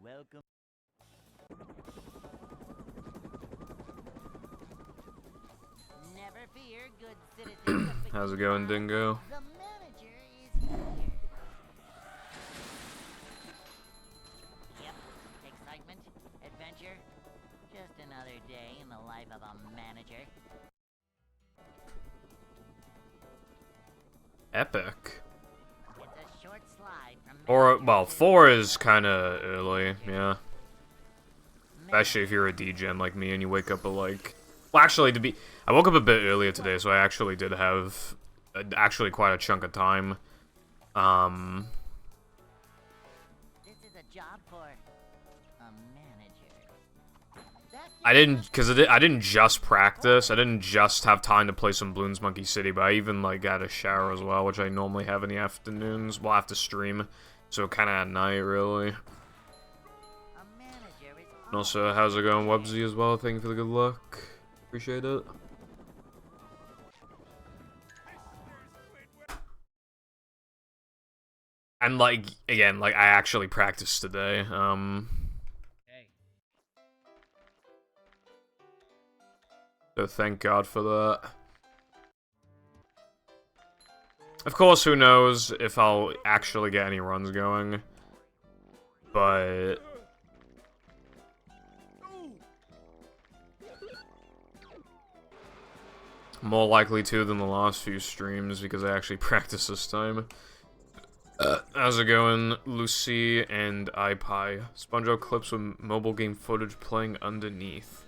Welcome. Never fear, good citizens. How's it going, Dingo? The manager is here. Yep, excitement, adventure. Just another day in the life of a manager. Epic. It's a short slide from Or, well, 4 is kinda early, yeah. Especially if you're a DGen like me and you wake up at like... Well, actually, I woke up a bit earlier today, so I actually did have actually quite a chunk of time. This is a job for a manager. I didn't, because I didn't just practice, I didn't just have time to play some Bloons Monkey City, but I even, like, had a shower as well, which I normally have in the afternoons, well, after stream, so kinda at night, really. And also, how's it going, Wubsy, as well? Thank you for the good luck. Appreciate it. And, like, again, like, I actually practiced today, so thank God for that. Of course, who knows if I'll actually get any runs going, but... more likely to than the last few streams, because I actually practiced this time. How's it going, Lucy and iPie? SpongeBob clips with mobile game footage playing underneath.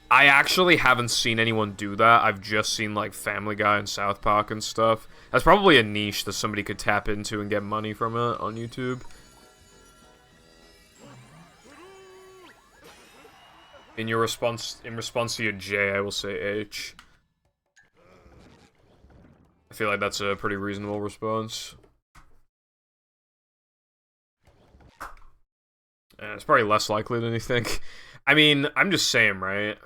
I actually haven't seen anyone do that. I've just seen, like, Family Guy and South Park and stuff. That's probably a niche that somebody could tap into and get money from it on YouTube. In response to your J, I will say H. I feel like that's a pretty reasonable response. It's probably less likely than you think. I mean, I'm just saying, right?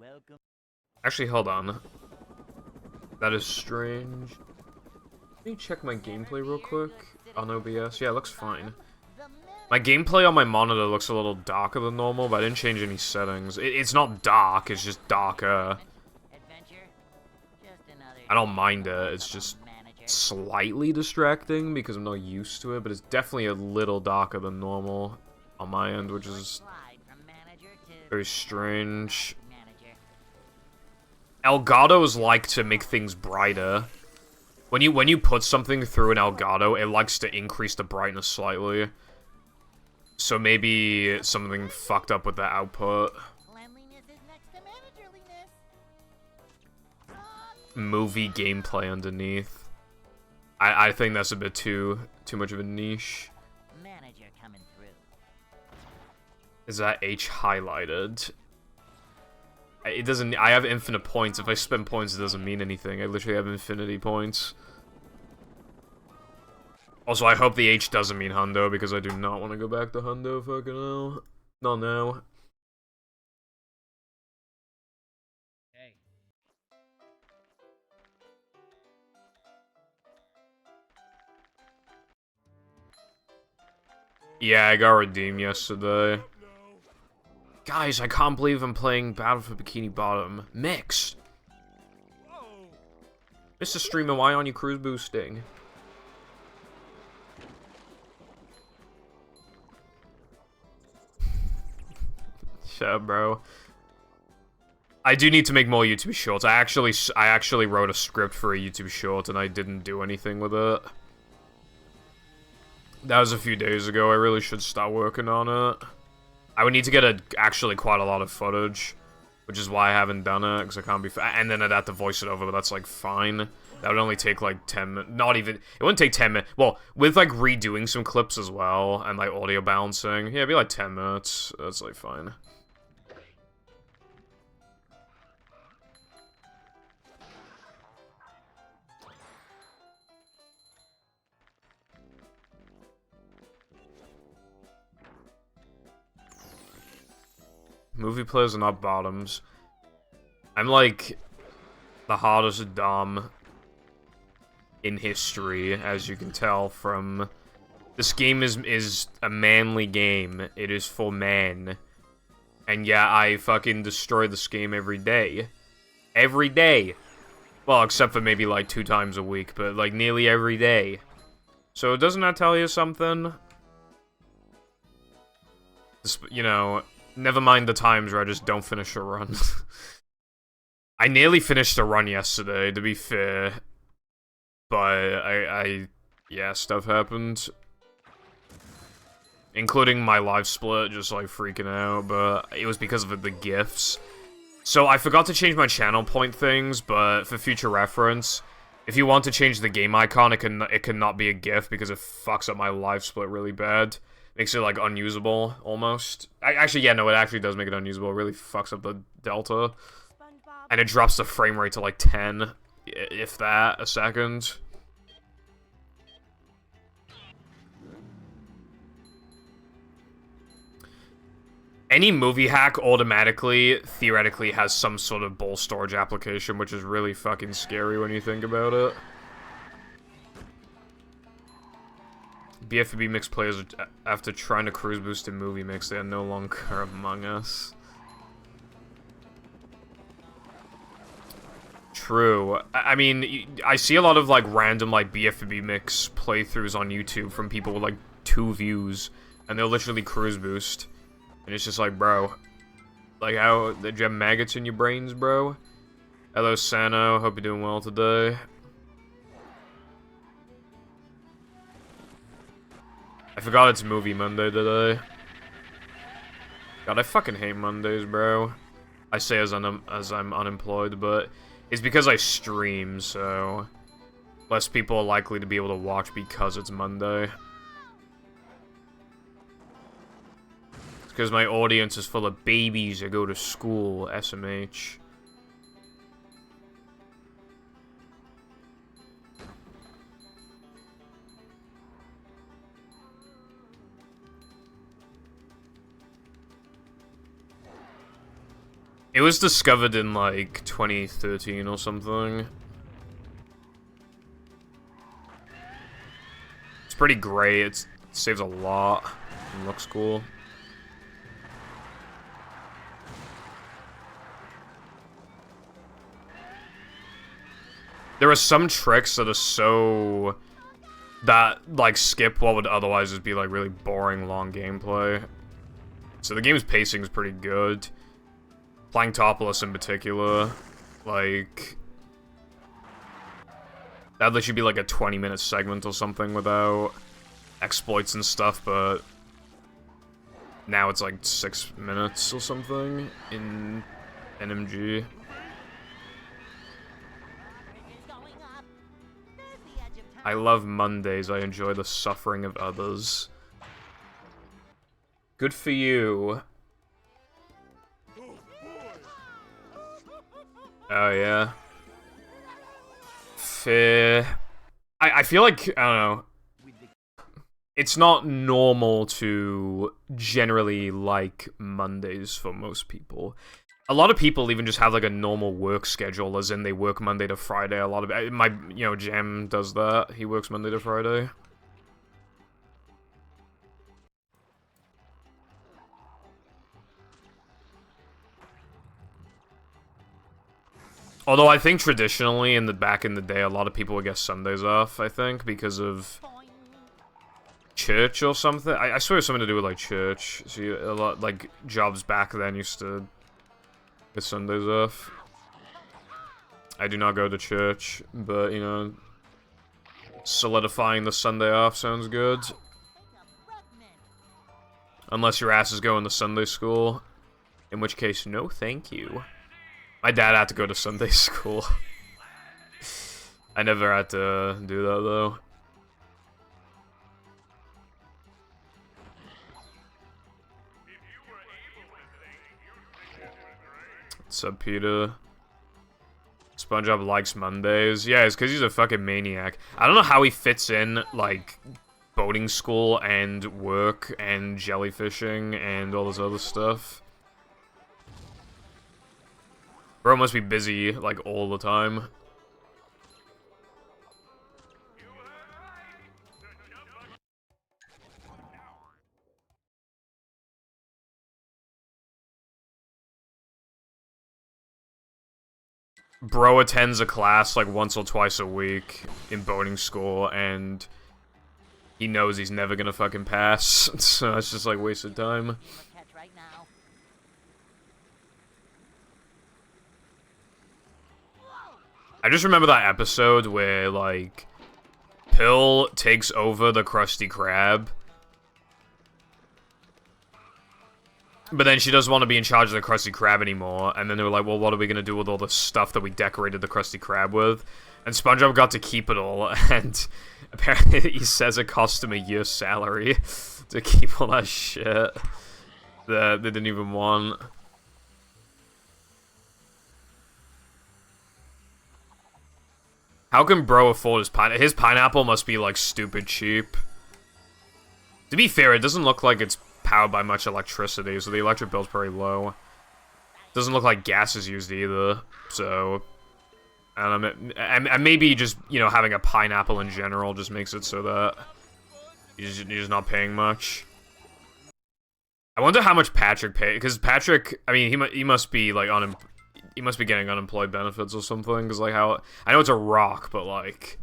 Welcome. Actually, hold on. That is strange. Let me check my gameplay real quick on OBS. Yeah, it looks fine. My gameplay on my monitor looks a little darker than normal, but I didn't change any settings. It's not dark, it's just darker. I don't mind it, it's just slightly distracting because I'm not used to it, but it's definitely a little darker than normal on my end, which is very strange. Elgato's like to make things brighter. When you put something through an Elgato, it likes to increase the brightness slightly. So maybe something fucked up with the output. Movie gameplay underneath. I think that's a bit too much of a niche. Manager coming through. Is that H highlighted? It doesn't. I have infinite points. If I spend points, it doesn't mean anything. I literally have infinity points. Also, I hope the H doesn't mean hundo, because I do not want to go back to hundo, fucking hell. Not now. Hey. Yeah, I got redeemed yesterday. Guys, I can't believe I'm playing Battle for Bikini Bottom. Mixed. Mr. Streamer, why aren't you cruise boosting? Shut up, bro. I do need to make more YouTube shorts. I actually wrote a script for a YouTube short and I didn't do anything with it. That was a few days ago. I really should start working on it. I would need to get actually quite a lot of footage, which is why I haven't done it, because I can't be... And then I'd have to voice it over, but that's, like, fine. That would only take, like, 10 minutes. Not even... It wouldn't take 10 minutes. Well, with, like, redoing some clips as well, and, like, audio balancing. Yeah, it'd be, like, 10 minutes. That's, like, fine. Movie players are not bottoms. I'm like the hardest dom in history, as you can tell from... This game is a manly game. It is for man. And yeah, I fucking destroy this game every day. Every day! Well, except for maybe, like, 2 times a week, but, like, nearly every day. So, doesn't that tell you something? You know, never mind the times where I just don't finish a run. I nearly finished a run yesterday, to be fair. But, yeah, stuff happened. Including my live split, just, like, freaking out, but it was because of the gifts. So, I forgot to change my channel point things, but for future reference, if you want to change the game icon, it cannot be a GIF because it fucks up my live split really bad. Makes it, like, unusable, almost. Actually, yeah, no, it actually does make it unusable. It really fucks up the delta. And it drops the frame rate to, like, 10, if that, a second. Any movie hack automatically, theoretically, has some sort of ball storage application, which is really fucking scary when you think about it. BFB mix players, after trying to cruise boost in movie mix, they are no longer among us. True. I mean, I see a lot of, like, random, like, BFB mix playthroughs on YouTube from people with, like, 2 views, and they'll literally cruise boost. And it's just like, bro, like, how, did you have maggots in your brains, bro? Hello, Sano, hope you're doing well today. I forgot it's Movie Monday today. God, I fucking hate Mondays, bro. I say as I'm unemployed, but it's because I stream, so less people are likely to be able to watch because it's Monday. Because my audience is full of babies that go to school, SMH. It was discovered in, like, 2013 or something. It's pretty great, it saves a lot, and looks cool. There are some tricks that are so... that, like, skip what would otherwise just be, like, really boring, long gameplay. So the game's pacing is pretty good. Planktopolis in particular, like... that'd literally be, like, a 20-minute segment or something without exploits and stuff, but... now it's, like, 6 minutes or something in NMG. I love Mondays. I enjoy the suffering of others. Good for you. Oh, yeah. Fair. I feel like, I don't know. It's not normal to generally like Mondays for most people. A lot of people even just have, like, a normal work schedule, as in they work Monday to Friday. A lot of... my, you know, Jam does that. He works Monday to Friday. Although I think traditionally, back in the day, a lot of people would get Sundays off, I think, because of church or something. I swear it's something to do with, like, church. See, a lot, like, jobs back then used to get Sundays off. I do not go to church, but, you know, solidifying the Sunday off sounds good. Unless your ass is going to Sunday school, in which case, no thank you. My dad had to go to Sunday school. I never had to do that, though. What's up, Peter? SpongeBob likes Mondays. Yeah, it's because he's a fucking maniac. I don't know how he fits in, like, boating school and work and jellyfishing and all this other stuff. Bro must be busy, like, all the time. bro attends a class like once or twice a week in boating school, and he knows he's never gonna fucking pass, so it's just like wasted time. I just remember that episode where, like, Pill takes over the Krusty Krab, but then she doesn't want to be in charge of the Krusty Krab anymore, and then they were like, well, what are we gonna do with all the stuff that we decorated the Krusty Krab with? And SpongeBob got to keep it all, and apparently he says it cost him a year's salary to keep all that shit that they didn't even want. How can bro afford his pineapple? His pineapple must be, like, stupid cheap. To be fair, it doesn't look like it's powered by much electricity, so the electric bill's pretty low. Doesn't look like gas is used either, so... I don't know, and maybe just, you know, having a pineapple in general just makes it so that you're just not paying much. I wonder how much Patrick paid, because Patrick, I mean, he must be, like, he must be getting unemployed benefits or something, because, like, how... I know it's a rock, but, like...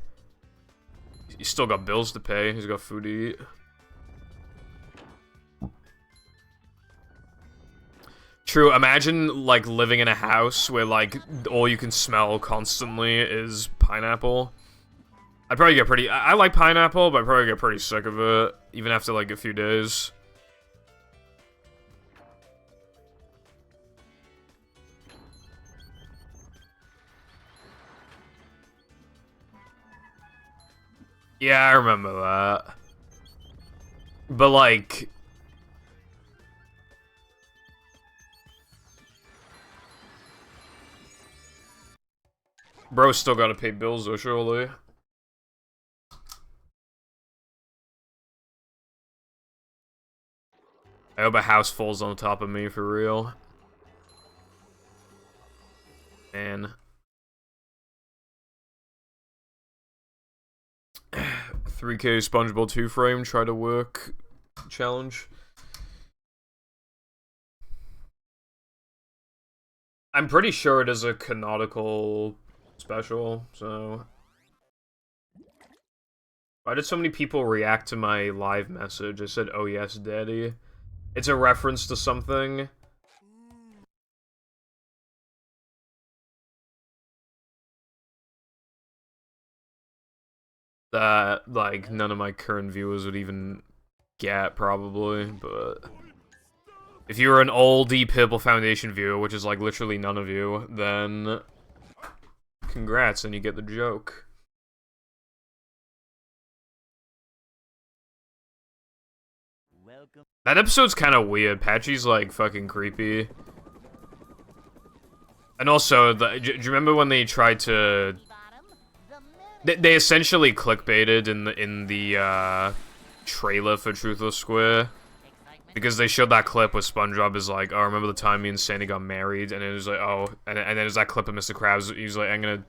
He's still got bills to pay. He's got food to eat. True, imagine, like, living in a house where, like, all you can smell constantly is pineapple. I'd probably get pretty... I like pineapple, but I'd probably get pretty sick of it, even after, like, a few days. Yeah, I remember that. But, like... Bro still gotta pay bills, though, surely. I hope a house falls on top of me, for real. Man. 3K SpongeBob 2 frame, try to work challenge. I'm pretty sure it is a canonical special, so... Why did so many people react to my live message? I said, oh yes, daddy. It's a reference to something. That, like, none of my current viewers would even get, probably, but... If you were an old Deep Pibble Foundation viewer, which is, like, literally none of you, then... Congrats, and you get the joke. That episode's kind of weird. Patchy's, like, fucking creepy. And also, do you remember when they tried to... They essentially clickbaited in the trailer for Truthless Square. Because they showed that clip where SpongeBob is like, oh, remember the time me and Sandy got married? And it was like, oh, and then there's that clip of Mr. Krabs. He's like, I'm gonna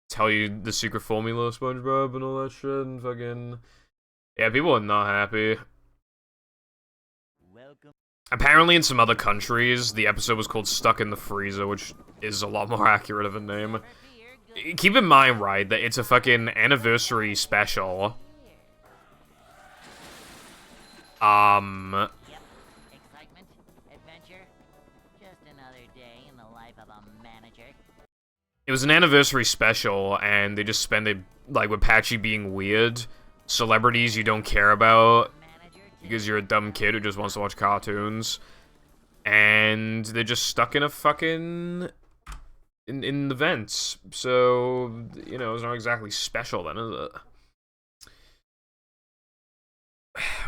tell you the secret formula, SpongeBob, and all that shit, and fucking... Yeah, people are not happy. Apparently in some other countries, the episode was called Stuck in the Freezer, which is a lot more accurate of a name. Keep in mind, right, that it's a fucking anniversary special. It was an anniversary special, and they just spent it, like, with Patchy being weird. Celebrities you don't care about, because you're a dumb kid who just wants to watch cartoons. And they're just stuck in a fucking... In the vents. So, you know, it's not exactly special then, is it?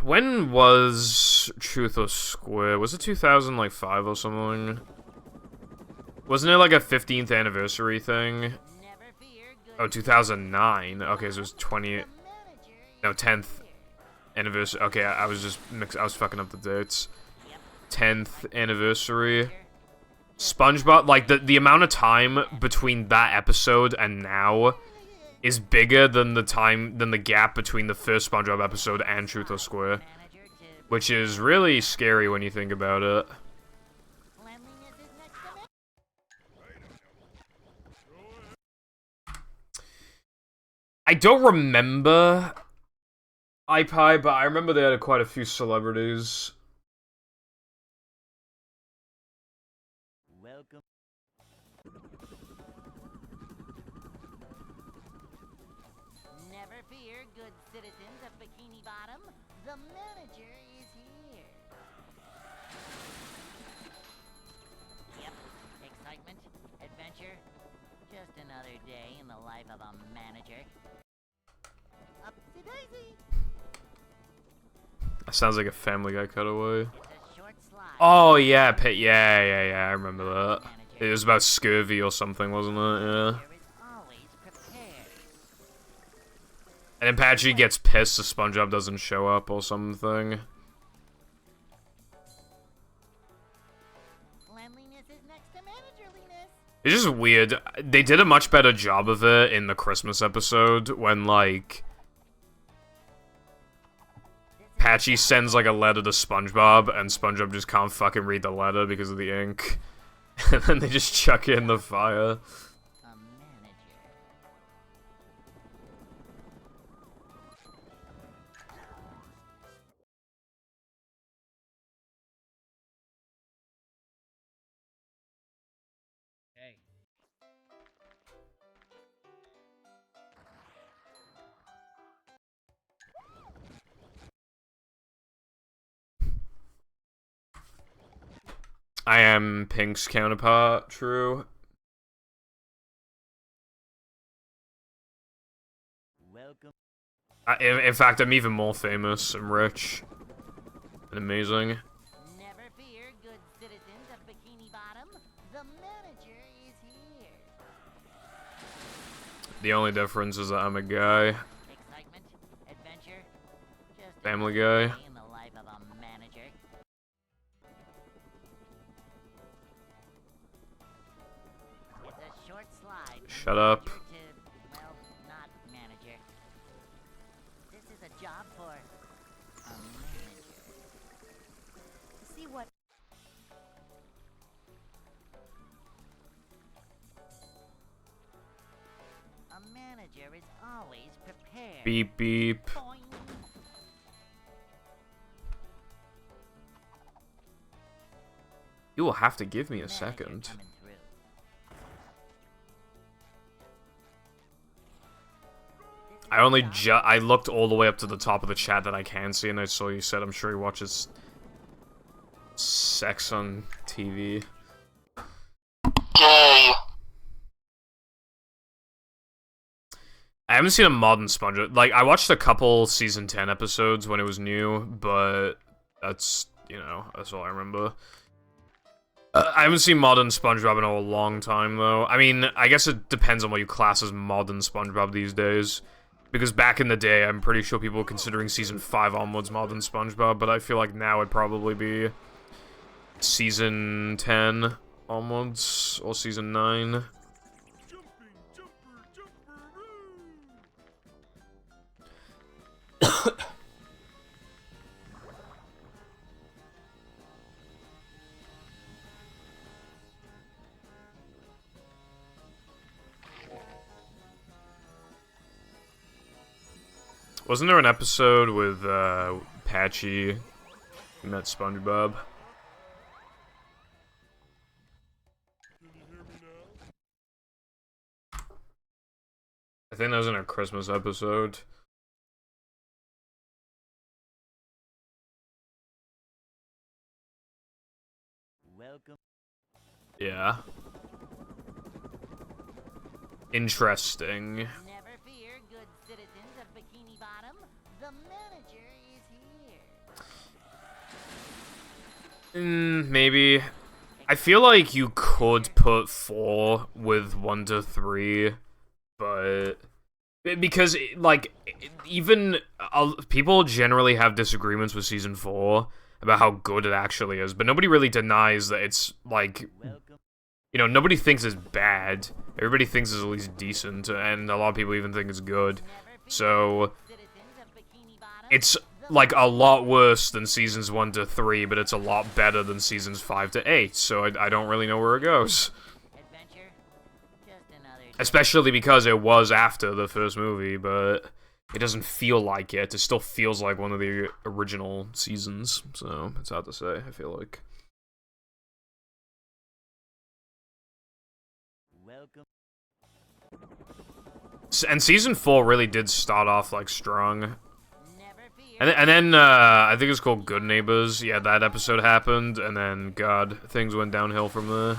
When was Truthless Square? Was it 2005 or something? Wasn't it like a 15th anniversary thing? Oh, 2009. Okay, so it was 20... No, 10th anniversary. Okay, I was just I was fucking up the dates. 10th anniversary. SpongeBob, like, the amount of time between that episode and now is bigger than the gap between the first SpongeBob episode and Truthless Square. Which is really scary when you think about it. I don't remember iPie, but I remember they had quite a few celebrities. Welcome. Never fear, good citizens of Bikini Bottom. The manager is here. Yep, excitement, adventure. Just another day in the life of a manager. Upsy daisy. That sounds like a Family Guy cutaway. It's a short slide. Oh yeah, yeah, I remember that. It was about scurvy or something, wasn't it? Yeah. There is always prepared. And then Patchy gets pissed if SpongeBob doesn't show up or something. Cleanliness is next to managerliness. It's just weird. They did a much better job of it in the Christmas episode when, like, Patchy sends, like, a letter to SpongeBob, and SpongeBob just can't fucking read the letter because of the ink. And then they just chuck it in the fire. A manager. Hey. I am Pink's counterpart, true. Welcome. In fact, I'm even more famous and rich. And amazing. Never fear, good citizens of Bikini Bottom. The manager is here. The only difference is that I'm a guy. Excitement, adventure. Just Family another Guy. day in the life of a manager. It's a short slide. from Shut up. manager to, well, not manager. This is a job for a manager. To see what a manager is always prepared. Beep beep. Boing. You will have to give me a Manager second. coming through. I looked all the way up to the top of the chat that I can see, and I saw you said I'm sure he watches sex on TV. Gay. I haven't seen a modern SpongeBob. Like, I watched a couple season 10 episodes when it was new, but that's, you know, that's all I remember. I haven't seen modern SpongeBob in a long time, though. I mean, I guess it depends on what you class as modern SpongeBob these days. Because back in the day, I'm pretty sure people were considering Season 5 onwards modern SpongeBob, but I feel like now it'd probably be Season 10 onwards, or Season 9. Wasn't there an episode with, Patchy who met SpongeBob? I think that was in a Christmas episode. Welcome. Yeah. Interesting. Never fear, good citizens of Bikini Bottom. The manager is here. Maybe. I feel like you could put 4 with 1 to 3, but because like even people generally have disagreements with season 4 about how good it actually is, but nobody really denies that it's like, Welcome. you know, nobody thinks it's bad. Everybody thinks it's at least decent, and a lot of people even think it's good. So Citizens of Bikini Bottom. it's like a lot worse than seasons 1 to 3, but it's a lot better than seasons 5 to 8. So I don't really know where it goes. Adventure. Just another Especially because it was after the first movie, but it doesn't feel like it. It still feels like one of the original seasons, so it's hard to say, I feel like. Welcome. And season 4 really did start off, like, strong. Never fear. And then, I think it's called Good Neighbors. Yeah, that episode happened, and then, God, things went downhill from there.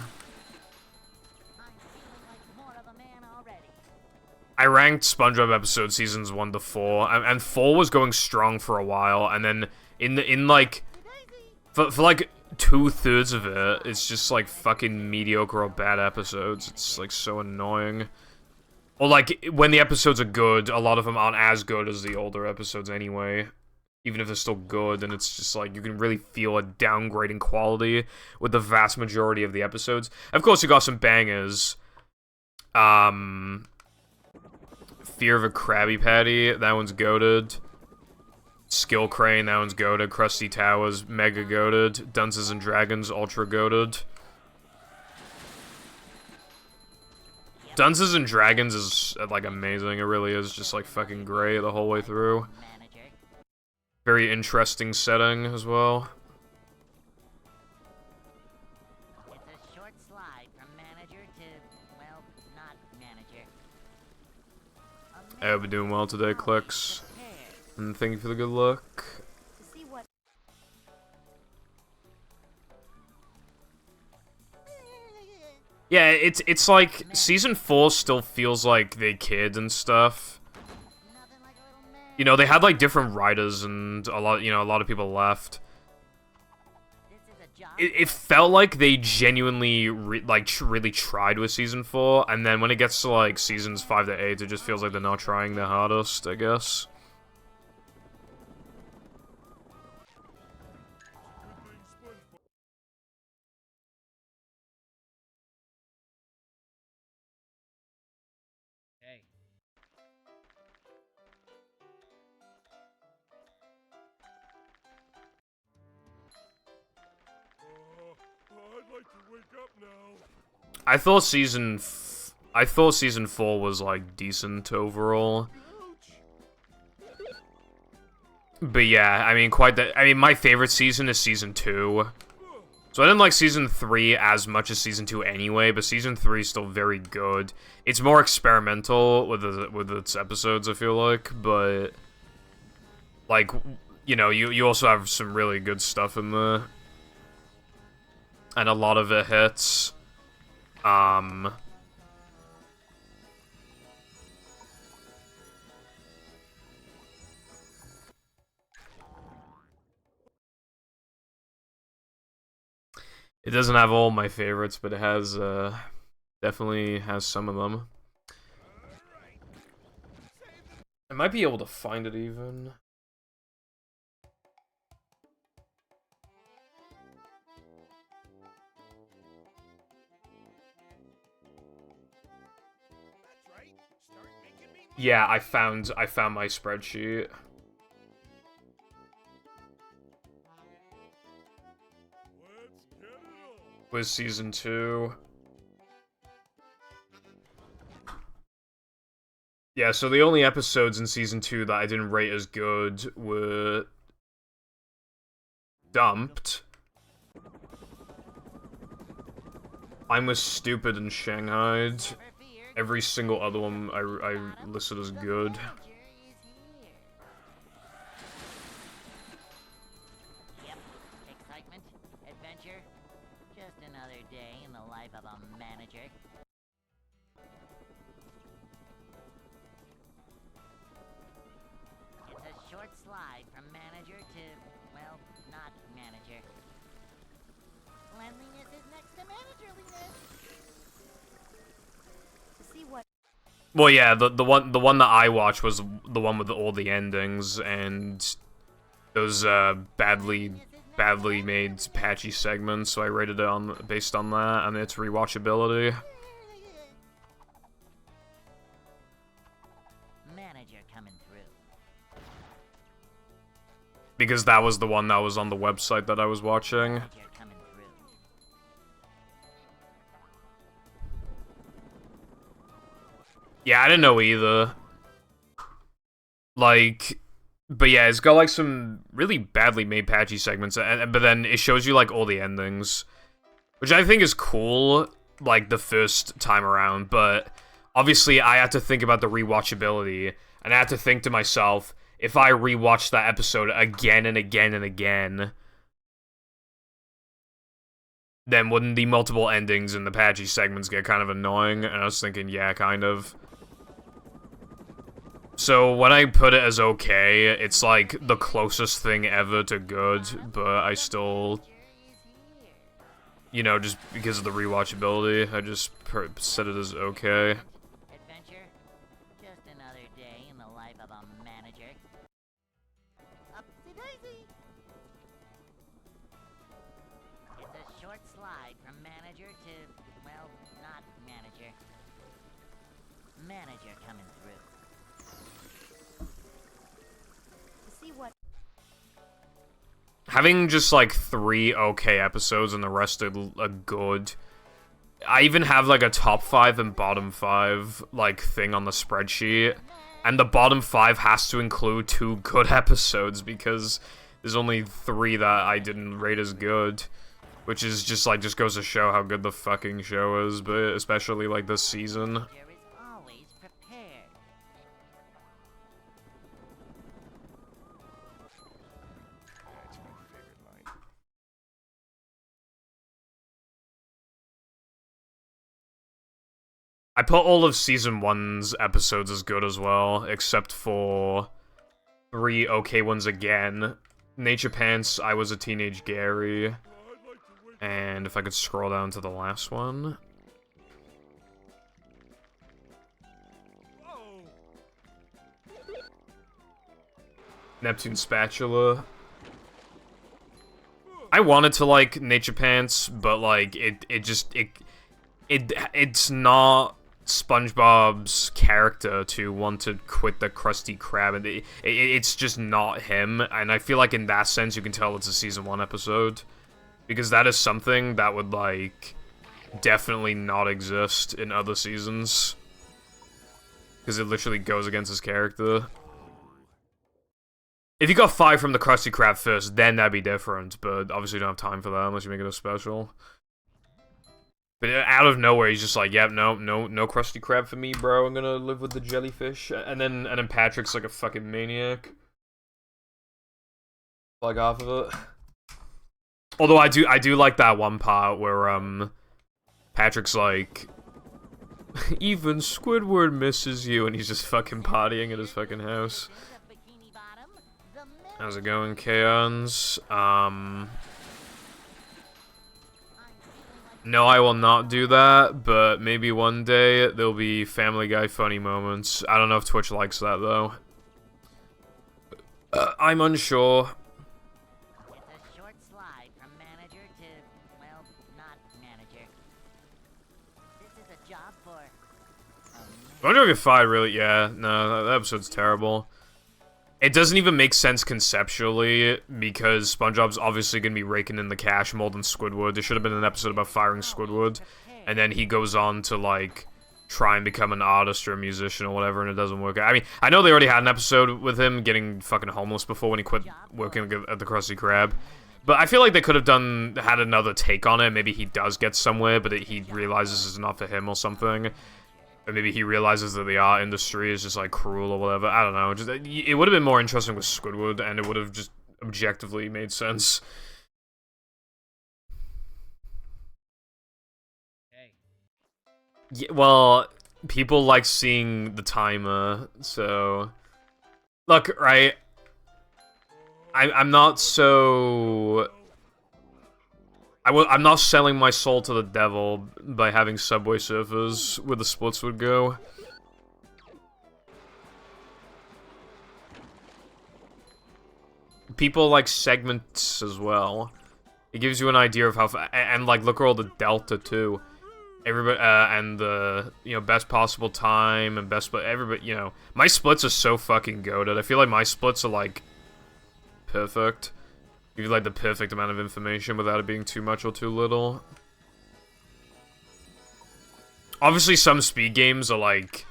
I ranked SpongeBob episode seasons 1 to 4, and 4 was going strong for a while, and then in like, for like 2/3 of it, it's just like fucking mediocre or bad episodes. It's like so annoying. Or like, when the episodes are good, a lot of them aren't as good as the older episodes anyway. Even if they're still good, and it's just like, you can really feel a downgrade in quality with the vast majority of the episodes. Of course, you got some bangers. Fear of a Krabby Patty, that one's goated. Skill Crane, that one's goated. Krusty Towers, mega goated. Dunces and Dragons, ultra goated. Dunces and Dragons is, like, amazing. It really is just, like, fucking great the whole way through. Very interesting setting as well. It's a short slide from manager to, well, not manager. I hope you're doing well today, Clicks. And thank you for the good luck. Yeah, it's like, season 4 still feels like they kid and stuff. You know, they had like different writers and a lot of people left. It felt like they genuinely really tried with season 4, and then when it gets to like seasons 5 to 8, it just feels like they're not trying their hardest, I guess. Hey. I'd like to wake up now. I thought season 4 was like decent overall. But yeah, I mean my favorite season is season 2. So I didn't like season 3 as much as season 2 anyway, but season 3 is still very good. It's more experimental with its episodes, I feel like, but like, you know, you also have some really good stuff in there. And a lot of it hits. It doesn't have all my favorites, but it has, definitely has some of them. I might be able to find it even. Yeah, I found my spreadsheet. With season 2. Yeah, so the only episodes in season 2 that I didn't rate as good were Dumped. I Was Stupid and Shanghaied. Every single other one I listed as good. Yep. Excitement, adventure, just another day in the life of a manager. It's a short slide from manager to, well, not manager. Cleanliness is next to managerliness. To see what. Well, yeah, the one that I watched was the one with all the endings and those badly made patchy segments. So I rated it based on that and its rewatchability. Manager coming through. Because that was the one that was on the website that I was watching. Manager coming through. Yeah, I didn't know either. Like, but yeah, it's got like some really badly made patchy segments, but then it shows you like all the endings, which I think is cool, like the first time around, but obviously I had to think about the rewatchability, and I had to think to myself, if I rewatch that episode again and again and again, then wouldn't the multiple endings and the patchy segments get kind of annoying? And I was thinking, yeah, kind of. So when I put it as okay, it's like the closest thing ever to good, but I still, you know, just because of the rewatchability, I just set it as okay. Adventure? Just another day in the life of a manager. Upsy-daisy! It's a short slide from manager to, well, not manager. Manager coming through. To see what Having just like 3 okay episodes and the rest are good. I even have like a top 5 and bottom 5 like thing on the spreadsheet, and the bottom 5 has to include 2 good episodes because there's only 3 that I didn't rate as good, which is just like just goes to show how good the fucking show is, but especially like this season. manager is always prepared. That's my favorite line. I put all of season 1's episodes as good as well, except for 3 okay ones again. Nature Pants, I Was a Teenage Gary, I'd like to wake and if I could scroll down to the last one. Oh! Neptune Spatula. I wanted to like Nature Pants, but like it's not SpongeBob's character to want to quit the Krusty Krab. It's just not him, and I feel like in that sense you can tell it's a season 1 episode, because that is something that would like definitely not exist in other seasons, because it literally goes against his character. If you got 5 from the Krusty Krab first, then that'd be different, but obviously you don't have time for that unless you make it a special. But out of nowhere, he's just like, "Yep, no Krusty Krab for me, bro. I'm gonna live with the jellyfish." And then Patrick's like a fucking maniac. Like off of it. Although I do like that one part where Patrick's like, "Even Squidward misses you," and he's just fucking partying at his fucking house. There's a Bikini Bottom, the How's it going, Kaons? No, I will not do that, but maybe one day there'll be Family Guy funny moments. I don't know if Twitch likes that, though. I'm unsure. It's a short slide from manager to, well, not manager. This is a job for a Wonder if you're fired, really? Yeah, no, that episode's terrible. It doesn't even make sense conceptually, because SpongeBob's obviously going to be raking in the cash more than Squidward. There should have been an episode about firing Squidward, and then he goes on to, like, try and become an artist or a musician or whatever, and it doesn't work out. I mean, I know they already had an episode with him getting fucking homeless before when he quit working at the Krusty Krab, but I feel like they could have had another take on it. Maybe he does get somewhere, but he realizes it's not for him or something. Or maybe he realizes that the art industry is just, like, cruel or whatever. I don't know. Just, it would have been more interesting with Squidward, and it would have just objectively made sense. Hey. Yeah, well, people like seeing the timer, so... Look, right... I'm not so... I'm not selling my soul to the devil by having Subway Surfers where the splits would go. People like segments as well. It gives you an idea of how... And, like, look at all the delta, too. Everybody, and the, you know, best possible time and best... Everybody, you know... My splits are so fucking goated. I feel like my splits are, like, perfect. Give you, like, the perfect amount of information without it being too much or too little. Obviously, some speed games are, like,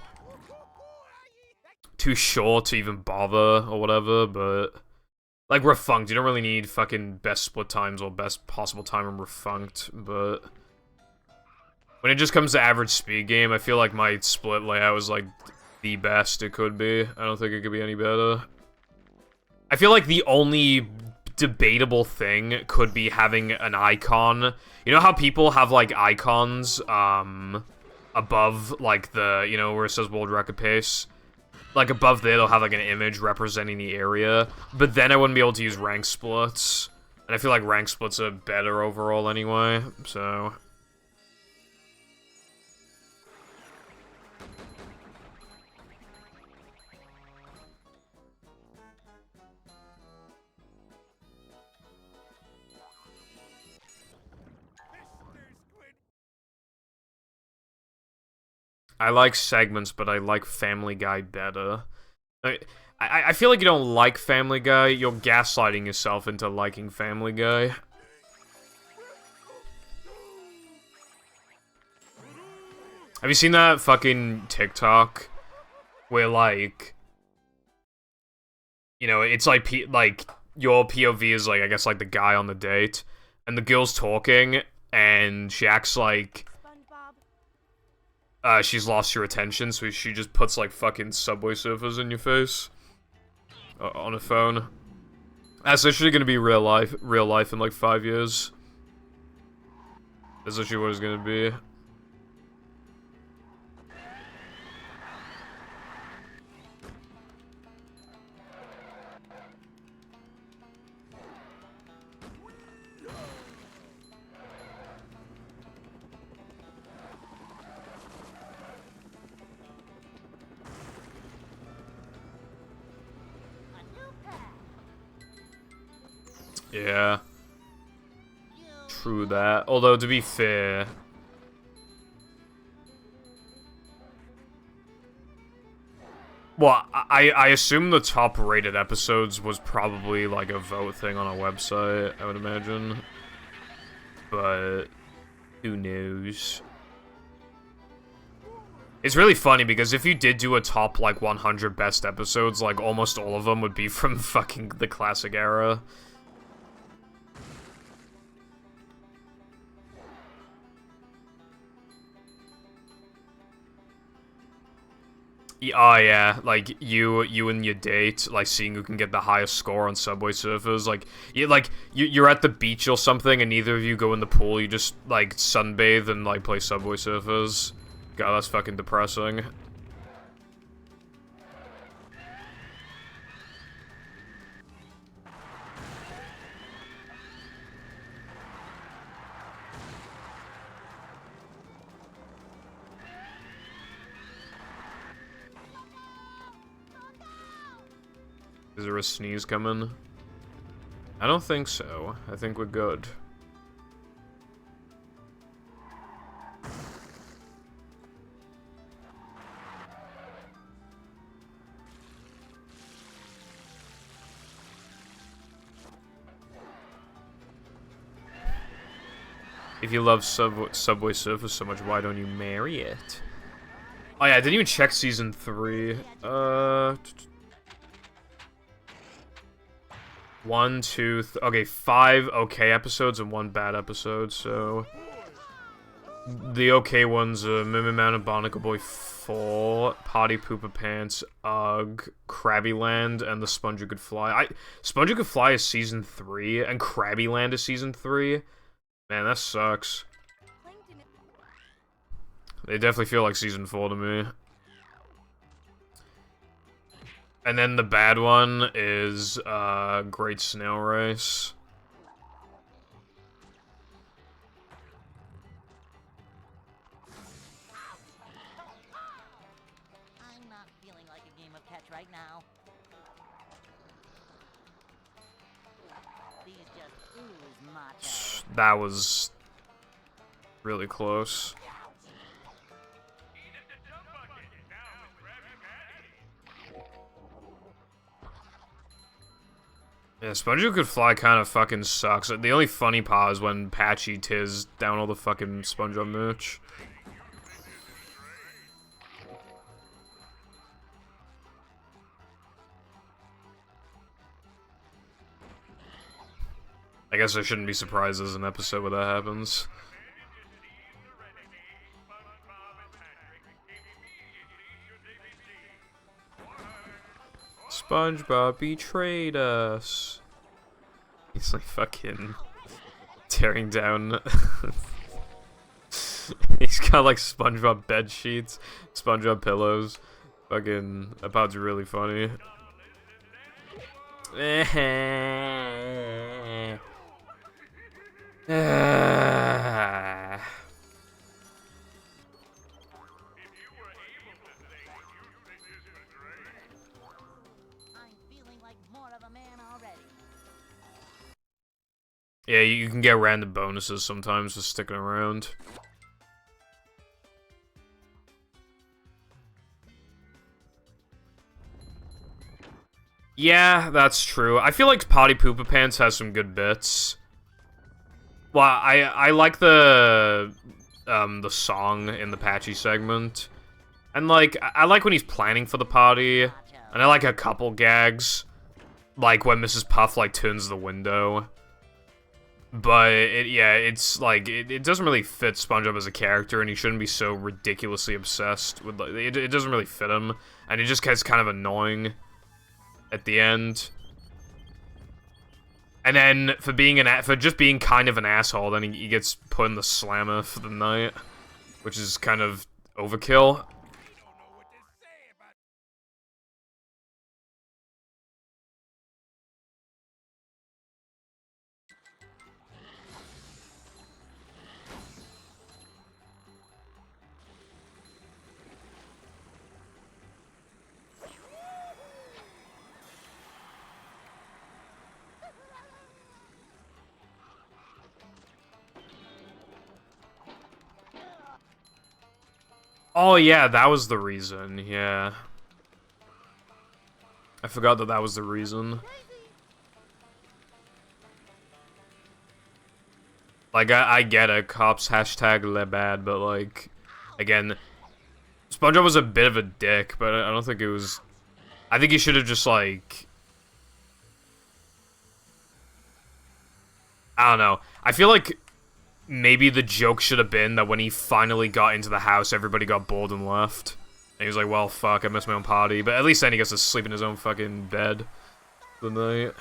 too short to even bother or whatever, but like Refunct, you don't really need fucking best split times or best possible time in Refunct, but when it just comes to average speed game, I feel like my split layout is like the best it could be. I don't think it could be any better. I feel like the only debatable thing could be having an icon. You know how people have like icons above like the, you know, where it says world record pace? Like above there they'll have like an image representing the area, but then I wouldn't be able to use rank splits. And I feel like rank splits are better overall anyway, so I like segments, but I like Family Guy better. I feel like you don't like Family Guy, you're gaslighting yourself into liking Family Guy. Have you seen that fucking TikTok? Where, like, you know, it's like, your POV is, like, I guess, like, the guy on the date, and the girl's talking, and she acts like she's lost your attention, so she just puts, like, fucking Subway Surfers in your face. On a phone. That's literally gonna be real life in, like, 5 years. That's literally what it's gonna be. Yeah. True that. Although, to be fair... Well, I assume the top rated episodes was probably like a vote thing on a website, I would imagine. But... who knows? It's really funny because if you did do a top, like, 100 best episodes, like, almost all of them would be from fucking the classic era. Oh yeah, like you and your date, like seeing who can get the highest score on Subway Surfers. Like you're at the beach or something, and neither of you go in the pool. You just like sunbathe and like play Subway Surfers. God, that's fucking depressing. Is there a sneeze coming? I don't think so. I think we're good. If you love Subway Surfers so much, why don't you marry it? Oh yeah, I didn't even check Season 3. 1, 2, okay, 5 okay episodes and 1 bad episode, so... The okay ones are Mimi Mountain, Barnacle Boy 4, Potty Pooper Pants, Ugh, Krabby Land, and The Sponge Who Could Fly. Sponge Who Could Fly is Season 3, and Krabby Land is Season 3. Man, that sucks. They definitely feel like Season 4 to me. And then the bad one is, Great Snail Race. I'm not feeling like a game of catch right now. These just ooze macho. That was really close. Yeah, Sponge Who Could Fly kind of fucking sucks. The only funny part is when Patchy tears down all the fucking SpongeBob merch. guess I shouldn't be surprised there's an episode where that happens. SpongeBob betrayed us. He's like fucking tearing down. He's got like SpongeBob bed sheets, SpongeBob pillows. Fucking, that part's really funny. Yeah, you can get random bonuses sometimes for sticking around. Yeah, that's true. I feel like Potty Pooper Pants has some good bits. Well, I like the song in the Patchy segment. And, like, I like when he's planning for the party. And I like a couple gags. Like when Mrs. Puff, like, turns the window. But, it's, like, it doesn't really fit SpongeBob as a character, and he shouldn't be so ridiculously obsessed with, like, it doesn't really fit him. And it just gets kind of annoying at the end. And then, for just being kind of an asshole, then he gets put in the slammer for the night. Which is kind of overkill. Oh yeah, that was the reason, yeah. I forgot that that was the reason. Like, I get it, cops hashtag bad, but like, again, SpongeBob was a bit of a dick, but I don't think it was... I think he should have just, like... I don't know. I feel like maybe the joke should have been that when he finally got into the house, everybody got bored and left. And he was like, well, fuck, I missed my own party. But at least then he gets to sleep in his own fucking bed for the night.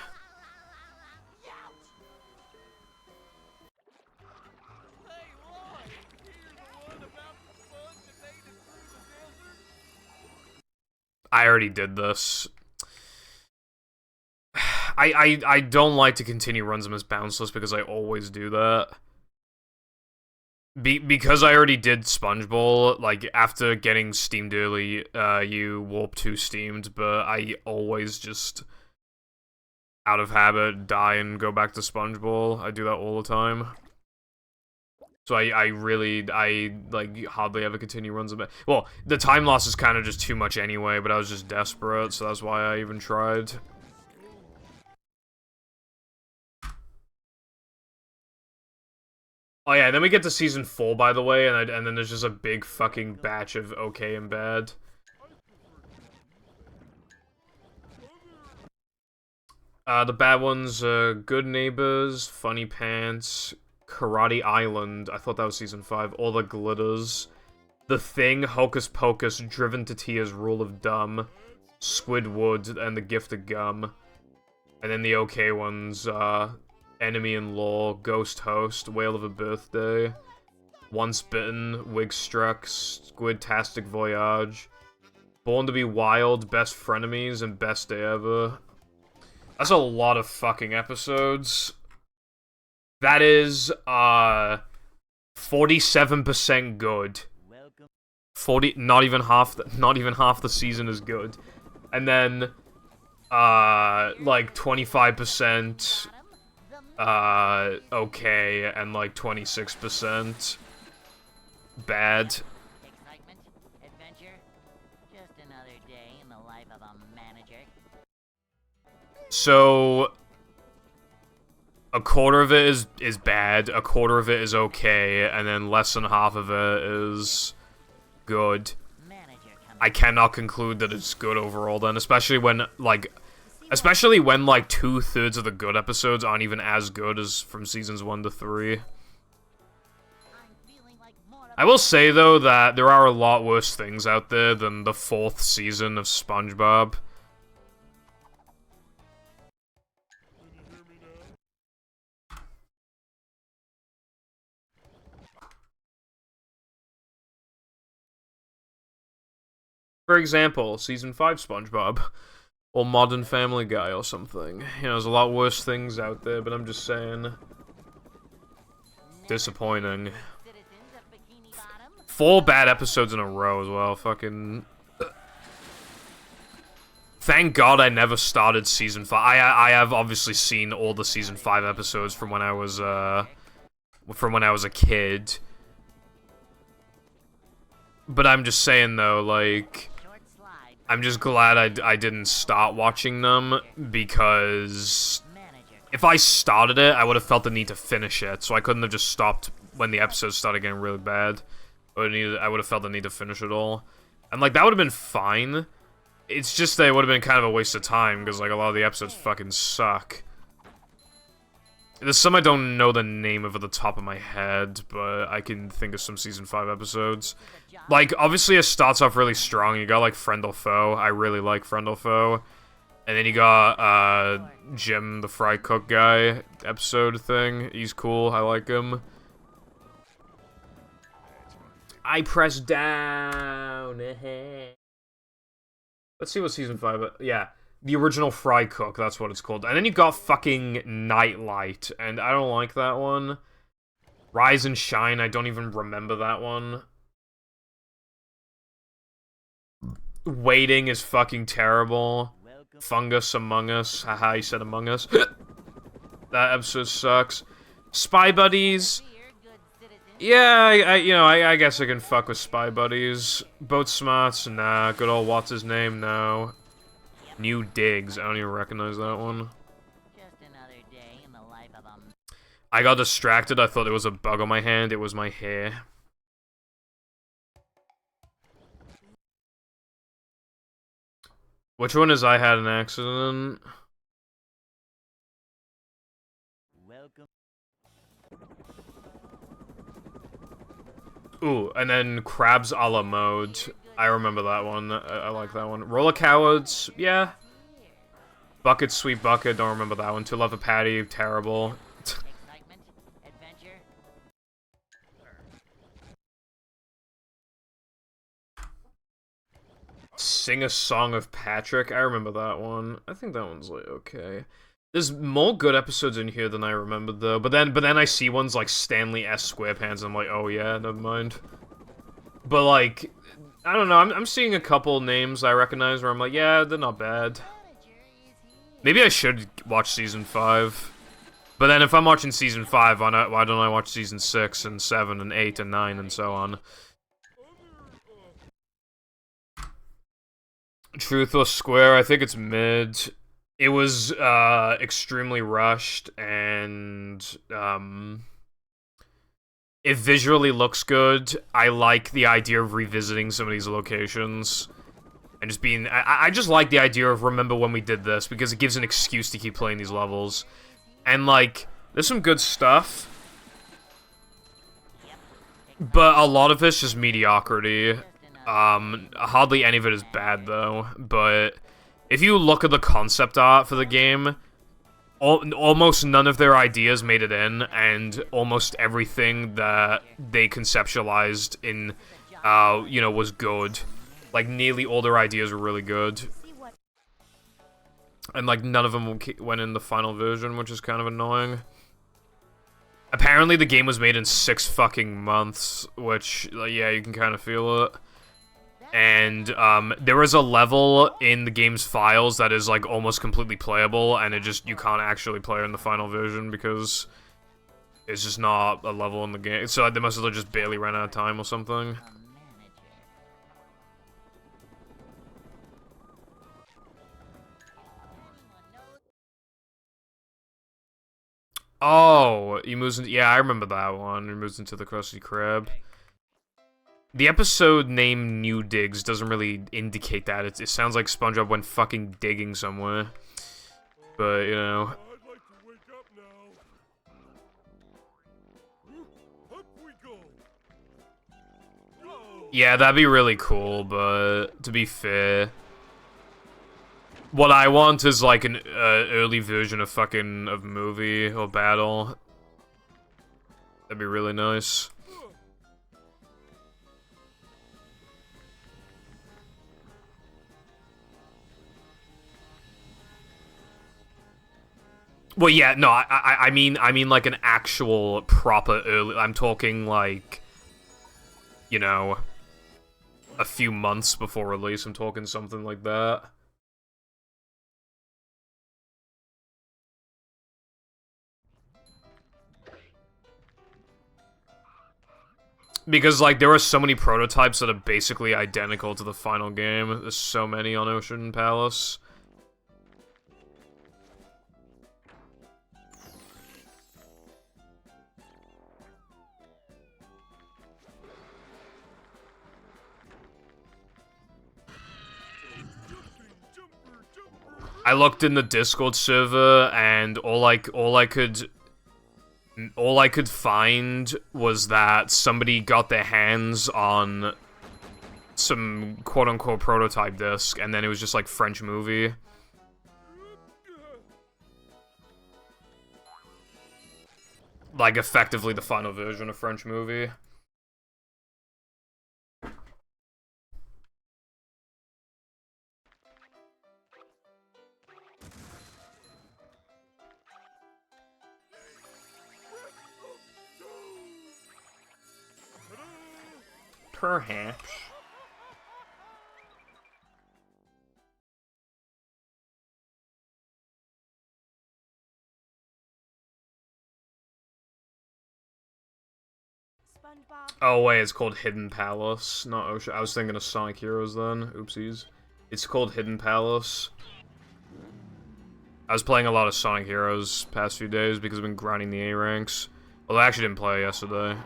I already did this. I don't like to continue runs on this bounceless because I always do that. Because I already did Sponge Bowl, like, after getting steamed early, you warp 2 steamed, but I always just, out of habit, die and go back to Sponge Bowl. I do that all the time. So I like, hardly ever continue runs of it. Well, the time loss is kind of just too much anyway, but I was just desperate, so that's why I even tried. Oh yeah, then we get to Season 4, by the way, and then there's just a big fucking batch of okay and bad. The bad ones, Good Neighbors, Funny Pants, Karate Island, I thought that was Season 5, All the Glitters, The Thing, Hocus Pocus, Driven to Tears, Rule of Dumb, Squidward, and The Gift of Gum. And then the okay ones, Enemy-in-Law, Ghost Host, Whale of a Birthday, Once Bitten, Wig Struck, Squid-tastic Voyage, Born to be Wild, Best Frenemies, and Best Day Ever. That's a lot of fucking episodes. That is, 47% good. 40, not even half the season is good. And then, like 25%, okay, and like 26% bad. Excitement, adventure, just another day in the life of a manager. So, a quarter of it is bad, a quarter of it is okay, and then less than half of it is good. I cannot conclude that it's good overall then, especially when, like, Especially when, like, 2/3 of the good episodes aren't even as good as from seasons 1 to 3. I will say, though, that there are a lot worse things out there than the 4th season of SpongeBob. For example, season 5 SpongeBob. Or Modern Family Guy or something. You know, there's a lot worse things out there, but I'm just saying. Disappointing. 4 bad episodes in a row as well, fucking... Thank God I never started season 5. I have obviously seen all the season 5 episodes from when I was a kid. But I'm just saying though, like... I'm just glad I didn't start watching them, because if I started it, I would have felt the need to finish it, so I couldn't have just stopped when the episodes started getting really bad. I would have felt the need to finish it all. And, like, that would have been fine. It's just that it would have been kind of a waste of time, because, like, a lot of the episodes fucking suck. There's some I don't know the name of at the top of my head, but I can think of some Season 5 episodes. Like, obviously it starts off really strong. You got, like, Friend or Foe. I really like Friend or Foe. And then you got, Jim, the fry cook guy episode thing. He's cool. I like him. I press down. Let's see what Season 5... Yeah. The original Fry Cook, that's what it's called. And then you got fucking Nightlight, and I don't like that one. Rise and Shine, I don't even remember that one. Waiting is fucking terrible. Fungus Among Us, haha, you said Among Us. That episode sucks. Spy Buddies. Yeah, I guess I can fuck with Spy Buddies. Boat Smarts, nah. Good old what's his name, no. New Digs, I don't even recognize that one. Just another day in the life of a... I got distracted, I thought there was a bug on my hand, it was my hair. Which one is I had an accident? Welcome. Ooh, and then Crabs a la mode. I remember that one. I like that one. Roller Cowards, yeah. Bucket Sweet Bucket, don't remember that one. To Love a Patty, terrible. Excitement, adventure. Sing a Song of Patrick, I remember that one. I think that one's like okay. There's more good episodes in here than I remembered though. But then I see ones like Stanley S. SquarePants and I'm like, oh yeah, never mind. But like, I don't know, I'm seeing a couple names I recognize where I'm like, yeah, they're not bad. Maybe I should watch Season 5. But then if I'm watching Season 5, why don't I watch Season 6 and 7 and 8 and 9 and so on? Truth or Square, I think it's mid. It was, extremely rushed, and, it visually looks good. I like the idea of revisiting some of these locations. And just being... I just like the idea of remember when we did this, because it gives an excuse to keep playing these levels. And, like, there's some good stuff. But a lot of it's just mediocrity. Hardly any of it is bad, though. But if you look at the concept art for the game... almost none of their ideas made it in, and almost everything that they conceptualized in, you know, was good. Like, nearly all their ideas were really good. And, like, none of them went in the final version, which is kind of annoying. Apparently, the game was made in 6 fucking months, which, like, yeah, you can kind of feel it. And, there is a level in the game's files that is, like, almost completely playable, and you can't actually play it in the final version, because it's just not a level in the game. So they must have just barely ran out of time or something. Oh, he moves into... Yeah, I remember that one. He moves into the Krusty Krab. The episode name New Digs doesn't really indicate that. It sounds like SpongeBob went fucking digging somewhere. But, you know. I'd like to wake up now. Up we go. Go. Yeah, that'd be really cool, but to be fair, what I want is like an early version of of movie or battle. That'd be really nice. Well, yeah, no, I mean like an actual proper early. I'm talking like, you know, a few months before release. I'm talking something like that. Because, like, there are so many prototypes that are basically identical to the final game. There's so many on Ocean Palace. I looked in the Discord server, and all I could find was that somebody got their hands on some quote-unquote prototype disc, and then it was just like French movie. Like, effectively the final version of French movie. Perhaps. Oh wait, it's called Hidden Palace, not Ocean. I was thinking of Sonic Heroes then. Oopsies. It's called Hidden Palace. I was playing a lot of Sonic Heroes past few days because I've been grinding the A ranks. Well, I actually didn't play yesterday.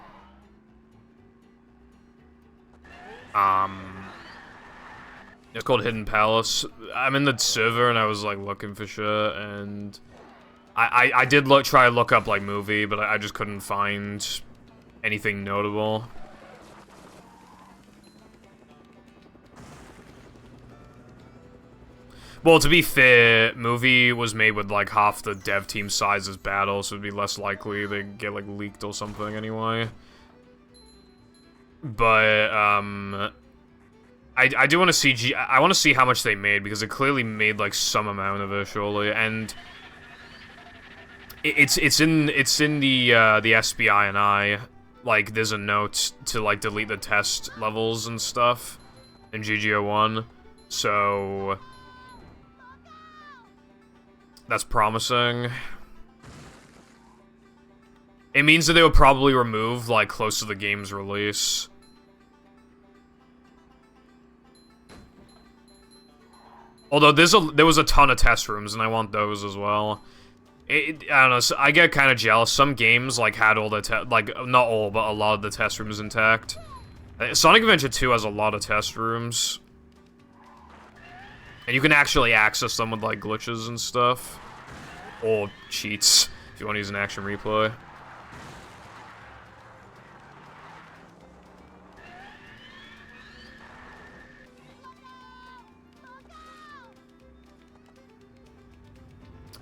It's called Hidden Palace. I'm in the server and I was like looking for shit, and I did try to look up like movie, but I just couldn't find anything notable. Well, to be fair, movie was made with like half the dev team size as battle, so it'd be less likely they get like leaked or something anyway. But I do want to see I want to see how much they made, because it clearly made like some amount of it surely, and it's in the SBI and I. Like, there's a note to, like, delete the test levels and stuff in GGO1, so that's promising. It means that they will probably remove, like, close to the game's release. Although, there was a ton of test rooms, and I want those as well. I don't know, so I get kind of jealous. Some games, like, had all the like, not all, but a lot of the test rooms intact. Sonic Adventure 2 has a lot of test rooms. And you can actually access them with, like, glitches and stuff. Or cheats, if you want to use an action replay.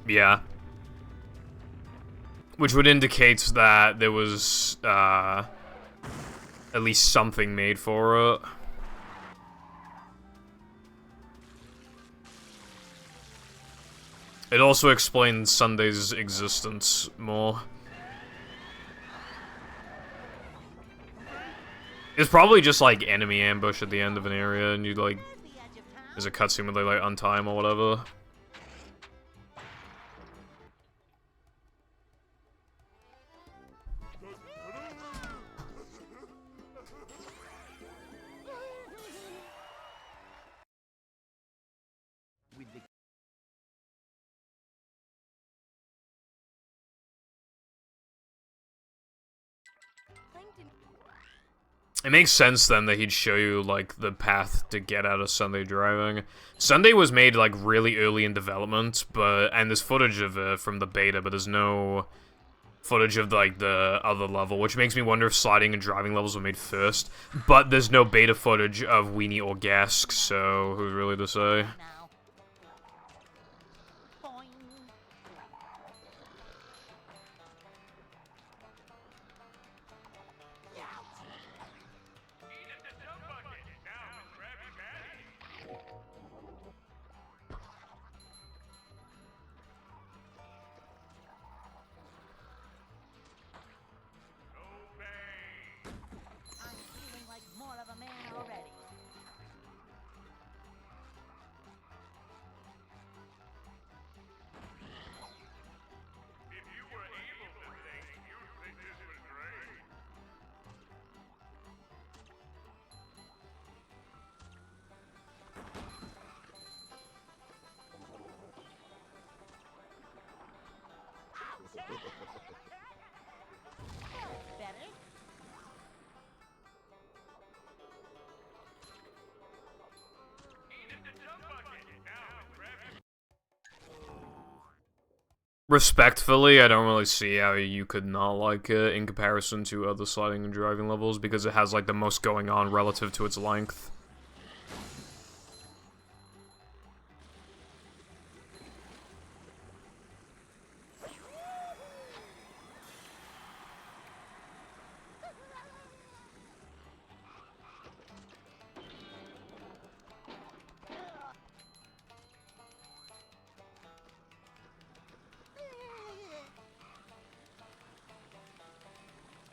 Yeah. Which would indicate that there was, at least something made for it. It also explains Sunday's existence more. It's probably just, like, enemy ambush at the end of an area, and you, like, there's a cutscene where they, like, untie him or whatever. It makes sense then that he'd show you, like, the path to get out of Sunday driving. Sunday was made, like, really early in development, and there's footage of it from the beta, but there's no footage of, like, the other level, which makes me wonder if sliding and driving levels were made first. But there's no beta footage of Weenie or Gask, so who's really to say? Now. Boing. I'm feeling like more of a man already. If you were able to think, you'd think this was great. Better? Respectfully, I don't really see how you could not like it in comparison to other sliding and driving levels, because it has, like, the most going on relative to its length.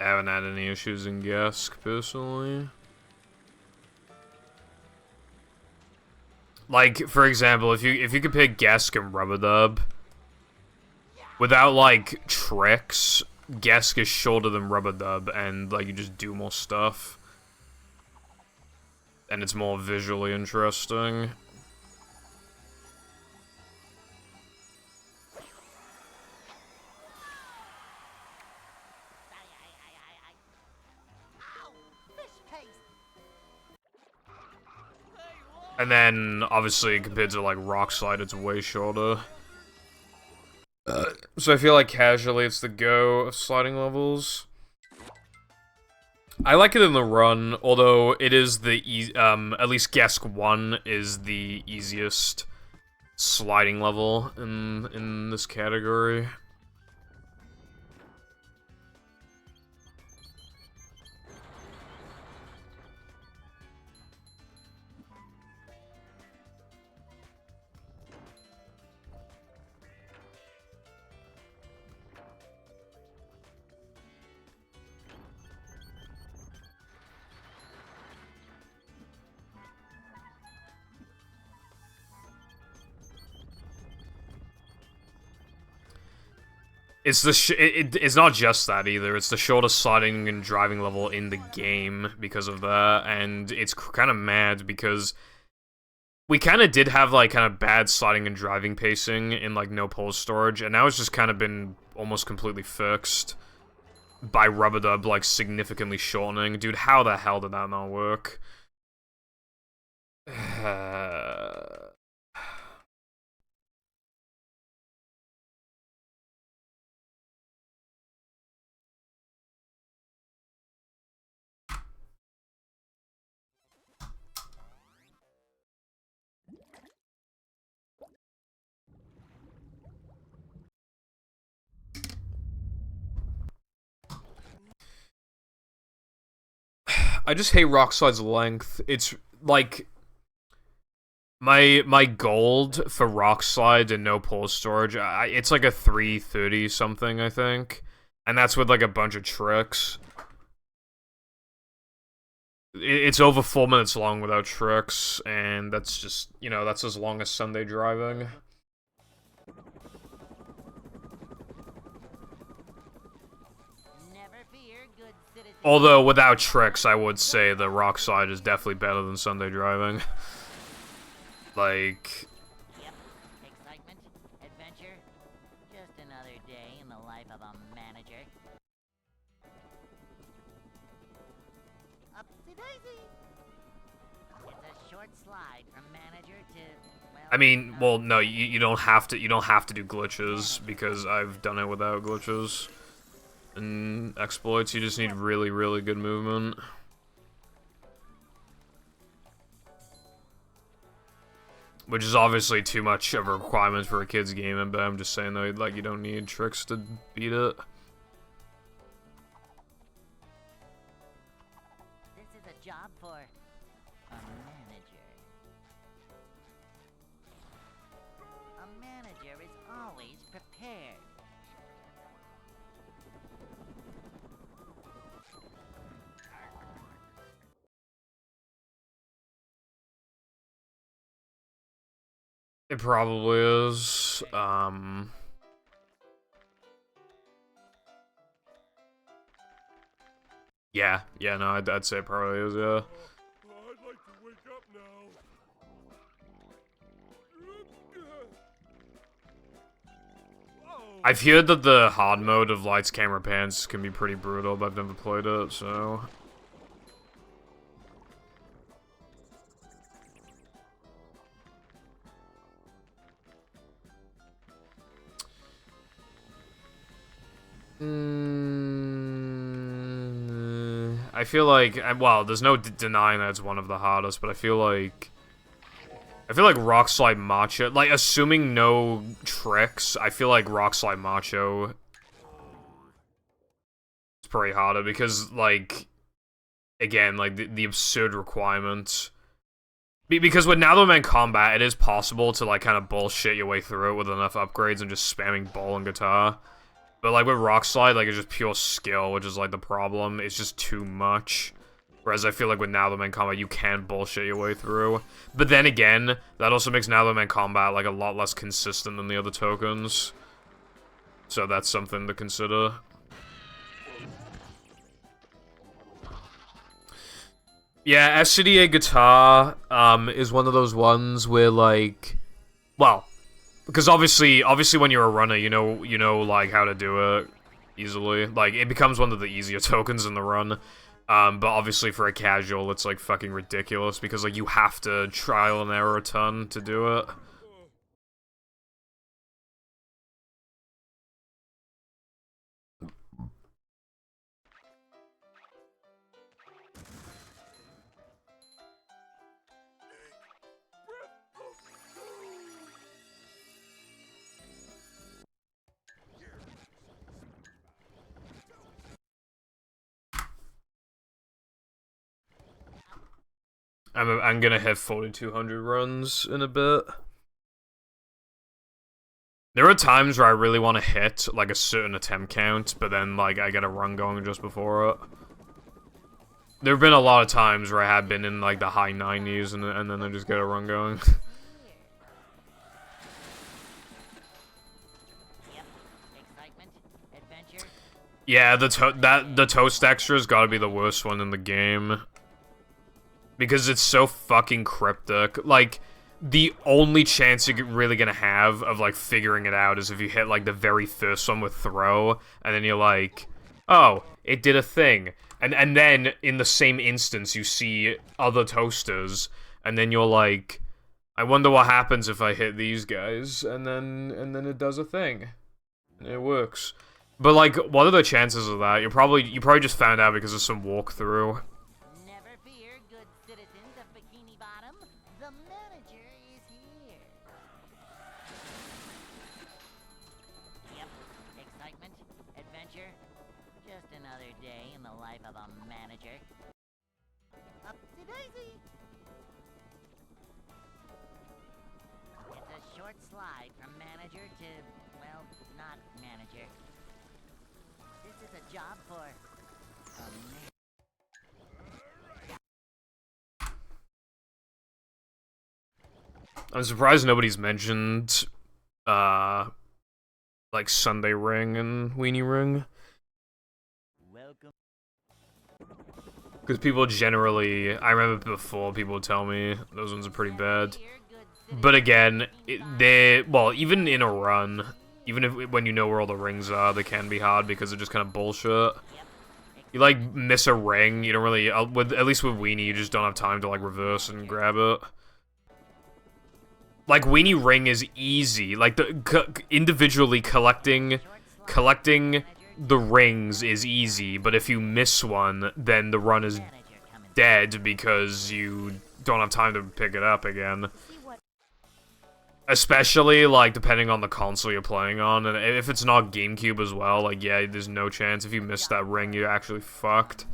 I haven't had any issues in Gask, personally. Like, for example, if you compare Gask and Rubber-Dub, without, like, tricks, Gask is shorter than Rubber-Dub, and, like, you just do more stuff. And it's more visually interesting. Ow! Fish paste! And then, obviously, compared to, like, Rock Slide, it's way shorter. So I feel like casually it's the go of sliding levels. I like it in the run, although it is the at least Gask 1 is the easiest sliding level in this category. It's it's not just that either. It's the shortest sliding and driving level in the game because of that, and it's kind of mad because we kind of did have like kind of bad sliding and driving pacing in like no pole storage, and now it's just kind of been almost completely fixed by Rubber-Dub like significantly shortening. Dude, how the hell did that not work? I just hate Rock Slide's length. It's like my gold for Rock Slide and no pole storage. It's like a 330 something, I think, and that's with like a bunch of tricks. It's over 4 minutes long without tricks, and that's just, you know, that's as long as Sunday driving. Never fear, good citizen. Although, without tricks, I would say the Rock Slide is definitely better than Sunday driving. Like... Yep. Excitement, adventure, just another day in the life of a manager. Up Upsy-daisy. It's a short slide from manager to, well... I mean, well, no, you don't have to do glitches, because I've done it without glitches. And exploits, you just need really, really good movement. Which is obviously too much of a requirement for a kid's game, but I'm just saying though, like, you don't need tricks to beat it. This is a job for a manager. A manager is always prepared. It probably is. Yeah, no, I'd say it probably is, yeah. I'd like to wake up now. I've heard that the hard mode of lights, camera, pans can be pretty brutal, but I've never played it, so... I feel like, well, there's no denying that it's one of the hardest, but I feel like Rock Slide Macho, like, assuming no tricks, I feel like Rock Slide Macho is pretty harder, because, like, again, like, the absurd requirements. Because with Now That I'm in Combat, it is possible to, like, kind of bullshit your way through it with enough upgrades and just spamming ball and guitar. But, like, with Rock Slide, like, it's just pure skill, which is, like, the problem. It's just too much. Whereas I feel like with Now That I'm in Combat, you can bullshit your way through. But then again, that also makes Now That I'm in Combat, like, a lot less consistent than the other tokens. So that's something to consider. Yeah, SCDA Guitar, is one of those ones where, like... Well... Because obviously when you're a runner, you know, like, how to do it easily. Like, it becomes one of the easier tokens in the run. But obviously for a casual, it's, like, fucking ridiculous, because, like, you have to trial and error a ton to do it. I'm gonna hit 4,200 runs in a bit. There are times where I really want to hit, like, a certain attempt count, but then, like, I get a run going just before it. There have been a lot of times where I have been in, like, the high 90s, and then I just get a run going. Yep. Excitement, adventure. Yeah, the toast extra's gotta be the worst one in the game. Because it's so fucking cryptic. Like, the only chance you're really gonna have of, like, figuring it out is if you hit, like, the very first one with throw, and then you're like, oh, it did a thing. And then, in the same instance, you see other toasters, and then you're like, I wonder what happens if I hit these guys, and then it does a thing. And it works. But, like, what are the chances of that? You probably just found out because of some walkthrough. Never fear, good citizens of Bikini Bottom. The manager is here. Yep. Excitement, adventure. Just another day in the life of a manager. Upsy-daisy. It's a short slide from manager to, well, not manager. This is a job for a manager. I'm surprised nobody's mentioned, like, Sunday Ring and Weenie Ring. Welcome. Because people generally, I remember before, people would tell me those ones are pretty bad. But again, well, even in a run, even when you know where all the rings are, they can be hard because they're just kind of bullshit. Yep. You, like, miss a ring, you don't really... at least with Weenie, you just don't have time to, like, reverse and grab it. Like, Weenie Ring is easy. Like, individually collecting the rings is easy, but if you miss one, then the run is dead because you don't have time to pick it up again. Especially, like, depending on the console you're playing on, and if it's not GameCube as well, like, yeah, there's no chance. If you miss that ring, you're actually fucked.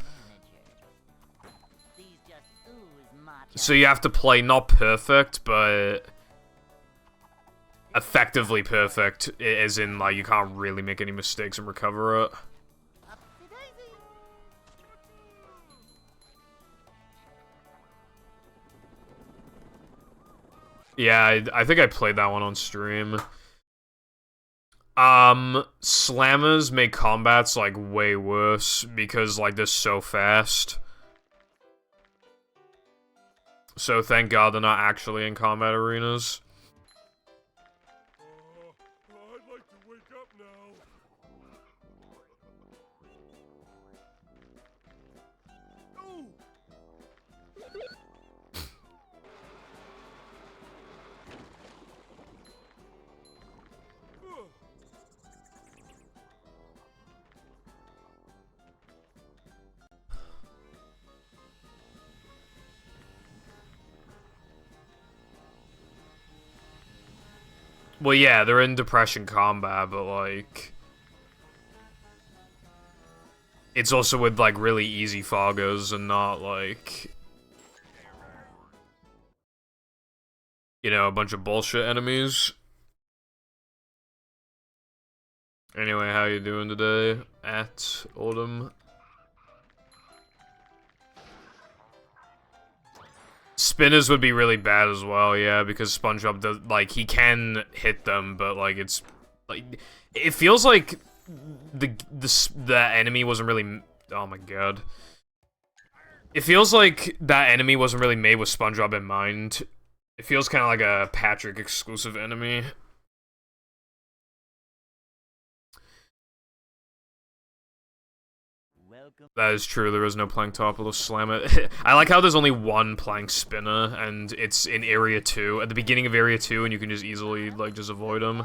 So you have to play not perfect, but effectively perfect, as in, like, you can't really make any mistakes and recover it. Yeah, I think I played that one on stream. Slammers make combats, like, way worse, because, like, they're so fast. So thank God they're not actually in combat arenas. I'd like to wake up now. Ooh. Well, yeah, they're in Depression combat, but, like... It's also with, like, really easy foggers and not, like... You know, a bunch of bullshit enemies. Anyway, how you doing today? At Autumn. Spinners would be really bad as well, yeah, because SpongeBob does, like, he can hit them, but, like, it's, like, it feels like the enemy wasn't really, oh my god. It feels like that enemy wasn't really made with SpongeBob in mind. It feels kind of like a Patrick exclusive enemy. That is true, there is no Planktopoulos Slammer. I like how there's only one Plank Spinner, and it's in Area 2, at the beginning of Area 2, and you can just easily, like, just avoid them.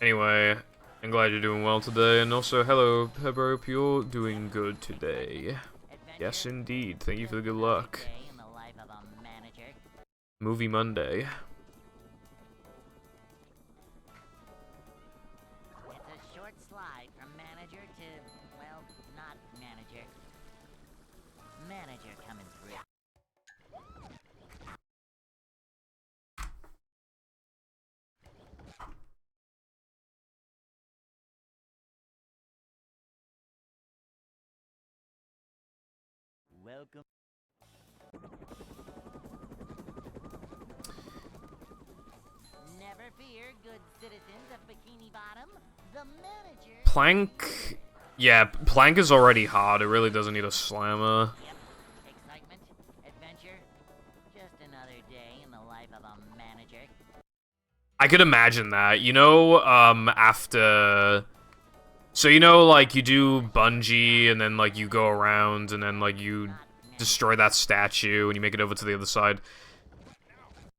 Anyway, I'm glad you're doing well today, and also, hello, Pebber, hope you're doing good today. Yes, indeed, thank you for the good luck. Movie Monday. It's a short slide from manager to, well, not manager. Manager coming through. Welcome. Never fear, good citizens of Bikini Bottom. The manager. Plank... Yeah, Plank is already hard, it really doesn't need a Slammer. Yep. Excitement, adventure. Just another day in the life of a manager. I could imagine that. You know, after... So, you know, like, you do bungee, and then, like, you go around, and then, like, you destroy that statue, and you make it over to the other side.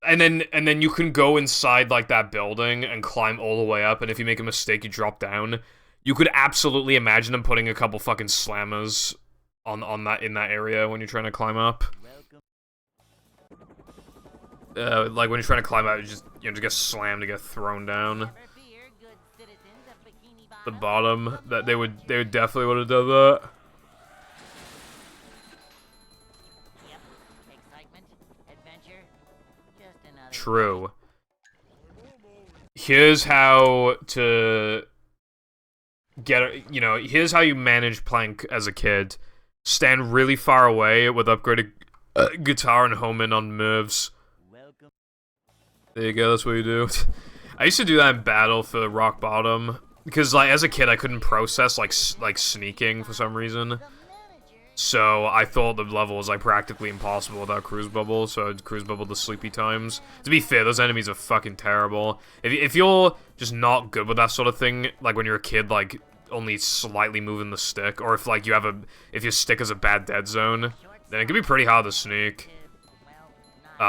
And then you can go inside, like, that building and climb all the way up, and if you make a mistake, you drop down. You could absolutely imagine them putting a couple fucking slammers in that area when you're trying to climb up. Like, when you're trying to climb up, you just get slammed to get thrown down. The bottom, that they would definitely would have done that. True. Here's how to get, you know, here's how you manage Plank as a kid. Stand really far away with upgraded guitar and home in on moves. There you go, that's what you do. I used to do that in battle for Rock Bottom. Because, like, as a kid, I couldn't process, like sneaking for some reason. So, I thought the level was, like, practically impossible without Cruise Bubble, so I'd Cruise Bubble the Sleepy Times. To be fair, those enemies are fucking terrible. If you're just not good with that sort of thing, like, when you're a kid, like, only slightly moving the stick, or if like if your stick is a bad dead zone, then it can be pretty hard to sneak. This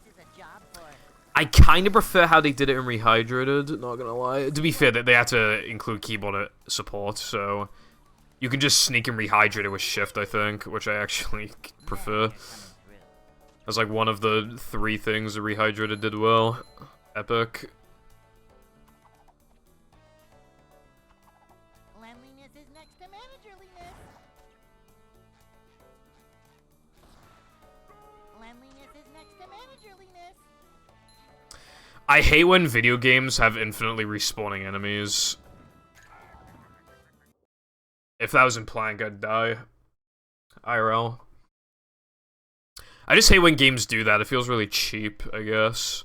is a job for I kind of prefer how they did it in Rehydrated, not gonna lie. To be fair, they had to include keyboard support, so you can just sneak and Rehydrated with Shift, I think, which I actually prefer. That's like one of the 3 things the Rehydrated did well. Epic. cleanliness is next to managerliness. Cleanliness is next to managerliness. I hate when video games have infinitely respawning enemies. If that was in Plank, I'd die. IRL. I just hate when games do that. It feels really cheap, I guess.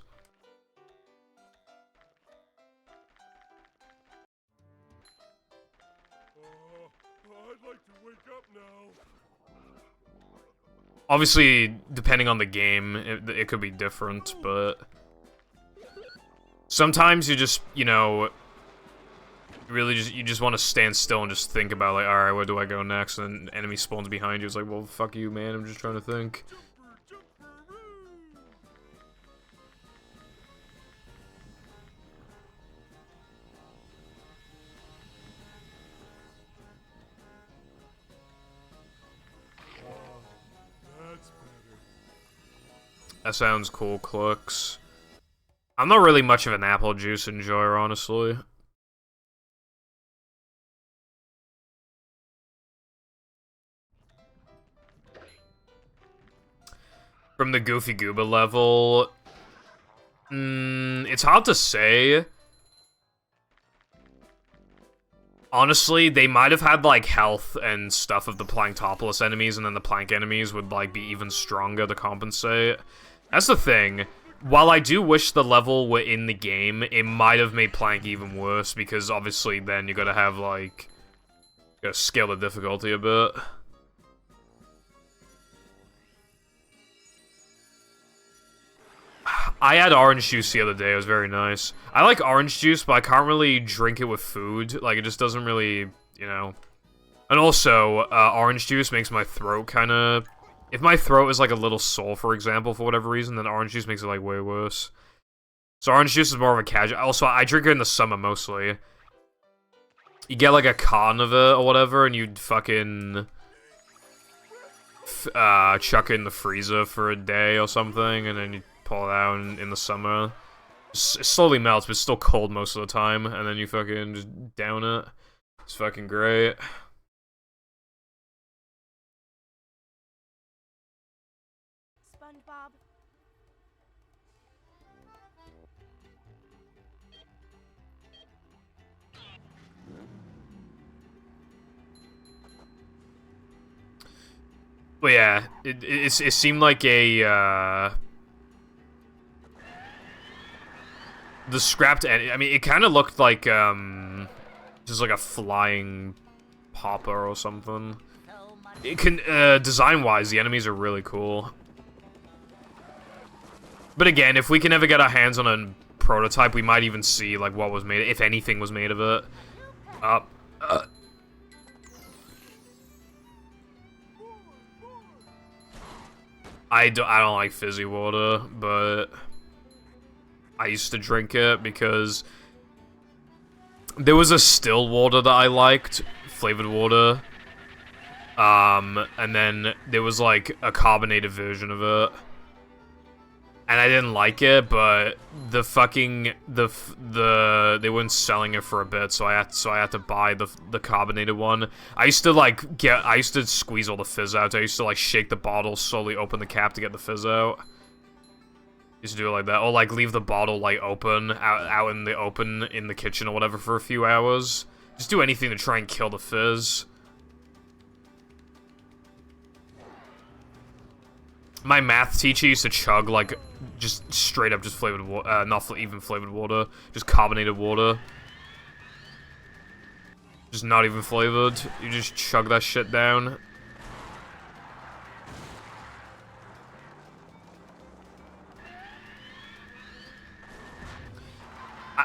I'd like to wake up now. Obviously, depending on the game, it could be different, but sometimes you just, you know, you just want to stand still and just think about, like, alright, where do I go next? And enemy spawns behind you. It's like, well, fuck you, man. I'm just trying to think. That's better. That sounds cool, Clux. I'm not really much of an apple juice enjoyer, honestly. From the Goofy Gooba level, it's hard to say. Honestly, they might have had, like, health and stuff of the Planktopolis enemies, and then the Plank enemies would, like, be even stronger to compensate. That's the thing. While I do wish the level were in the game, it might have made Plank even worse, because obviously then you gotta have, like, you gotta scale the difficulty a bit. I had orange juice the other day, it was very nice. I like orange juice, but I can't really drink it with food. Like, it just doesn't really, you know. And also, orange juice makes my throat kind of... If my throat is, like, a little sore, for example, for whatever reason, then orange juice makes it, like, way worse. So orange juice is more of a casual... Also, I drink it in the summer, mostly. You get, like, a carton of it or whatever, and you'd fucking... chuck it in the freezer for a day or something, and then you pull it out in the summer. It slowly melts, but it's still cold most of the time, and then you fucking just down it. It's fucking great. SpongeBob. But yeah, it seemed like a, the scrapped I mean, it kind of looked like, just like a flying popper or something. So much It can, design-wise, the enemies are really cool. But again, if we can ever get our hands on a prototype, we might even see, like, what was made, if anything was made of it. I don't like fizzy water, but I used to drink it because there was a still water that I liked, flavored water. And then there was like a carbonated version of it. And I didn't like it, but the fucking they weren't selling it for a bit, so I had to buy the carbonated one. I used to squeeze all the fizz out. I used to like shake the bottle, slowly open the cap to get the fizz out. Used to do it like that, or like leave the bottle like open out in the open in the kitchen or whatever for a few hours. Just do anything to try and kill the fizz. My math teacher used to chug, like, just straight up just flavored water, not even flavored water, just carbonated water. Just not even flavored. You just chug that shit down.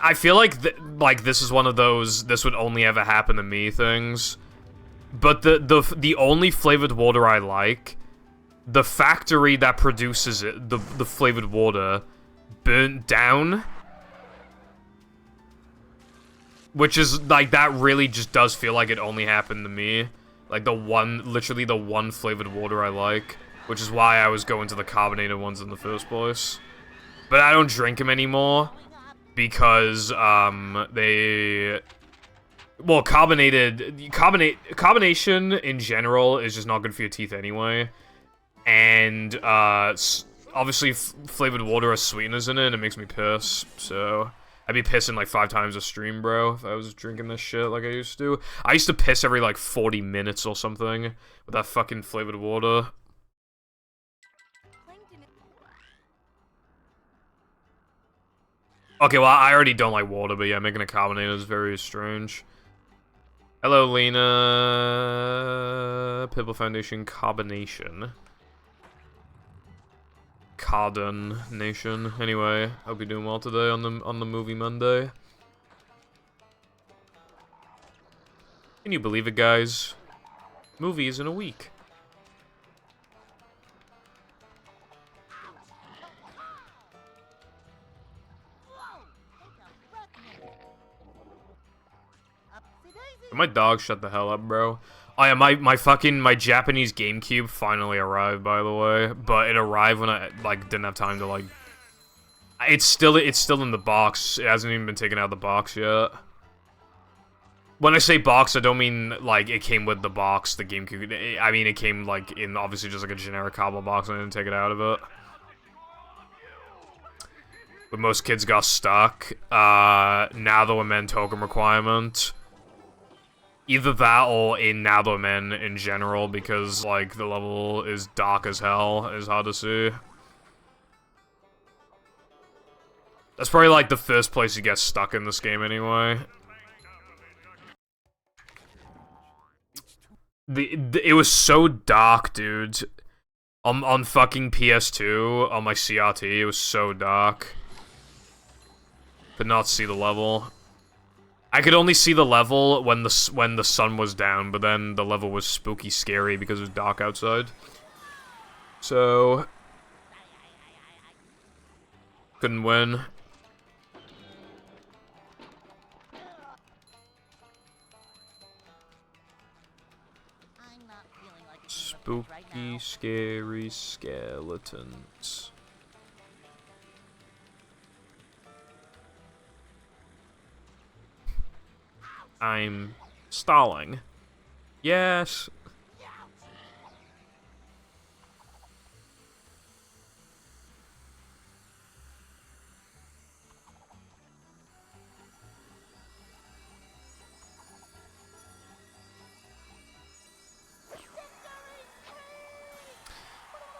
I feel like this is one of those this would only ever happen to me things. But the only flavored water I like, the factory that produces it, the flavored water, burnt down. Which is, like, that really just does feel like it only happened to me. Like, literally the one flavored water I like. Which is why I was going to the carbonated ones in the first place. But I don't drink them anymore. Because, they... Well, carbonation in general is just not good for your teeth anyway. And, obviously flavored water has sweeteners in it, and it makes me piss, so... I'd be pissing like 5 times a stream, bro, if I was drinking this shit like I used to. I used to piss every like 40 minutes or something with that fucking flavored water. Okay, well, I already don't like water, but yeah, making a carbonated is very strange. Hello, Lena. Pibble Foundation Carbonation. Carden Nation. Anyway, hope you're doing well today on the Movie Monday. Can you believe it, guys? Movies in a week. My dog shut the hell up, bro. Oh yeah, my Japanese GameCube finally arrived, by the way. But it arrived when I, like, didn't have time to, like... It's still in the box. It hasn't even been taken out of the box yet. When I say box, I don't mean, like, it came with the box, the GameCube. I mean, it came, like, in, obviously, just, like, a generic cardboard box, and I didn't take it out of it. But most kids got stuck. Now the men token requirement. Either that or in Nabomen in general, because, like, the level is dark as hell. It's hard to see. That's probably, like, the first place you get stuck in this game, anyway. It was so dark, dude. On fucking PS2, on my CRT, it was so dark. Could not see the level. I could only see the level when the sun was down, but then the level was spooky scary because it was dark outside. So... couldn't win. Spooky, scary skeletons. I'm stalling. Yes.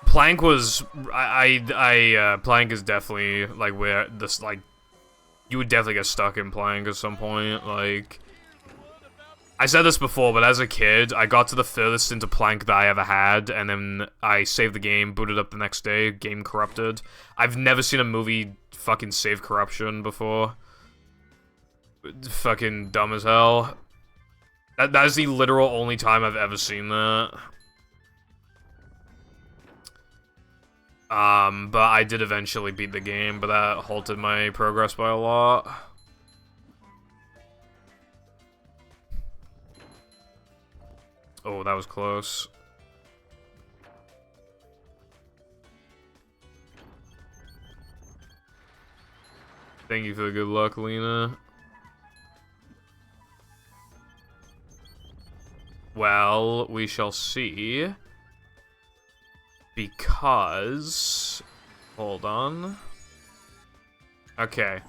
Plank was Plank is definitely like where this, like, you would definitely get stuck in Plank at some point. Like, I said this before, but as a kid, I got to the furthest into Plank that I ever had, and then I saved the game, booted up the next day, game corrupted. I've never seen a movie fucking save corruption before. Fucking dumb as hell. That is the literal only time I've ever seen that. But I did eventually beat the game, but that halted my progress by a lot. Oh, that was close. Thank you for the good luck, Lena. Well, we shall see. Because... hold on. Okay.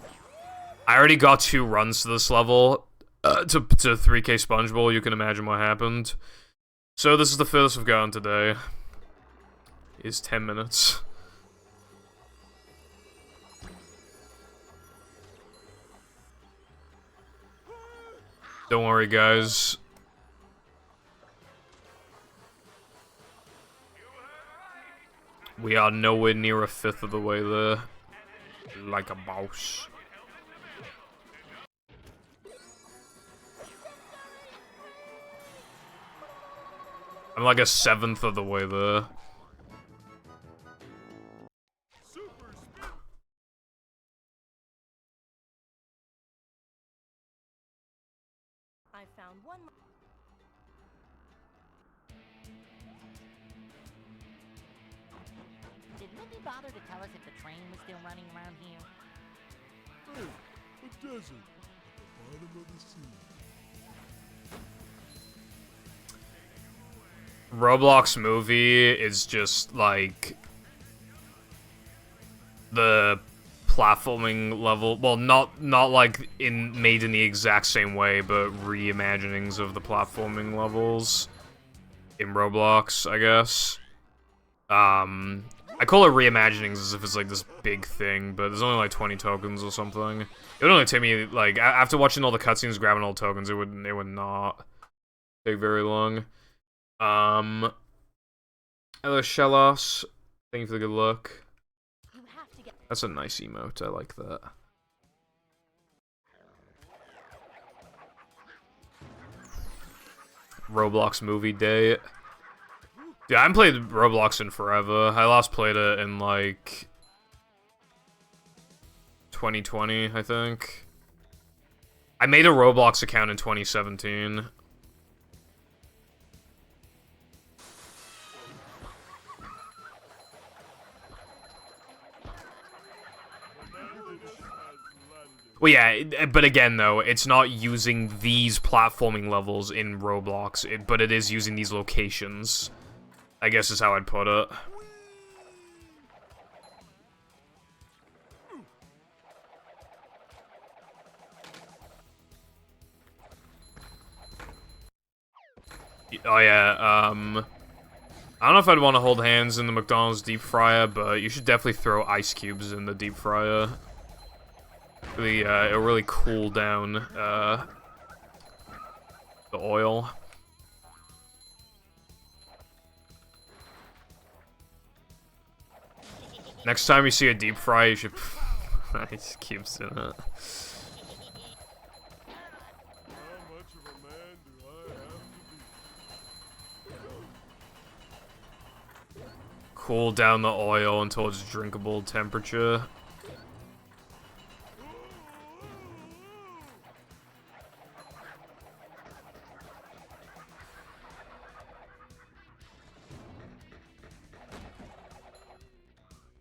I already got 2 runs to this level. To 3K Sponge Bowl, you can imagine what happened. So this is the furthest we've gone today. Is 10 minutes. Don't worry, guys. We are nowhere near a 5th of the way there. Like a boss. I'm like a 1/7 of the way there. I found one. Did Mindy bother to tell us if the train was still running around here? Hey, a desert at the bottom of the sea. Roblox movie is just like the platforming level. Well, not like made in the exact same way, but reimaginings of the platforming levels in Roblox, I guess. I call it reimaginings as if it's like this big thing, but there's only like 20 tokens or something. It would only take me like after watching all the cutscenes, grabbing all the tokens, it would not take very long. Hello, Shellos. Thank you for the good luck. You have to get. That's a nice emote. I like that. Roblox movie day. Dude, I haven't played Roblox in forever. I last played it in, like, 2020, I think. I made a Roblox account in 2017. Well, yeah, but again, though, it's not using these platforming levels in Roblox, but it is using these locations. I guess is how I'd put it. Oh yeah, I don't know if I'd want to hold hands in the McDonald's deep fryer, but you should definitely throw ice cubes in the deep fryer. Really, it'll really cool down, the oil. Next time you see a deep fry, you should put ice cubes in it. How much of a man do I have to be? Cool down the oil until it's drinkable temperature.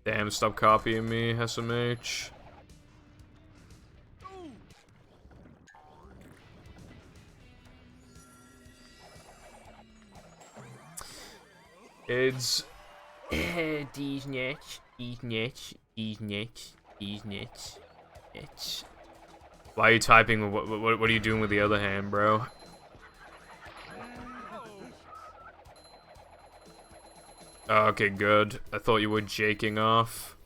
Damn, stop copying me, SMH. It's these nuts, these nuts, these nuts, these nuts, nuts. Why are you typing? What are you doing with the other hand, bro? Oh, okay, good. I thought you were jaking off.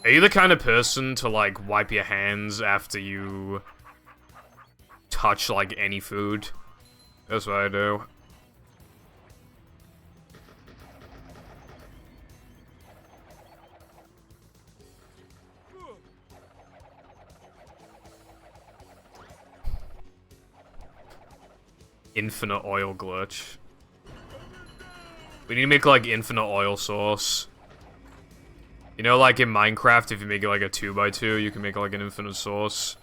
Are you the kind of person to, like, wipe your hands after you touch, like, any food? That's what I do. Infinite oil glitch. We need to make, like, infinite oil source. You know, like in Minecraft, if you make it like a 2x2, you can make like an infinite source.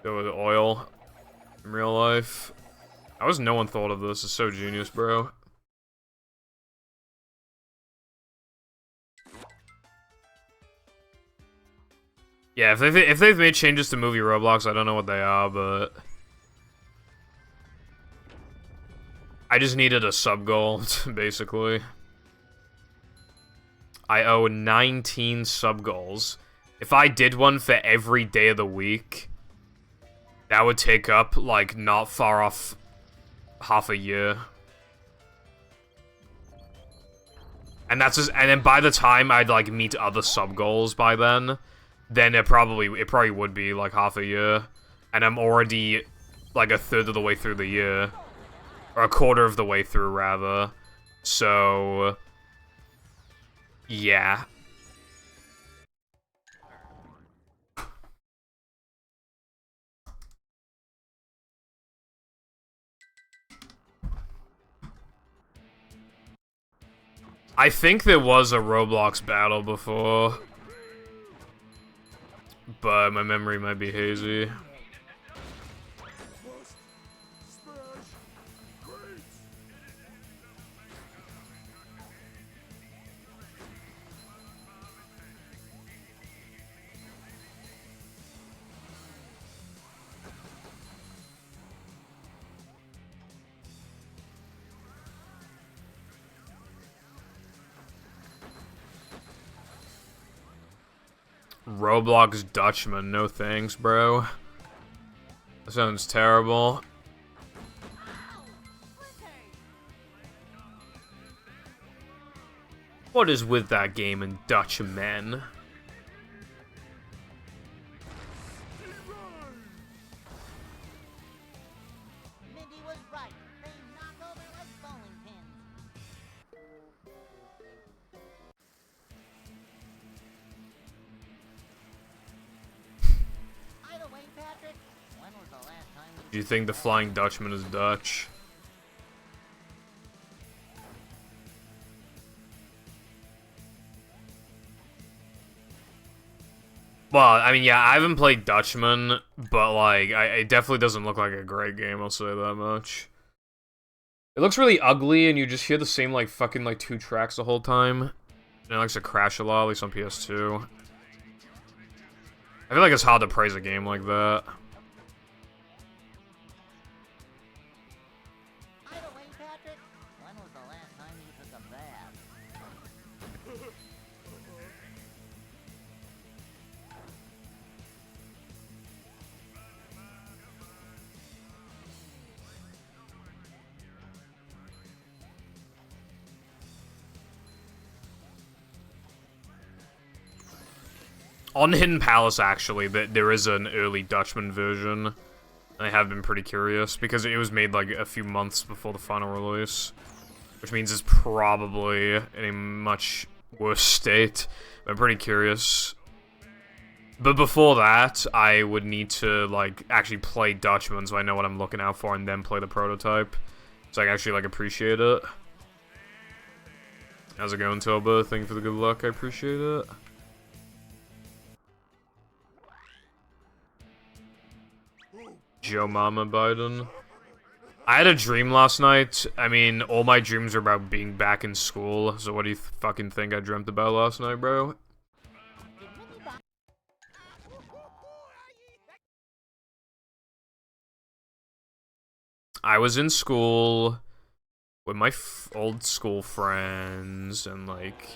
Go with oil. In real life. How has no one thought of this? It's so genius, bro. Yeah, if they've made changes to movie Roblox, I don't know what they are, but I just needed a sub goal, basically. I owe 19 sub goals. If I did one for every day of the week, that would take up, like, not far off half a year. And that's just, and then by the time I'd, like, meet other sub goals by then it probably would be, like, half a year. And I'm already, like, a third of the way through the year. Or a quarter of the way through, rather. So Yeah. I think there was a Roblox battle before, but my memory might be hazy. Must smash crates. Roblox Dutchman, no thanks, bro. That sounds terrible. What is with that game and Dutchmen? Mindy was right. They knock over like bowling pins. By the way, Patrick, when was the last time you... Do you think the Flying Dutchman is Dutch? Well, I mean, yeah, I haven't played Dutchman, but, like, it definitely doesn't look like a great game, I'll say that much. It looks really ugly, and you just hear the same, like, fucking, like, 2 tracks the whole time. And it likes to crash a lot, at least on PS2. I feel like it's hard to praise a game like that. By the way, Patrick, when was the last time you took a bath? On Hidden Palace, actually, there is an early Dutchman version. I have been pretty curious, because it was made, like, a few months before the final release. Which means it's probably in a much worse state. I'm pretty curious. But before that, I would need to, like, actually play Dutchman so I know what I'm looking out for, and then play the prototype. So I can actually, like, appreciate it. How's it going, Toba? Thank you for the good luck, I appreciate it. Joe Mama Biden. I had a dream last night. I mean, all my dreams are about being back in school. So what do you fucking think I dreamt about last night, bro? I was in school with my old school friends and, like,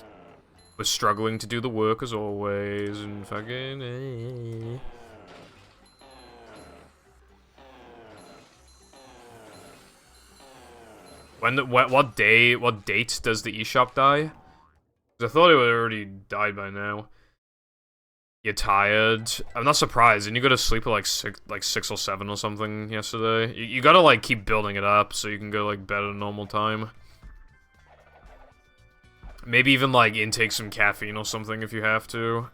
was struggling to do the work as always and fucking... What date does the eShop die? 'Cause I thought it would already died by now. You're tired? I'm not surprised. Didn't you go to sleep at like 6 or 7 or something yesterday? You gotta, like, keep building it up so you can go, like, bed at a normal time. Maybe even, like, intake some caffeine or something if you have to.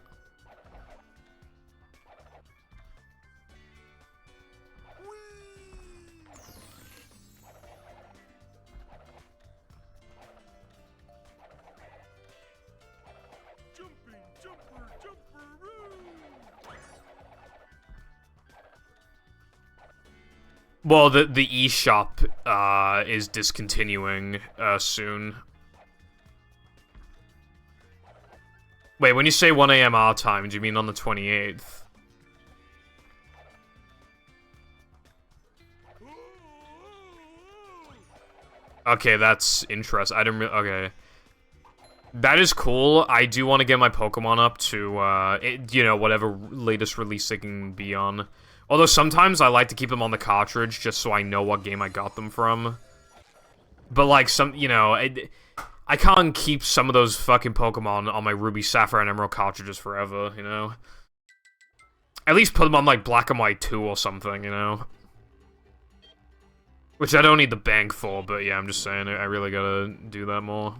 Well, the eShop is discontinuing soon. Wait, when you say 1 AM our time, do you mean on the 28th? Okay, that's interesting. I didn't really... Okay. That is cool. I do want to get my Pokemon up to, you know, whatever latest release they can be on. Although sometimes I like to keep them on the cartridge just so I know what game I got them from. But, like, you know, I can't keep some of those fucking Pokemon on my Ruby, Sapphire, and Emerald cartridges forever, you know? At least put them on, like, Black and White 2 or something, you know? Which I don't need the bank for, but yeah, I'm just saying, I really gotta do that more.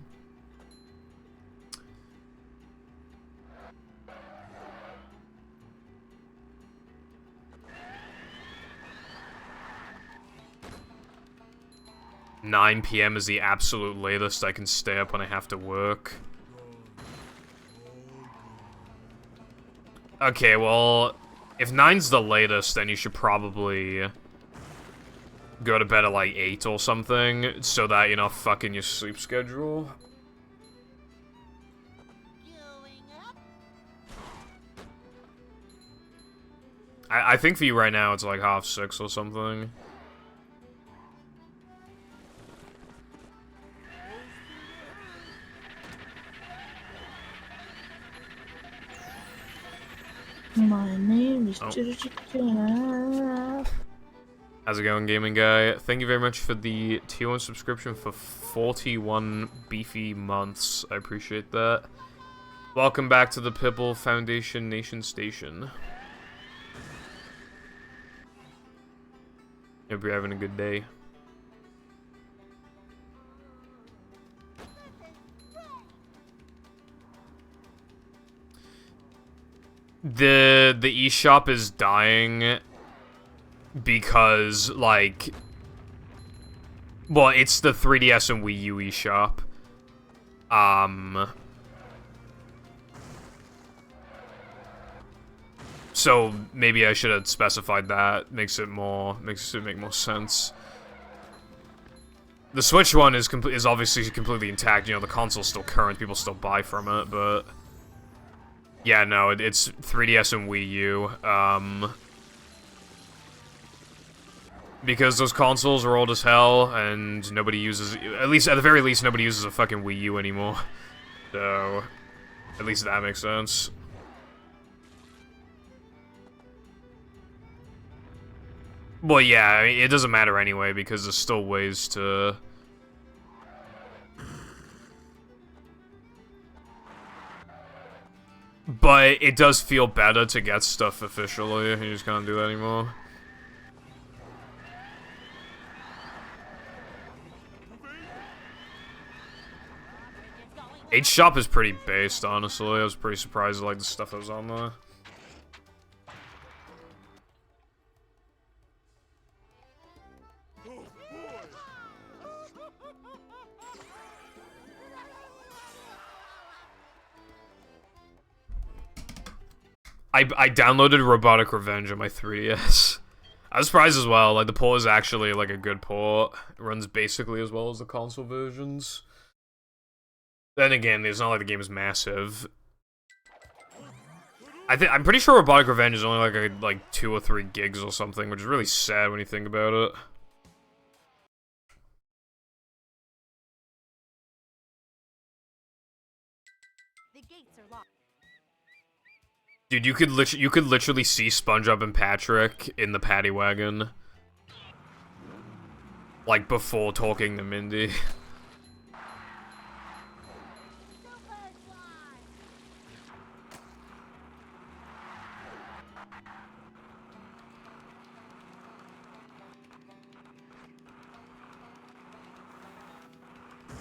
9 p.m. is the absolute latest I can stay up when I have to work. Okay, well, if 9's the latest, then you should probably go to bed at like 8 or something, so that you're not fucking your sleep schedule. I think for you right now, it's like 5:30 or something. My name is How's it going, gaming guy? Thank you very much for the tier 1 subscription for 41 beefy months. I appreciate that. Welcome back to the Pibble Foundation Nation Station. Hope you're having a good day. The eShop is dying because, like, well, it's the 3DS and Wii U eShop. So maybe I should have specified that. Makes it make more sense. The Switch one is obviously completely intact. You know, the console's still current. People still buy from it, but yeah, no, it's 3DS and Wii U. Because those consoles are old as hell, and nobody uses, at the very least, nobody uses a fucking Wii U anymore. So, at least that makes sense. Well, yeah, I mean, it doesn't matter anyway, because there's still ways to... But it does feel better to get stuff officially. You just can't do that anymore. H-Shop is pretty based, honestly. I was pretty surprised at, like, the stuff that was on there. I downloaded Robotic Revenge on my 3DS. I was surprised as well. Like, the port is actually, like, a good port. It runs basically as well as the console versions. Then again, it's not like the game is massive. I'm pretty sure Robotic Revenge is only like 2 or 3 gigs or something, which is really sad when you think about it. The gates are locked. Dude, you could literally see SpongeBob and Patrick in the paddy wagon, like before talking to Mindy.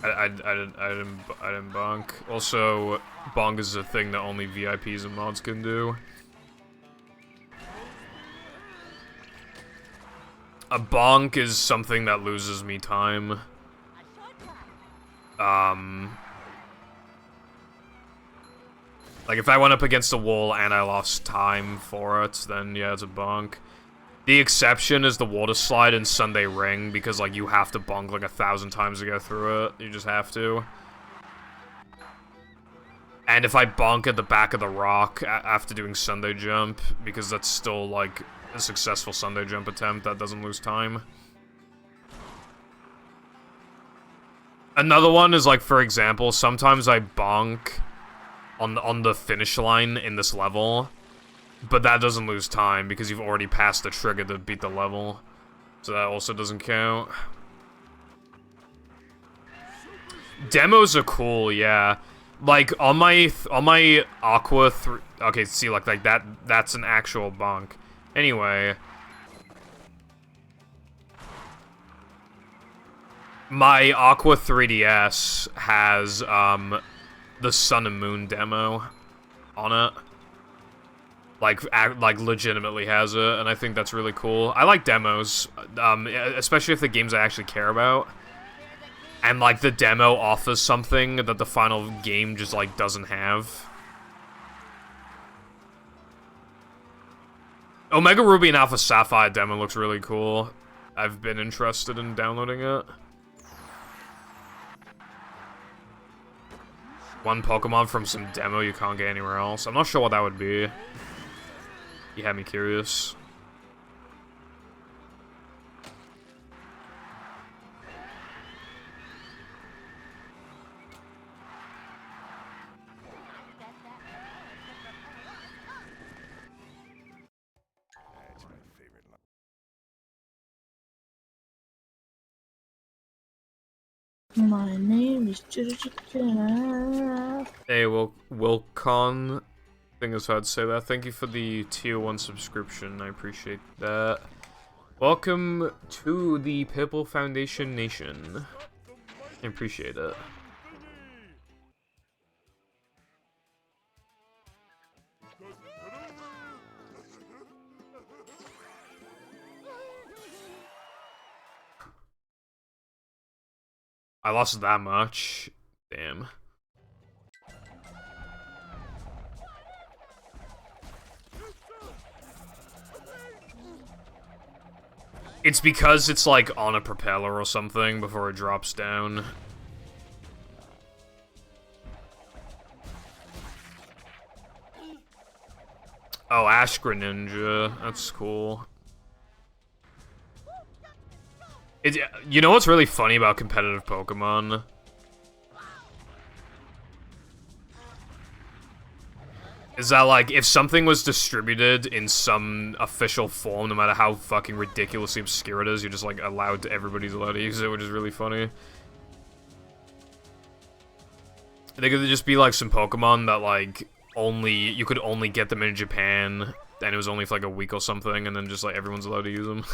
I didn't bonk. Also, bonk is a thing that only VIPs and mods can do. A bonk is something that loses me time. Like if I went up against a wall and I lost time for it, then yeah, it's a bonk. The exception is the water slide in Sunday Ring, because, like, you have to bonk, like, 1,000 times to go through it. You just have to. And if I bonk at the back of the rock after doing Sunday Jump, because that's still, like, a successful Sunday Jump attempt, that doesn't lose time. Another one is, like, for example, sometimes I bonk on the finish line in this level, but that doesn't lose time, because you've already passed the trigger to beat the level. So that also doesn't count. Demos are cool, yeah. Like, on my Aqua okay, see, like that's an actual bonk. Anyway. My Aqua 3DS has, the Sun and Moon demo on it. Like legitimately has it, and I think that's really cool. I like demos, especially if the games I actually care about. and like the demo offers something that the final game just like doesn't have. Omega Ruby and Alpha Sapphire demo looks really cool. I've been interested in downloading it. One Pokemon from some demo you can't get anywhere else. I'm not sure what that would be. You had me curious. That's my favorite line. My name is Chicken. Hey, Wilcon. I think that's how I'd say that. Thank you for the tier 1 subscription. I appreciate that. Welcome to the Purple Foundation Nation. I appreciate it. I lost that much. Damn. It's because it's like on a propeller or something before it drops down. Oh, Ash Greninja. That's cool. You know what's really funny about competitive Pokemon? Is that, like, if something was distributed in some official form, no matter how fucking ridiculously obscure it is, you're just, like, everybody's allowed to use it, which is really funny. I think it'd just be, like, some Pokemon that, like, you could only get them in Japan, and it was only for, like, a week or something, and then just, like, everyone's allowed to use them.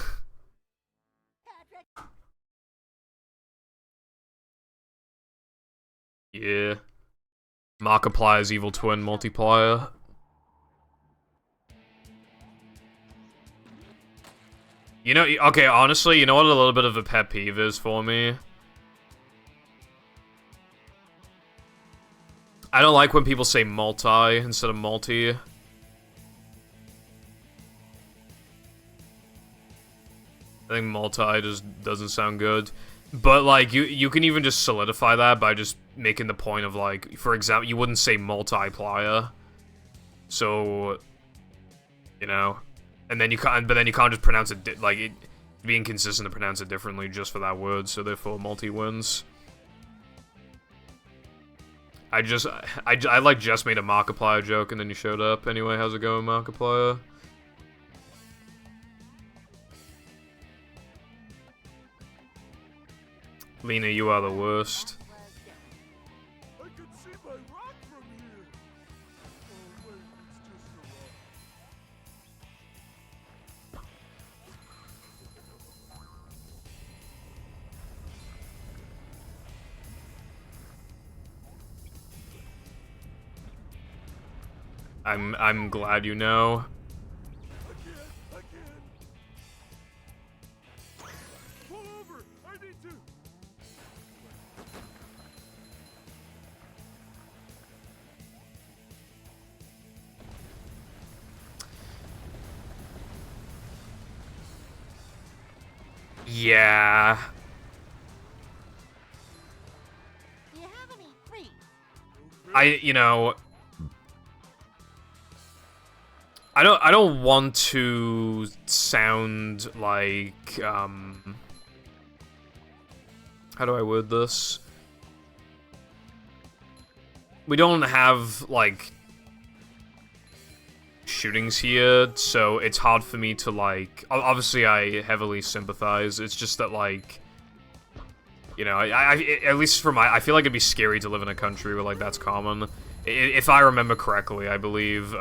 Yeah. Markiplier's evil twin multiplier. You know, okay, honestly, you know what a little bit of a pet peeve is for me? I don't like when people say multi instead of multi. I think multi just doesn't sound good. But, like, you can even just solidify that by just making the point of, like, for example, you wouldn't say multiplier. So, you know, and then you can't, but then you can't just pronounce it, be inconsistent to pronounce it differently just for that word, so therefore multi wins. I like just made a Markiplier joke and then you showed up. Anyway, how's it going, Markiplier? Lena, you are the worst. I can see my rock from here. Oh wait, it's just a rock. I'm glad you know. I can't. Pull over. I need to. Yeah. Do you have any cream? You know, I don't want to sound like, how do I word this? We don't have, like, shootings here, so it's hard for me to, like, obviously I heavily sympathize, it's just that, like, you know, at least for I feel like it'd be scary to live in a country where, like, that's common. If I remember correctly, I believe,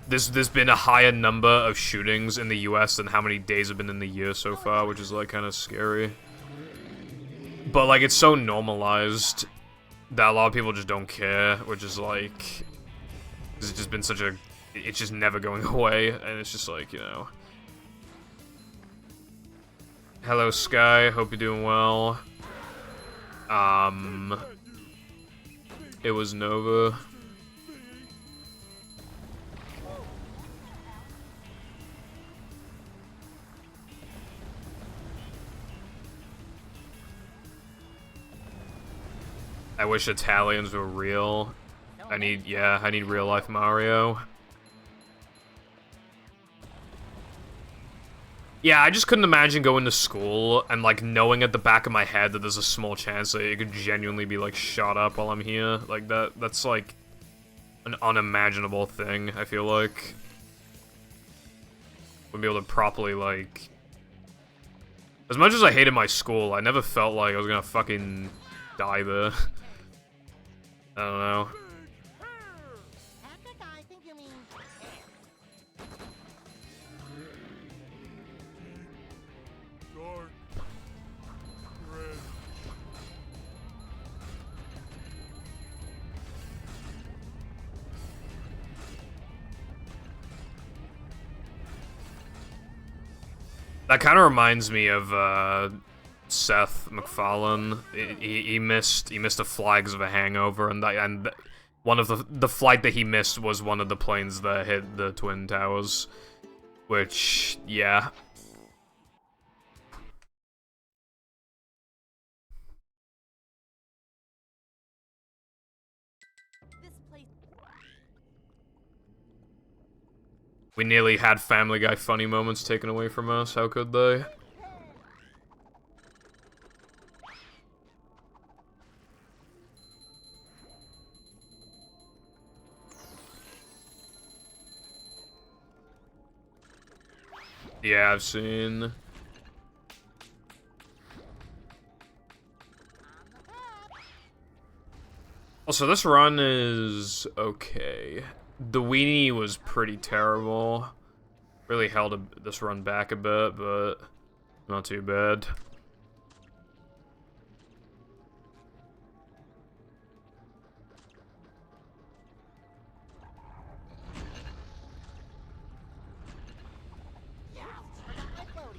there's been a higher number of shootings in the US than how many days have been in the year so far, which is, like, kind of scary. But, like, it's so normalized that a lot of people just don't care, which is, like, it's just been such a, it's just never going away, and it's just, like, you know. Hello, Sky, hope you're doing well. It was Nova. I wish Italians were real. I need real life Mario. Yeah, I just couldn't imagine going to school and, like, knowing at the back of my head that there's a small chance that it could genuinely be, like, shot up while I'm here. Like, that's, like, an unimaginable thing, I feel like. Wouldn't be able to properly, like... As much as I hated my school, I never felt like I was gonna fucking die there. I don't know. Patrick, I think you mean Dark. Red. That kind of reminds me of Seth MacFarlane. He missed the flags of a hangover, and one of the flight that he missed was one of the planes that hit the Twin Towers. Which, yeah. this place. We nearly had Family Guy funny moments taken away from us. How could they? Yeah, I've seen. Also, this run is okay. The weenie was pretty terrible. Really held this run back a bit, but not too bad. Yeah, forgot my floaties.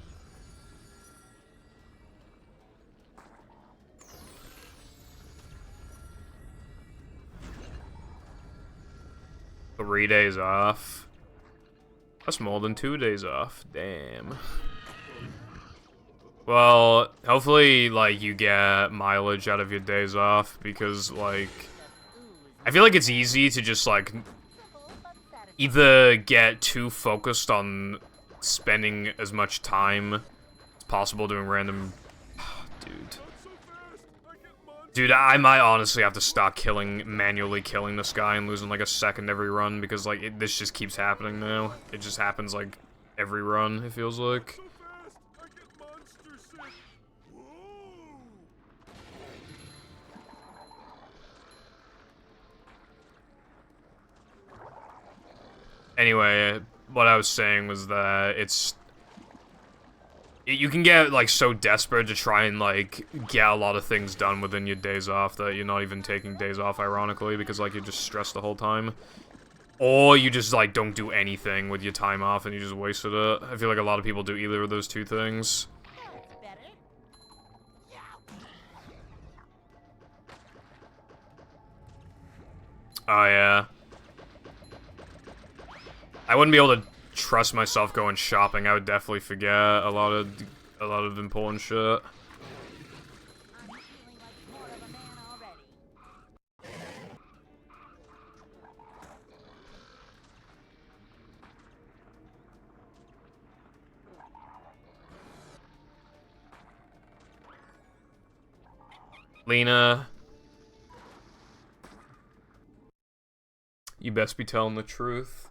3 days off. That's more than 2 days off. Damn. Well, hopefully, like, you get mileage out of your days off, because, like, I feel like it's easy to just, like, either get too focused on spending as much time as possible doing random... Dude, I might honestly have to start manually killing this guy and losing, like, a second every run, because, like, this just keeps happening now. It just happens, like, every run, it feels like. I get monster sick. Whoa. Anyway, what I was saying was that you can get, like, so desperate to try and, like, get a lot of things done within your days off that you're not even taking days off, ironically, because, like, you're just stressed the whole time. Or you just, like, don't do anything with your time off and you just wasted it. I feel like a lot of people do either of those two things. That's better. Oh, yeah. I wouldn't be able to trust myself going shopping. I would definitely forget a lot of important shit. I'm feeling like more of a man already. Lena, you best be telling the truth.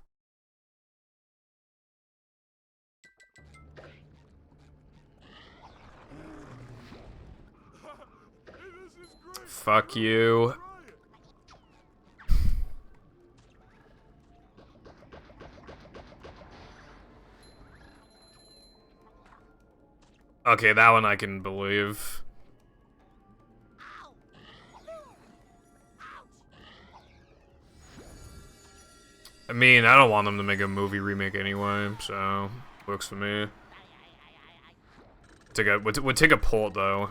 This is great. Fuck you. Okay, that one I can believe. I mean, I don't want them to make a movie remake anyway, so works for me. Would take a port though.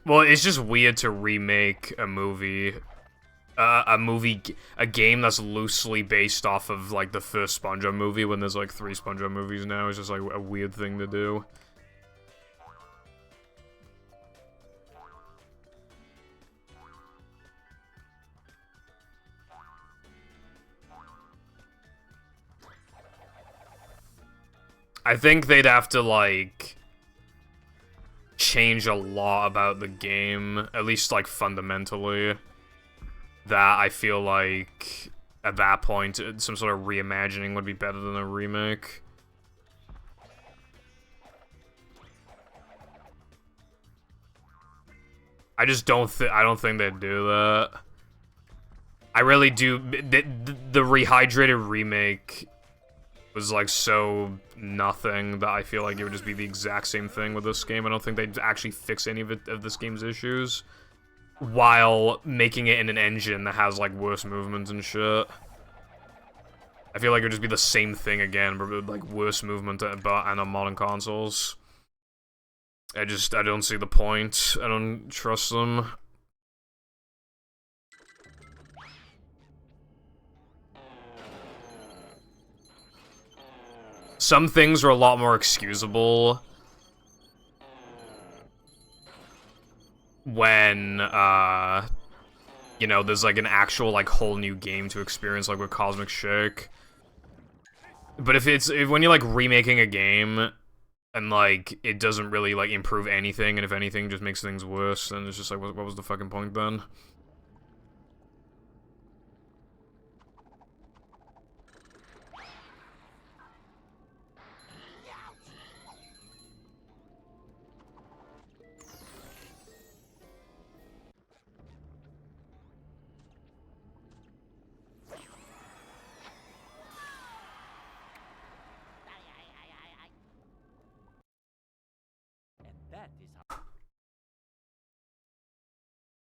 Well, it's just weird to remake a movie, a game that's loosely based off of, like, the first SpongeBob movie when there's, like, 3 SpongeBob movies now. It's just, like, a weird thing to do. I think they'd have to, like, change a lot about the game, at least, like, fundamentally, that I feel like, at that point, some sort of reimagining would be better than a remake. I just don't think they'd do that. I really do. The rehydrated remake was, like, so nothing that I feel like it would just be the exact same thing with this game. I don't think they'd actually fix any of this game's issues while making it in an engine that has, like, worse movement and shit. I feel like it would just be the same thing again, but with, like, worse movement and on modern consoles. I don't see the point. I don't trust them. Some things are a lot more excusable when, you know, there's, like, an actual, like, whole new game to experience, like, with Cosmic Shake. But if when you're, like, remaking a game, and, like, it doesn't really, like, improve anything, and if anything, just makes things worse, then it's just like, what was the fucking point then?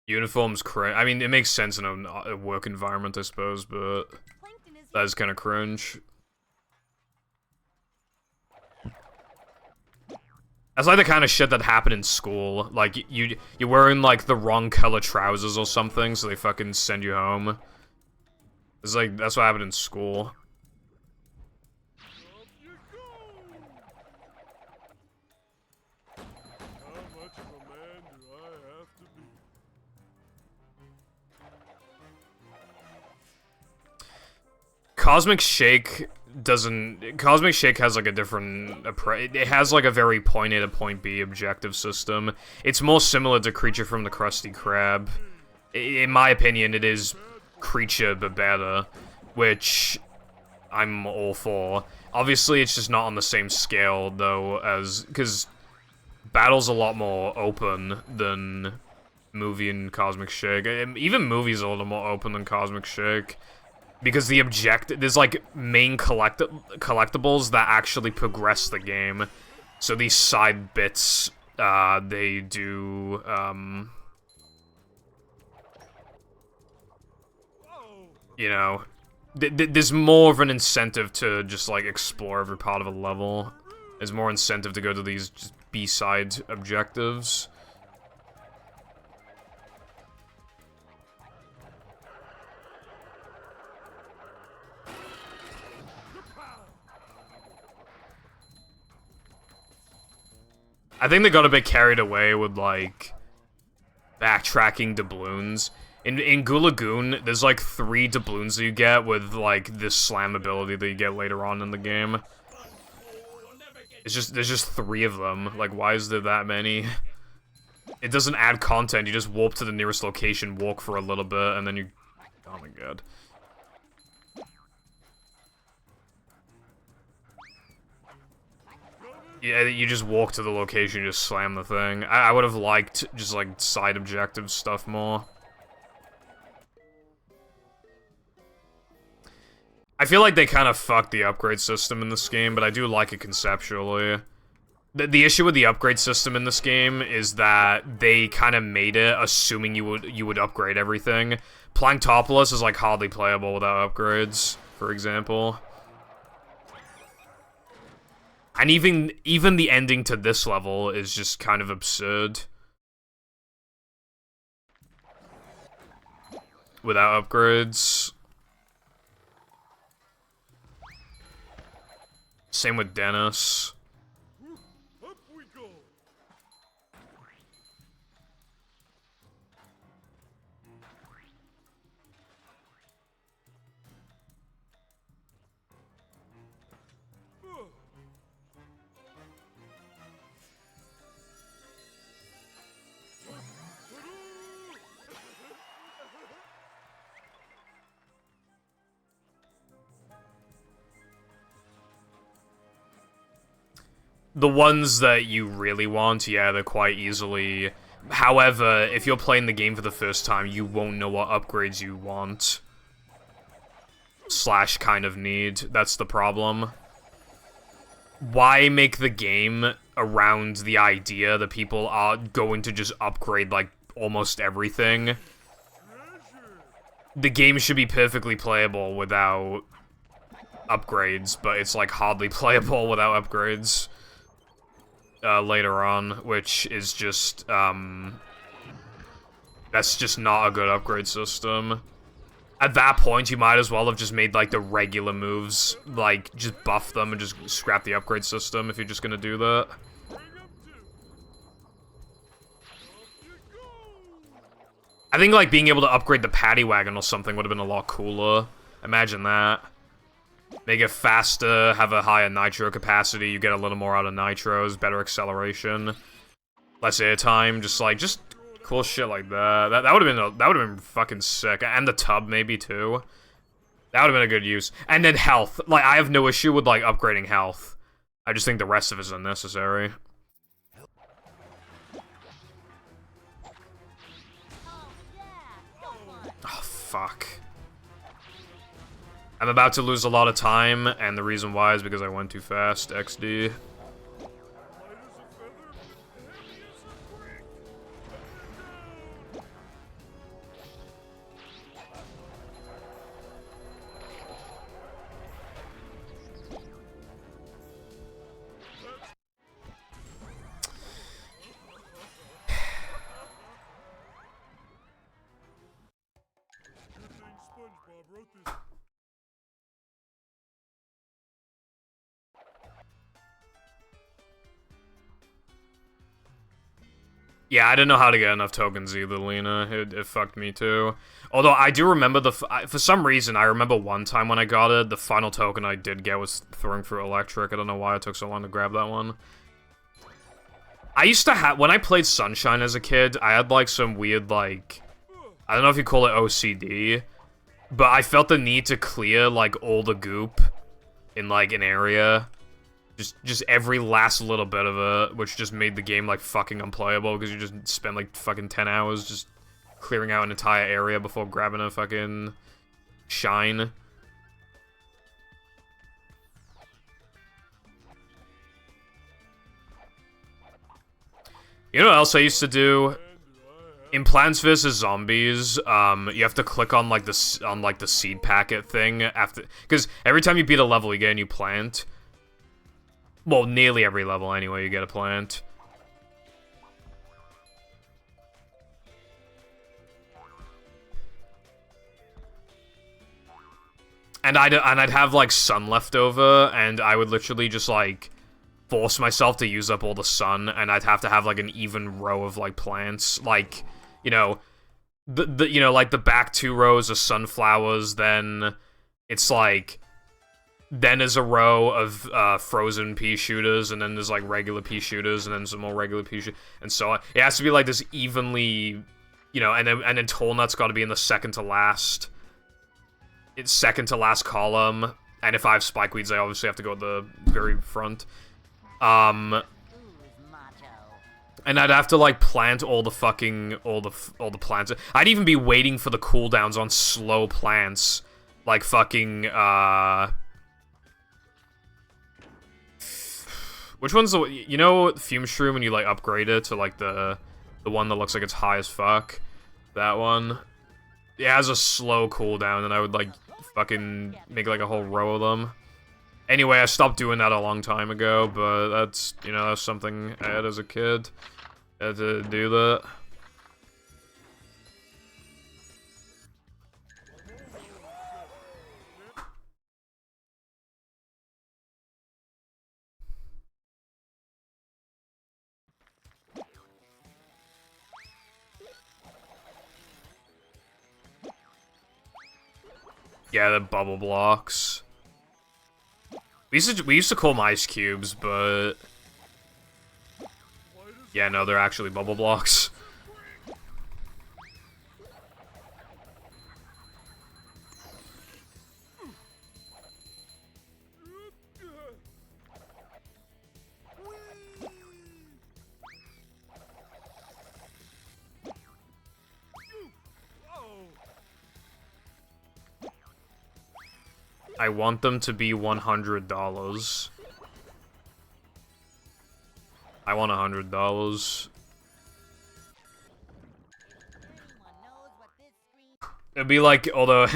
Uniforms cringe. I mean, it makes sense in a work environment, I suppose, but Plankton is that's kind of cringe. That's like the kind of shit that happened in school. Like, you're wearing, like, the wrong color trousers or something, so they fucking send you home. It's like, that's what happened in school. Up you go! How much of a man do I have to be? Cosmic Shake has, like, a different approach. It has, like, a very point A to point B objective system. It's more similar to Creature from the Krusty Krab. In my opinion, it is Creature but better, which I'm all for. Obviously, it's just not on the same scale, though, because Battle's a lot more open than Movie and Cosmic Shake. Even Movie's a little more open than Cosmic Shake. Because there's, like, main collectibles that actually progress the game. So these side bits, they do, you know, there's more of an incentive to just, like, explore every part of a level. There's more incentive to go to these just B-side objectives. I think they got a bit carried away with, like, backtracking doubloons. In Gulagoon, there's, like, 3 doubloons that you get with, like, this slam ability that you get later on in the game. There's just 3 of them. Like, why is there that many? It doesn't add content, you just warp to the nearest location, walk for a little bit, and then you... Oh my god. Yeah, you just walk to the location, you just slam the thing. I would have liked just, like, side objective stuff more. I feel like they kind of fucked the upgrade system in this game, but I do like it conceptually. The issue with the upgrade system in this game is that they kind of made it assuming you would upgrade everything. Planktopolis is, like, hardly playable without upgrades, for example. And even the ending to this level is just kind of absurd. without upgrades. Same with Dennis. Up we go. The ones that you really want, yeah, they're quite easily... However, if you're playing the game for the first time, you won't know what upgrades you want. Slash kind of need. That's the problem. Why make the game around the idea that people are going to just upgrade, like, almost everything? The game should be perfectly playable without upgrades, but it's, like, hardly playable without upgrades. Later on, which is just, that's just not a good upgrade system. At that point, you might as well have just made, like, the regular moves, like, just buff them and just scrap the upgrade system if you're just gonna do that. I think, like, being able to upgrade the paddy wagon or something would have been a lot cooler. Imagine that. Make it faster, have a higher nitro capacity, you get a little more out of nitros, better acceleration, less airtime, just cool shit like that. That would have been fucking sick. And the tub maybe too. That would have been a good use. And then health. Like, I have no issue with, like, upgrading health. I just think the rest of it is unnecessary. Oh, fuck. I'm about to lose a lot of time, and the reason why is because I went too fast, XD. Yeah, I didn't know how to get enough tokens either, Lena. It fucked me too. Although, I do remember for some reason, I remember one time when I got it, the final token I did get was throwing through electric. I don't know why it took so long to grab that one. I used to have, when I played Sunshine as a kid, I had, like, some weird, like, I don't know if you call it OCD, but I felt the need to clear, like, all the goop in, like, an area. Just every last little bit of it, which just made the game, like, fucking unplayable, because you just spend, like, fucking 10 hours just clearing out an entire area before grabbing a fucking shine. You know what else I used to do? In Plants vs. Zombies, you have to click on, like, the seed packet thing after, because every time you beat a level, you get a new plant. Well, nearly every level, anyway, you get a plant. And I'd have, like, sun left over, and I would literally just, like, force myself to use up all the sun, and I'd have to have, like, an even row of, like, plants. Like, you know, you know, like, the back 2 rows of sunflowers, then it's, like... Then there's a row of frozen pea shooters, and then there's, like, regular pea shooters, and then some more regular pea shooters, and so on. It has to be, like, this evenly, you know, and then Tall Nut's got to be in the second to last. It's second to last column, and if I have spikeweeds, I obviously have to go at the very front. And I'd have to, like, plant all the fucking, all the plants. I'd even be waiting for the cooldowns on slow plants, like fucking, which one's the, you know, Fume Shroom when you, like, upgrade it to, like, the one that looks like it's high as fuck? That one? It has a slow cooldown, and I would, like, fucking make, like, a whole row of them. Anyway, I stopped doing that a long time ago, but that's, you know, that's something I had as a kid. I had to do that. Yeah, the bubble blocks. We used to call them ice cubes, but yeah, no, they're actually bubble blocks. I want them to be $100. I want $100. Everyone knows what this screen. It'd be like, although,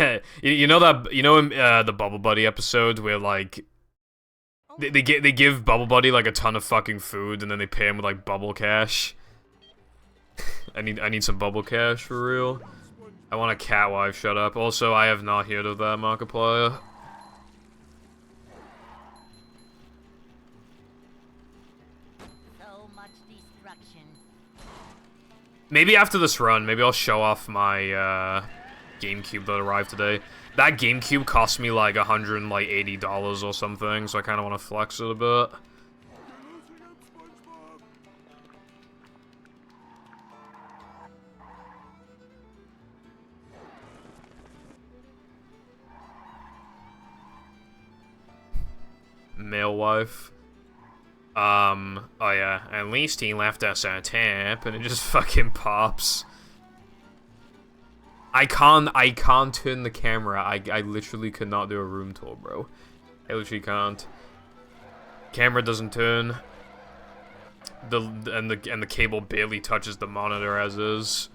you know that, in the Bubble Buddy episode where, like, they give Bubble Buddy, like, a ton of fucking food, and then they pay him with, like, bubble cash? I need some bubble cash, for real. I want a cat wife, shut up. Also, I have not heard of that Markiplier. So much destruction. Maybe after this run, maybe I'll show off my, GameCube that arrived today. That GameCube cost me like $180 or something, so I kind of want to flex it a bit. Male wife. Oh yeah, at least he left us a tip, and it just fucking pops. I can't turn the camera. I literally could not do a room tour, bro. I literally can't. Camera doesn't turn. And the cable barely touches the monitor as is.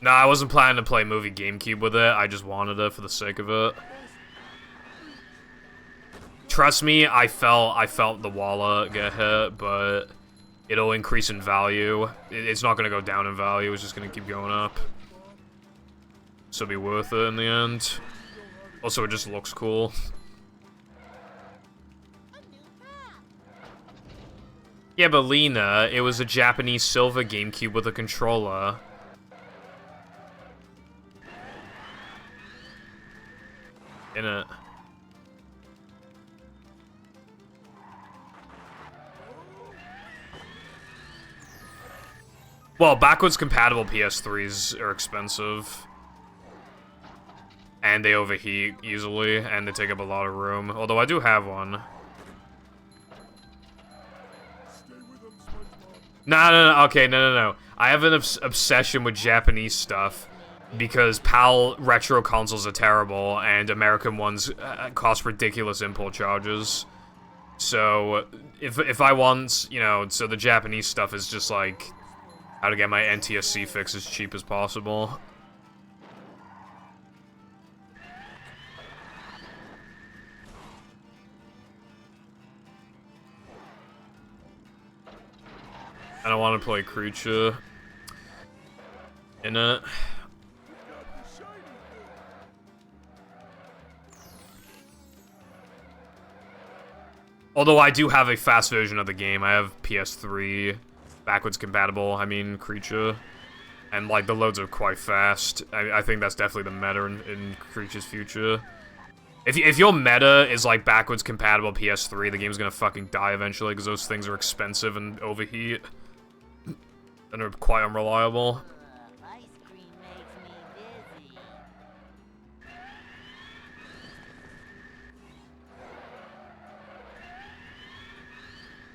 Nah, I wasn't planning to play movie GameCube with it. I just wanted it for the sake of it. Trust me, I felt the wallet get hit, but it'll increase in value. It's not gonna go down in value, it's just gonna keep going up. So it'll be worth it in the end. Also, it just looks cool. Yeah, but Lena, it was a Japanese silver GameCube with a controller. In it. Well, backwards compatible PS3s are expensive. And they overheat easily, and they take up a lot of room. Although I do have one. No, okay, no. I have an obsession with Japanese stuff. Because PAL retro consoles are terrible, and American ones cost ridiculous import charges. So, if I want, you know, so the Japanese stuff is just like how to get my NTSC fix as cheap as possible. And I want to play Creature in it. Although I do have a fast version of the game. I have PS3 backwards compatible, Creature. And, like, the loads are quite fast. I think that's definitely the meta in Creature's future. If your meta is, like, backwards compatible PS3, the game's gonna fucking die eventually, because those things are expensive and overheat. And are quite unreliable. Ice cream makes me dizzy.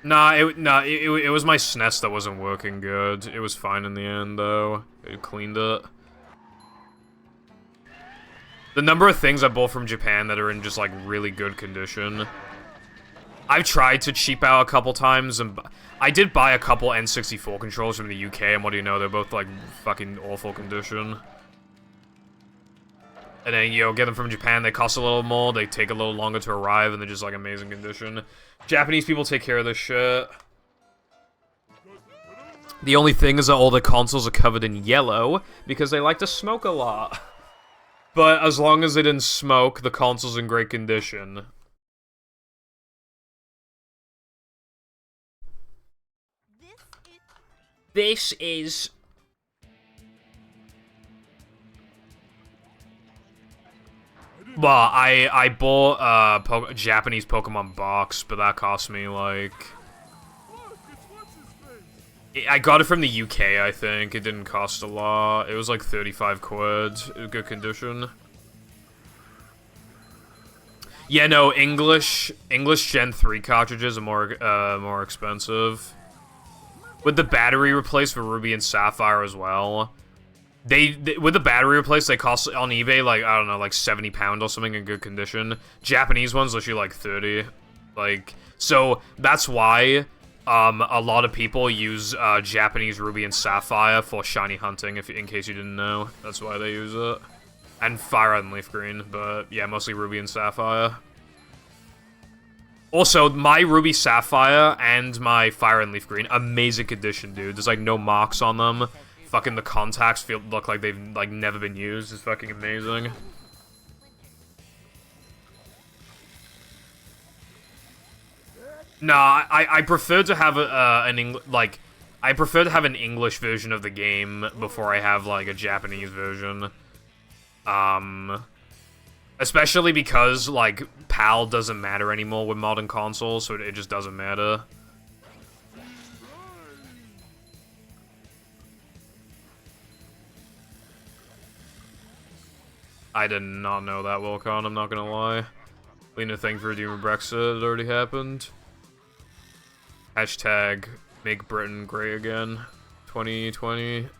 Nah, it was my SNES that wasn't working good. It was fine in the end, though. It cleaned it. The number of things I bought from Japan that are in just, like, really good condition. I've tried to cheap out a couple times, and I did buy a couple N64 controllers from the UK, and what do you know, they're both, like, fucking awful condition. And then, you know, get them from Japan, they cost a little more, they take a little longer to arrive, and they're just, like, amazing condition. Japanese people take care of this shit. The only thing is that all the consoles are covered in yellow, because they like to smoke a lot. But as long as they didn't smoke, the console's in great condition. This is... Well, I bought a Japanese Pokemon box, but that cost me like... Look, it's what's his face. I got it from the UK, I think. It didn't cost a lot. It was like 35 quid. Good condition. Yeah, no, English Gen 3 cartridges are more expensive. With the battery replaced for Ruby and Sapphire as well. They with the battery replaced, they cost on eBay like, I don't know, like £70 or something in good condition. Japanese ones literally like 30. Like, so that's why a lot of people use Japanese Ruby and Sapphire for shiny hunting, in case you didn't know. That's why they use it. And Fire Red and Leaf Green, but yeah, mostly Ruby and Sapphire. Also, my Ruby Sapphire and my Fire and Leaf Green, amazing condition, dude. There's like no marks on them. Fucking the contacts look like they've like never been used. It's fucking amazing. Nah, I prefer to have I prefer to have an English version of the game before I have like a Japanese version. Especially because like PAL doesn't matter anymore with modern consoles, so it just doesn't matter. I did not know that, Wilcon, I'm not gonna lie. Lena, thank for redeeming Brexit, it already happened. Hashtag make Britain great again. 2020. And that,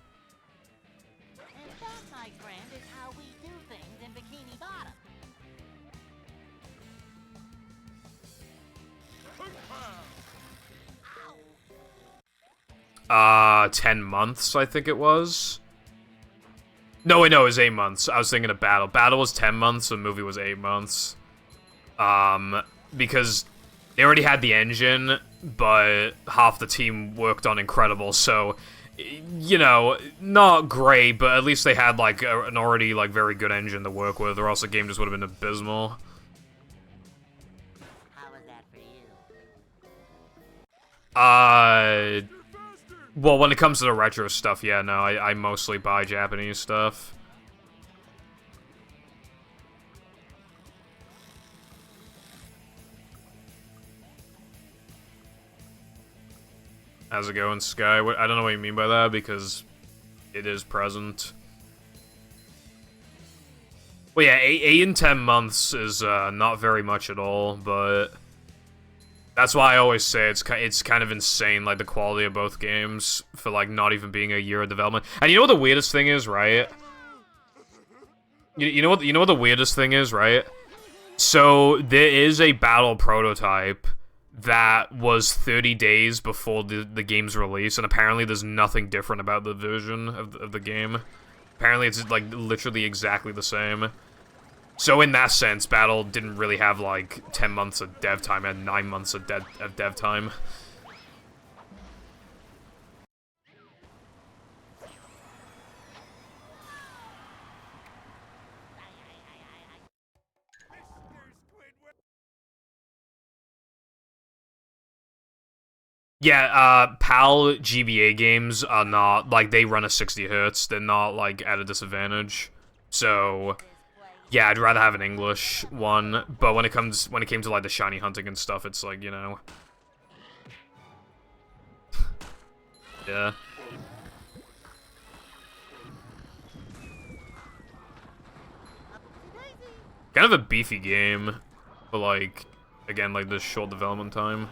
my friend, is how we do things in Bikini Bottom. 10 months, I think it was. No, wait, no, it was 8 months. I was thinking of Battle. Battle was 10 months, the movie was 8 months. Because they already had the engine, but half the team worked on Incredible, so, you know, not great, but at least they had, like, an already, like, very good engine to work with, or else the game just would have been abysmal. How was that for you? Well, when it comes to the retro stuff, yeah, no, I mostly buy Japanese stuff. How's it going, Sky? I don't know what you mean by that, because it is present. Well, yeah, 8 and 10 months is not very much at all, but that's why I always say it's kind of insane, like, the quality of both games for, like, not even being a year of development. And you know what the weirdest thing is, right? You know what the weirdest thing is, right? So there is a battle prototype that was 30 days before the game's release, and apparently there's nothing different about the version of the game. Apparently it's, like, literally exactly the same. So in that sense, Battle didn't really have, like, 10 months of dev time, it had 9 months of dev time. Yeah, PAL GBA games are not, like, they run at 60 Hz, they're not, like, at a disadvantage. So, yeah, I'd rather have an English one, but when it came to, like, the shiny hunting and stuff, it's like, you know. Yeah. Kind of a beefy game, but, like, again, like, this short development time.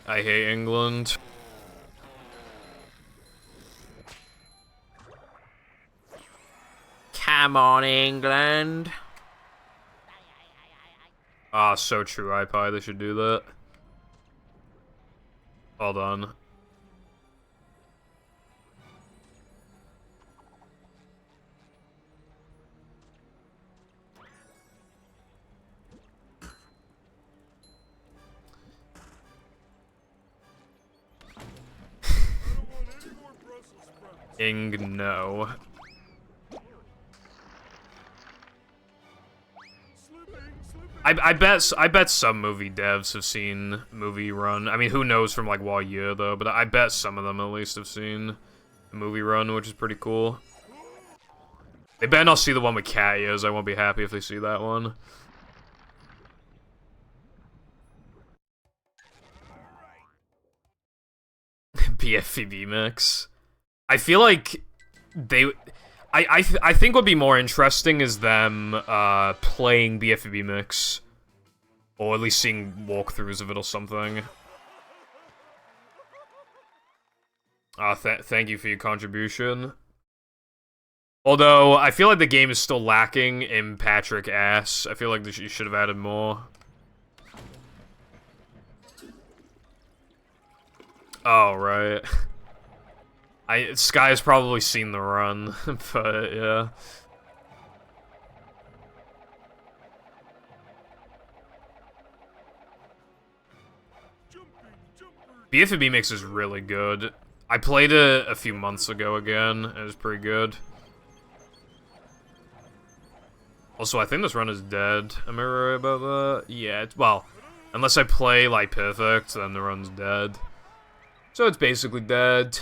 I hate England. Come on, England. Ah, so true, iPie. They should do that. Hold on. No. I bet some movie devs have seen Movie Run. I mean, who knows from like what year though, but I bet some of them at least have seen Movie Run, which is pretty cool. They better not see the one with cat ears. I won't be happy if they see that one. BFVB mix. I feel like they... I think what'd be more interesting is them playing BFVB mix. Or at least seeing walkthroughs of it or something. Thank you for your contribution. Although, I feel like the game is still lacking in Patrick Ass. I feel like you should have added more. Oh, right. Sky has probably seen the run, but yeah. BFB Mix is really good. I played it a few months ago again. It was pretty good. Also, I think this run is dead. Am I right about that? Yeah, well, unless I play, like, perfect, then the run's dead. So it's basically dead.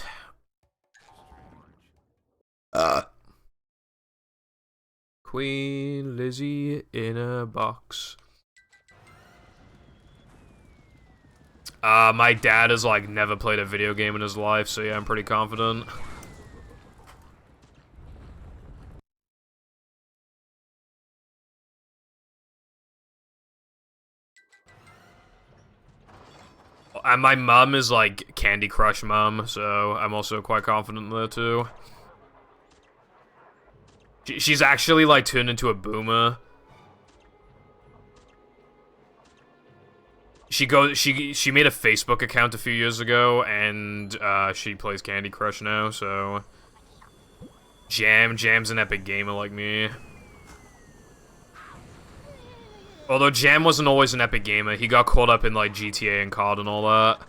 Queen Lizzie in a box. My dad has, like, never played a video game in his life, so yeah, I'm pretty confident. And my mom is, like, Candy Crush mom, so I'm also quite confident there, too. She's actually, like, turned into a boomer. She made a Facebook account a few years ago, and, she plays Candy Crush now, so... Jam's an epic gamer like me. Although Jam wasn't always an epic gamer, he got caught up in, like, GTA and COD and all that.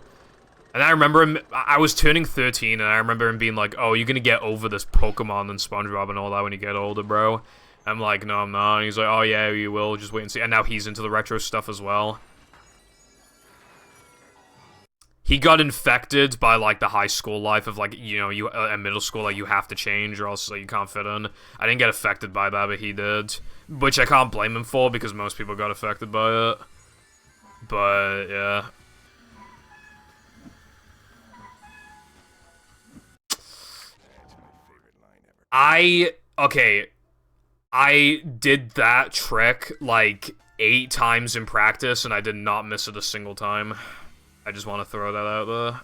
And I remember him, I was turning 13, and I remember him being like, oh, you're gonna get over this Pokemon and SpongeBob and all that when you get older, bro. I'm like, no, I'm not. And he's like, oh, yeah, you will, just wait and see. And now he's into the retro stuff as well. He got infected by, like, the high school life of, like, you know, at middle school, like, you have to change or else like, you can't fit in. I didn't get affected by that, but he did. Which I can't blame him for, because most people got affected by it. But, yeah. Okay. I did that trick, like, 8 times in practice, and I did not miss it a single time. I just want to throw that out there.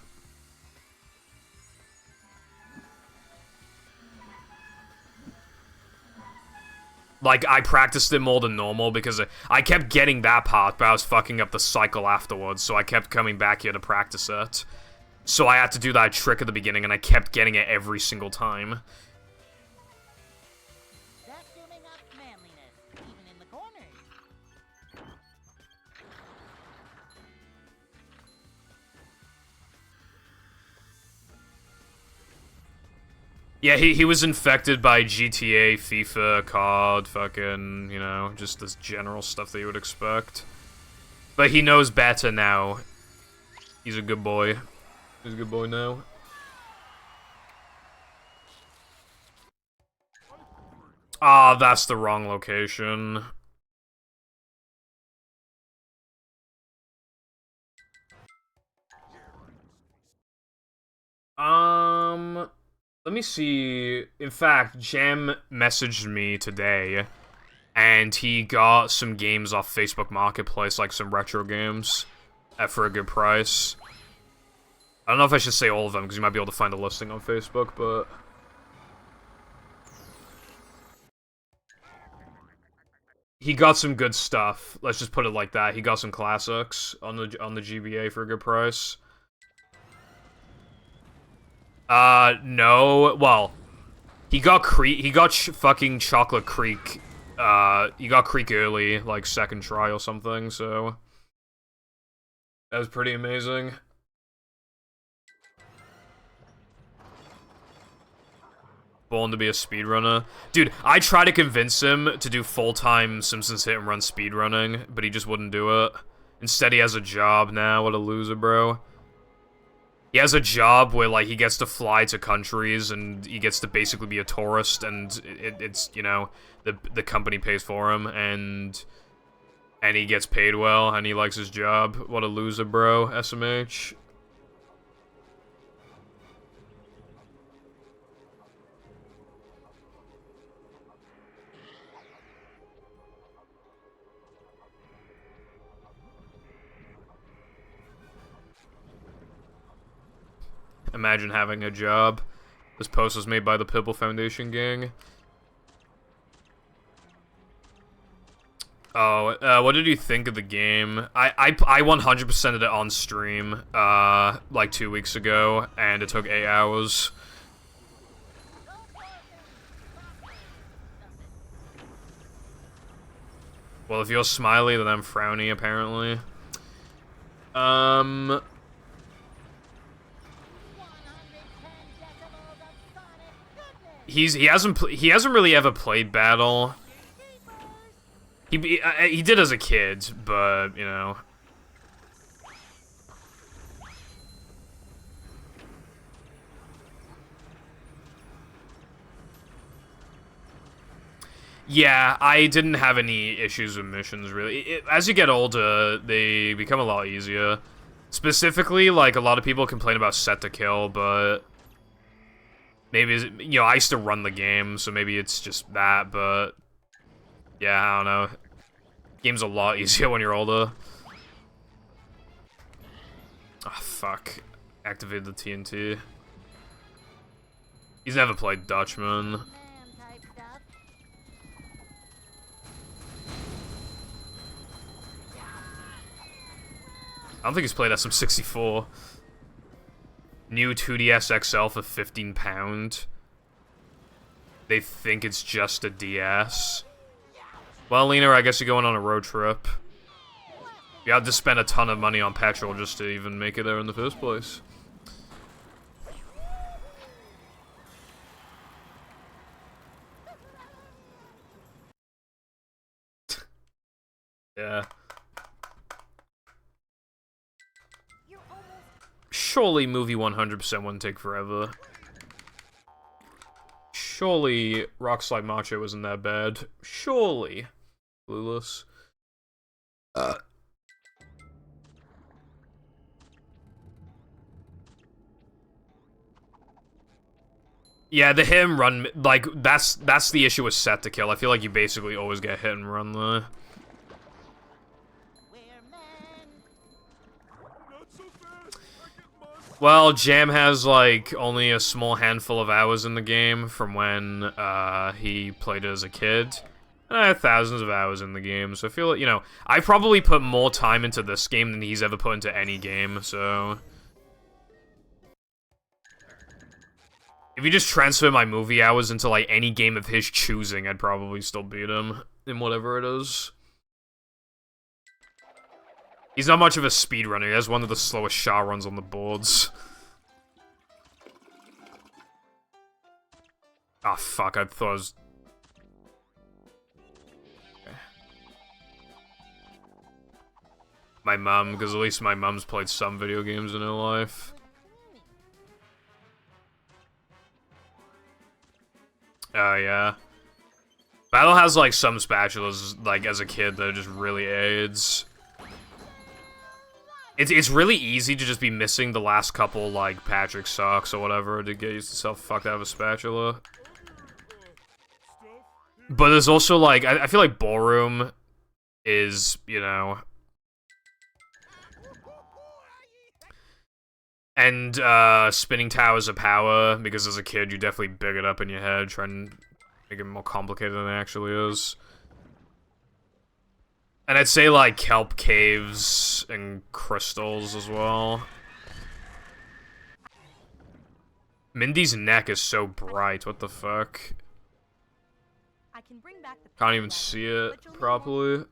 Like, I practiced it more than normal because I kept getting that part, but I was fucking up the cycle afterwards, so I kept coming back here to practice it. So I had to do that trick at the beginning, and I kept getting it every single time. Vacuuming up manliness, even in the corners. Yeah, he was infected by GTA, FIFA, COD, fucking, you know, just this general stuff that you would expect. But he knows better now. He's a good boy. He's a good boy now. Ah, that's the wrong location. Let me see. In fact, Jam messaged me today, and he got some games off Facebook Marketplace, like some retro games, for a good price. I don't know if I should say all of them, because you might be able to find a listing on Facebook, but... He got some good stuff. Let's just put it like that. He got some classics on the GBA for a good price. No. Well, he got fucking Chocolate Creek. He got Creek early, like second try or something. So that was pretty amazing. born to be a speedrunner. Dude, I tried to convince him to do full-time Simpsons hit and run speedrunning, but he just wouldn't do it. Instead, he has a job now. What a loser, bro. He has a job where, like, he gets to fly to countries, and he gets to basically be a tourist, and it's, you know, the company pays for him, and he gets paid well, and he likes his job. What a loser, bro, SMH. Imagine having a job. This post was made by the Pibble Foundation gang. Oh, what did you think of the game? I 100%ed it on stream, like 2 weeks ago, and it took 8 hours. Well, if you're smiley, then I'm frowny, apparently. He hasn't really ever played Battle. He did as a kid, but you know. Yeah, I didn't have any issues with missions, really. As you get older, they become a lot easier. Specifically, like, a lot of people complain about set to kill, but maybe, you know, I used to run the game, so maybe it's just that, but yeah, I don't know. Game's a lot easier when you're older. Oh, fuck. Activated the TNT. He's never played Dutchman. I don't think he's played SM64. New 2DS XL for £15. They think it's just a DS. Well, Lena, I guess you're going on a road trip. You had to spend a ton of money on petrol just to even make it there in the first place. Yeah. Surely movie 100% wouldn't take forever. Surely Rock Slide Macho wasn't that bad. Surely. Clueless. Yeah, the hit and run, like, that's the issue with set to kill. I feel like you basically always get hit and run there. Well, Jam has, like, only a small handful of hours in the game from when, he played it as a kid. And I have thousands of hours in the game, so I feel like, you know, I probably put more time into this game than he's ever put into any game, so... If you just transfer my movie hours into, like, any game of his choosing, I'd probably still beat him in whatever it is. He's not much of a speedrunner. He has one of the slowest shot runs on the boards. Ah, fuck, I thought it was... Okay. My mom, because at least my mom's played some video games in her life. Yeah. Battle has, like, some spatulas, like, as a kid that just really aids. It's really easy to just be missing the last couple, like, Patrick socks or whatever to get yourself fucked out of a spatula. But there's also, like, I feel like Ballroom is, you know... And, Spinning Towers of Power, because as a kid you definitely big it up in your head, try and make it more complicated than it actually is. And I'd say, like, kelp caves and crystals as well. Mindy's neck is so bright, what the fuck? Can't even see it properly.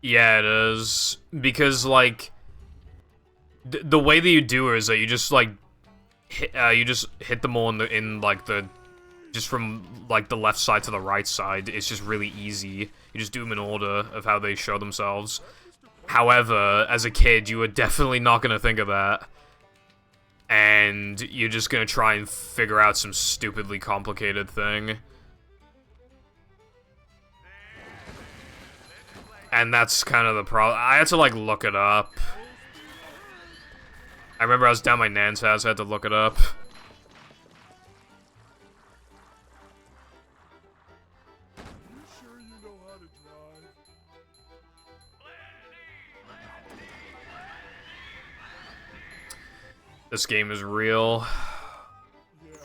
Yeah, it is. Because, like, the way that you do it is that you just, like, you just hit them all just from, like, the left side to the right side. It's just really easy. You just do them in order of how they show themselves. However, as a kid, you were definitely not gonna think of that. And you're just gonna try and figure out some stupidly complicated thing. And that's kind of the problem. I had to, like, look it up. I remember I was down at my nan's house, I had to look it up. You sure you know how to drive? This game is real. Yeah.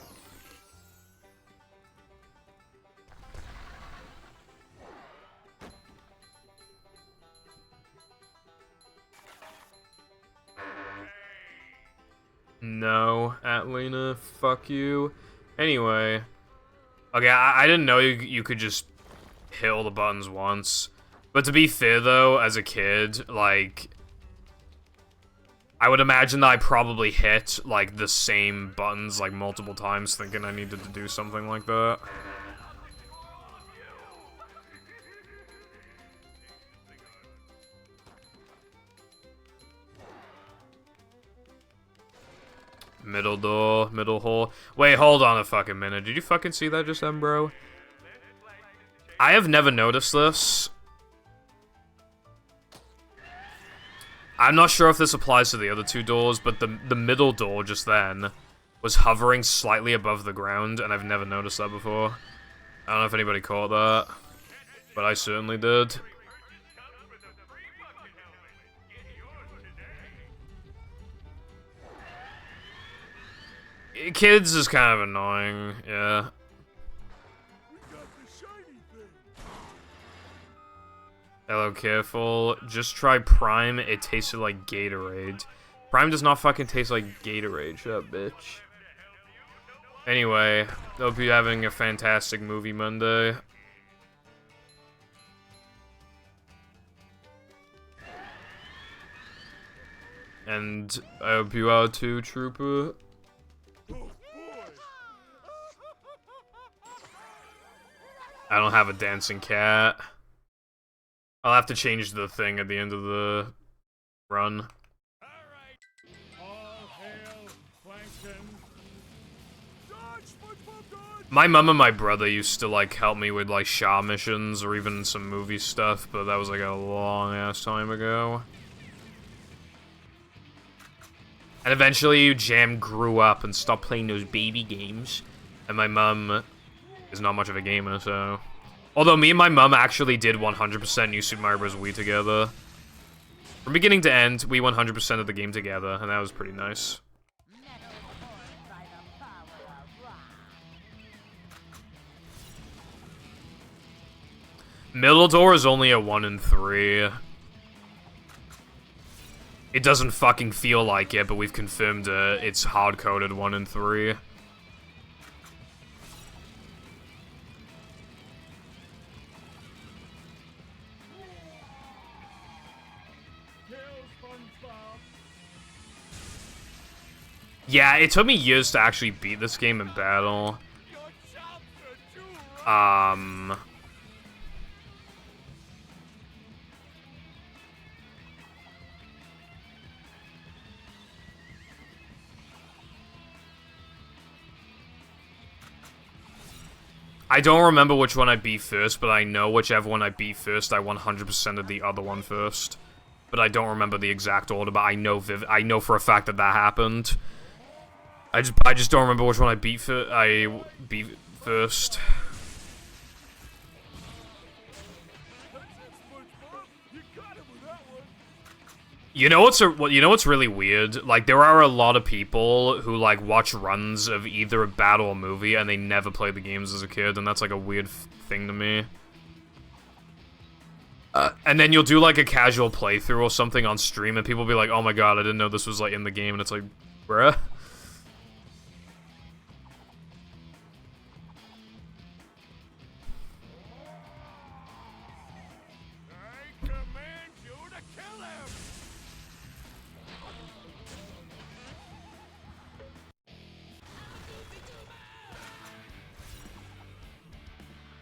No, Atlanta, fuck you. Anyway. Okay, I didn't know you could just hit all the buttons once. But to be fair, though, as a kid, like... I would imagine that I probably hit, like, the same buttons, like, multiple times, thinking I needed to do something like that. Middle door, middle hole. Wait, hold on a fucking minute. Did you fucking see that just then, bro? I have never noticed this. I'm not sure if this applies to the other two doors, but the middle door just then was hovering slightly above the ground, and I've never noticed that before. I don't know if anybody caught that, but I certainly did. Kids is kind of annoying, yeah. We got the shiny thing. Hello, careful. Just try Prime. It tasted like Gatorade. Prime does not fucking taste like Gatorade. Shut up, bitch. Anyway, hope you're having a fantastic movie Monday. And I hope you are too, Trooper. Oh boy. I don't have a dancing cat. I'll have to change the thing at the end of the run. All hail Plankton. Dodge, SpongeBob, dodge. My mom and my brother used to, like, help me with, like, Shaw missions or even some movie stuff, but that was, like, a long-ass time ago. And eventually, Jam grew up and stopped playing those baby games. And my mom is not much of a gamer, so... Although me and my mom actually did 100% New Super Mario Bros. Wii together. From beginning to end, we 100% of the game together, and that was pretty nice. Metal formed by the power of rock. Middle door is only a 1 in 3. It doesn't fucking feel like it, but we've confirmed it. It's hard-coded 1 in 3. Kill SpongeBob. Yeah, it took me years to actually beat this game in battle. Your chops are too I don't remember which one I beat first, but I know whichever one I beat first, I 100%ed the other one first. But I don't remember the exact order, but I know for a fact that that happened. I just don't remember which one I beat first. That's it, SpongeBob. You got him with that one. You know what's really weird? Like, there are a lot of people who, like, watch runs of either a battle or movie, and they never played the games as a kid, and that's, like, a weird thing to me. And then you'll do, like, a casual playthrough or something on stream, and people will be like, oh my god, I didn't know this was, like, in the game, and it's like, bruh. I command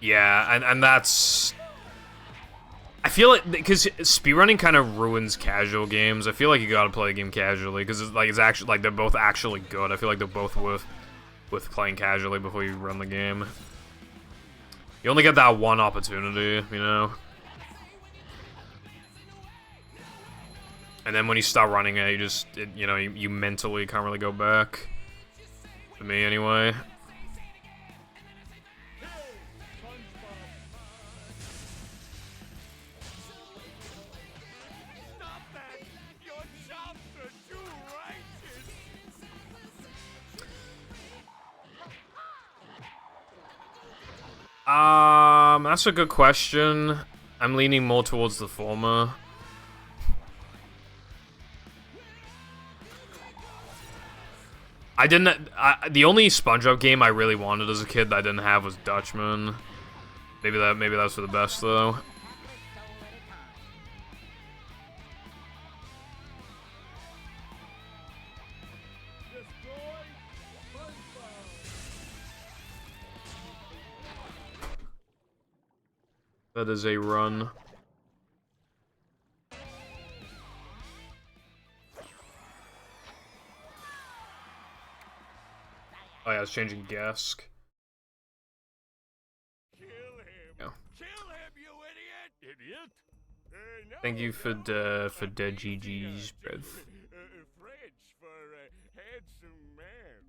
Yeah, and that's... I feel like, because speedrunning kind of ruins casual games. I feel like you gotta play a game casually, because it's actually, like, they're both actually good. I feel like they're both worth playing casually before you run the game. You only get that one opportunity, you know? And then when you start running it, you just, you know, you mentally can't really go back. For me, anyway. That's a good question. I'm leaning more towards the former. The only SpongeBob game I really wanted as a kid that I didn't have was Dutchman. Maybe that's for the best though. That is a run. Oh yeah, it's changing Gask. Kill him! Yeah. Kill him, you idiot! Idiot? No, Thank you for dead GG's, bruv. French for handsome man.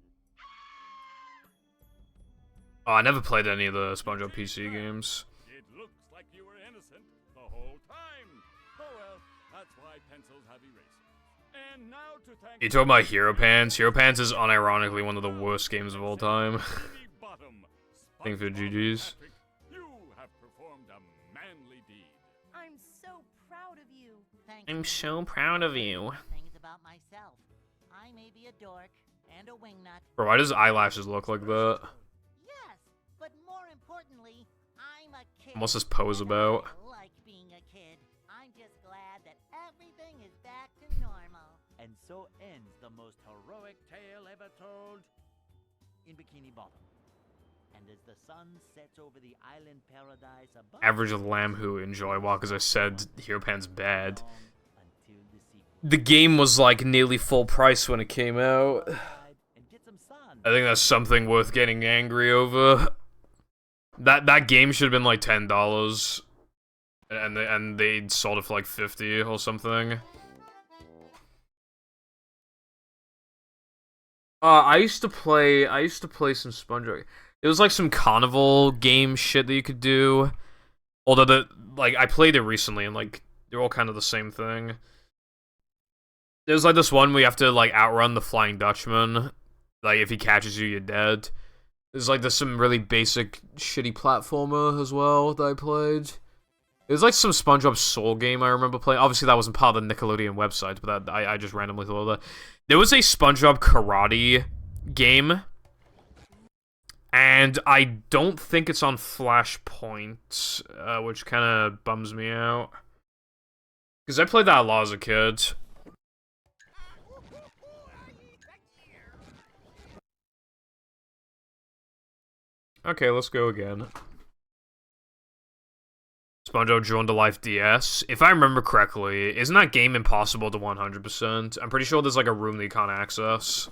Oh, I never played any of the SpongeBob PC games. It looks like you were innocent the whole time. Oh well, that's why pencils have erasers. And now to thank You talking about Hero Pants? Hero Pants is unironically one of the worst games of all time. Thank you for GG's. You have performed a manly deed. I'm so proud of you. Thanks. I'm so proud of you. Things about myself. I may be a dork and a wingnut. Bro, why does eyelashes look like that? Yes, but more importantly, I'm a kid. What's this pose about? I like being a kid. I'm just glad that everything is back to normal. And so ends the most heroic tale ever told in Bikini Bottom. And as the sun sets over the island paradise above, Average lamb who enjoy well, because I said Hero Pants bad. until the sequel. The game was like nearly full price when it came out. And get some sun. I think that's something worth getting angry over. That game should have been like $10, and they sold it for like $50 or something. I used to play some SpongeBob. It was like some carnival game shit that you could do. Although I played it recently and like they're all kind of the same thing. There's like this one where you have to like outrun the Flying Dutchman. Like if he catches you, you're dead. There's some really basic shitty platformer as well that I played. It was like some SpongeBob Soul game I remember playing. Obviously that wasn't part of the Nickelodeon website, but that I just randomly thought of that. There was a SpongeBob karate game, and I don't think it's on Flashpoint, which kind of bums me out. Because I played that a lot as a kid. Okay, let's go again. SpongeBob Drawn to Life DS. If I remember correctly, isn't that game impossible to 100%? I'm pretty sure there's like a room that you can't access.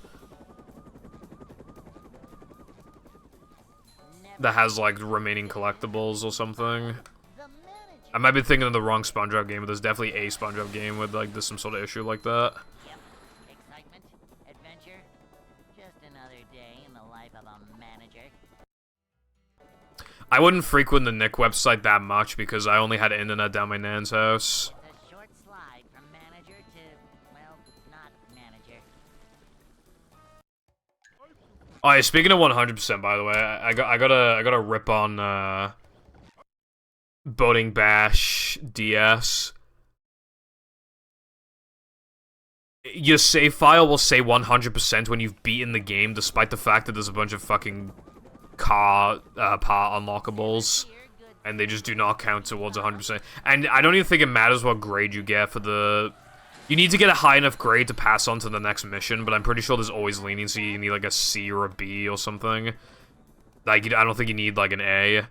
That has like remaining collectibles or something. I might be thinking of the wrong SpongeBob game, but there's definitely a SpongeBob game with like there's some sort of issue like that. Yep. Excitement, adventure, just another day in the life of a manager. I wouldn't frequent the Nick website that much because I only had internet down my nan's house. It's a short slide from manager to, well, not manager. Oh, yeah, speaking of 100%, by the way, I gotta rip on Boating Bash DS. Your save file will say 100% when you've beaten the game, despite the fact that there's a bunch of fucking car part unlockables. and they just do not count towards 100%. And I don't even think it matters what grade you get for the... You need to get a high enough grade to pass on to the next mission, but I'm pretty sure there's always leniency. You need, like, a C or a B or something. Like, I don't think you need, like, an A.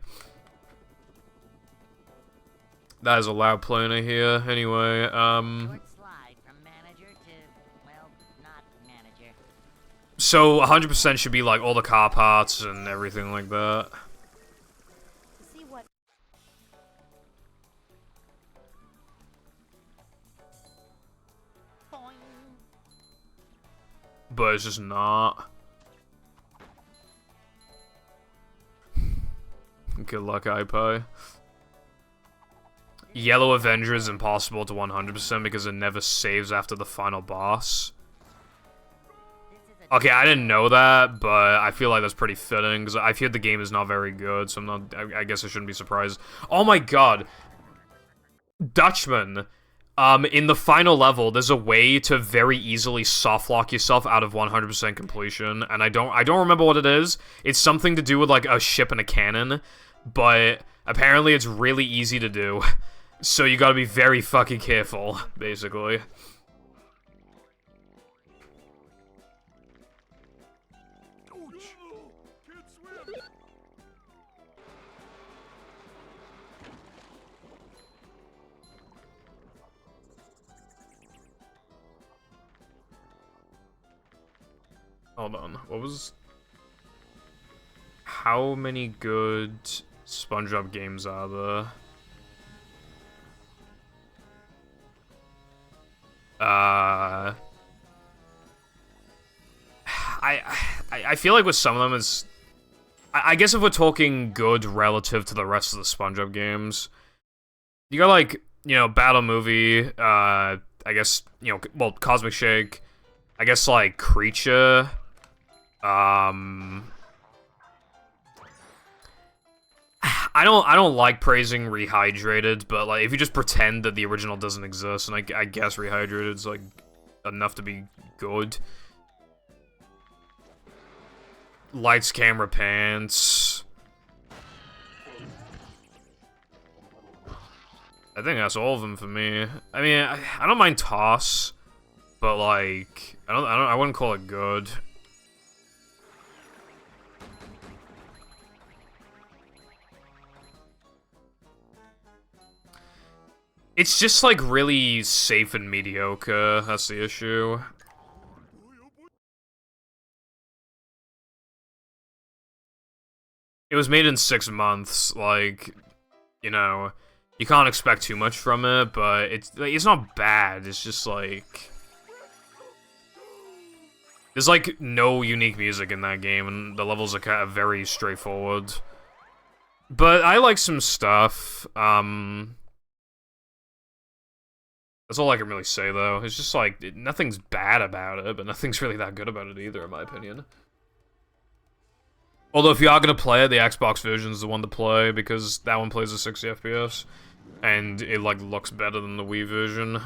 That is a loud planer here. Anyway, Short slide from manager to, well, not manager. So 100% should be, like, all the car parts and everything like that. See what? Boing. But it's just not. Good luck, iPie. Yellow Avenger is impossible to 100% because it never saves after the final boss. Okay, I didn't know that, but I feel like that's pretty fitting, because I feel the game is not very good, so I'm not, I guess I shouldn't be surprised. Oh my god! Dutchman! In the final level, there's a way to very easily softlock yourself out of 100% completion, and I don't remember what it is. It's something to do with, like, a ship and a cannon, but apparently it's really easy to do. So you gotta be very fucking careful, basically. Ouch! Can't swim! Hold on, what was... How many good SpongeBob games are there? I feel like with some of them it's... I guess if we're talking good relative to the rest of the SpongeBob games, you got, like, you know, Battle Movie, I guess, you know, well, Cosmic Shake, I guess, like, Creature, I don't like praising Rehydrated, but, like, if you just pretend that the original doesn't exist, and I guess Rehydrated's, like, enough to be good. Lights, Camera, Pants. I think that's all of them for me. I mean, I don't mind Toss, but, like, I wouldn't call it good. It's just, like, really safe and mediocre. That's the issue. It was made in 6 months, like, you know, you can't expect too much from it, but it's not bad, it's just, like... There's, like, no unique music in that game, and the levels are kind of very straightforward. But I like some stuff, That's all I can really say, though. It's just, like, nothing's bad about it, but nothing's really that good about it either, in my opinion. Although, if you are gonna play it, the Xbox version is the one to play, because that one plays at 60 FPS, and it, like, looks better than the Wii version.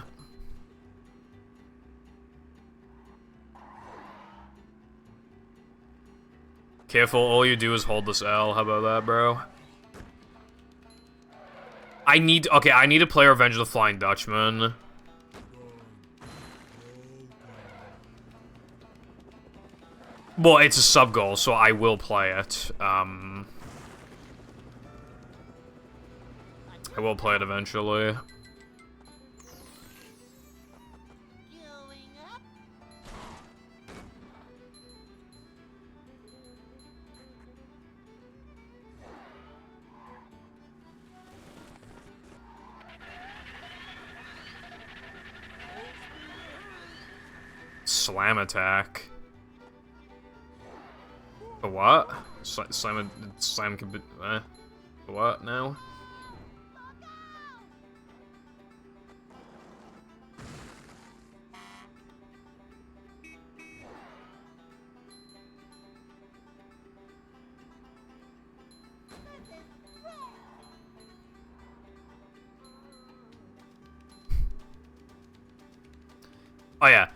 Careful, all you do is hold this L. How about that, bro? I need to play Revenge of the Flying Dutchman. Well, it's a sub-goal, so I will play it. I will play it eventually. Going up. Slam attack. The what? Slam what now? Oh yeah,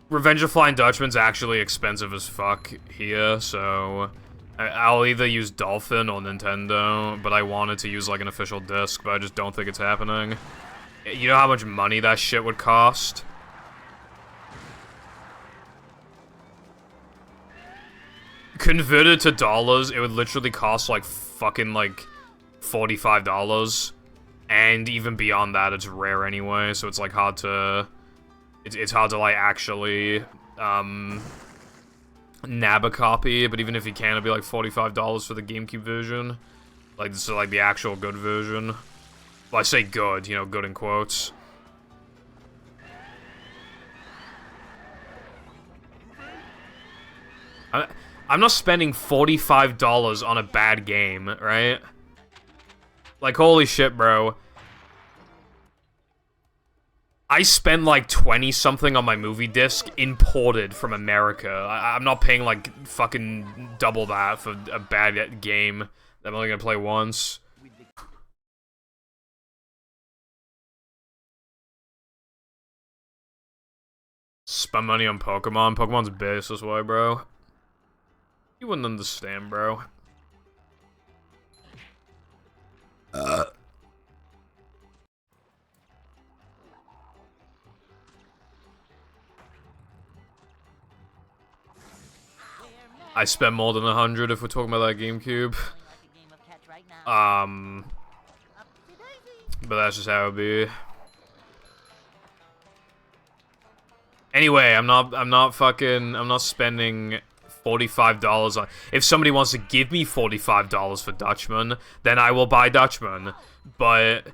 Revenge of Flying Dutchman's actually expensive as fuck here, so I'll either use Dolphin or Nintendo, but I wanted to use like an official disc, but I just don't think it's happening. You know how much money that shit would cost? Converted to dollars, it would literally cost like fucking like $45. And even beyond that, it's rare anyway, so it's like hard to... It's hard to like actually nab a copy, but even if you can, it'd be like $45 for the GameCube version. Like, this is like the actual good version. Well, I say good, you know, good in quotes. I'm not spending $45 on a bad game, right? Like, holy shit, bro. I spend like 20-something on my movie disc imported from America. I'm not paying like fucking double that for a bad game that I'm only gonna play once. Spend money on Pokemon? Pokemon's base, this way, bro. You wouldn't understand, bro. I spent more than 100 if we're talking about that GameCube. But that's just how it be. Anyway, I'm not spending $45 on... If somebody wants to give me $45 for Dutchman, then I will buy Dutchman. But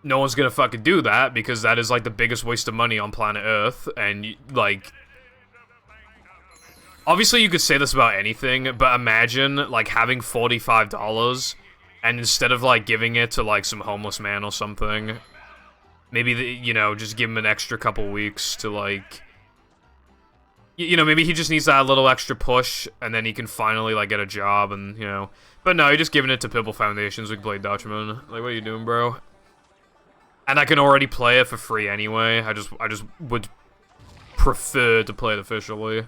no one's gonna fucking do that, because that is, like, the biggest waste of money on planet Earth, and, like... Obviously, you could say this about anything, but imagine, like, having $45, and instead of, like, giving it to, like, some homeless man or something, maybe, you know, just give him an extra couple weeks to, like... You know, maybe he just needs that little extra push, and then he can finally, like, get a job, and, you know... But no, you're just giving it to Pibble Foundations. We can play Dutchman. Like, what are you doing, bro? And I can already play it for free anyway. I just would prefer to play it officially.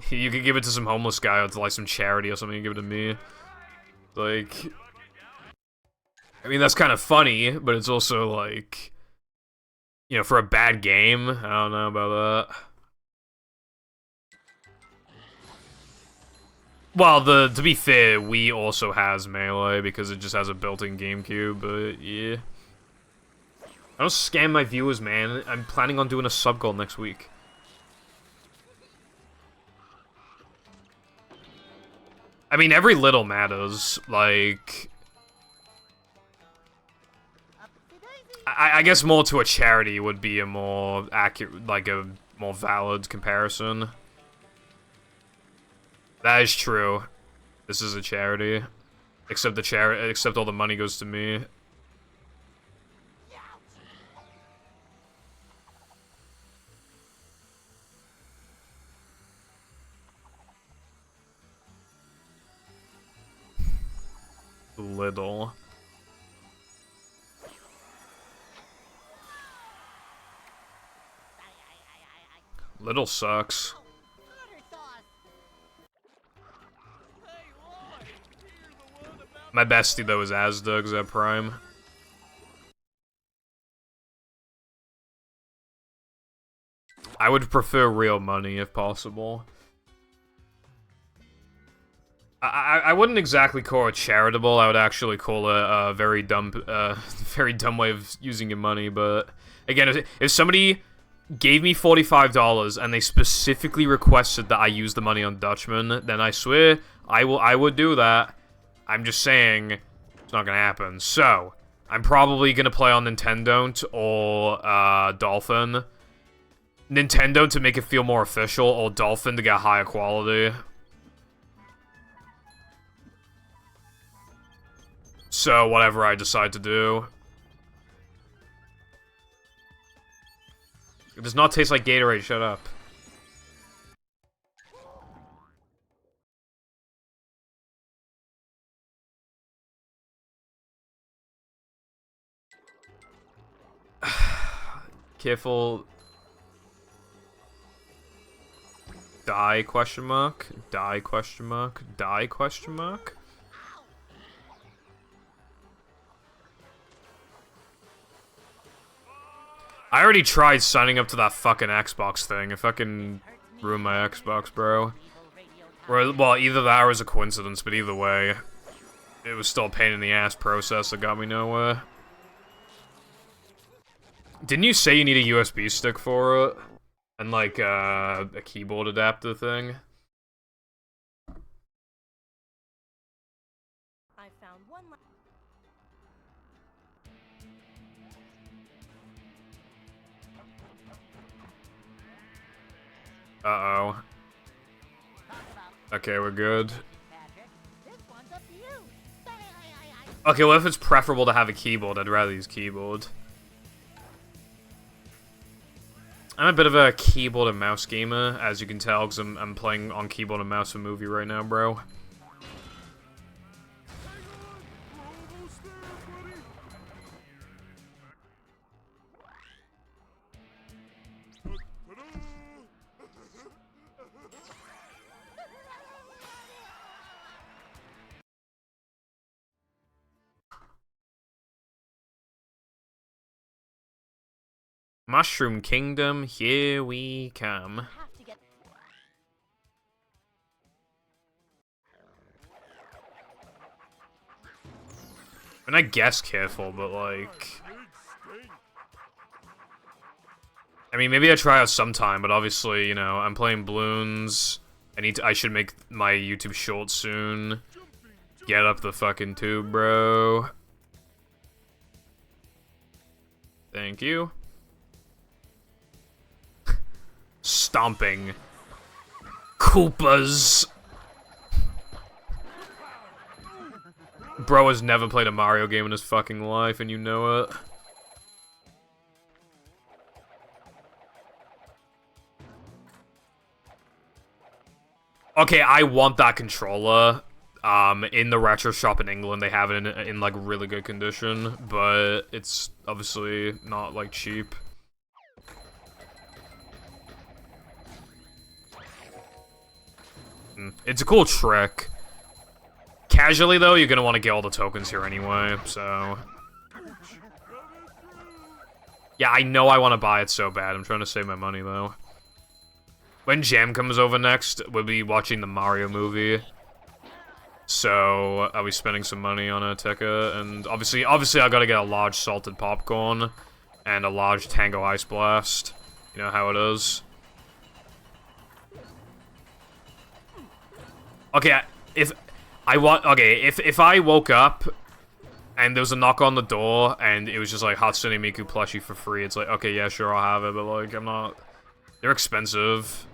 You could give it to some homeless guy or to, like, some charity or something, you give it to me. Like... I mean, that's kind of funny, but it's also, like... You know, for a bad game, I don't know about that. Well, to be fair, Wii also has Melee, because it just has a built-in GameCube, but yeah. I don't scam my viewers, man. I'm planning on doing a sub-goal next week. I mean, every little matters, like... I guess more to a charity would be a more accurate, like a more valid comparison. That is true. This is a charity. Except all the money goes to me. Little. Little sucks. My bestie, though, is Asdug's at Prime. I would prefer real money, if possible. I wouldn't exactly call it charitable. I would actually call it a very dumb way of using your money, but... Again, if somebody gave me $45 and they specifically requested that I use the money on Dutchman, then I swear I would do that. I'm just saying it's not gonna happen. So I'm probably gonna play on Nintendo or Dolphin. Nintendo to make it feel more official, or Dolphin to get higher quality. So whatever I decide to do. It does not taste like Gatorade, shut up. Careful. Die question mark? Die question mark? Die question mark? I already tried signing up to that fucking Xbox thing. It fucking ruined my Xbox, bro. Well, either that or it was a coincidence, but either way, it was still a pain in the ass process that got me nowhere. Didn't you say you need a USB stick for it? And like, a keyboard adapter thing? I found one. Uh-oh. Okay, we're good. This one's up to you. Okay, well if it's preferable to have a keyboard, I'd rather use keyboard. I'm a bit of a keyboard and mouse gamer, as you can tell, because I'm playing on keyboard and mouse for movie right now, bro. Mushroom Kingdom, here we come. Have to get. And I guess careful, but like... I mean, maybe I try out sometime, but obviously, you know, I'm playing balloons. I should make my YouTube short soon. Get up the fucking tube, bro. Thank you. Stomping. Koopas. Bro has never played a Mario game in his fucking life, and you know it. Okay, I want that controller. In the retro shop in England, they have it in like really good condition, but it's obviously not like cheap. It's a cool trick. Casually, though, you're gonna want to get all the tokens here anyway, so... Yeah, I know I want to buy it so bad. I'm trying to save my money, though. When Jam comes over next, we'll be watching the Mario movie. So, I'll be spending some money on a ticket, and obviously I gotta get a large salted popcorn, and a large Tango Ice Blast. You know how it is. Okay, if I woke up and there was a knock on the door and it was just like Hatsune Miku plushie for free, it's like, okay, yeah, sure, I'll have it, but like, I'm not... They're expensive.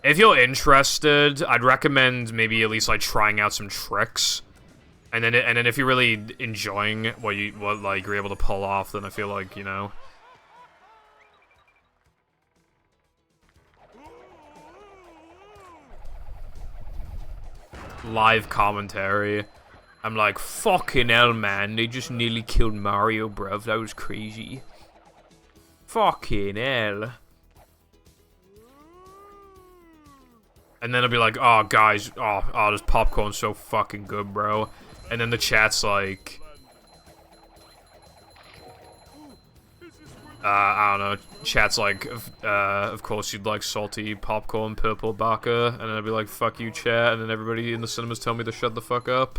If you're interested, I'd recommend maybe at least like trying out some tricks. And then if you're really enjoying what like you're able to pull off, then I feel like, you know... Live commentary. I'm like, fucking hell, man. They just nearly killed Mario, bruv. That was crazy. Fucking hell. And then I'll be like, oh, guys. Oh, this popcorn's so fucking good, bro. And then the chat's like... I don't know. Chat's like, of course you'd like salty popcorn, purple baka, and then I'd be like, fuck you, chat, and then everybody in the cinemas tell me to shut the fuck up.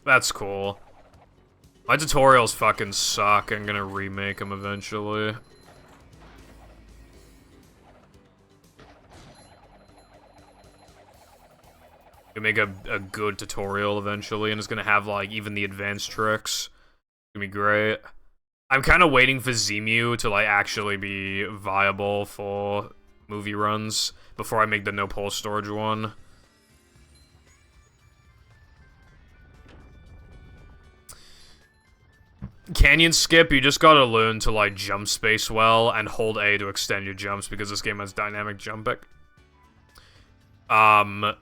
That's cool. My tutorials fucking suck. I'm gonna remake them eventually. Make a good tutorial eventually, and it's gonna have like even the advanced tricks. It's gonna be great. I'm kind of waiting for Zemu to like actually be viable for movie runs before I make the no pole storage one. Canyon skip, you just gotta learn to, like, jump space well and hold A to extend your jumps because this game has dynamic jumping. A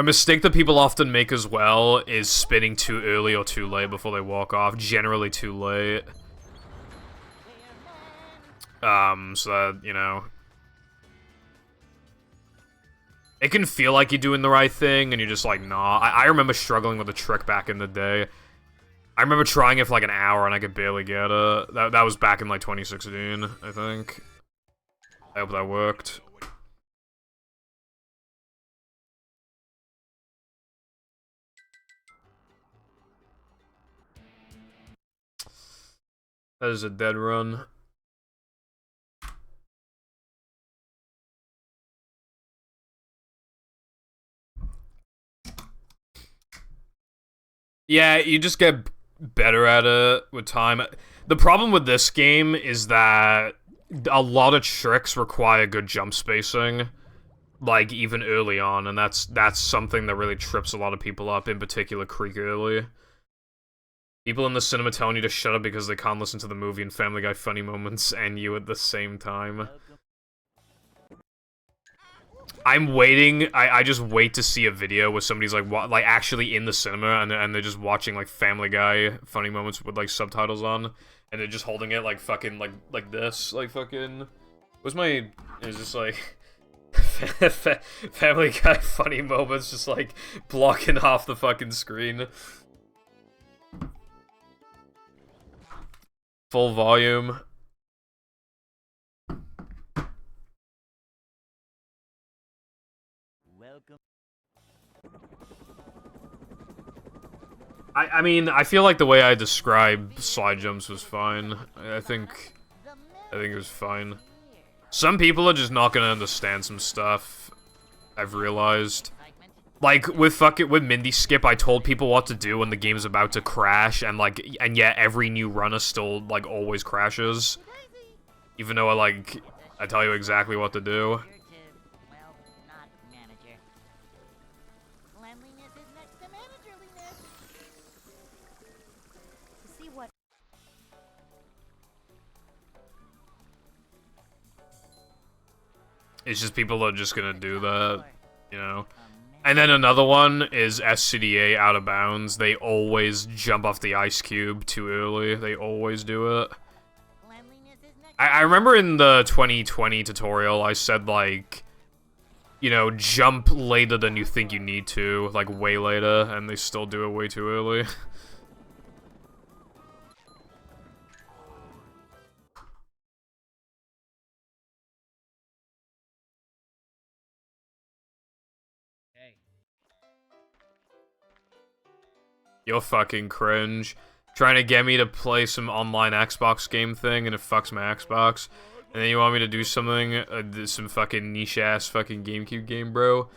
mistake that people often make as well is spinning too early or too late before they walk off. Generally too late. So that, you know... It can feel like you're doing the right thing, and you're just like, nah. I remember struggling with the trick back in the day. I remember trying it for like an hour, and I could barely get it. That was back in like 2016, I think. I hope that worked. That is a dead run. Yeah, you just get better at it with time. The problem with this game is that a lot of tricks require good jump spacing, like, even early on, and that's something that really trips a lot of people up, in particular Creek early. People in the cinema telling you to shut up because they can't listen to the movie and Family Guy funny moments and you at the same time. I'm waiting, I just wait to see a video where somebody's like, actually in the cinema and they're just watching, like, Family Guy funny moments with, like, subtitles on, and they're just holding it, like, fucking, like this, like, fucking... What's my... It's just, like... Family Guy funny moments just, like, blocking off the fucking screen. Full volume. Welcome. I mean, I feel like the way I described slide jumps was fine. I think it was fine. Some people are just not gonna understand some stuff, I've realized. Like, with Mindy Skip, I told people what to do when the game's about to crash, and yet every new runner still, like, always crashes. Even though I tell you exactly what to do. Well, not manager. Cleanliness is next to managerliness. To see what It's just people are just gonna do that, you know? And then another one is SCDA Out of Bounds. They always jump off the ice cube too early. They always do it. I remember in the 2020 tutorial, I said, like, you know, jump later than you think you need to, like, way later, and they still do it way too early. You're fucking cringe. Trying to get me to play some online Xbox game thing, and it fucks my Xbox. And then you want me to do something, some fucking niche-ass fucking GameCube game, bro?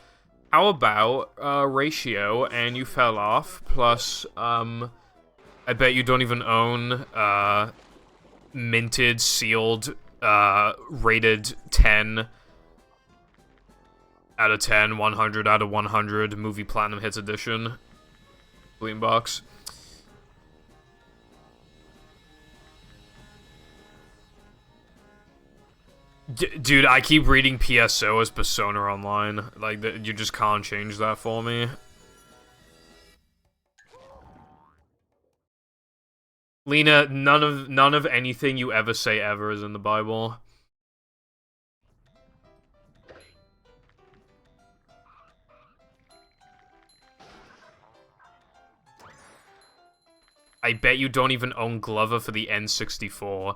How about, Ratio, and you fell off, plus, I bet you don't even own, minted, sealed, rated 10 out of 10, 100 out of 100 Movie Platinum Hits Edition. Bleeding box. Dude, I keep reading PSO as Persona Online. Like, you just can't change that for me. Lena, none of anything you ever say ever is in the Bible. I bet you don't even own Glover for the N64.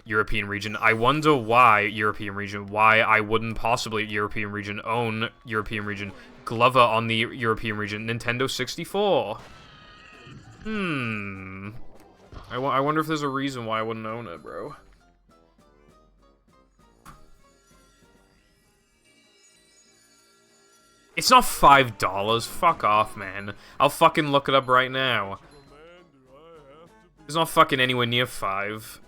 European region. I wonder why, European region, why I wouldn't possibly, European region, own European region. Glover on the European region. Nintendo 64. I wonder if there's a reason why I wouldn't own it, bro. It's not $5. Fuck off, man. I'll fucking look it up right now. It's not fucking anywhere near 5.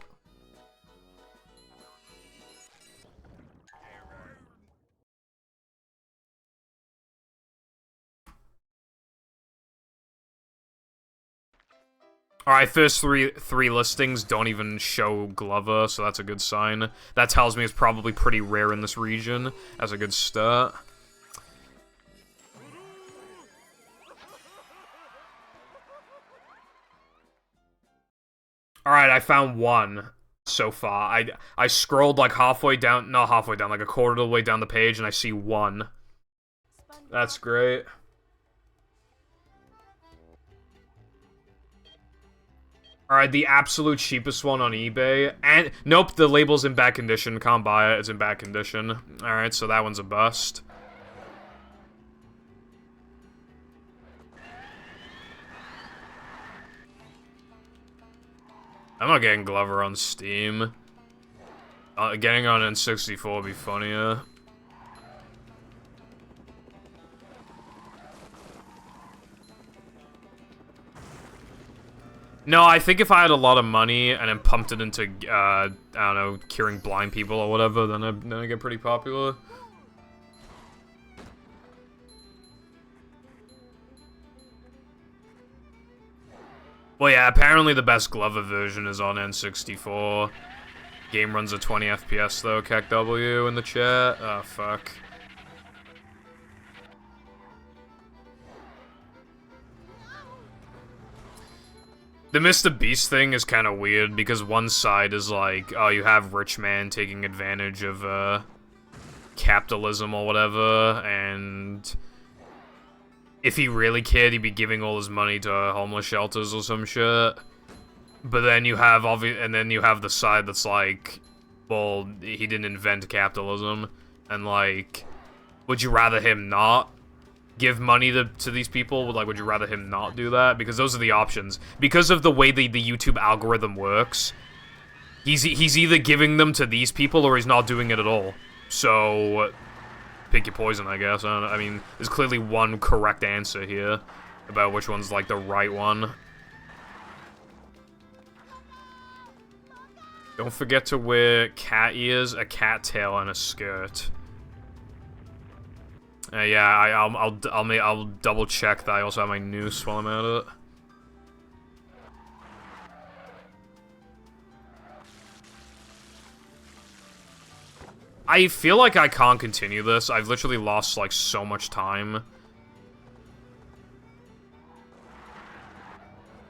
Alright, first three listings don't even show Glover, so that's a good sign. That tells me it's probably pretty rare in this region. That's a good start. Alright, I found one so far. I scrolled like halfway down, not halfway down, like a quarter of the way down the page, and I see one. That's great. Alright, the absolute cheapest one on eBay. And, nope, the label's in bad condition. Can't buy it, it's in bad condition. Alright, so that one's a bust. I'm not getting Glover on Steam. Getting on N64 would be funnier. No, I think if I had a lot of money and then pumped it into, I don't know, curing blind people or whatever, then I get pretty popular. Well, yeah, apparently the best Glover version is on N64. Game runs at 20 FPS though, CACW in the chat. Oh, fuck. The Mr. Beast thing is kind of weird, because one side is like, oh, you have rich man taking advantage of, capitalism or whatever, and if he really cared, he'd be giving all his money to homeless shelters or some shit. But then you have, the side that's like, well, he didn't invent capitalism, and like, would you rather him not give money to these people? Like, would you rather him not do that? Because those are the options. Because of the way the YouTube algorithm works, he's either giving them to these people or he's not doing it at all. So, pick your poison, I guess. I mean, there's clearly one correct answer here about which one's, like, the right one. Don't forget to wear cat ears, a cat tail, and a skirt. Yeah, I'll double check that I also have my noose while I'm at it. I feel like I can't continue this. I've literally lost, like, so much time.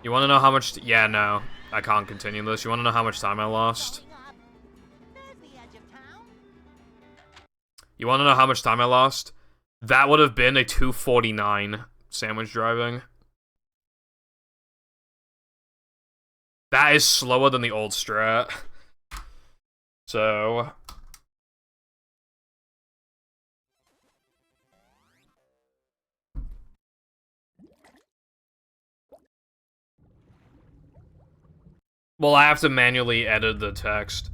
You wanna know how much... Yeah, no. I can't continue this. You wanna know how much time I lost? You wanna know how much time I lost? That would have been a 2:49 sandwich driving. That is slower than the old strat. So... Well, I have to manually edit the text.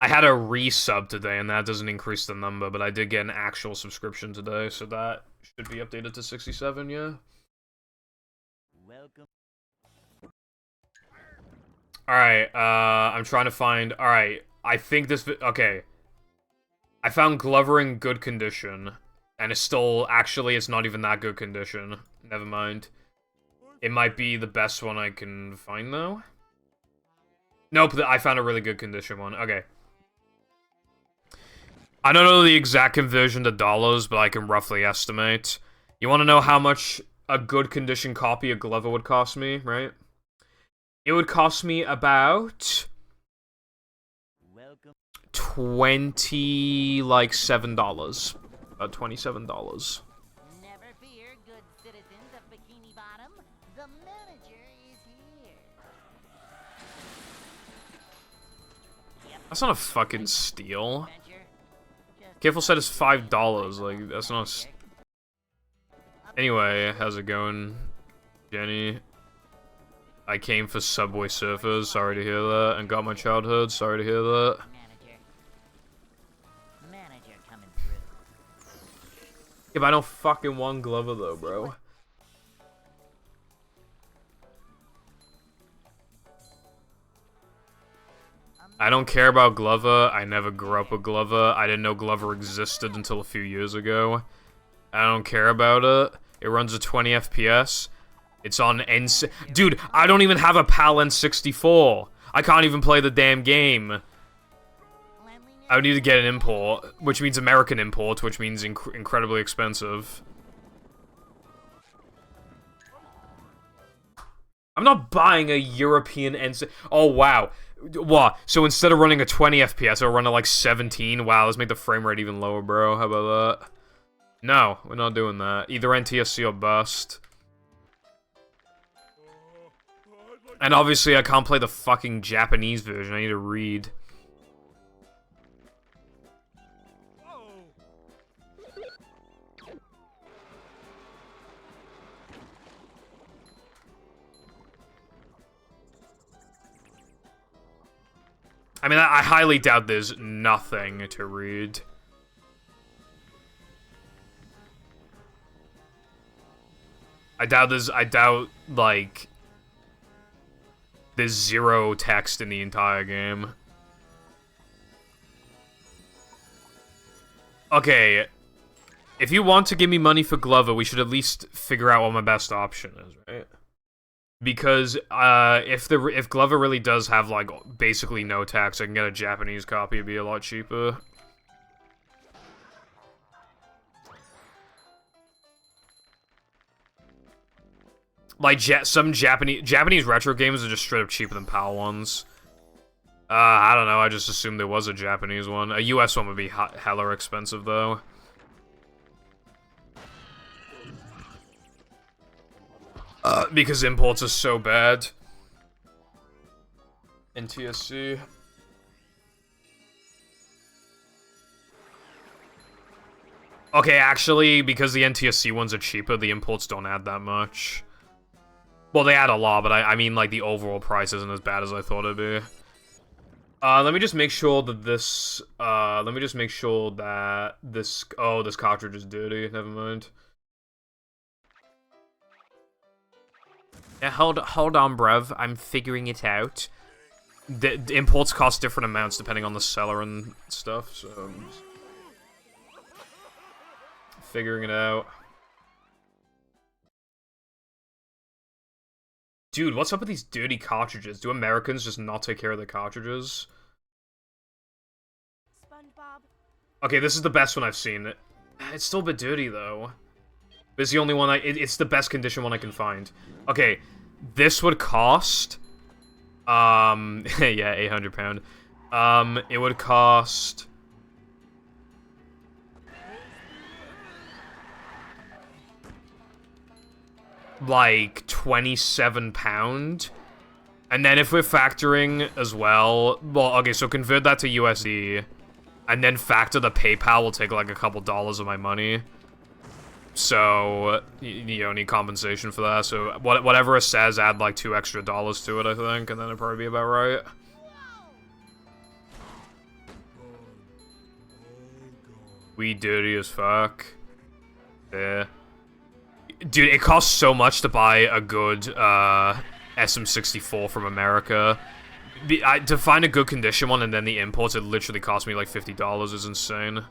I had a resub today, and that doesn't increase the number, but I did get an actual subscription today, so that should be updated to 67, yeah? Welcome. Alright, I'm trying to find... Alright, I think this... Okay. I found Glover in good condition, and it's still... Actually, it's not even that good condition. Never mind. It might be the best one I can find, though. Nope, I found a really good condition one. Okay. I don't know the exact conversion to dollars, but I can roughly estimate. You want to know how much a good condition copy of Glover would cost me, right? It would cost me about... Welcome. $27. About $27. Never fear, good citizens of Bikini Bottom. The manager is here. That's not a fucking steal. Adventure. Just Careful said it's $5. Like, that's not a... Anyway, how's it going, Jenny? I came for Subway Surfers, sorry to hear that, and got my childhood, sorry to hear that. Manager coming through. Yeah, but I don't fucking want Glover though, bro. I don't care about Glover. I never grew up with Glover. I didn't know Glover existed until a few years ago. I don't care about it. It runs at 20 FPS. It's on Dude, I don't even have a PAL N64. I can't even play the damn game. I would need to get an import, which means American import, which means incredibly expensive. I'm not buying a European N64. Oh, wow. What? So instead of running a 20 FPS, it'll run at like 17? Wow, let's make the frame rate even lower, bro. How about that? No, we're not doing that. Either NTSC or bust. And obviously I can't play the fucking Japanese version, I need to read. I mean, I highly doubt there's nothing to read. I doubt, like, there's zero text in the entire game. Okay, if you want to give me money for Glover, we should at least figure out what my best option is, right? Because, if Glover really does have, like, basically no text, I can get a Japanese copy, it'd be a lot cheaper. Like, some Japanese retro games are just straight up cheaper than PAL ones. I don't know, I just assumed there was a Japanese one. A US one would be hella expensive, though. Because imports are so bad. NTSC. Okay, actually, because the NTSC ones are cheaper, the imports don't add that much. Well, they add a lot, but I mean, like, the overall price isn't as bad as I thought it'd be. Let me just make sure that this, oh, this cartridge is dirty, never mind. Yeah, hold on, bruv, I'm figuring it out. The imports cost different amounts depending on the seller and stuff, so I'm just figuring it out. Dude, what's up with these dirty cartridges? Do Americans just not take care of their cartridges? SpongeBob. Okay, this is the best one I've seen. It's still a bit dirty, though. It's the only one it's the best condition one I can find. Okay, this would cost... yeah, £800. It would cost... like, £27. And then if we're factoring as well... Well, okay, so convert that to USD. And then factor the PayPal will take, like, a couple dollars of my money. So, you don't need compensation for that. So, whatever it says, add like $2 extra to it, I think, and then it'd probably be about right. We dirty as fuck. Yeah. Dude, it costs so much to buy a good, SM64 from America. To find a good condition one and then the imports, it literally cost me like $50. Is insane.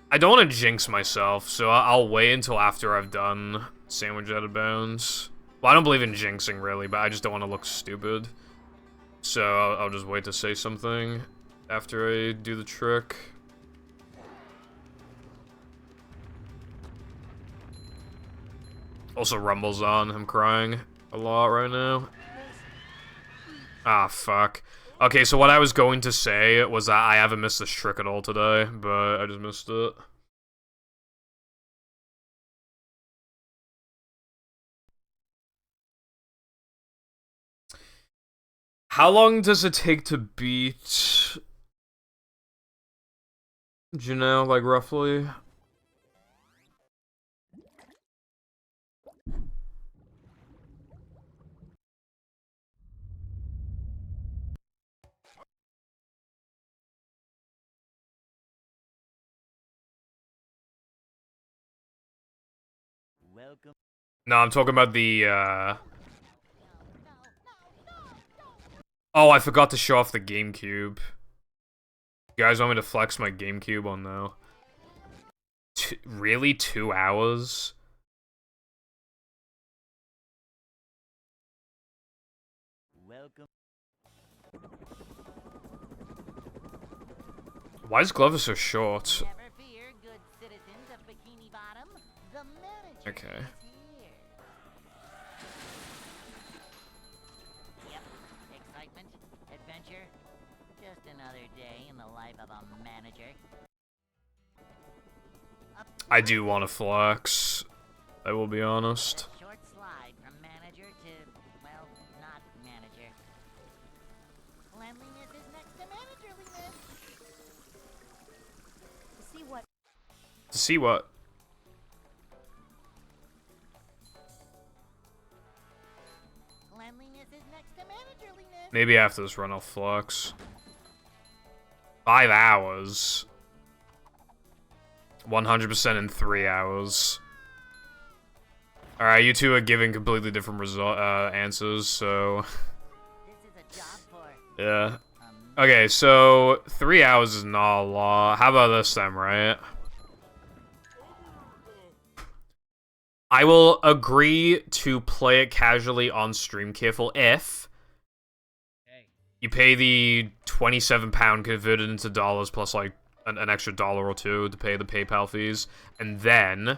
I don't want to jinx myself, so I'll wait until after I've done Sandwich Out of Bounds. Well, I don't believe in jinxing, really, but I just don't want to look stupid. So I'll just wait to say something after I do the trick. Also, Rumble's on. I'm crying a lot right now. Ah, fuck. Okay, so what I was going to say was that I haven't missed this trick at all today, but I just missed it. How long does it take to beat Janelle, like, roughly? Welcome. No, I'm talking about the, Oh, I forgot to show off the GameCube. You guys want me to flex my GameCube on now? Really? 2 hours? Welcome. Why is Glover so short? Never fear, good citizens of Bikini Bottom. The manager Okay. is here. Yep. Excitement, adventure. Just another day in the life of a manager. I do want to flex. I will be honest. A short slide from manager to, well, not manager. Cleanliness is next to managerliness. To see what To see what? cleanliness is next to managerliness. Maybe after this run I'll flex. 5 hours. 100% in 3 hours. Alright, you two are giving completely different answers, so... This is a job for, yeah. Okay, so 3 hours is not a lot. How about this then, right? I will agree to play it casually on Stream Careful if you pay the £27 converted into dollars plus like an extra dollar or two to pay the PayPal fees, and then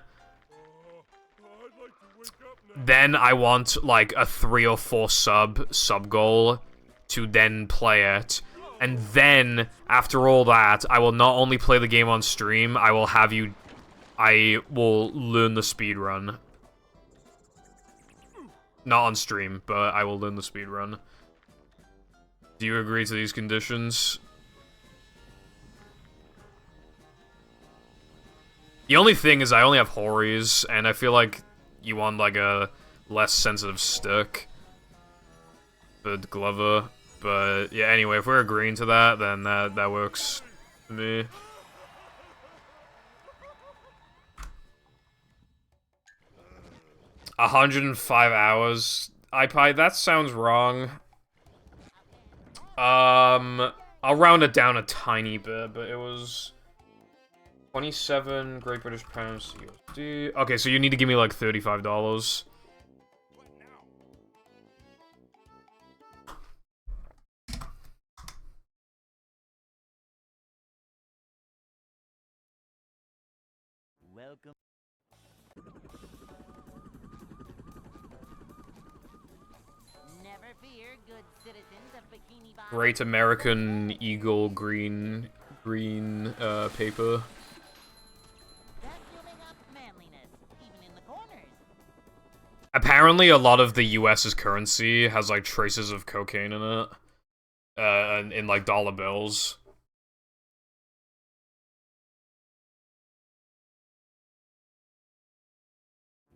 I want like a 3 or 4 sub goal to then play it. And then, after all that, I will not only play the game on stream, I will learn the speed run. Not on stream, but I will learn the speed run. Do you agree to these conditions? The only thing is I only have Horis, and I feel like you want like a less sensitive stick for Glover. But yeah, anyway, if we're agreeing to that, then that works for me. $105. That sounds wrong. I'll round it down a tiny bit, but it was 27 Great British Pounds USD. Okay, so you need to give me like $35. Welcome. Never fear, good citizens of Bikini Bottom. Great American Eagle green paper. Vacuuming up manliness, even in the corners. Apparently, a lot of the US's currency has like traces of cocaine in it, in like dollar bills.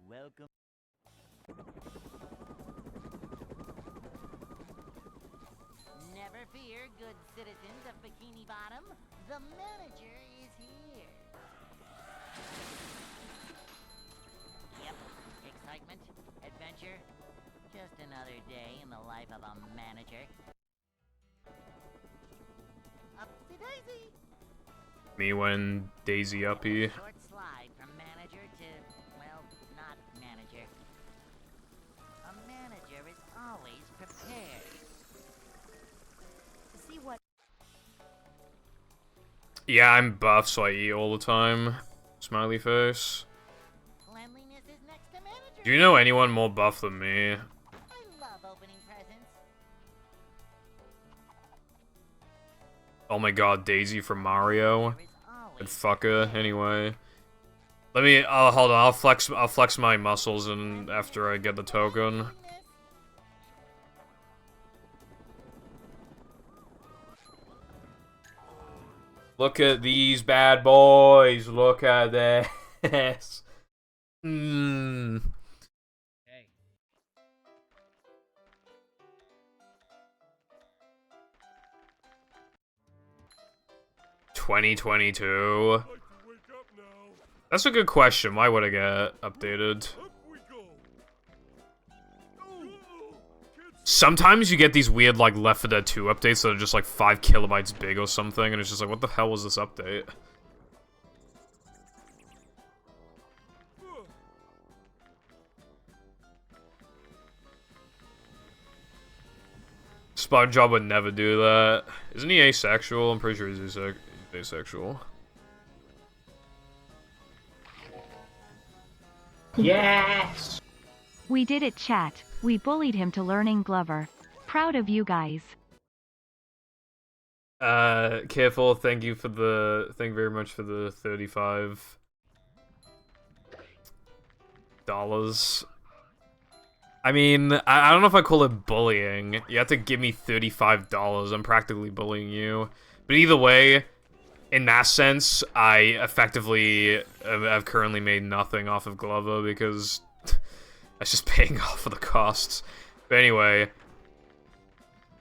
Welcome. Never fear, good citizens of Bikini Bottom. The manager is here. yep. Excitement, adventure. Just another day in the life of a manager. Upsy daisy. Me when Daisy Uppy. Short slide from manager to, well, not manager. A manager is always prepared. To see what Yeah, I'm buff, so I eat all the time. Smiley face. cleanliness is next to manager. Do you know anyone more buff than me? I love opening presents. Oh my god, Daisy from Mario. There is always Good fucker. Anyway, let me. Oh, hold on. I'll flex my muscles, and after I get the token. Look at these bad boys. Look at this. Mmm. Hey. 2022. Like to wake up now. That's a good question. Why would I get updated? Up we go. Oh, Sometimes you get these weird, like, Left 4 Dead 2 updates that are just, like, 5 kilobytes big or something, and it's just like, what the hell was this update? SpongeBob would never do that. Isn't he asexual? I'm pretty sure he's asexual. Yes! We did it, chat. We bullied him to learning Glover. Proud of you guys. Careful, thank you very much for the $35. I mean, I don't know if I call it bullying. You have to give me $35. I'm practically bullying you. But either way, in that sense, I effectively have currently made nothing off of Glover because that's just paying off for the costs. But anyway,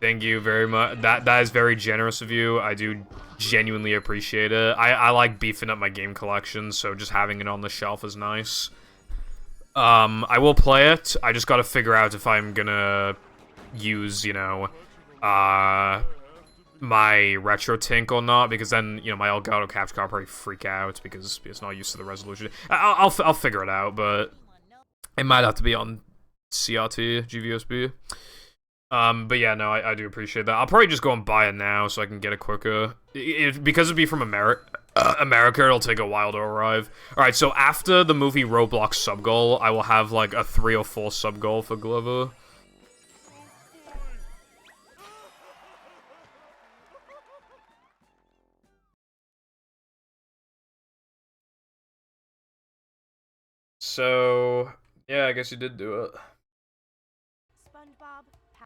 thank you very much. That is very generous of you. I do genuinely appreciate it. I like beefing up my game collection, so just having it on the shelf is nice. I will play it. I just gotta figure out if I'm gonna use, you know, my retro tink or not, because then, you know, my Elgato capture card probably freak out because it's not used to the resolution. I'll figure it out, but it might have to be on CRT, GVSB. But yeah, no, I do appreciate that. I'll probably just go and buy it now so I can get it quicker. Because it'd be from America, it'll take a while to arrive. Alright, so after the movie Roblox sub-goal, I will have like a 3 or 4 sub-goal for Glover. So, yeah, I guess you did do it.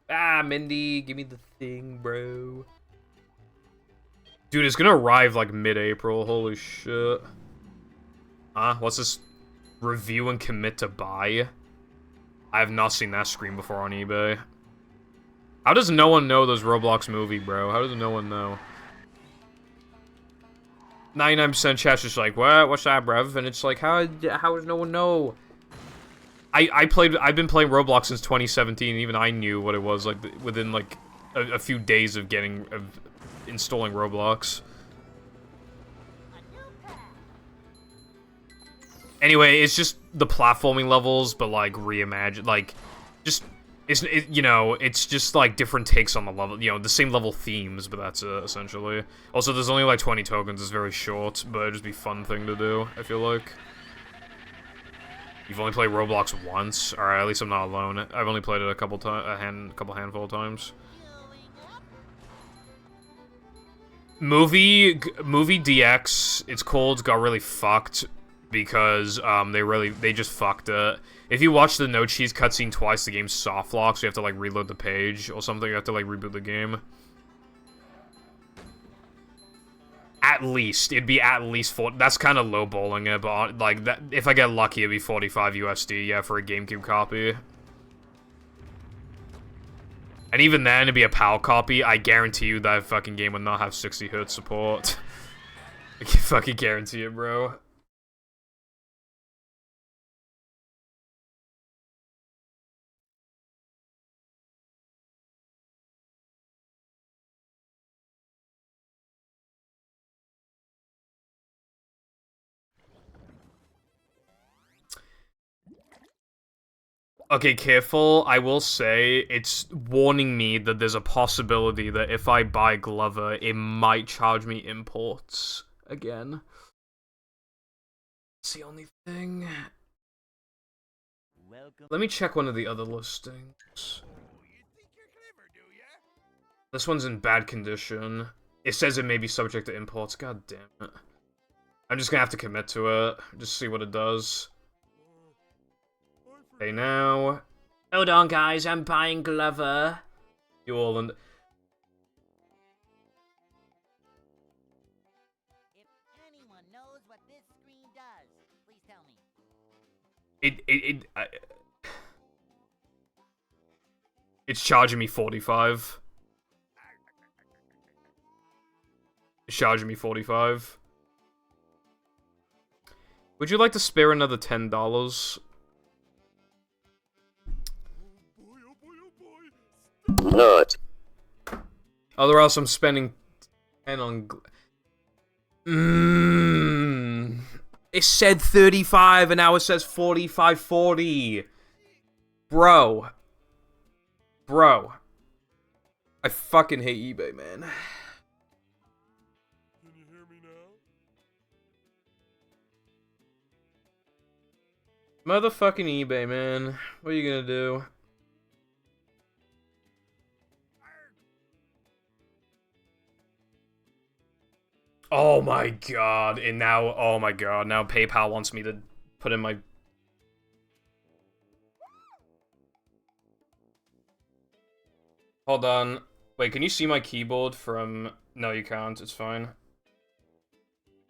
Ah, Mindy, give me the thing, bro. Dude, it's gonna arrive like mid-April, holy shit. Huh? What's this? Review and commit to buy? I have not seen that screen before on eBay. How does no one know this Roblox movie, bro? How does no one know? 99% chat's just like, what? What's that, bruv? And it's like, how does no one know? I've been playing Roblox since 2017, and even I knew what it was, like, within, like, a few days of installing Roblox. Anyway, it's just the platforming levels, but, like, reimagined, like, just, you know, it's just, like, different takes on the level, you know, the same level themes, but that's it, essentially. Also, there's only, like, 20 tokens, it's very short, but it'd just be a fun thing to do, I feel like. You've only played Roblox once? Alright, at least I'm not alone. I've only played it a couple handful of times. Movie DX, it's called, got really fucked because they just fucked it. If you watch the no cheese cutscene twice, the game's soft locked, so you have to like reload the page or something. You have to like reboot the game. At least it'd be at least 40. That's kind of lowballing it, but like that, if I get lucky, it'd be 45 USD. Yeah, for a GameCube copy. And even then, it'd be a PAL copy. I guarantee you that fucking game would not have 60 Hz support. I can fucking guarantee it, bro. Okay, careful. I will say, it's warning me that there's a possibility that if I buy Glover, it might charge me imports again. It's the only thing. Welcome. Let me check one of the other listings. This one's in bad condition. It says it may be subject to imports. God damn it. I'm just gonna have to commit to it. Just see what it does. Okay, now. Hold on, guys. I'm buying Glover. You all and. If anyone knows what this screen does, please tell me. It's charging me 45. It's charging me 45. Would you like to spare another $10? not. Or else I'm spending 10 on... It said 35 and now it says 45.40. Bro. Bro. I fucking hate eBay, man. Can you hear me now? Motherfucking eBay, man. What are you gonna do? Oh my god, and now, oh my god, now PayPal wants me to put in my... Hold on. Wait, can you see my keyboard from... No, you can't, it's fine.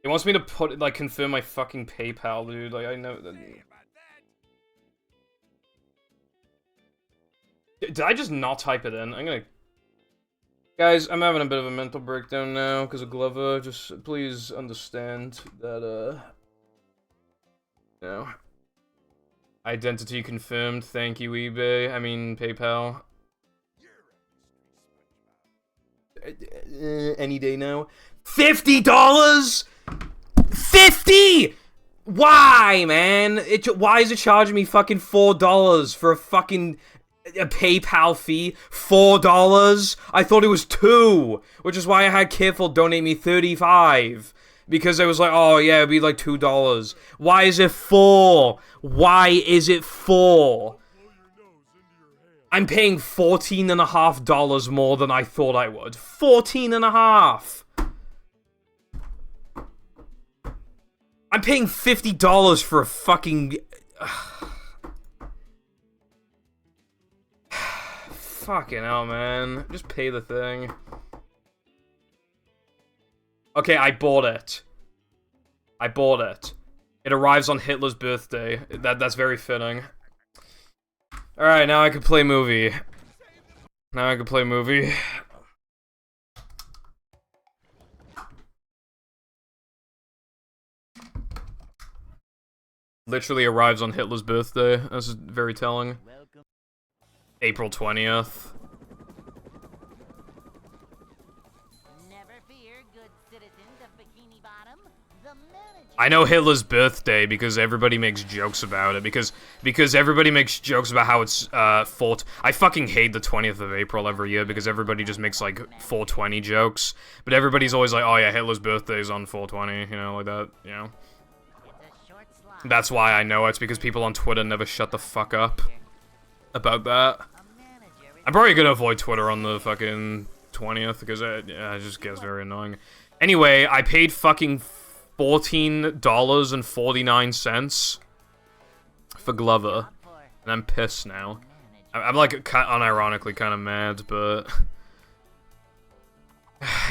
It wants me to put, like, confirm my fucking PayPal, dude, like, I know that... Did I just not type it in? I'm gonna... Guys, I'm having a bit of a mental breakdown now because of Glover. Just please understand that, you know, identity confirmed. Thank you, eBay. I mean, PayPal. Any day now. $50? 50! Why, man? Why is it charging me fucking $4 for a fucking... a PayPal fee? $4? I thought it was $2, which is why I had Careful donate me $35. Because I was like, oh yeah, it'd be like $2. Why is it $4? Why is it $4? I'm paying $14.50 more than I thought I would. $14.50. I'm paying $50 for a fucking... Fucking hell, man. Just pay the thing. Okay, I bought it. I bought it. It arrives on Hitler's birthday. That's very fitting. Alright, now I can play movie. Now I can play movie. Literally arrives on Hitler's birthday. That's very telling. April 20th. Never fear, good citizens of Bikini Bottom. The manager... I know Hitler's birthday because everybody makes jokes about it. Because everybody makes jokes about how it's, I fucking hate the 20th of April every year because everybody just makes, like, 420 jokes. But everybody's always like, oh yeah, Hitler's birthday is on 420, you know, like that, you know. It's a short slide. That's why I know it's because people on Twitter never shut the fuck up about that. I'm probably gonna avoid Twitter on the fucking 20th because it just gets very annoying. Anyway, I paid fucking $14.49 for Glover, and I'm pissed now. I'm like unironically kind of mad, but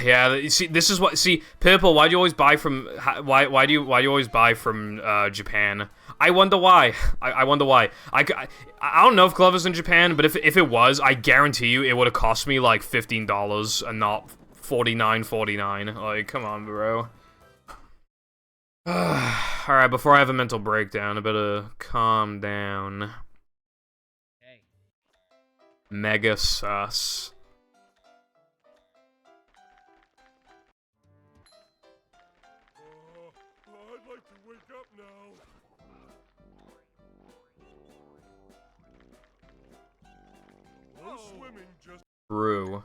yeah. You see, this is what. See, Purple, why do you always buy from? Why do you always buy from Japan? I wonder why. I wonder why. I don't know if Glover's in Japan, but if it was, I guarantee you it would have cost me like $15 and not $49.49. Like, come on, bro. Alright, before I have a mental breakdown, I better calm down. Hey. Mega sus. I'd like to wake up now. No swimming, just... True.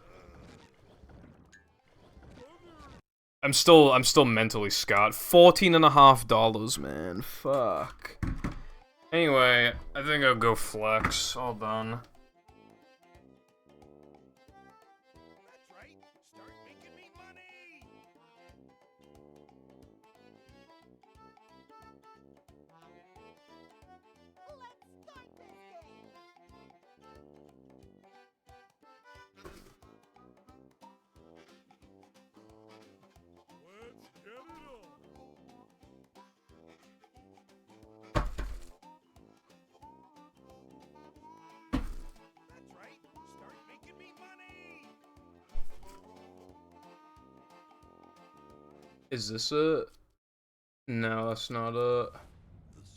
I'm still mentally scarred. $14.50, man. Fuck. Anyway, I think I'll go flex. All done. That's right. Start making me money. Let's start this game. Let's get it on. That's right. Start making me money. Is this it? No, that's not it. The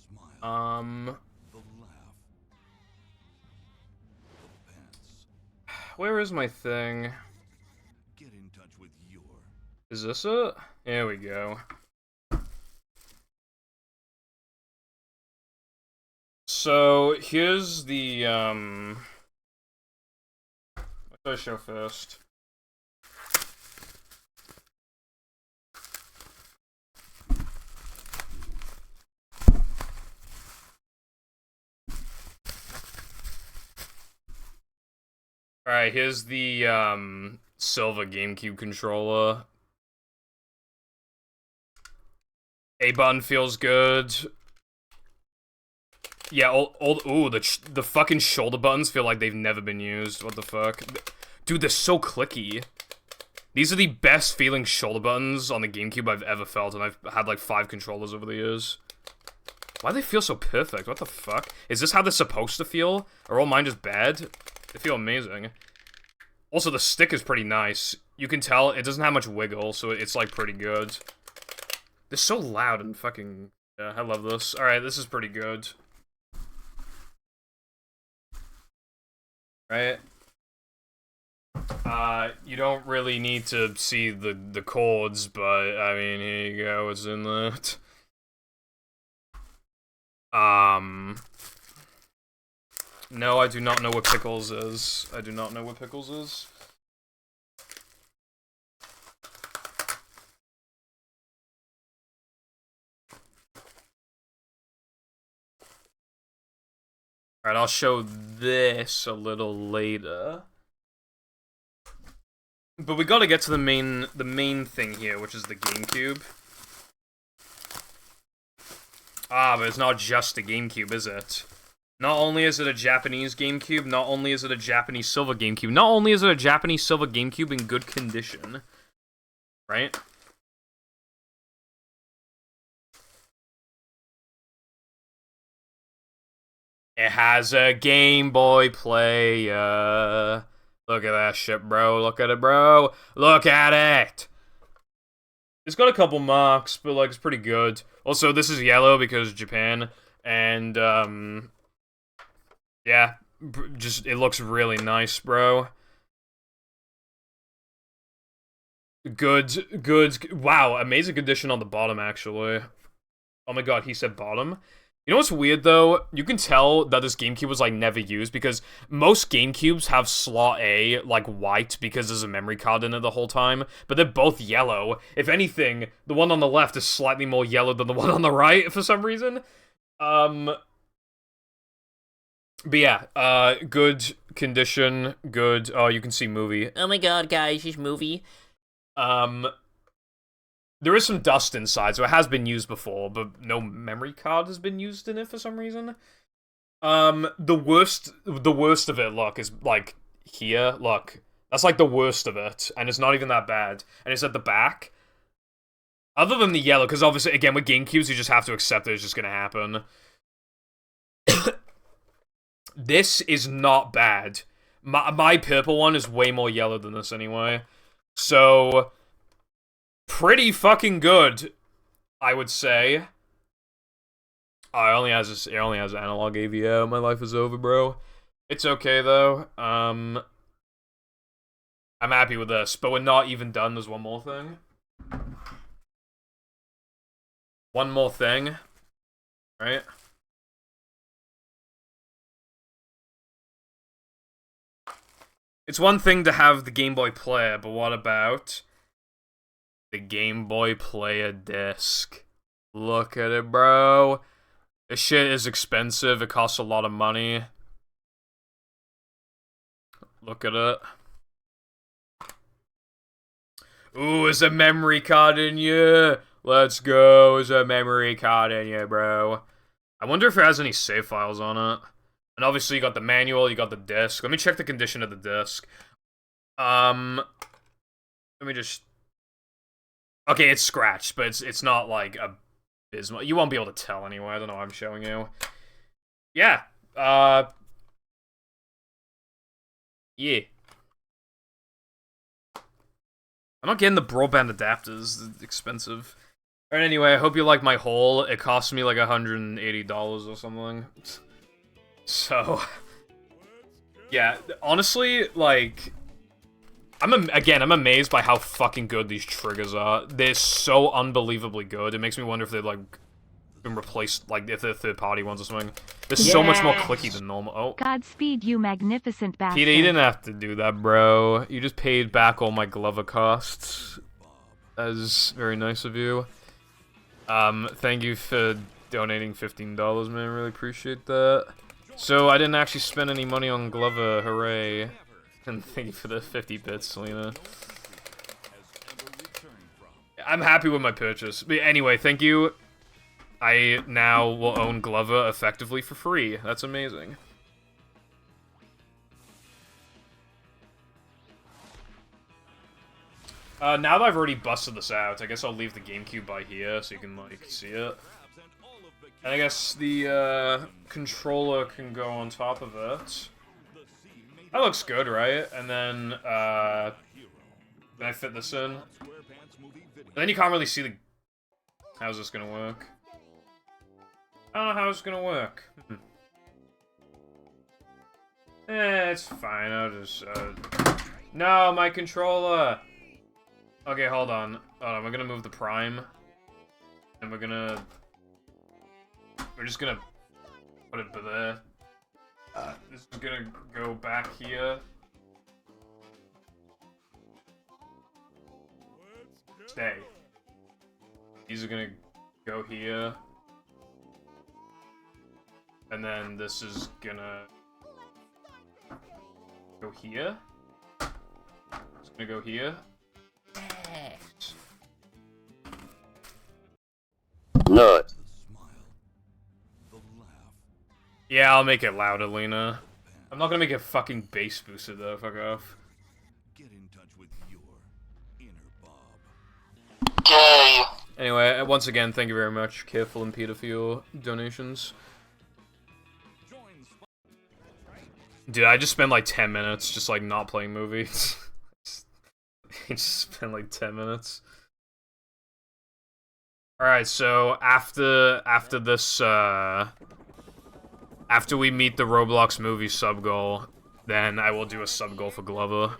smile, the laugh, the pants. where is my thing? Get in touch with your... Is this it? There we go. So, here's the, what should I show first? Alright, here's the, silver GameCube controller. A button feels good. Yeah, ooh, the fucking shoulder buttons feel like they've never been used. What the fuck? Dude, they're so clicky. These are the best feeling shoulder buttons on the GameCube I've ever felt, and I've had like 5 controllers over the years. Why do they feel so perfect? What the fuck? Is this how they're supposed to feel? Are all mine just bad? They feel amazing. Also, the stick is pretty nice. You can tell it doesn't have much wiggle, so it's like pretty good. They're so loud and fucking... Yeah, I love this. Alright, this is pretty good. Right? You don't really need to see the chords, but, I mean, here you go, it's in that. No, I do not know what Pickles is. I do not know what Pickles is. Alright, I'll show this a little later. But we gotta get to the main thing here, which is the GameCube. Ah, but it's not just a GameCube, is it? Not only is it a Japanese GameCube, not only is it a Japanese silver GameCube, not only is it a Japanese silver GameCube in good condition. Right? It has a Game Boy player. Look at that shit, bro. Look at it, bro. Look at it! It's got a couple marks, but, like, it's pretty good. Also, this is yellow because Japan, and, yeah, just, it looks really nice, bro. Good, wow, amazing condition on the bottom, actually. Oh my god, he said bottom? You know what's weird, though? You can tell that this GameCube was, like, never used, because most GameCubes have slot A, like, white, because there's a memory card in it the whole time, but they're both yellow. If anything, the one on the left is slightly more yellow than the one on the right, for some reason. But yeah, good condition, good, oh, you can see movie. Oh my god, guys, this movie. There is some dust inside, so it has been used before, but no memory card has been used in it for some reason. The worst of it, look, is, like, here, look. That's, like, the worst of it, and it's not even that bad. And it's at the back. Other than the yellow, because obviously, again, with GameCubes, you just have to accept that it's just gonna happen. This is not bad. My purple one is way more yellow than this anyway. So... pretty fucking good, I would say. Oh, it only has analog AVO. My life is over, bro. It's okay though. I'm happy with this, but we're not even done. There's one more thing. One more thing, right? It's one thing to have the Game Boy player, but what about the Game Boy player disc? Look at it, bro. This shit is expensive. It costs a lot of money. Look at it. Ooh, is a memory card in you? Let's go. Is a memory card in you, bro? I wonder if it has any save files on it. And obviously you got the manual, you got the disc. Let me check the condition of the disc. Let me just... okay, it's scratched, but it's not, like, abysmal. You won't be able to tell anyway. I don't know what I'm showing you. Yeah. Yeah. I'm not getting the broadband adapters. It's expensive. Alright, anyway, I hope you like my haul. It cost me, like, $180 or something. So... Let's Yeah, honestly, like, I'm amazed by how fucking good these triggers are. They're so unbelievably good. It makes me wonder if they've, like, been replaced, like, if they're third-party ones or something. They're so much more clicky than normal. Oh. Godspeed, you magnificent bastard. Peter, you didn't have to do that, bro. You just paid back all my Glover costs. That is very nice of you. Thank you for donating $15, man. Really appreciate that. So, I didn't actually spend any money on Glover. Hooray. And thank you for the 50 bits, Selena. I'm happy with my purchase. But anyway, thank you. I now will own Glover effectively for free. That's amazing. Now that I've already busted this out, I guess I'll leave the GameCube by here so you can, like, see it. And I guess the, controller can go on top of it. That looks good, right? And then I fit this in. But then you can't really see the... How's this gonna work? I don't know how it's gonna work. It's fine, I'll just, No, my controller! Okay, hold on. We're gonna move the Prime. And we're just gonna put it there. This is gonna go back here. Stay. These are gonna go here. And then this is gonna go here. It's gonna go here. Nut. Yeah, I'll make it louder, Lena. I'm not gonna make it fucking bass boosted though, fuck off. Get in touch with your inner Bob. Gay. Anyway, once again, thank you very much, Careful and Peter, for your donations. Dude, I just spent like 10 minutes just like not playing movies. I just spent like 10 minutes. Alright, so after this, after we meet the Roblox movie sub-goal, then I will do a sub-goal for Glover.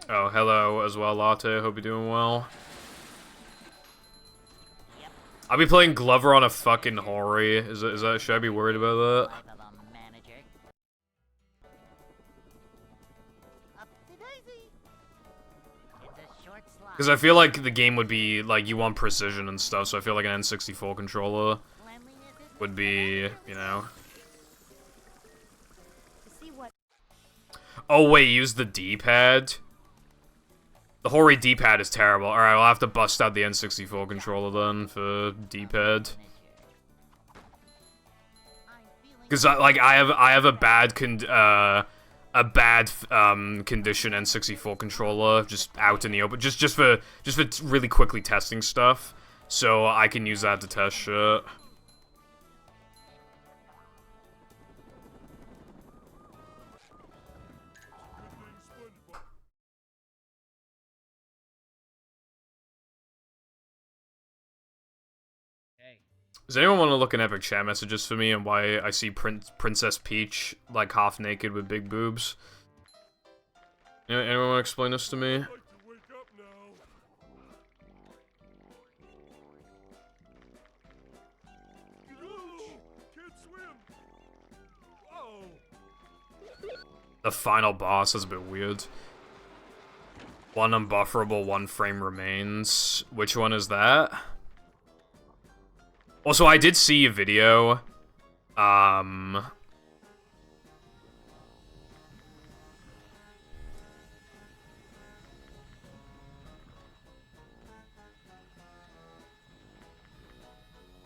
Oh, hello as well, Latte. Hope you're doing well. I'll be playing Glover on a fucking Hori. Is that, should I be worried about that? Because I feel like the game would be, like, you want precision and stuff, so I feel like an N64 controller would be, you know... Oh wait, use the D-pad? The Hori D-pad is terrible. Alright, I'll have to bust out the N64 controller then for D-pad. Because, like, I have a bad condition N64 controller just out in the open, just for really quickly testing stuff, so I can use that to test shit. Does anyone want to look in Epic chat messages for me and why I see Princess Peach, like, half naked with big boobs? Anyone want to explain this to me? The final boss is a bit weird. One unbufferable, one frame remains. Which one is that? Also, I did see a video,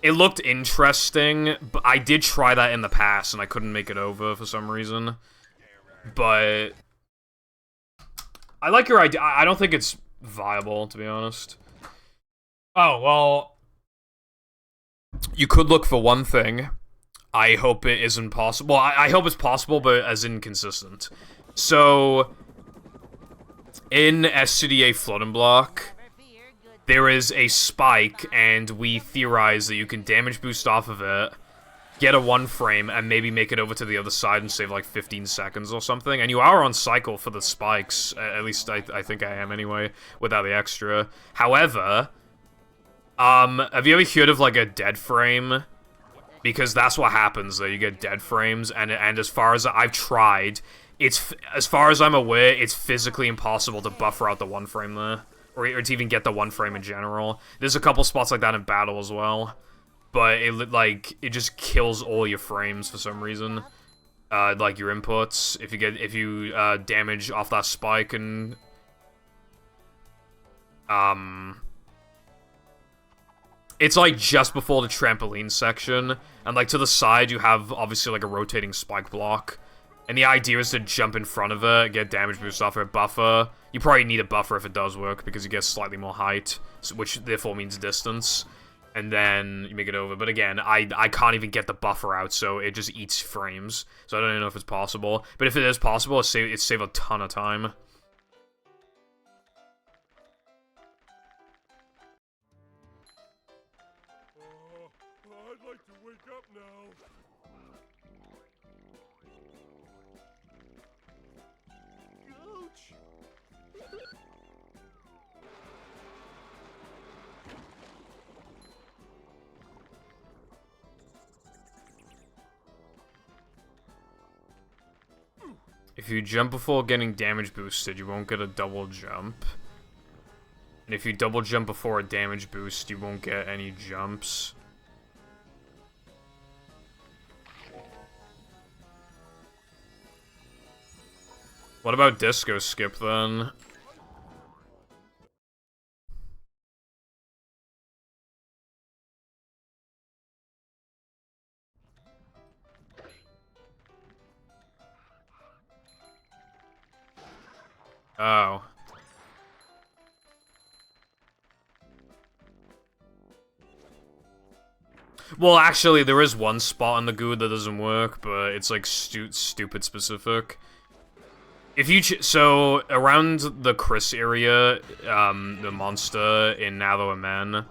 it looked interesting, but I did try that in the past, and I couldn't make it over for some reason. But I like your idea. I don't think it's viable, to be honest. Oh, well... You could look for one thing. I hope it isn't possible. I hope it's possible, but as inconsistent. So, in SCDA Floating Block, there is a spike, and we theorize that you can damage boost off of it, get a 1 frame, and maybe make it over to the other side and save like 15 seconds or something. And you are on cycle for the spikes, at least I think I am anyway, without the extra. However, have you ever heard of like a dead frame? Because that's what happens, though. You get dead frames, and as far as I've tried, as far as I'm aware, it's physically impossible to buffer out the 1 frame there. Or to even get the 1 frame in general. There's a couple spots like that in battle as well. But it just kills all your frames for some reason. Like your inputs. If you damage off that spike and it's like just before the trampoline section, and like to the side you have obviously like a rotating spike block. And the idea is to jump in front of it, get damage boost off it, buffer. You probably need a buffer if it does work, because you get slightly more height, which therefore means distance. And then you make it over. But again, I can't even get the buffer out, so it just eats frames. So I don't even know if it's possible. But if it is possible, it save a ton of time. I'd like to wake up now. Ouch! If you jump before getting damage boosted, you won't get a double jump. And if you double jump before a damage boost, you won't get any jumps. What about disco skip then? Oh. Well, actually, there is one spot on the goo that doesn't work, but it's like stupid specific. If you so around the Chris area, the monster in Navo and Men,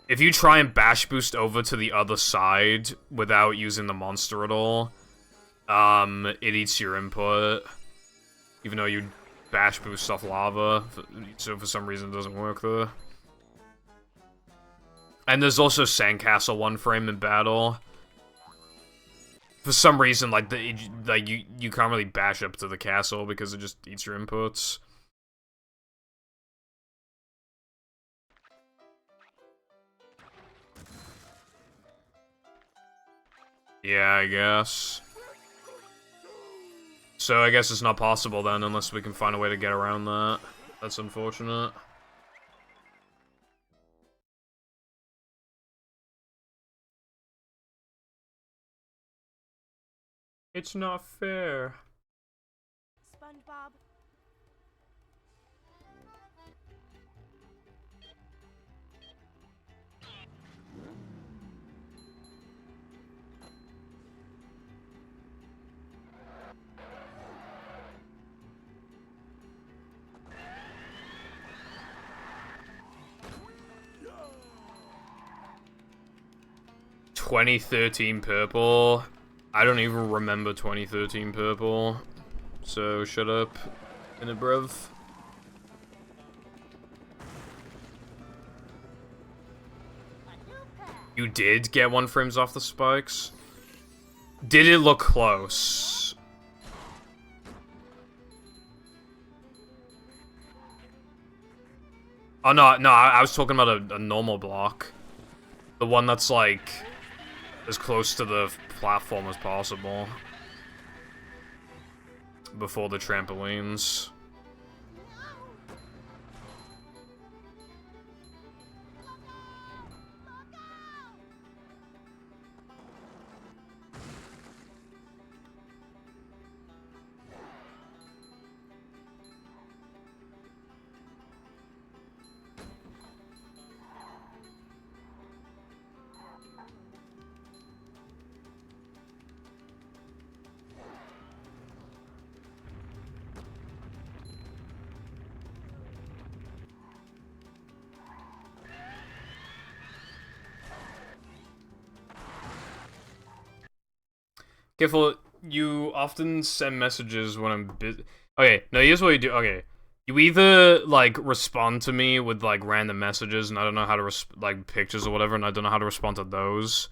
if you try and bash boost over to the other side without using the monster at all, it eats your input, even though you bash boost off lava, so for some reason it doesn't work there. And there's also Sandcastle 1 frame in battle. For some reason, like you can't really bash up to the castle because it just eats your inputs. Yeah, I guess. So I guess it's not possible then, unless we can find a way to get around that. That's unfortunate. It's not fair. SpongeBob. Yeah. 2013 purple. I don't even remember 2013 purple. So shut up, in it, bruv. You did get 1 frames off the spikes? Did it look close? Oh, no, I was talking about a normal block. The one that's, like, as close to the platform as possible. Before the trampolines. Careful, you often send messages when I'm busy. Okay, no, here's what you do. Okay, you either, like, respond to me with, like, random messages, and I don't know how to, like, pictures or whatever, and I don't know how to respond to those.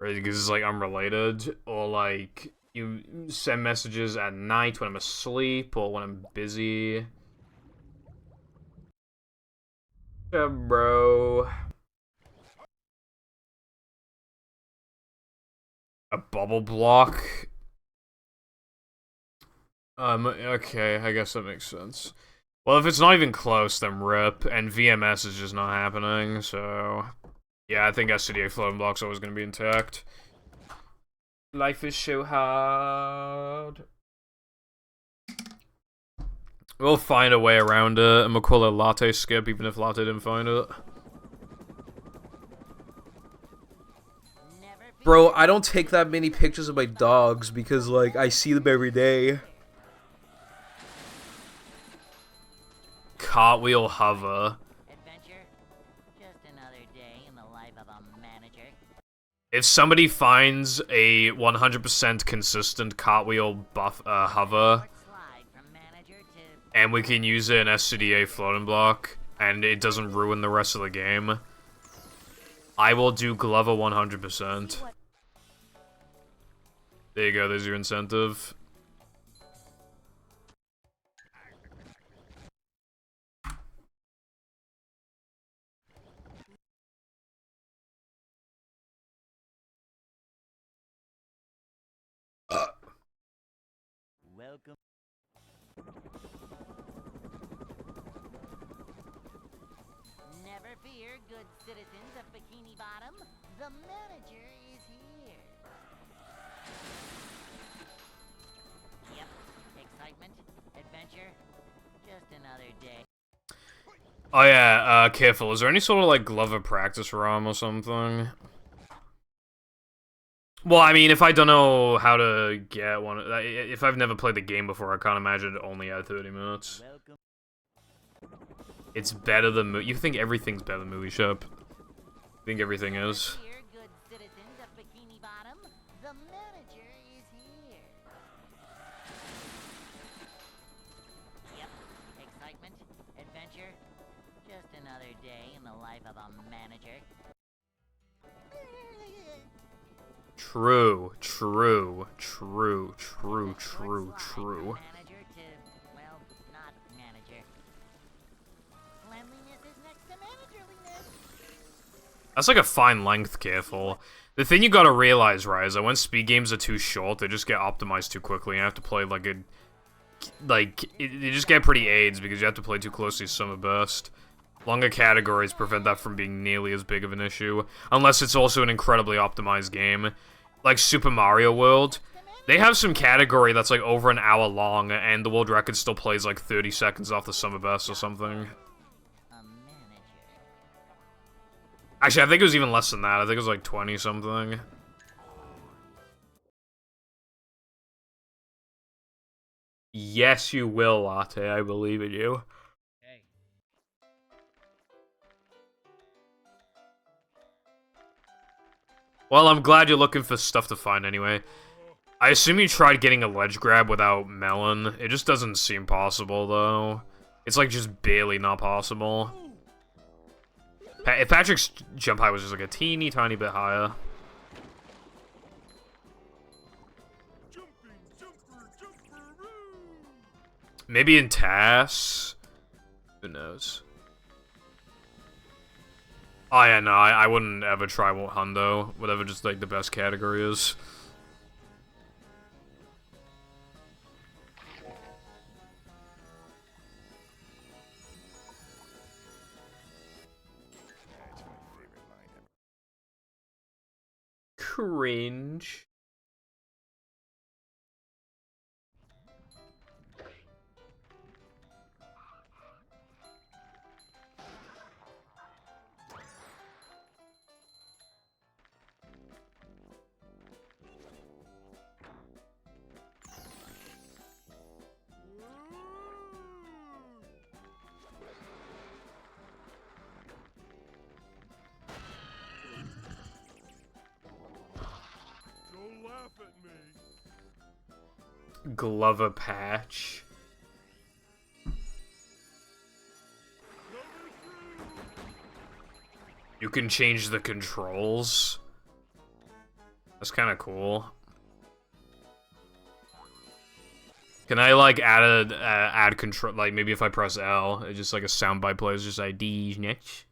Right, because it's, like, unrelated. Or, like, you send messages at night when I'm asleep, or when I'm busy. Yeah, bro. A bubble block? Okay, I guess that makes sense. Well, if it's not even close, then RIP, and VMS is just not happening, so... Yeah, I think SCDA floating block's always gonna be intact. Life is so hard. We'll find a way around it, and we'll call it Latte Skip, even if Latte didn't find it. Bro, I don't take that many pictures of my dogs because, like, I see them every day. Cartwheel hover. Adventure? Just another day in the life of a manager. If somebody finds a 100% consistent cartwheel hover, and we can use it in SCDA floating block, and it doesn't ruin the rest of the game, I will do Glover 100%. There you go, there's your incentive. Welcome. Never fear, good citizens of Bikini Bottom. The manager is here. Yep. Excitement, adventure, just another day. Oh yeah, careful. Is there any sort of, like, Glover practice ROM or something? Well, I mean, if I don't know how to get one, if I've never played the game before, I can't imagine it only at 30 minutes. Welcome. It's better than you think everything's better than Movie Shop. I think everything is. Here, good citizens of Bikini Bottom. The manager is here. Yep. Excitement, adventure, just another day in the life of a manager. True, true, true, true, true, true. Manager to, well, not manager. Cleanliness is next to managerliness. That's like a fine length, careful. The thing you gotta realize, right, is that when speed games are too short, they just get optimized too quickly, and you have to play like a... Like, they just get pretty AIDS because you have to play too closely to summer burst. Longer categories prevent that from being nearly as big of an issue, unless it's also an incredibly optimized game. Like Super Mario World, they have some category that's like over an hour long, and the world record still plays like 30 seconds off the summer burst or something. Actually, I think it was even less than that. I think it was like 20 something. Yes, you will, Latte. I believe in you. Well, I'm glad you're looking for stuff to find anyway. I assume you tried getting a ledge grab without Melon. It just doesn't seem possible, though. It's, like, just barely not possible. If Patrick's jump height was just, like, a teeny tiny bit higher. Maybe in TAS? Who knows? Oh yeah, no, I wouldn't ever try Hundo. Whatever just, like, the best category is. Cringe. Glover patch. You can change the controls. That's kind of cool. Can I like add control? Like maybe if I press L, it's just like a soundbite plays just IDs next.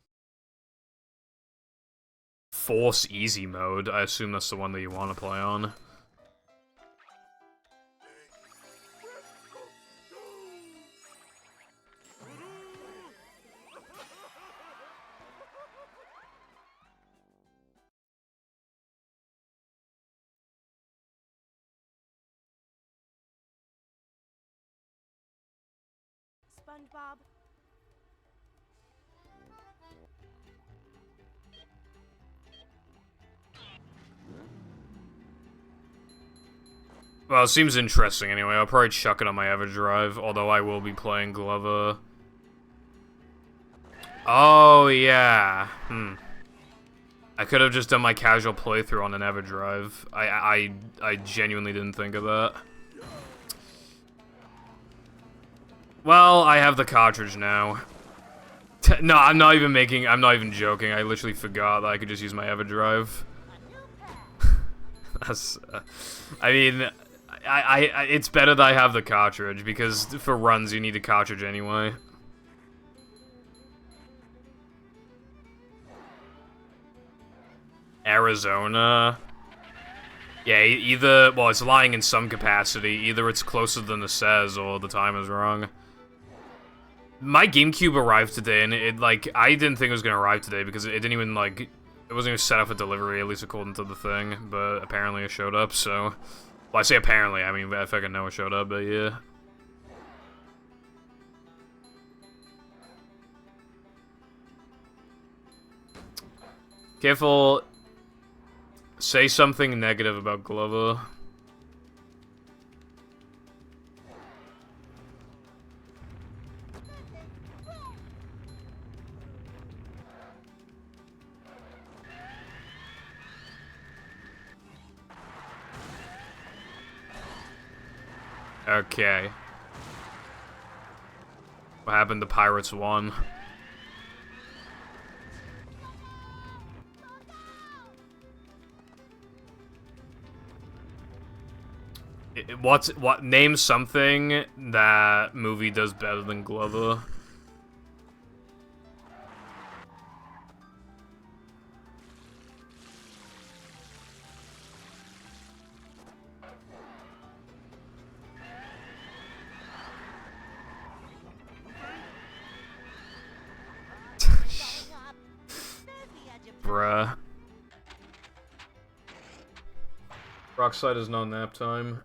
Force easy mode. I assume that's the one that you want to play on. SpongeBob. Well, it seems interesting anyway. I'll probably chuck it on my EverDrive, although I will be playing Glover. Oh, yeah. I could have just done my casual playthrough on an EverDrive. I genuinely didn't think of that. Well, I have the cartridge now. No, I'm not even joking. I literally forgot that I could just use my EverDrive. That's, I mean, it's better that I have the cartridge, because for runs you need a cartridge anyway. Arizona. Yeah, either, well, it's lying in some capacity. Either it's closer than it says, or the time is wrong. My GameCube arrived today, and I didn't think it was gonna arrive today, because it didn't even, like, it wasn't even set up for delivery, at least according to the thing, but apparently it showed up, so... Well, I say apparently, I mean, I fucking know it showed up, but yeah. Careful. Say something negative about Glover. Okay. What happened to Pirates 1? Name something that movie does better than Glover. Bruh. Rockside is no nap time.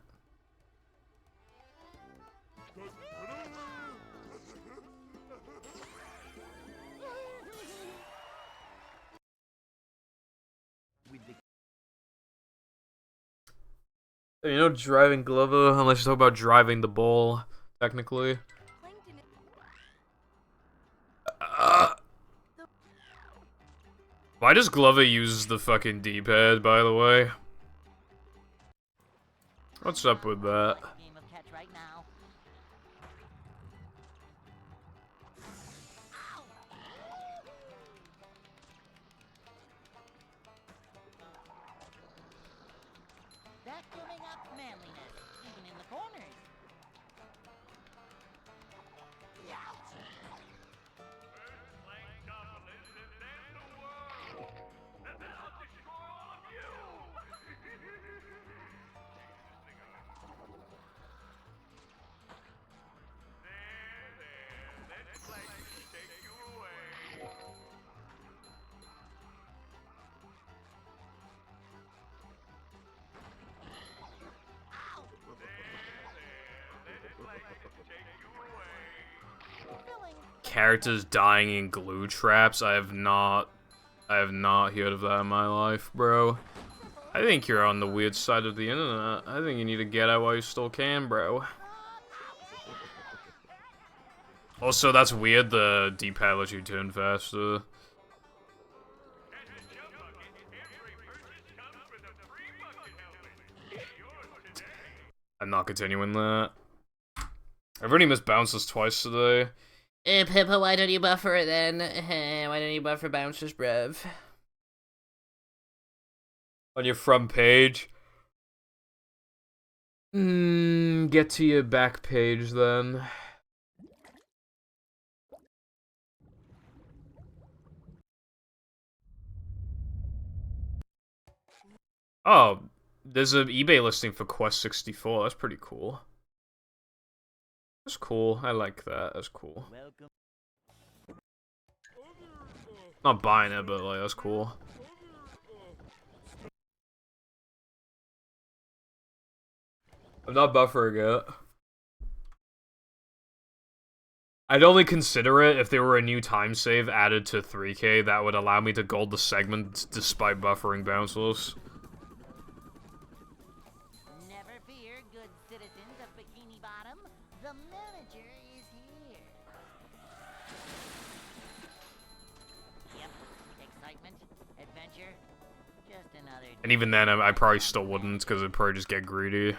You know, driving Glover, unless you talk about driving the ball, technically. Why does Glover use the fucking D-pad, by the way? What's up with that? Game of catch right now. Vacuuming up manliness, even in the corners. Characters dying in glue traps? I have not heard of that in my life, bro. I think you're on the weird side of the internet. I think you need to get out while you still can, bro. Also, that's weird, the D-pad lets you turn faster. I'm not continuing that. I've already missed bounces twice today. Pippa, why don't you buffer it then? Why don't you buffer bounces, bruv? On your front page. Get to your back page then. Oh, there's an eBay listing for Quest 64. That's pretty cool. That's cool. I like that. That's cool. Not buying it, but like that's cool. I'm not buffering it. I'd only consider it if there were a new time save added to 3K that would allow me to gold the segment despite buffering bounceless. Never fear, good citizens of Bikini Bottom. The manager is here. Yep, excitement, adventure, just another. And even then, I probably still wouldn't, because it'd probably just get greedy.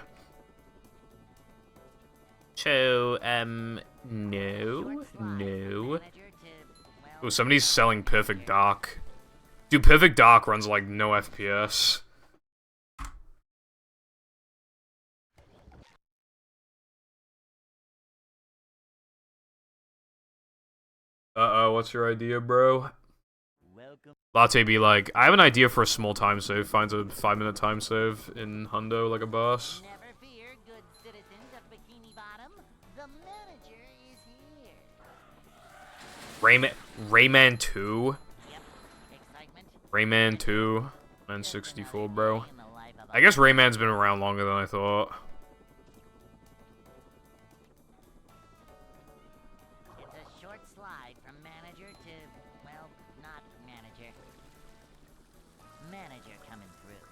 So, no. Oh, somebody's selling Perfect Dark. Dude, Perfect Dark runs like no FPS. Uh-oh, what's your idea, bro? Latte be like, I have an idea for a small time save. Finds a 5-minute time save in Hundo like a boss. Never fear, good citizens of Bikini Bottom. The manager is here. Rayman 2? Yep, excitement. Rayman 2? Man 64, bro. I guess Rayman's been around longer than I thought. It's a short slide from manager to, well, not manager. Manager coming through.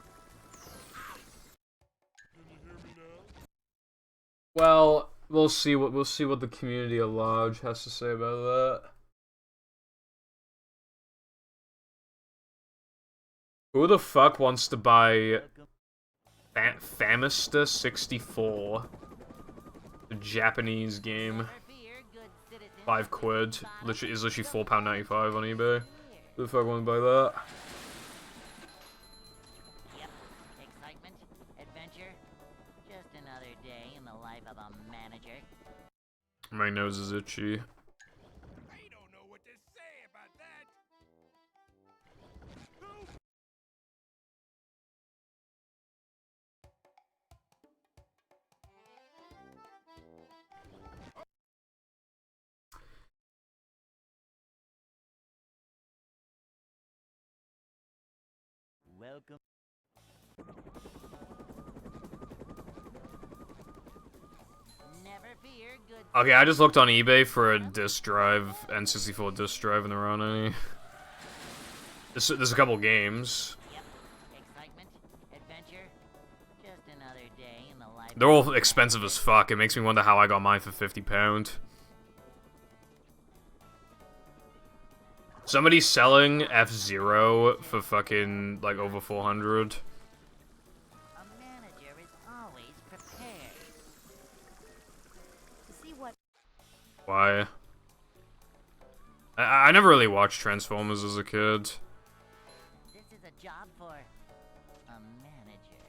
Can you hear me now? Well, we'll see what the community at large has to say about that. Who the fuck wants to buy Famista 64? The Japanese game. 5 quid. Literally is literally £4.95 on eBay. Who the fuck want to buy that? Yep, excitement, adventure, just another day in the life of a manager. My nose is itchy. I don't know what to say about that. Welcome. Never fear, good. Okay, I just looked on eBay for a disc drive, N64 disc drive, and there aren't any. There's a couple games. Yep, excitement, adventure, just another day in the life. They're all expensive as fuck. It makes me wonder how I got mine for £50. Somebody's selling F-Zero for fucking, like, over 400. A manager is always prepared. To see what. Why? I never really watched Transformers as a kid. This is a job for a manager.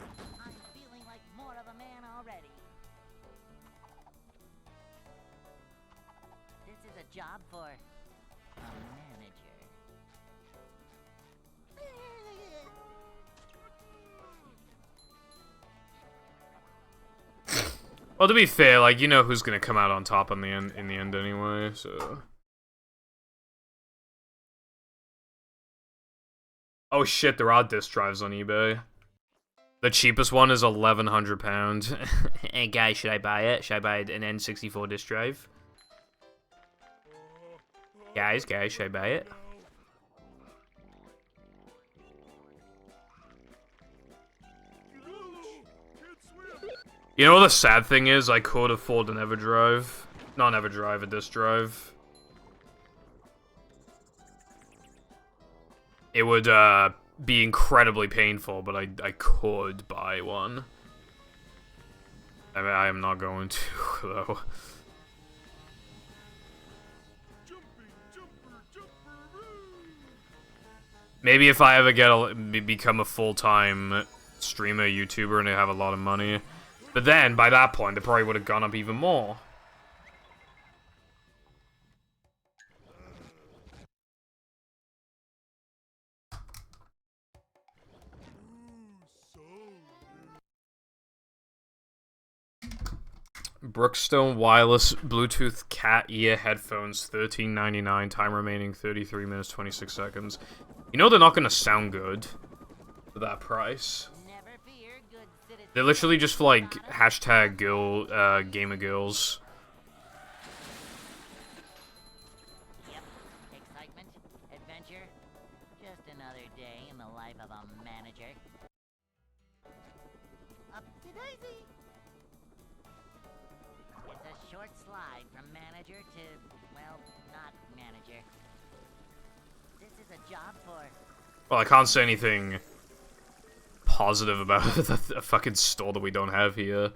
I'm feeling like more of a man already. This is a job for a manager. Well, to be fair, like, you know who's gonna come out on top in the end anyway, so... Oh shit, there are disc drives on eBay. The cheapest one is £1,100. Hey guys, should I buy it? Should I buy an N64 disc drive? Guys, should I buy it? You know what the sad thing is? I could afford an EverDrive. Not an EverDrive, a disc drive. It would be incredibly painful, but I could buy one. I mean, I am not going to, though. Maybe if I ever become a full-time streamer, YouTuber, and I have a lot of money. But then, by that point, they probably would have gone up even more. Brookstone wireless Bluetooth cat ear headphones, $13.99. Time remaining 33 minutes 26 seconds. You know they're not gonna sound good for that price. They're literally just for like hashtag gamer girls. Yep. Excitement, adventure, just another day in the life of a manager. Up to daisy. It's a short slide from manager to, well, not manager. This is a job for... Well, I can't say anything positive about the fucking store that we don't have here.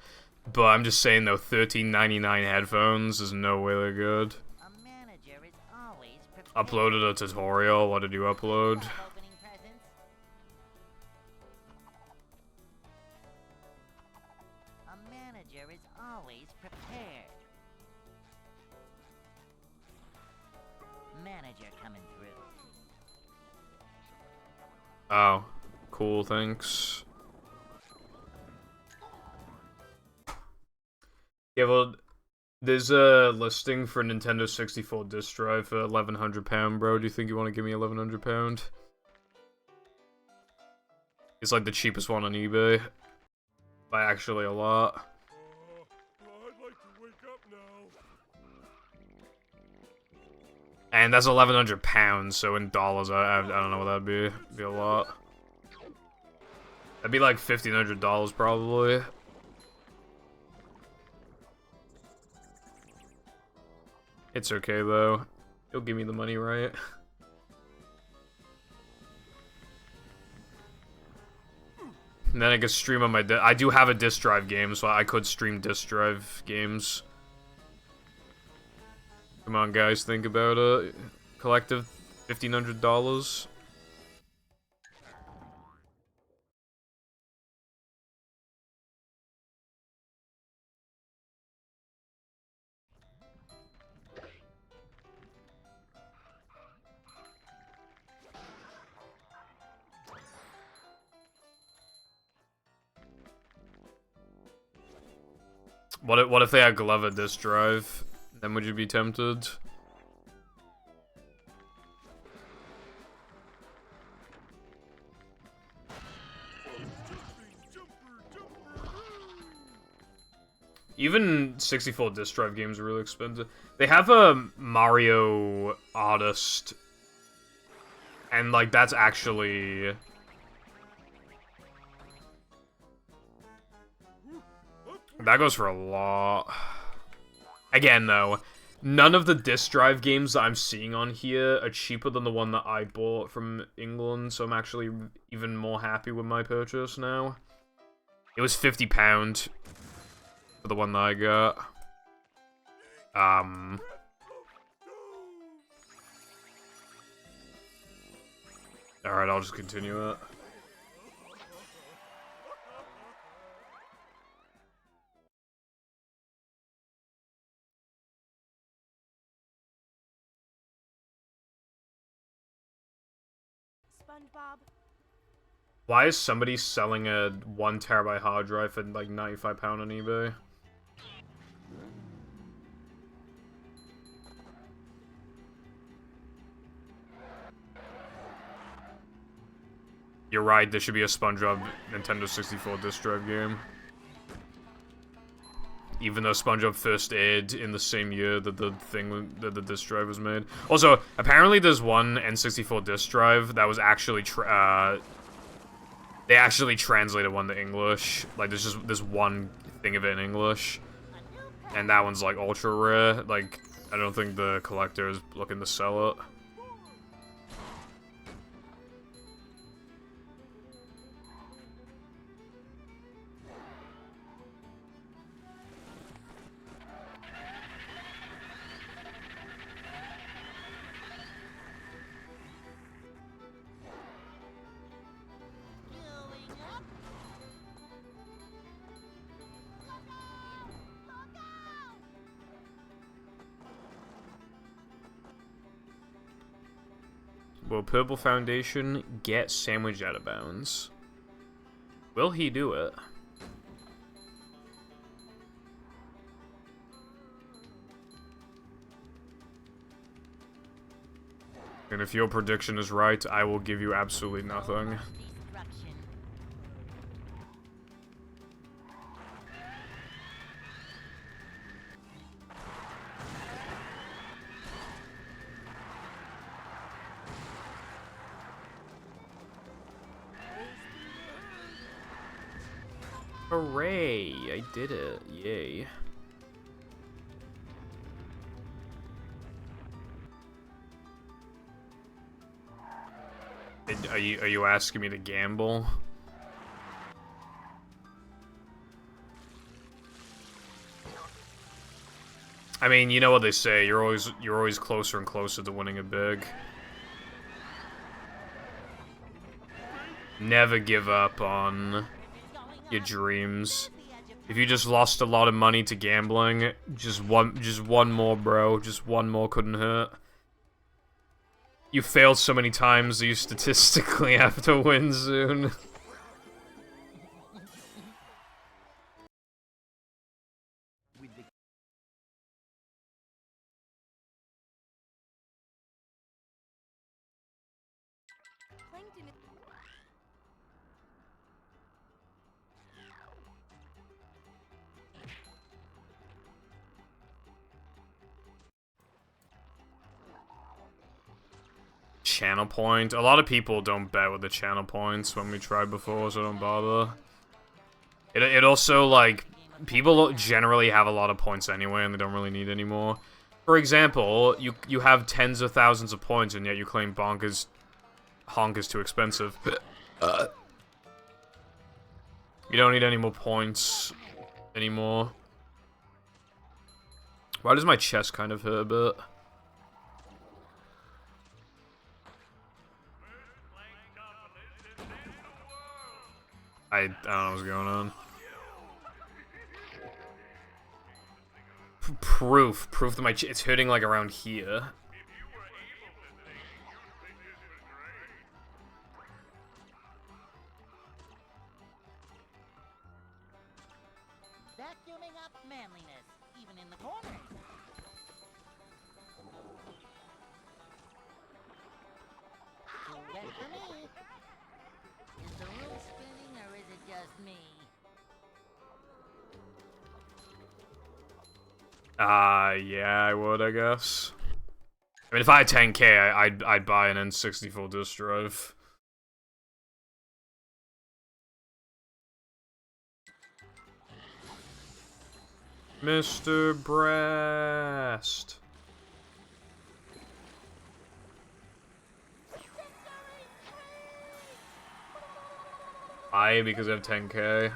But I'm just saying, though, $13.99 headphones is no way they're good. A manager is always prepared. Uploaded a tutorial. What did you upload? Opening presents. A manager is always prepared. Manager coming through. Oh, cool, thanks. Yeah, well, there's a listing for Nintendo 64 disc drive for £1,100, bro. Do you think you want to give me £1,100? It's like the cheapest one on eBay. By actually a lot. I'd like to wake up now. And that's £1,100, so in dollars, I don't know what that'd be. It'd be a lot. That'd be like $1,500 probably. It's okay though. He'll give me the money, right? And then I can stream on my I do have a disc drive game, so I could stream disc drive games. Come on, guys, think about it. Collective $1,500. What if they had Glover disc drive? Then would you be tempted? Even 64 disc drive games are really expensive. They have a Mario Artist, and like that's actually. That goes for a lot. Again, though, none of the disc drive games that I'm seeing on here are cheaper than the one that I bought from England, so I'm actually even more happy with my purchase now. It was £50 for the one that I got. Alright, I'll just continue it. SpongeBob. Why is somebody selling a 1 terabyte hard drive for like £95 on eBay? You're right, there should be a SpongeBob Nintendo 64 disc drive game. Even though SpongeBob first aired in the same year that the disc drive was made. Also, apparently there's one N64 disc drive that was actually they actually translated one to English. Like there's just this one thing of it in English, and that one's like ultra rare. Like I don't think the collector is looking to sell it. Will Purple Foundation get sandwiched out of bounds? Will he do it? And if your prediction is right, I will give you absolutely nothing. Hooray! I did it. Yay. Are you asking me to gamble? I mean, you know what they say, you're always closer and closer to winning it big. Never give up on your dreams. If you just lost a lot of money to gambling, just one more, bro. Just one more couldn't hurt. You failed so many times that you statistically have to win soon. Channel point. A lot of people don't bet with the channel points when we tried before, so don't bother. It also, like, people generally have a lot of points anyway, and they don't really need any more. For example, you have tens of thousands of points, and yet you claim Honk is too expensive. You don't need any more points anymore. Why does my chest kind of hurt a bit? I don't know what's going on. Proof that my it's hurting like around here. Vacuuming up manliness, even in the corners. Too wet for me. Is the room spinning or is it just me? Yeah, I would, I guess. I mean, if I had 10k, I'd buy an N64 disc drive. Mr. Breast. Why? Because I have 10k.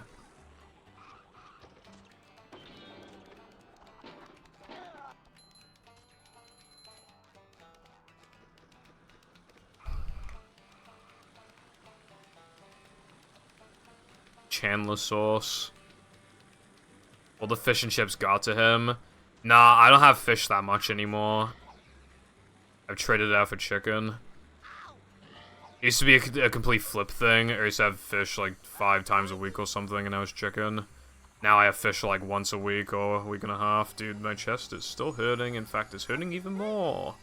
Chandler sauce. Well, the fish and chips got to him. Nah, I don't have fish that much anymore. I've traded it out for chicken. It used to be a complete flip thing. I used to have fish like 5 times a week or something, and now it's chicken. Now I have fish like once a week or a week and a half. Dude, my chest is still hurting. In fact, it's hurting even more.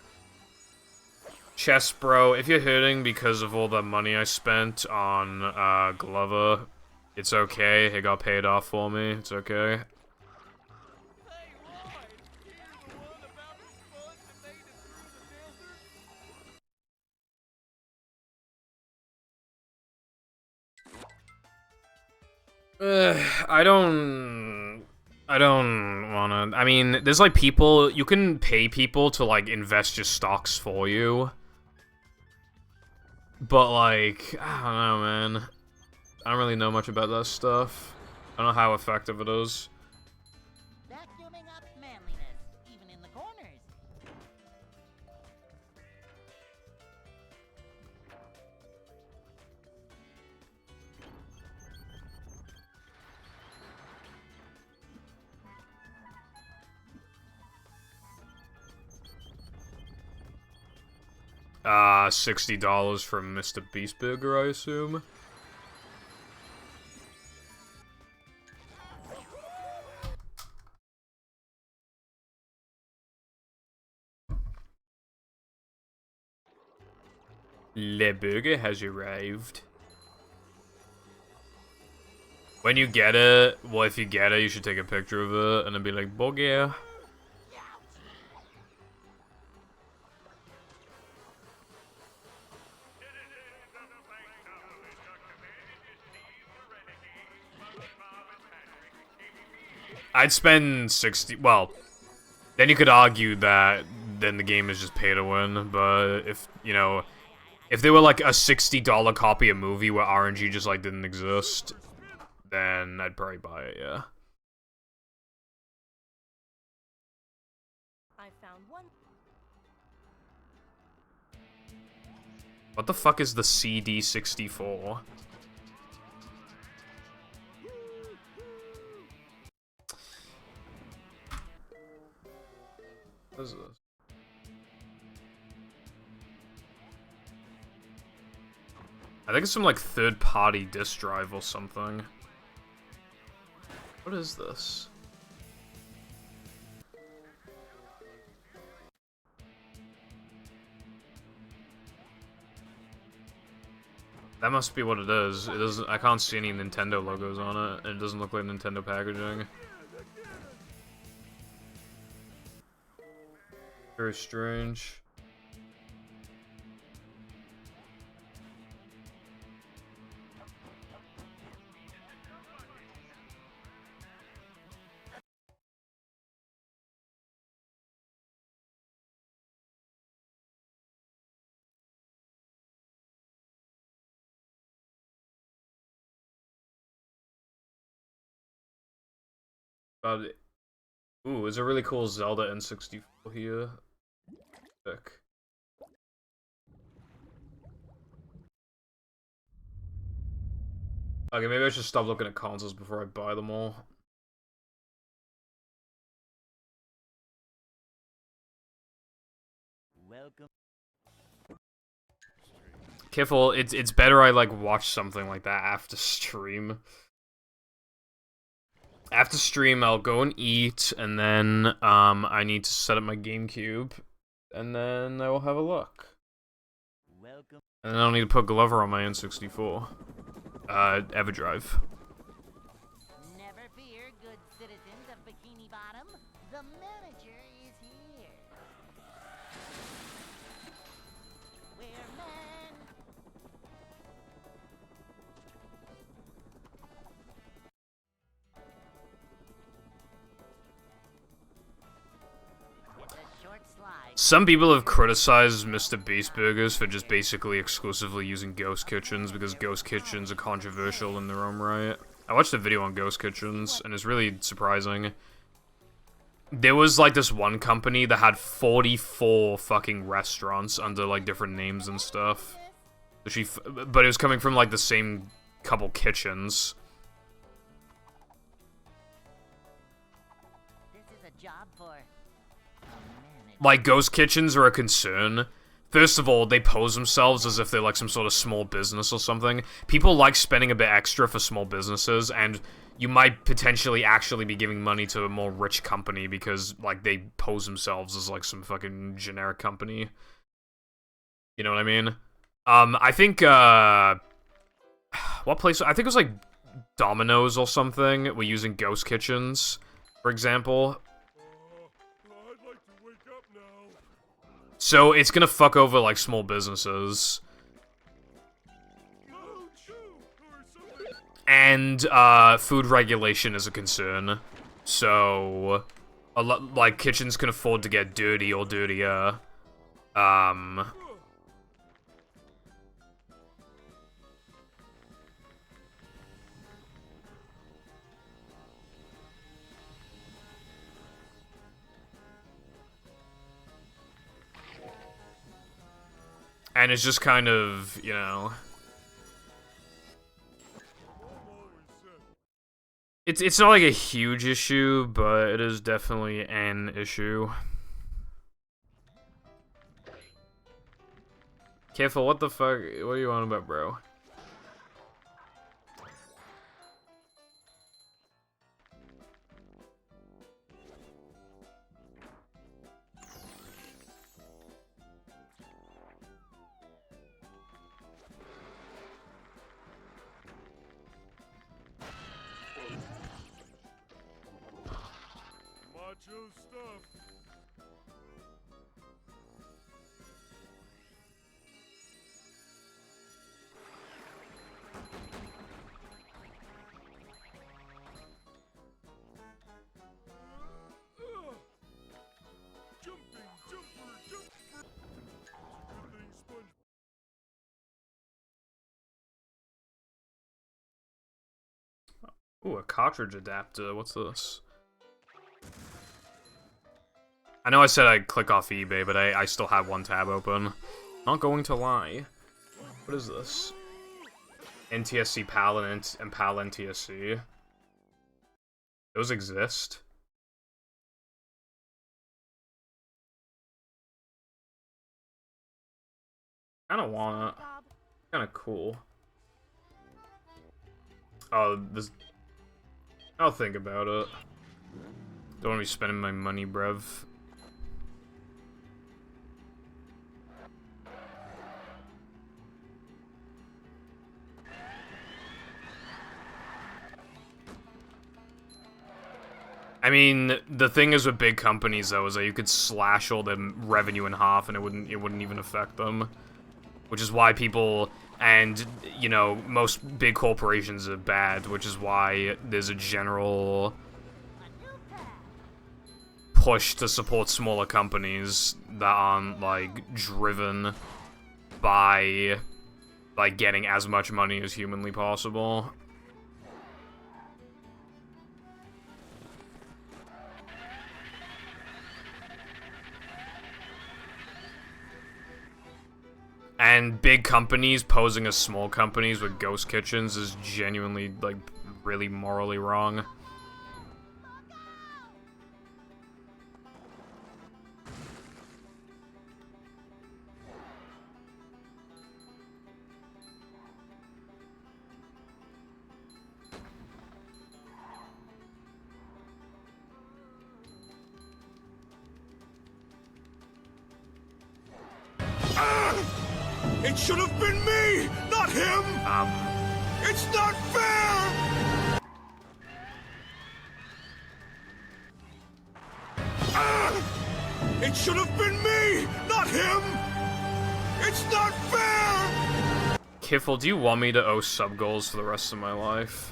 Chest, bro, if you're hurting because of all the money I spent on Glover, it's okay. It got paid off for me. It's okay. I don't wanna, I mean, there's like people, you can pay people to like invest your stocks for you. But like, I don't know, man. I don't really know much about that stuff. I don't know how effective it is. Vacuuming up manliness, even in the corners. $60 from Mr. Beast Burger, I assume. Le burger has arrived. When you get it, well, if you get it, you should take a picture of it and then be like, "Burger." I'd spend 60. Well, then you could argue that then the game is just pay to win. But if you know, if they were like a $60 copy of movie where RNG just like didn't exist, then I'd probably buy it. Yeah. I found one. What the fuck is the CD64? What is this? I think it's some like third-party disk drive or something. What is this? That must be what it is. It doesn't. I can't see any Nintendo logos on it, and it doesn't look like Nintendo packaging. Very strange. Ooh, there's a really cool Zelda N64 here. Sick. Okay, maybe I should stop looking at consoles before I buy them all. Welcome. Careful, it's better I like watch something like that after stream. After stream, I'll go and eat, and then I need to set up my GameCube, and then I will have a look. Welcome. And then I'll need to put Glover on my N64. EverDrive. Never fear, good citizens of Bikini Bottom. The manager is here. We're men. It's a short slide. Some people have criticized Mr. Beast Burgers for just basically exclusively using ghost kitchens because ghost kitchens are controversial in their own right. I watched a video on ghost kitchens, and it's really surprising. There was, like, this one company that had 44 fucking restaurants under, like, different names and stuff. But it was coming from, like, the same couple kitchens. This is a job for a manager. Like, ghost kitchens are a concern. First of all, they pose themselves as if they're, like, some sort of small business or something. People like spending a bit extra for small businesses, and you might potentially actually be giving money to a more rich company because, like, they pose themselves as, like, some fucking generic company. You know what I mean? I think, what place? I think it was, like, Domino's or something were using ghost kitchens, for example. I'd like to wake up now. So, it's gonna fuck over, like, small businesses. Oh, chew, or something. And, food regulation is a concern. So, like, kitchens can afford to get dirty or dirtier. And it's just kind of, you know... It's not like a huge issue, but it is definitely an issue. Careful, what the fuck? What are you on about, bro? Macho stuff. Jumping, jumper, jumper. Good thing Sponge. Ooh, a cartridge adapter. What's this? I know I said I'd click off eBay, but I still have one tab open. Not going to lie. What is this? NTSC PAL and PAL NTSC. Those exist. Kinda want it. Kinda cool. Oh, this... I'll think about it. Don't want to be spending my money, bruv. I mean, the thing is with big companies though is that you could slash all the revenue in half and it wouldn't even affect them. Which is why people, and, you know, most big corporations are bad, which is why there's a general push to support smaller companies that aren't, like, driven by, like, getting as much money as humanly possible. And big companies posing as small companies with ghost kitchens is genuinely, like, really morally wrong. It should have been me, not him! It's not fair! It should have been me, not him! It's not fair! Kiffle, do you want me to owe sub goals for the rest of my life?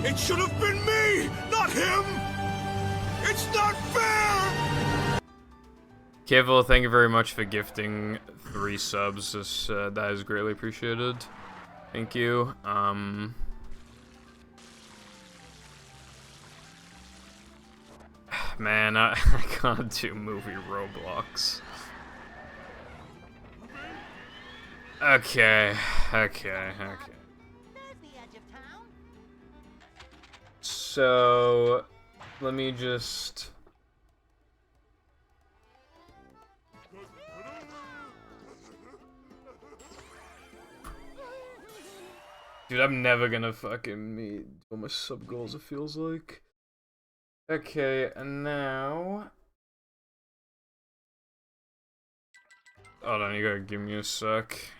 It should have been me, not him! It's not fair! Kiffle, thank you very much for gifting 3 subs. This, that is greatly appreciated. Thank you. Man, I can't do movie Roblox. Okay. So, let me just... Dude, I'm never gonna fucking meet all my sub goals, it feels like. Okay, and now... Hold on, you gotta give me a sec.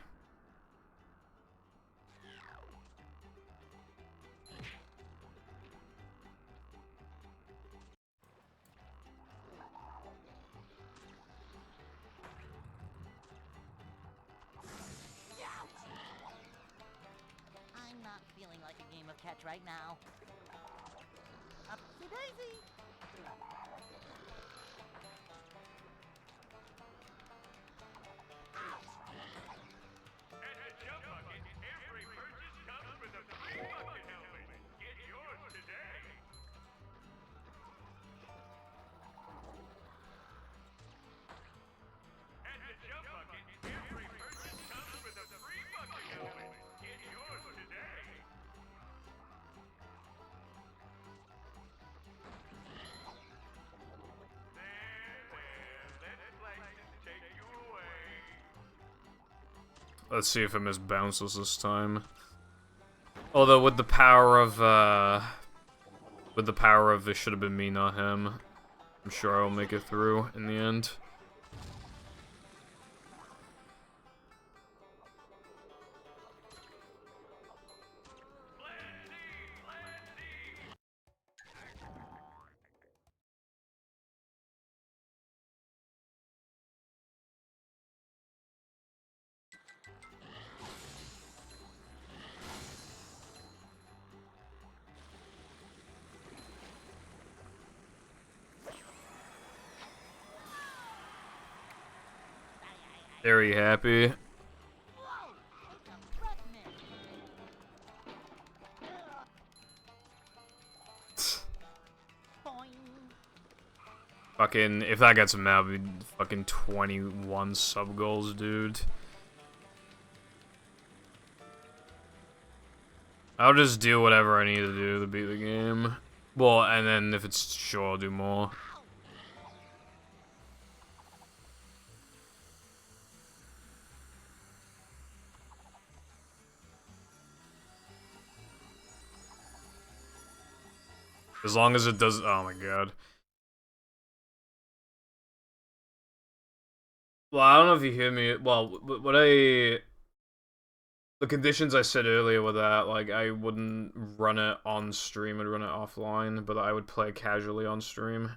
I'm not feeling like a game of catch right now. Upsy daisy! At the Jump Bucket, every purchase comes with a free bucket helmet. Get yours today. At the Jump Bucket, every purchase comes with a free bucket helmet. Get yours today. Let's see if I miss bounces this time. Although with the power of this should have been me, not him. I'm sure I'll make it through in the end. Very happy. Fucking, if that gets him now, it'd be fucking 21 sub goals, dude. I'll just do whatever I need to do to beat the game. Well, and then if it's sure, I'll do more. As long as it does. Oh my god. Well, I don't know if you hear me. Well, the conditions I said earlier were that, like, I wouldn't run it on stream, I'd run it offline, but I would play casually on stream.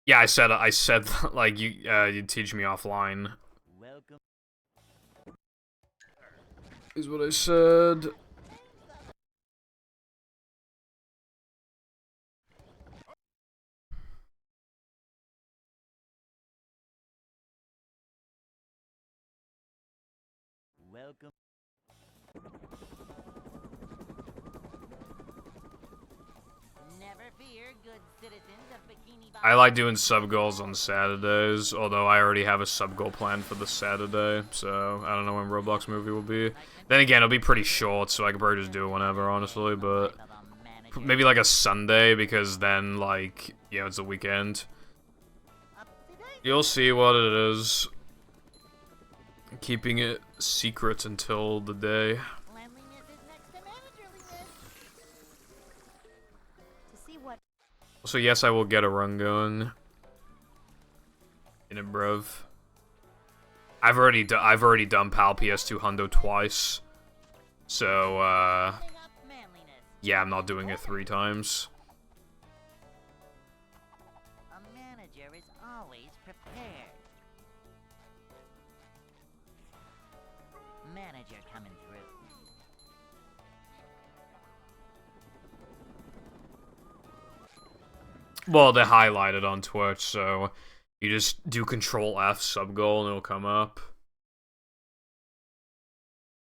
Yeah, I said like you'd teach me offline. Welcome. Is what I said. Welcome. Never fear, good citizens of Bikini Bottom. I like doing sub goals on Saturdays, although I already have a sub goal planned for this Saturday, so I don't know when Roblox movie will be. Then again, it'll be pretty short, so I could probably just do it whenever, honestly, but maybe like a Sunday, because then, like, you know, it's a weekend. You'll see what it is. Keeping it secret until the day. Cleanliness is next to managerliness. To see what So yes, I will get a run going. In it, bruv. I've already done PAL PS2 Hundo twice. So yeah, I'm not doing it 3 times. a manager is always prepared. Manager coming through. Well, they're highlighted on Twitch, so you just do Control F sub goal and it'll come up.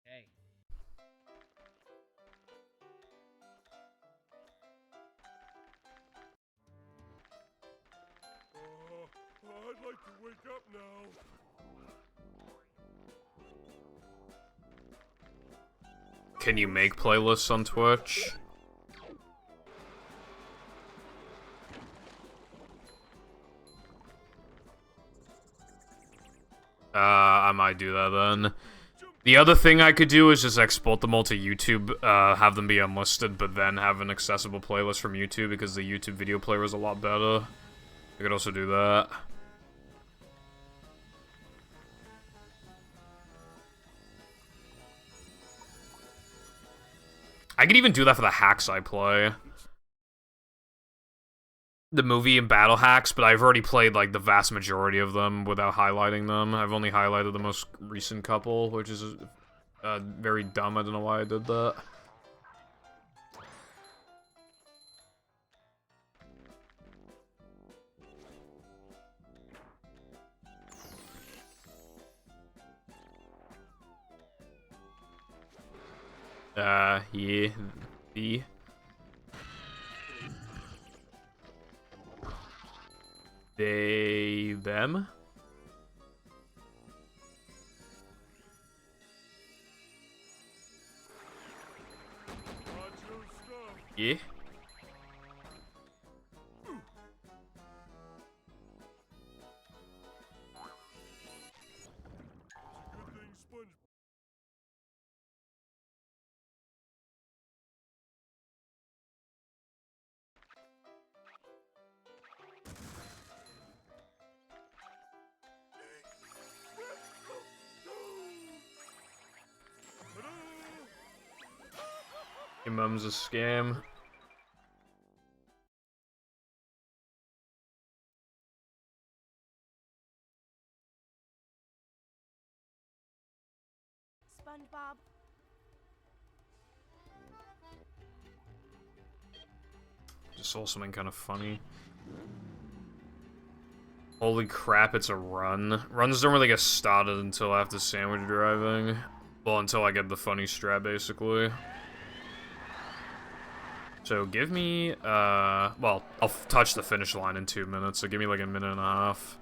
Hey. I'd like to wake up now. Can you make playlists on Twitch? I might do that then. The other thing I could do is just export them all to YouTube, have them be unlisted, but then have an accessible playlist from YouTube because the YouTube video player is a lot better. I could also do that. I could even do that for the hacks I play. The movie and battle hacks, but I've already played, like, the vast majority of them without highlighting them. I've only highlighted the most recent couple, which is very dumb. I don't know why I did that. Yeah, B. They, them? Yeah. Good thing Sponge. Your mum's a scam. SpongeBob. Just saw something kind of funny. Holy crap, it's a run. Runs don't really get started until after sandwich driving. Well, until I get the funny strat, basically. So give me, well, I'll touch the finish line in 2 minutes, so give me like a minute and a half.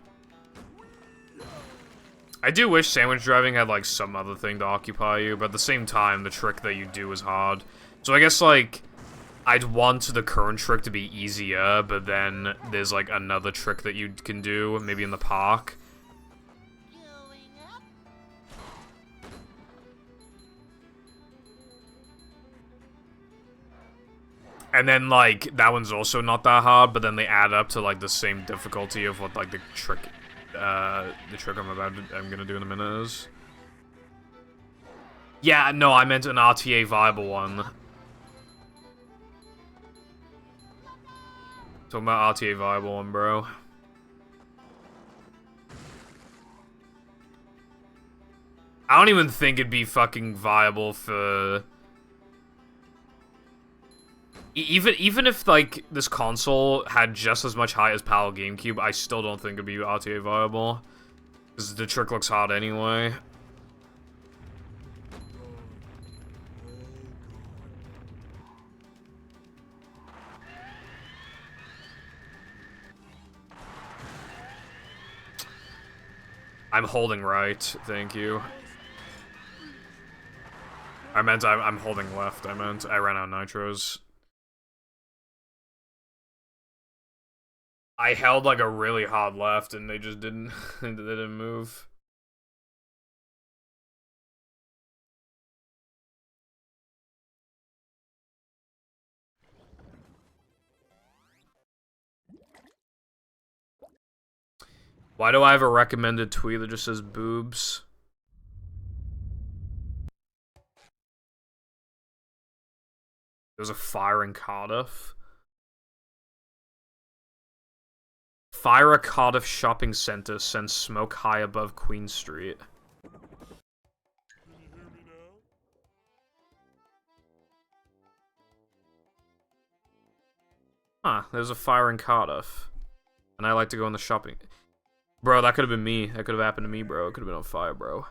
I do wish sandwich driving had like some other thing to occupy you, but at the same time, the trick that you do is hard. So I guess like, I'd want the current trick to be easier, but then there's like another trick that you can do, maybe in the park. And then, like, that one's also not that hard, but then they add up to, like, the same difficulty of what, like, the trick I'm gonna do in a minute is. Yeah, no, I meant an RTA viable one. Talking about RTA viable one, bro. I don't even think it'd be fucking viable for... Even if, like, this console had just as much height as PAL GameCube, I still don't think it'd be RTA viable. Because the trick looks hard anyway. I'm holding right, thank you. I meant I'm holding left, I ran out of nitros. I held like a really hard left and they just didn't they didn't move. Why do I have a recommended tweet that just says boobs? There's a fire in Cardiff. Fire at Cardiff shopping centre sends smoke high above Queen Street. Can you hear me now? Huh, there's a fire in Cardiff. And I like to go in the shopping... Bro, that could have been me. That could have happened to me, bro. It could have been on fire, bro.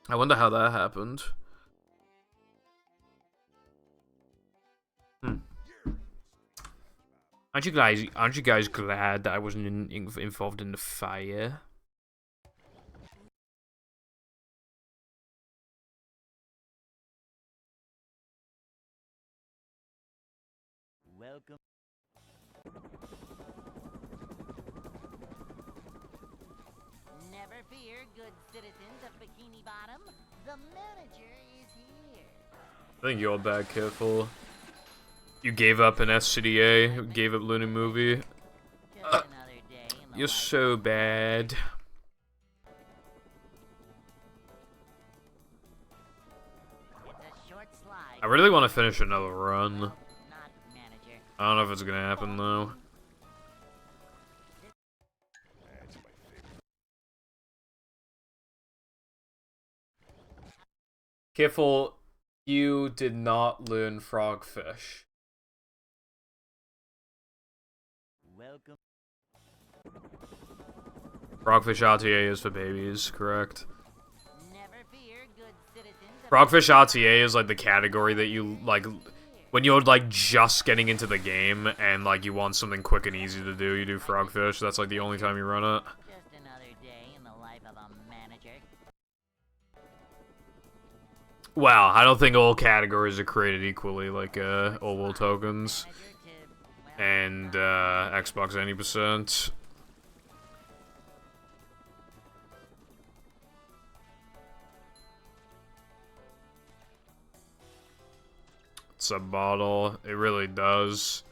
I wonder how that happened. Aren't you guys glad that I wasn't involved in the fire? Welcome. Never fear, good citizens of Bikini Bottom. The manager is here. I think you're bad, careful. You gave up an SCDA, gave up Looney Movie. You're so bad. I really want to finish another run. I don't know if it's gonna happen though. Careful, you did not learn Frogfish. Welcome. Frogfish RTA is for babies, correct? Frogfish RTA is like the category that you like when you're like just getting into the game and like you want something quick and easy to do, you do Frogfish. That's like the only time you run it. Just another day in the life of a manager. Well, I don't think all categories are created equally, like, all world tokens. And, Xbox 90%. It's a bottle. It really does.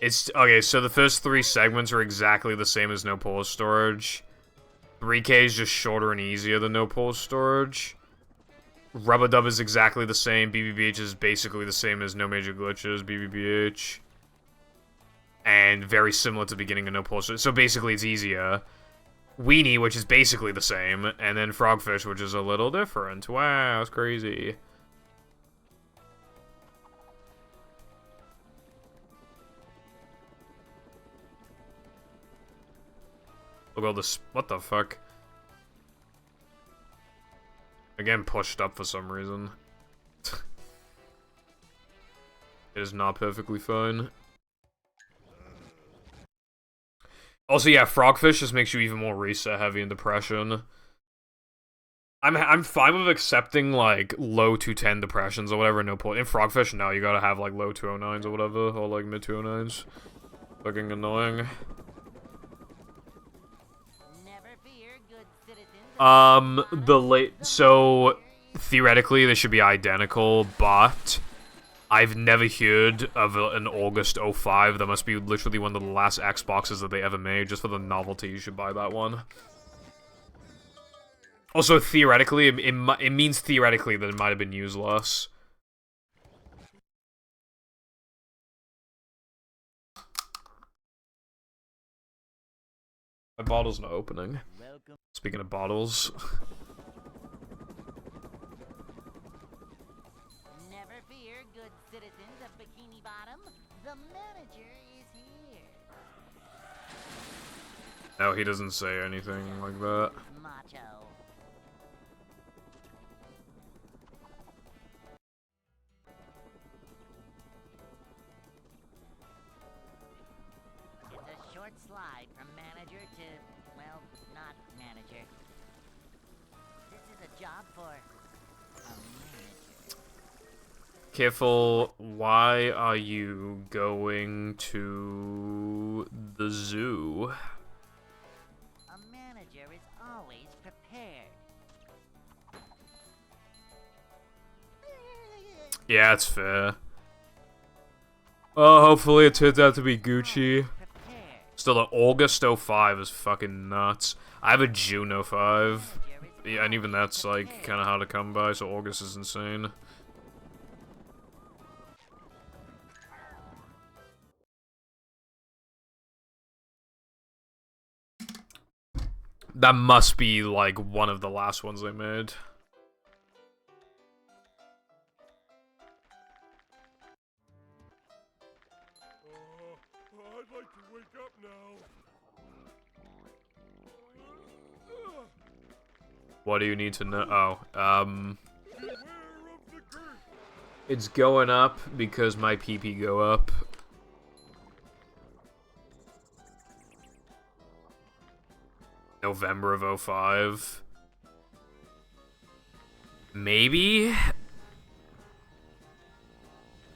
It's, okay, so the first 3 segments are exactly the same as no pull storage. 3K is just shorter and easier than no pull storage. Rubber Dub is exactly the same. BBBH is basically the same as no major glitches, BBBH. And very similar to beginning of no pull storage. So basically it's easier. Weenie, which is basically the same. And then Frogfish, which is a little different. Wow, it's crazy. Look at all this. What the fuck? Again, pushed up for some reason. It is not perfectly fine. Also, yeah, Frogfish just makes you even more reset heavy in depression. I'm fine with accepting, like, low 210 depressions or whatever, no point. In Frogfish, no, you gotta have, like, low 209s or whatever, or, like, mid 209s. Fucking annoying. So, theoretically, they should be identical, but I've never heard of an August 05. That must be literally one of the last Xboxes that they ever made. Just for the novelty, you should buy that one. Also, theoretically, it means theoretically that it might have been used less. My bottle's not opening. Speaking of bottles. Never fear, good citizens of Bikini Bottom. The manager is here. No, he doesn't say anything like that. Macho. It's a short slide from manager to, well, not manager. This is a job for a manager. Careful, why are you going to the zoo? A manager is always prepared. Yeah, it's fair. Oh, hopefully it turns out to be Gucci. Still, the August 05 is fucking nuts. I have a June 05. Yeah, and even that's, like, kind of hard to come by, so August is insane. That must be, like, one of the last ones they made. I'd like to wake up now. What do you need to know? Oh, it's going up because my PP go up. November of 05. Maybe?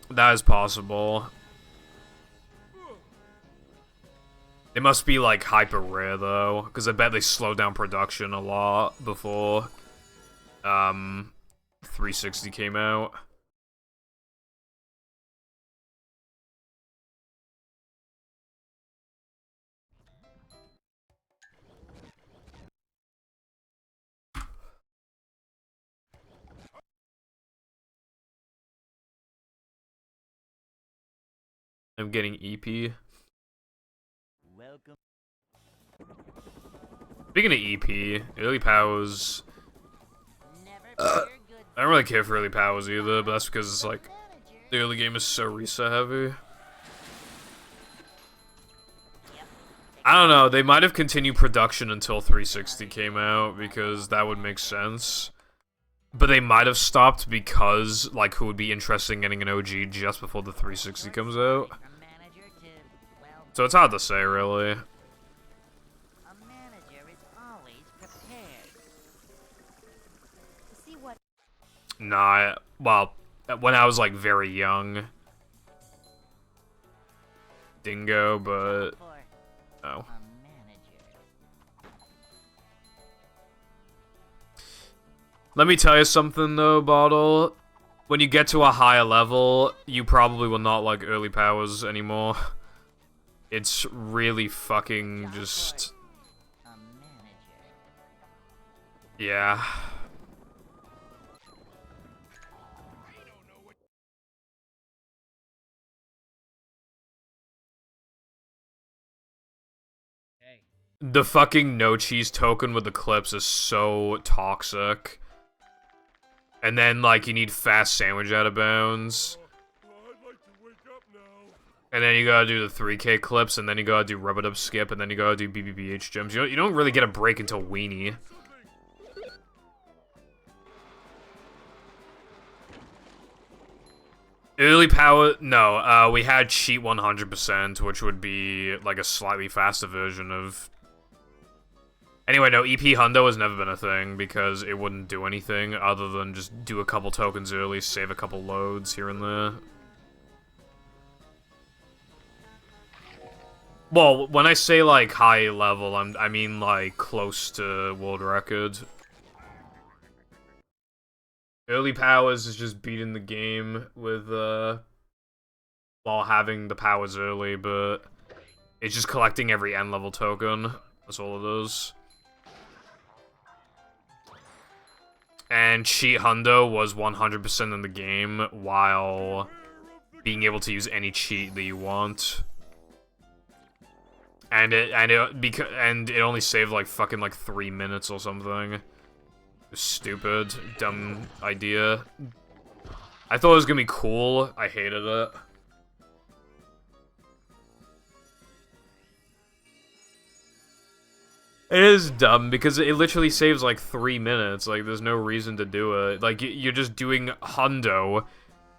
That is possible. It must be, like, hyper rare, though, because I bet they slowed down production a lot before, 360 came out. I'm getting EP. Welcome. Speaking of EP, early powers. I don't really care for early powers either, but that's because it's like the early game is so reset heavy. I don't know, they might have continued production until 360 came out because that would make sense. But they might have stopped because, like, who would be interested in getting an OG just before the 360 comes out? So it's hard to say, really. A manager is always prepared. See what? Nah, well, when I was like very young. Dingo, but no. Let me tell you something though, Bottle. When you get to a higher level, you probably will not like early powers anymore. It's really fucking just... Yeah. The fucking no cheese token with the clips is so toxic. And then, like, you need fast sandwich out of bounds. And then you gotta do the 3K clips, and then you gotta do rub it up skip, and then you gotta do BBBH gems. You don't really get a break until Weenie. Early power, no, we had cheat 100%, which would be, like, a slightly faster version of... Anyway, no, EP Hundo has never been a thing, because it wouldn't do anything other than just do a couple tokens early, save a couple loads here and there. Well, when I say, like, high level, I mean, like, close to world record. Early powers is just beating the game with, while having the powers early, but it's just collecting every end level token. That's all it is. And cheat hundo was 100% in the game, while being able to use any cheat that you want. And it only saved like fucking like 3 minutes or something. Stupid, dumb idea. I thought it was gonna be cool. I hated it. It is dumb because it literally saves like 3 minutes. Like, there's no reason to do it. Like, you're just doing hundo,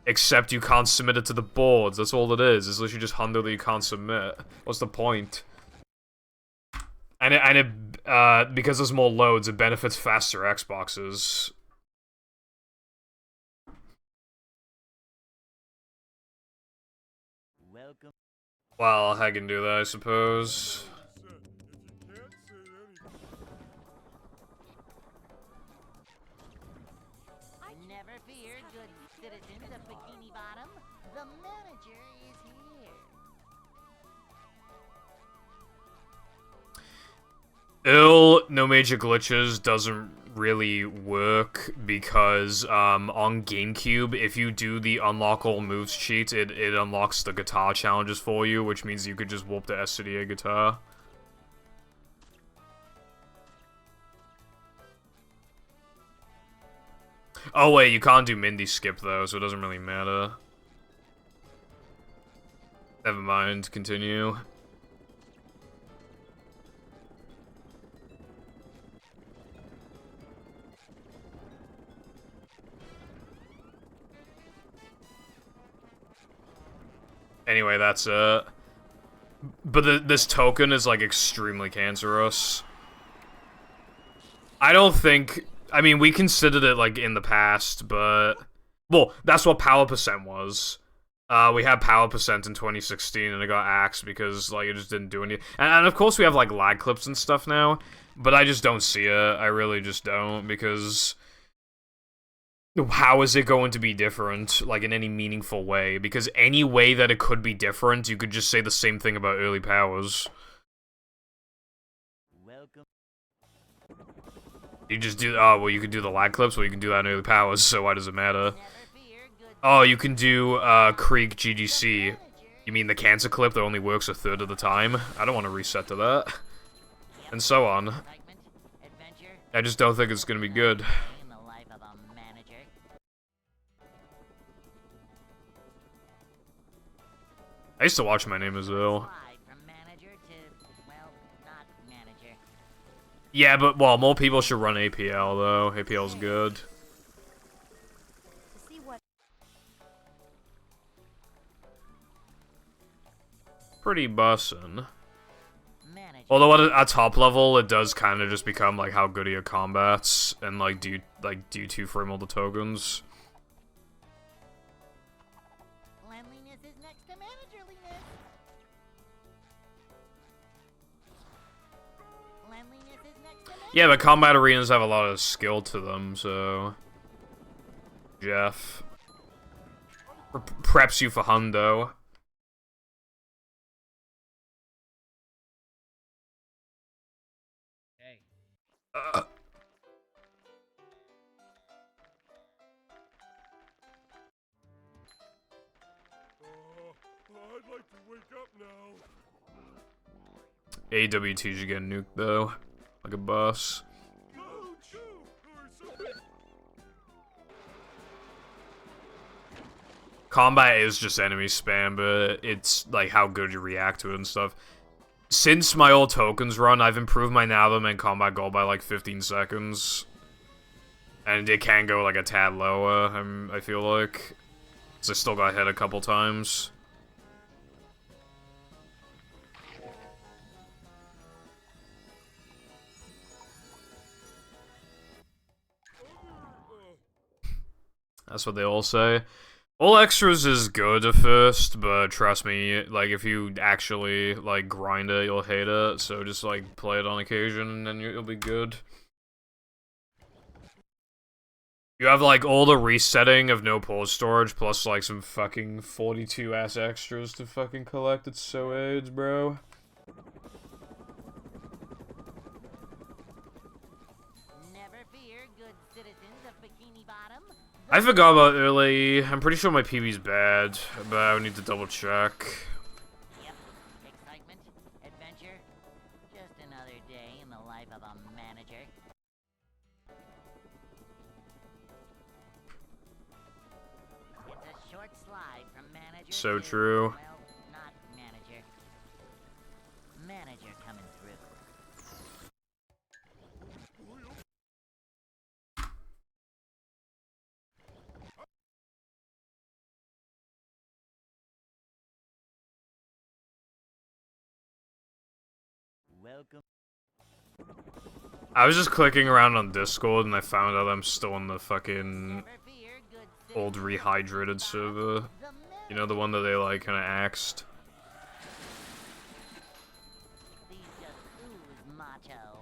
except you can't submit it to the boards. That's all it is. It's literally just hundo that you can't submit. What's the point? And because there's more loads, it benefits faster Xboxes. Welcome. Well, I can do that, I suppose. Never fear, good citizens of Bikini Bottom. The manager is here. No major glitches doesn't really work because on GameCube, if you do the unlock all moves cheat, it unlocks the guitar challenges for you, which means you could just whoop the SCDA guitar. Oh wait, you can't do Mindy skip though, so it doesn't really matter. Never mind, continue. Anyway, that's it. But this token is, like, extremely cancerous. I don't think... I mean, we considered it, like, in the past, but... Well, that's what power percent was. We had power percent in 2016, and it got axed because, like, it just didn't do anything. And of course we have, like, lag clips and stuff now, but I just don't see it. I really just don't, because... How is it going to be different, like, in any meaningful way? Because any way that it could be different, you could just say the same thing about early powers. Welcome. You just do, oh, well, you can do the lag clips, well, you can do that in early powers, so why does it matter? Oh, you can do, Creek GGC. You mean the cancer clip that only works a third of the time? I don't want to reset to that. And so on. I just don't think it's gonna be good. I used to watch My Name Is Earl. Yeah, but, well, more people should run APL, though. APL's good. Pretty bussin'. Manager Although at top level, it does kind of just become like how good are your combats and like do you frame all the tokens. Cleanliness is next to managerliness. Cleanliness is next to manager. Yeah, but combat arenas have a lot of skill to them, so Jeff preps you for hundo. I'd like to wake up now. AWT should get nuked though, like a bus. Combat is just enemy spam, but it's like how good you react to it and stuff. Since my old tokens run, I've improved my Navam and combat goal by like 15 seconds. And it can go like a tad lower, I feel like. So I still got hit a couple times. That's what they all say. All extras is good at first, but trust me, like, if you actually, like, grind it, you'll hate it. So just, like, play it on occasion, and then you'll be good. You have, like, all the resetting of no pause storage, plus, like, some fucking 42-ass extras to fucking collect. It's so AIDS, bro. Never fear, good citizens of Bikini Bottom. I forgot about early. I'm pretty sure my PB's bad, but I would need to double check. Yep. Excitement, adventure, just another day in the life of a manager. It's a short slide from manager So to, true. well, not manager. Manager coming through. Welcome. I was just clicking around on Discord and I found out I'm still on the fucking Never fear, good old citizens of rehydrated Bikini server. Bottom, the You know, the one that they, like, kinda axed. These just ooze macho.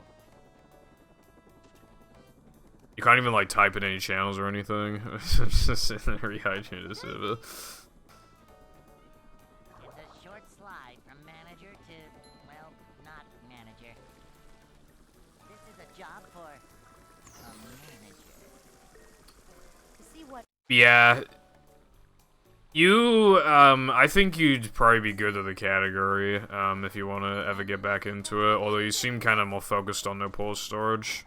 You can't even, like, type in any channels or anything. It's just in the rehydrated server. It's a short slide from manager to, well, not manager. This is a job for a manager. See what? Yeah. You, I think you'd probably be good at the category, if you want to ever get back into it, although you seem kind of more focused on no pause storage.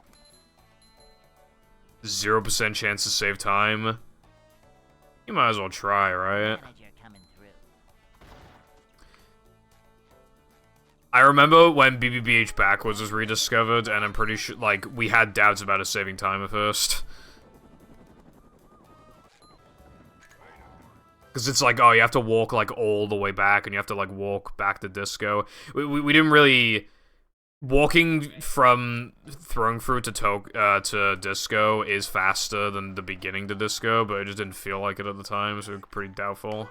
0% chance to save time. You might as well try, right? Manager coming through. I remember when BBBH Backwards was rediscovered, and I'm pretty sure, like, we had doubts about it saving time at first. Because it's like, oh, you have to walk, like, all the way back, and you have to, like, walk back to Disco. We didn't really... Walking from Throwing Fruit to Disco is faster than the beginning to Disco, but it just didn't feel like it at the time, so pretty doubtful.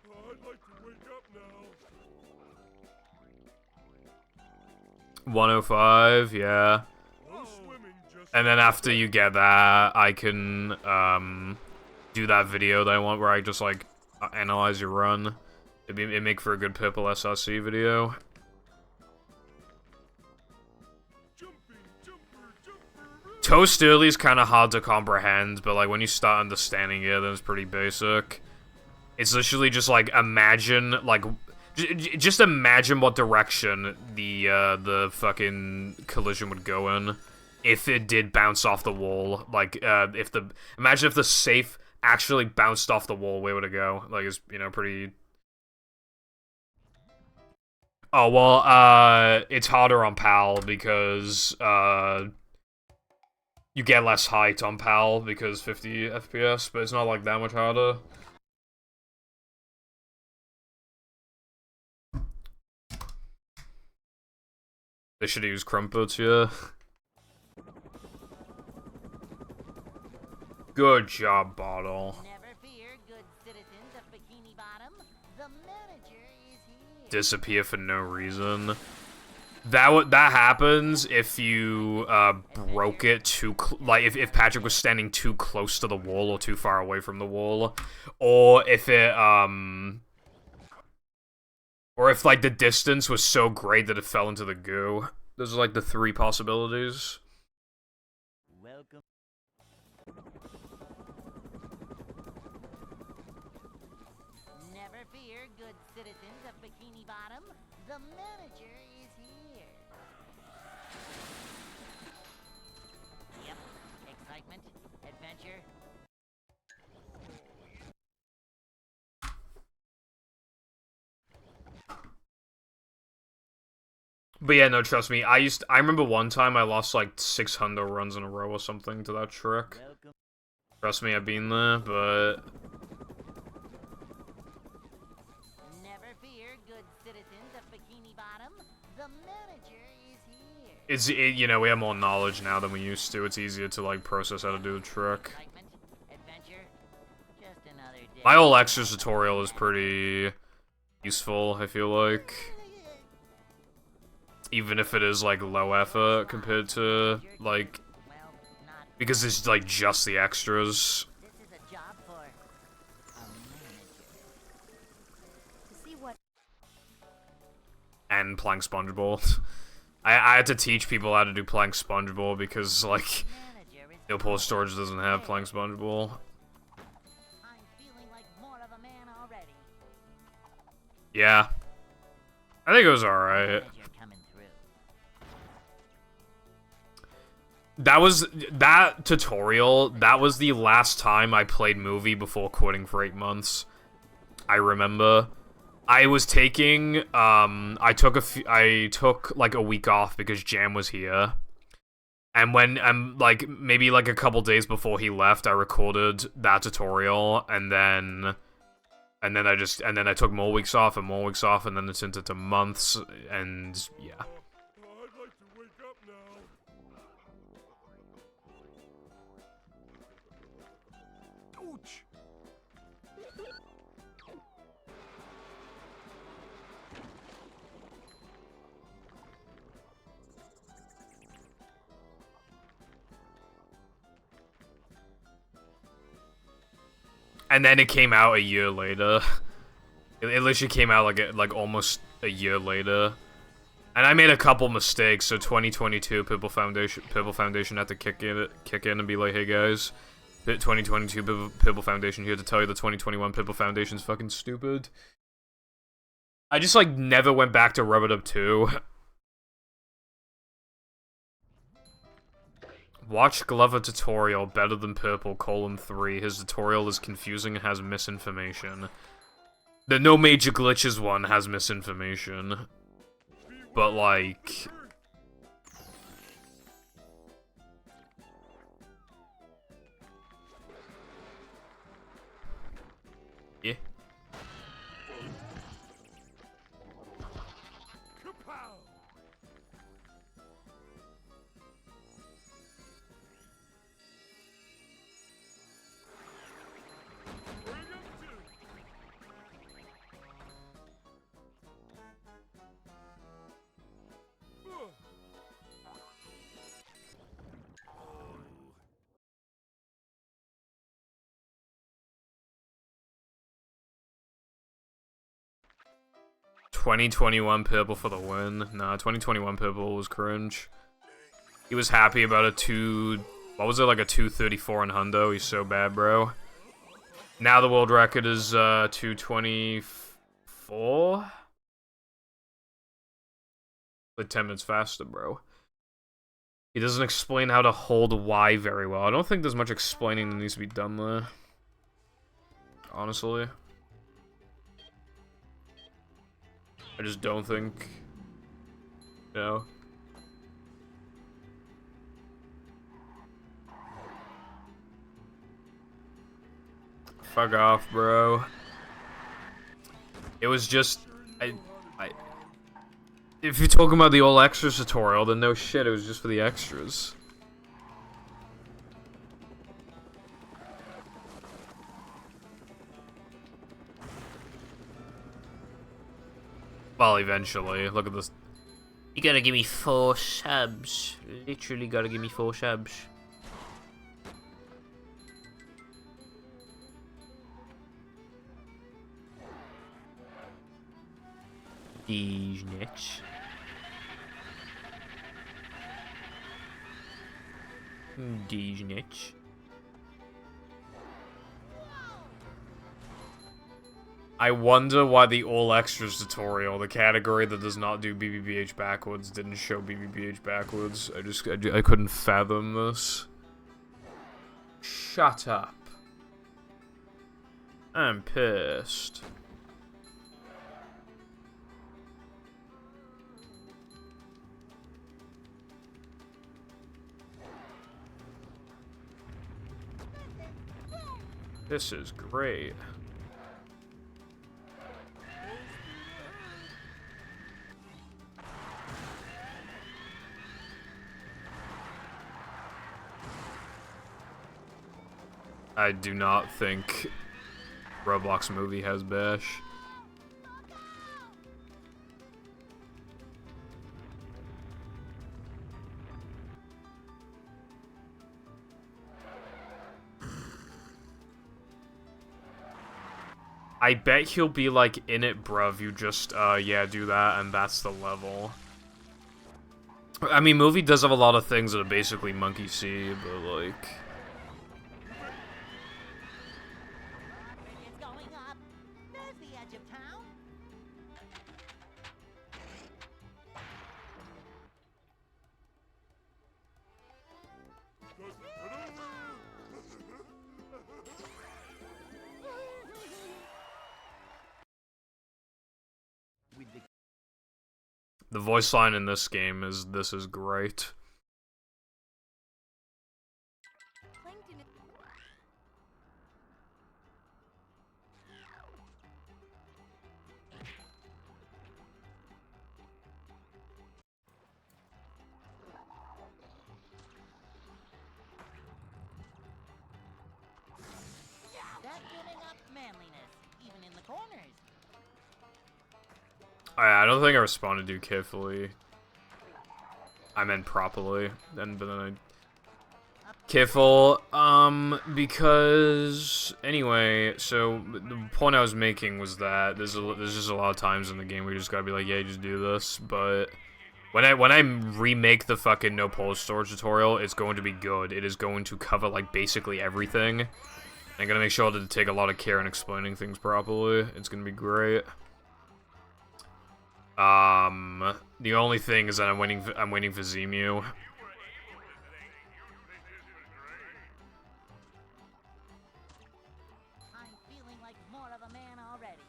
I'd like to wake up now. 105, yeah. No swimming, just And then after you get that, I can, do that video that I want where I just, like, analyze your run. It'd make for a good Purple SRC video. Toast early is kind of hard to comprehend, but, like, when you start understanding it, then it's pretty basic. It's literally just, like, imagine, like... Just imagine what direction the fucking collision would go in if it did bounce off the wall. Like, imagine if the safe actually bounced off the wall, where would it go? Like, it's, you know, pretty... Oh, well, it's harder on PAL because, you get less height on PAL because 50 FPS, but it's not, like, that much harder. They should use crumpets, yeah. Good job, Bottle. Never fear, good citizens of Bikini Bottom. The manager is here. Disappear for no reason. That happens if you broke it too like if Patrick was standing too close to the wall or too far away from the wall, or if it or if like the distance was so great that it fell into the goo. Those are like the 3 possibilities. Welcome. Never fear, good citizens of Bikini Bottom. The manager is here. Yep. Excitement, adventure. But yeah, no, trust me. I remember one time I lost like 600 runs in a row or something to that trick. Welcome. Trust me, I've been there, but Never fear, good citizens of Bikini Bottom. The manager is here. you know, we have more knowledge now than we used to. It's easier to like process how to do the trick. Excitement, adventure. Just another day. My whole extras tutorial is pretty useful, I feel like. Even if it is like low effort compared to like, Well, not. because it's like just the extras. This is a job for a manager. To see what And playing SpongeBob. I had to teach people how to do playing SpongeBob because like Manager is Newport Storage doesn't have playing SpongeBob. I'm feeling like more of a man already. Yeah, I think it was alright. Manager coming through. That tutorial, that was the last time I played movie before quitting for 8 months. I remember. I was taking, I took like a week off because Jam was here. And when, like, maybe like a couple days before he left, I recorded that tutorial, and then I took more weeks off, and then it's into months, and yeah. I'd like to wake up now. Ouch! And then it came out a year later. It literally came out like almost a year later. And I made a couple mistakes, so 2022 Pibble Foundation had to kick in and be like, hey guys, 2022 Pibble Foundation here to tell you the 2021 Pibble Foundation's fucking stupid. I just like never went back to Rub It Up 2. Watch Glover tutorial, better than Purple, 3. His tutorial is confusing and has misinformation. The no major glitches one has misinformation. But like... yeah. Kapow! Bring 'em to. 2021 Purple for the win. Nah, 2021 Purple was cringe. He was happy about a what was it, like a 234 in Hundo? He's so bad, bro. Now the world record is 224? Like 10 minutes faster, bro. He doesn't explain how to hold Y very well. I don't think there's much explaining that needs to be done there. Honestly. I just don't think, you know. Fuck off, bro. It was just, If you're talking about the all extras tutorial, then no shit, it was just for the extras. Well, eventually. Look at this. You gotta give me 4 subs. Literally gotta give me 4 subs. These nuts. These nuts. I wonder why the all extras tutorial, the category that does not do BBBH backwards, didn't show BBBH backwards. I couldn't fathom this. Shut up. I'm pissed. This is great. I do not think Roblox movie has Bash. I bet he'll be like, in it, bruv, you just, yeah, do that, and that's the level. I mean, movie does have a lot of things that are basically Monkey See, but, like... It's going up. There's the edge of town. The voice line in this game is, "This is great." That's giving up manliness, even in the corners. I don't think I responded too carefully. I meant properly, but then I... Careful, because... Anyway, so, the point I was making was that there's just a lot of times in the game where you just gotta be like, yeah, just do this, but... When I remake the fucking no pole storage tutorial, it's going to be good. It is going to cover, like, basically everything. I'm gonna make sure to take a lot of care in explaining things properly. It's gonna be great. The only thing is that I'm waiting for Zemu. I'm feeling like more of a man already.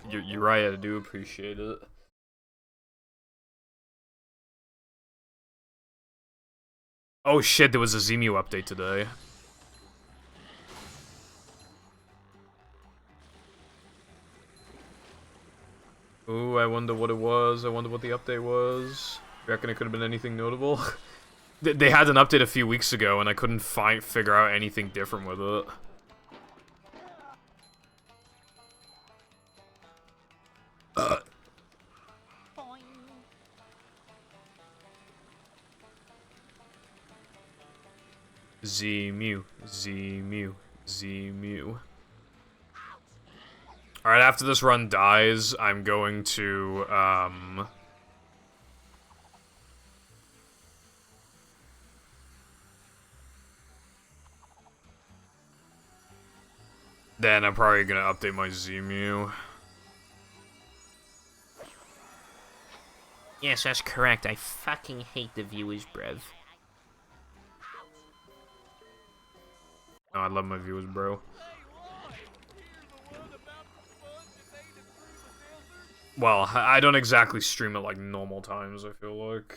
You're right, I do appreciate it. Oh shit, there was a Zemu update today. Ooh, I wonder what it was. I wonder what the update was. You reckon it could have been anything notable? They had an update a few weeks ago, and I couldn't figure out anything different with it. Zemu, Zemu, Zemu. Alright, after this run dies, I'm going to, then I'm probably gonna update my Zemu. Yes, that's correct. I fucking hate the viewers, bruv. Oh, I love my viewers, bro. Well, I don't exactly stream at, like, normal times, I feel like.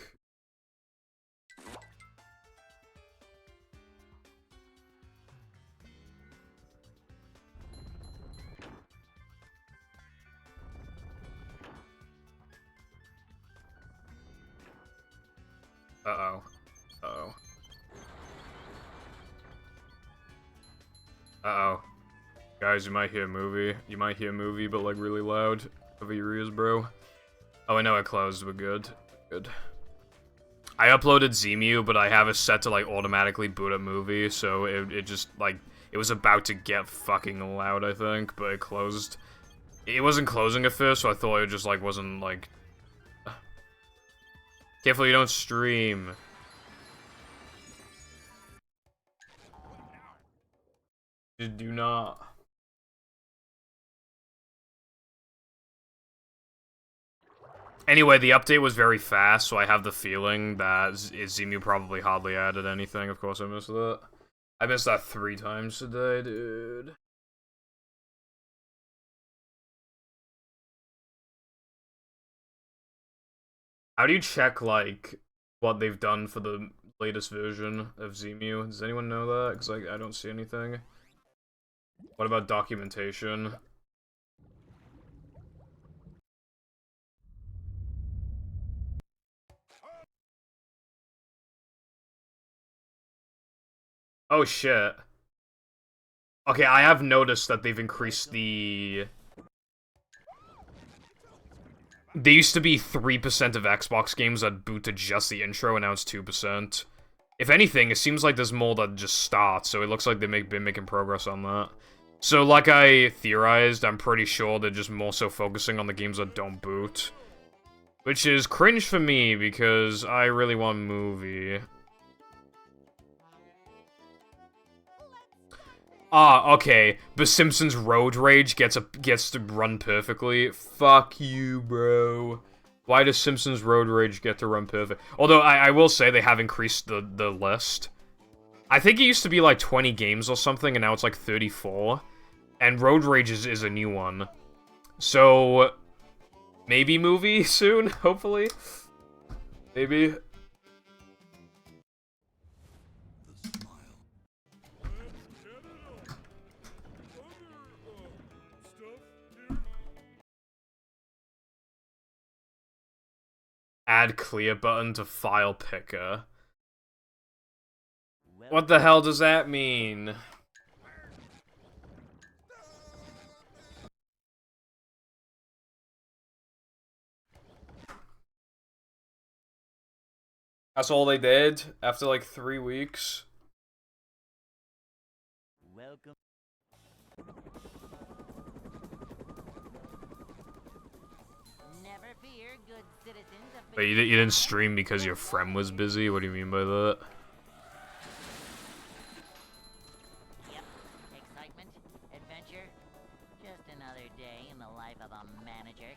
Uh-oh. Uh-oh. Uh-oh. Guys, you might hear a movie. You might hear a movie, but, like, really loud. Cover your ears, bro. Oh, I know it closed, but good. Good. I uploaded Zemu, but I have it set to, like, automatically boot a movie, so it just, like, it was about to get fucking loud, I think, but it closed. It wasn't closing at first, so I thought it just, like, wasn't, like... Careful you don't stream. Just do not. Anyway, the update was very fast, so I have the feeling that Zemu probably hardly added anything. Of course I missed that. I missed that 3 times today, dude. How do you check, like, what they've done for the latest version of Zemu? Does anyone know that? Because, like, I don't see anything. What about documentation? Oh, shit. Okay, I have noticed that they've increased the... There used to be 3% of Xbox games that boot to just the intro, and now it's 2%. If anything, it seems like there's more that just starts, so it looks like they've been making progress on that. So, like I theorized, I'm pretty sure they're just more so focusing on the games that don't boot. Which is cringe for me, because I really want a movie. Ah, okay. The Simpsons Road Rage gets to run perfectly. Fuck you, bro. Why does Simpsons Road Rage get to run perfect? Although, I will say they have increased the list. I think it used to be like 20 games or something, and now it's like 34. And Road Rage is a new one. So, maybe movie soon, hopefully? Maybe. Add clear button to file picker. What the hell does that mean? That's all they did after like 3 weeks. Welcome. Never fear, good citizens of But you didn't stream because your friend was busy? What do you mean by that? Yep. Excitement, adventure, just another day in the life of a manager.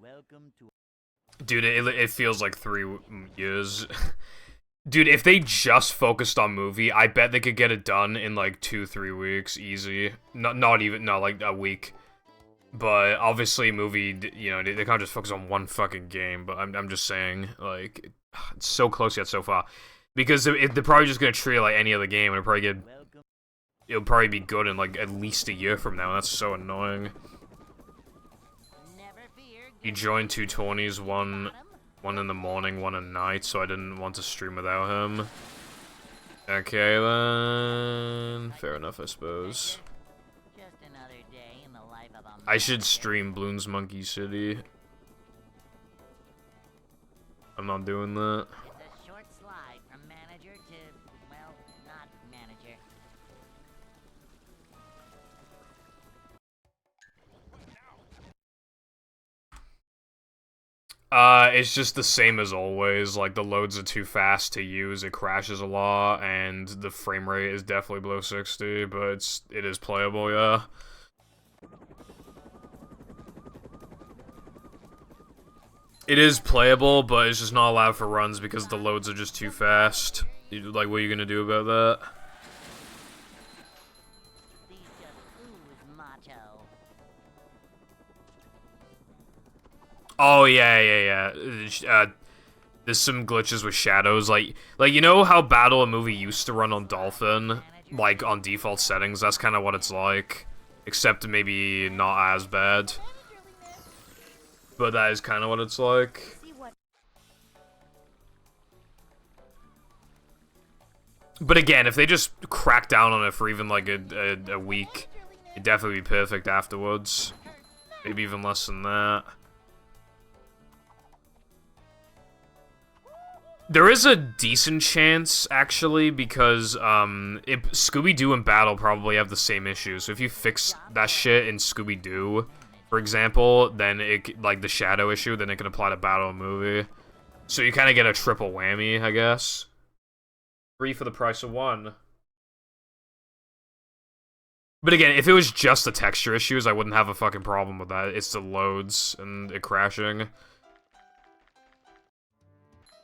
Welcome to. Dude, it feels like 3 years. Dude, if they just focused on movie, I bet they could get it done in like 2-3 weeks, easy. Not even, not like a week. But obviously, movie, you know, they can't just focus on one fucking game. But I'm just saying, like, it's so close yet so far. Because they're probably just gonna treat it like any other game, and it'll probably be good in like at least a year from now. That's so annoying. He joined 2 tourneys, one in the morning, one at night, so I didn't want to stream without him. Okay then, fair enough, I suppose. I should stream Bloons Monkey City. I'm not doing that. It's a short slide from manager to, well, not manager. It's just the same as always. Like, the loads are too fast to use, it crashes a lot, and the frame rate is definitely below 60, but it is playable, yeah. It is playable, but it's just not allowed for runs because the loads are just too fast. Like, what are you gonna do about that? These just ooze macho. Oh, yeah. There's some glitches with shadows, like, you know how Battle a Movie used to run on Dolphin? Like, on default settings, that's kind of what it's like. Except maybe not as bad. But that is kind of what it's like. But again, if they just crack down on it for even like a week, it'd definitely be perfect afterwards. Maybe even less than that. There is a decent chance, actually, because Scooby-Doo and Battle probably have the same issue. So if you fix that shit in Scooby-Doo, for example, then like the shadow issue, then it can apply to Battle Movie. So you kind of get a triple whammy, I guess. 3 for the price of 1. But again, if it was just the texture issues, I wouldn't have a fucking problem with that. It's the loads and it crashing.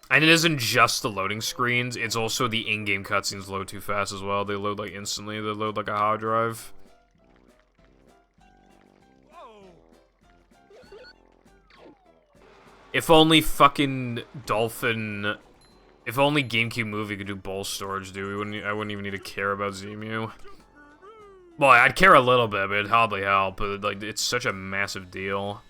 And it isn't just the loading screens, it's also the in-game cutscenes load too fast as well. They load like instantly, they load like a hard drive. If only fucking Dolphin... If only GameCube Movie could do both storage, dude, I wouldn't even need to care about ZEMU. Well, I'd care a little bit, but it'd hardly help, but like, it's such a massive deal.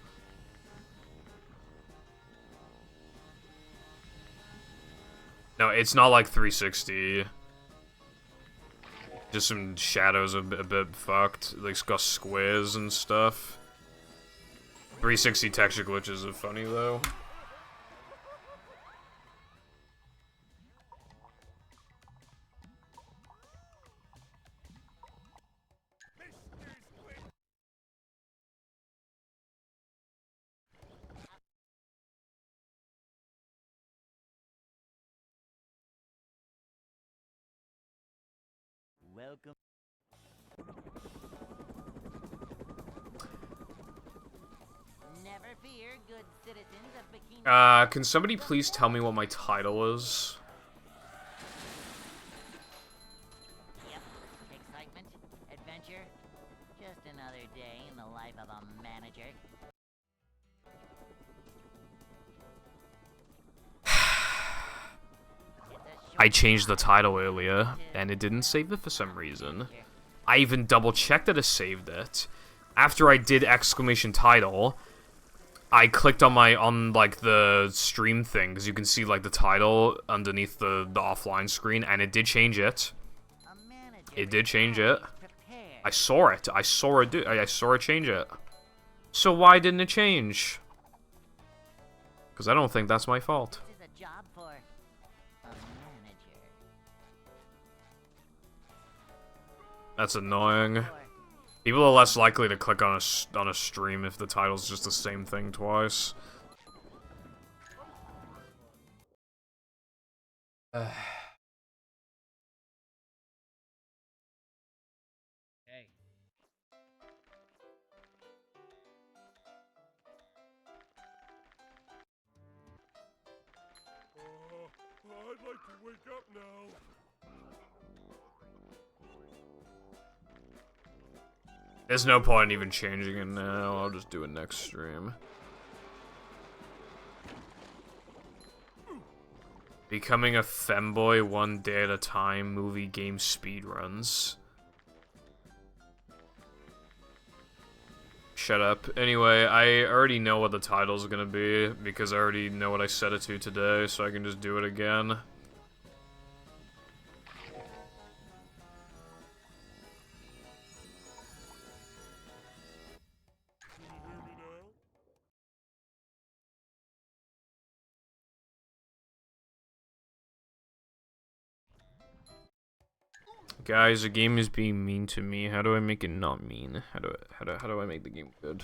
No, it's not like 360. Just some shadows a bit fucked. Like, it's got squares and stuff. 360 texture glitches are funny, though. Welcome. Never fear, good citizens of Bikini. Can somebody please tell me what my title is? Yep. Excitement, adventure, just another day in the life of a manager. I changed the title earlier, and it didn't save it for some reason. I even double-checked that it saved it. After I did exclamation title, I clicked on like the stream thing, because you can see like the title underneath the offline screen, and it did change it. It did change it. I saw it. I saw it change it. So why didn't it change? Because I don't think that's my fault. This is a job for a manager. That's annoying. People are less likely to click on a stream if the title's just the same thing twice. Hey. I'd like to wake up now. There's no point in even changing it now. I'll just do it next stream. Becoming a femboy one day at a time, movie game speedruns. Shut up. Anyway, I already know what the title's gonna be, because I already know what I set it to today, so I can just do it again. Guys, the game is being mean to me. How do I make it not mean? How do I make the game good?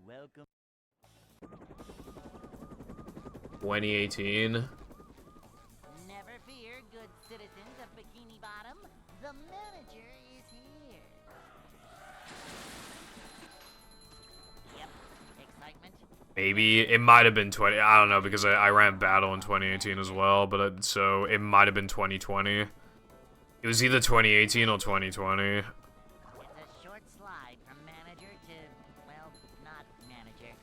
Welcome. 2018. Never fear, good citizens of Bikini Bottom. The manager is here. Yep, excitement. Maybe it might have been 20. I don't know because I ran battle in 2018 as well, but so it might have been 2020. It was either 2018 or 2020. It's a short slide from manager to, well, not manager.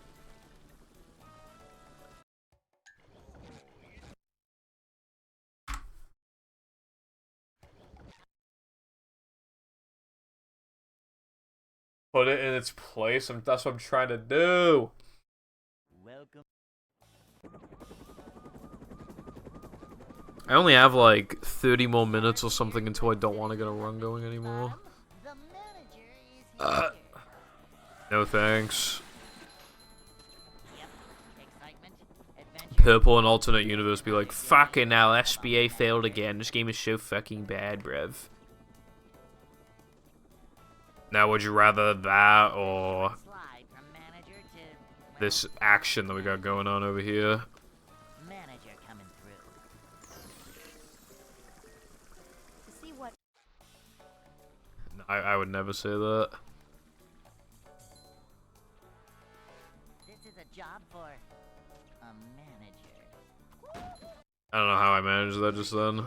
Put it in its place. That's what I'm trying to do. Welcome. I only have like 30 more minutes or something until I don't want to get a run going anymore. The manager is here. No thanks. Yep, excitement, adventure. Purple and alternate universe be like, fucking hell, SBA failed again. This game is so fucking bad, bruv. Now, would you rather that or Slide from manager to, well, this action that we got going on over here? manager coming through. To see what I would never say that. This is a job for a manager. I don't know how I managed that just then.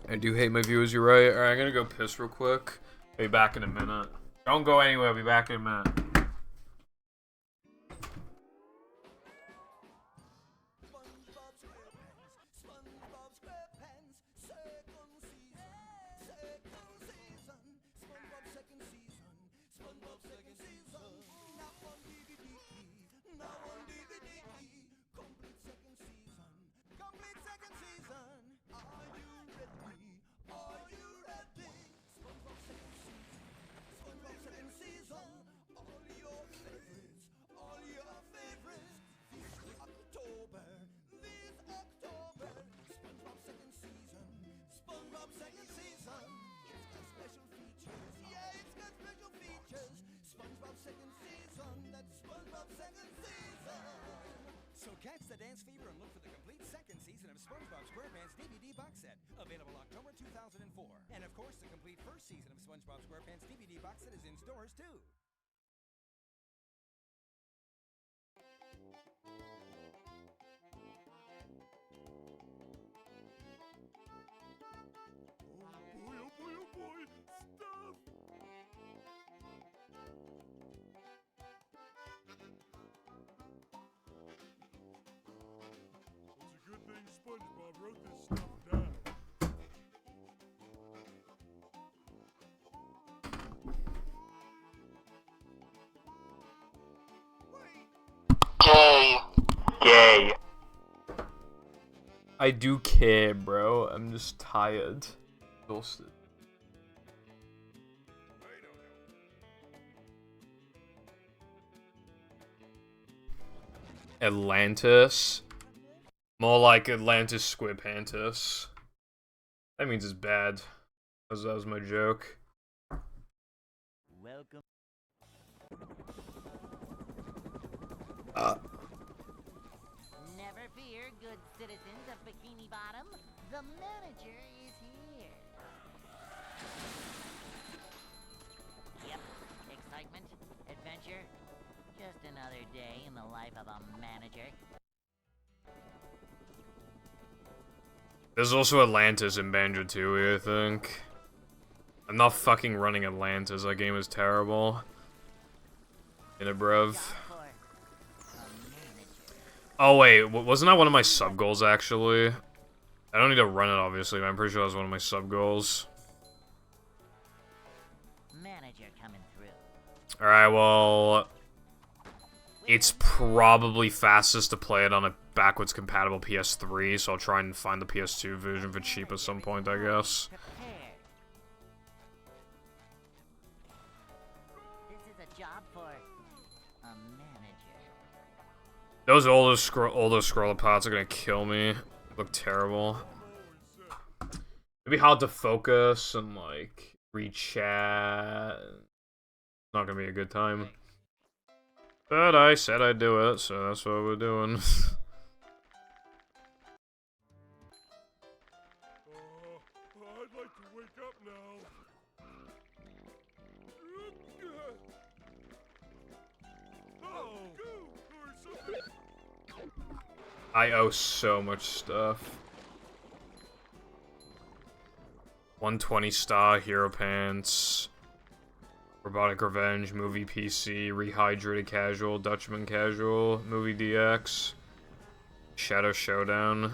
I do hate my viewers, you're right. Alright, I'm gonna go piss real quick. Be back in a minute. Don't go anywhere, I'll be back in a minute. So catch the dance fever and look for the complete second season of SpongeBob SquarePants DVD box set, available October 2004. And of course, the complete first season of SpongeBob SquarePants DVD box set is in stores too. Oh boy, stuff! It's a good thing SpongeBob wrote this stuff down. Gay. Gay. I do care, bro. I'm just tired. Exhausted. Atlantis. More like Atlantis Squidpantis. That means it's bad. That was my joke. Welcome. Never fear, good citizens of Bikini Bottom. The manager is here. Yep, excitement, adventure. Just another day in the life of a manager. There's also Atlantis in Banjo Tooie, I think. I'm not fucking running Atlantis. That game is terrible. In a bruv. Oh wait, wasn't that one of my sub goals actually? I don't need to run it obviously, but I'm pretty sure that was one of my sub goals. Manager coming through. Alright, well, it's probably fastest to play it on a backwards compatible PS3, so I'll try and find the PS2 version for cheap at some point, I guess. This is a job for a manager. Those older scroller parts are gonna kill me. They look terrible. It'd be hard to focus and like read chat. It's not gonna be a good time. But I said I'd do it, so that's what we're doing. I'd like to wake up now. Oh, or something. I owe so much stuff. 120 star, hero pants, robotic revenge, movie PC, rehydrated casual, Dutchman casual, movie DX, Shadow Showdown.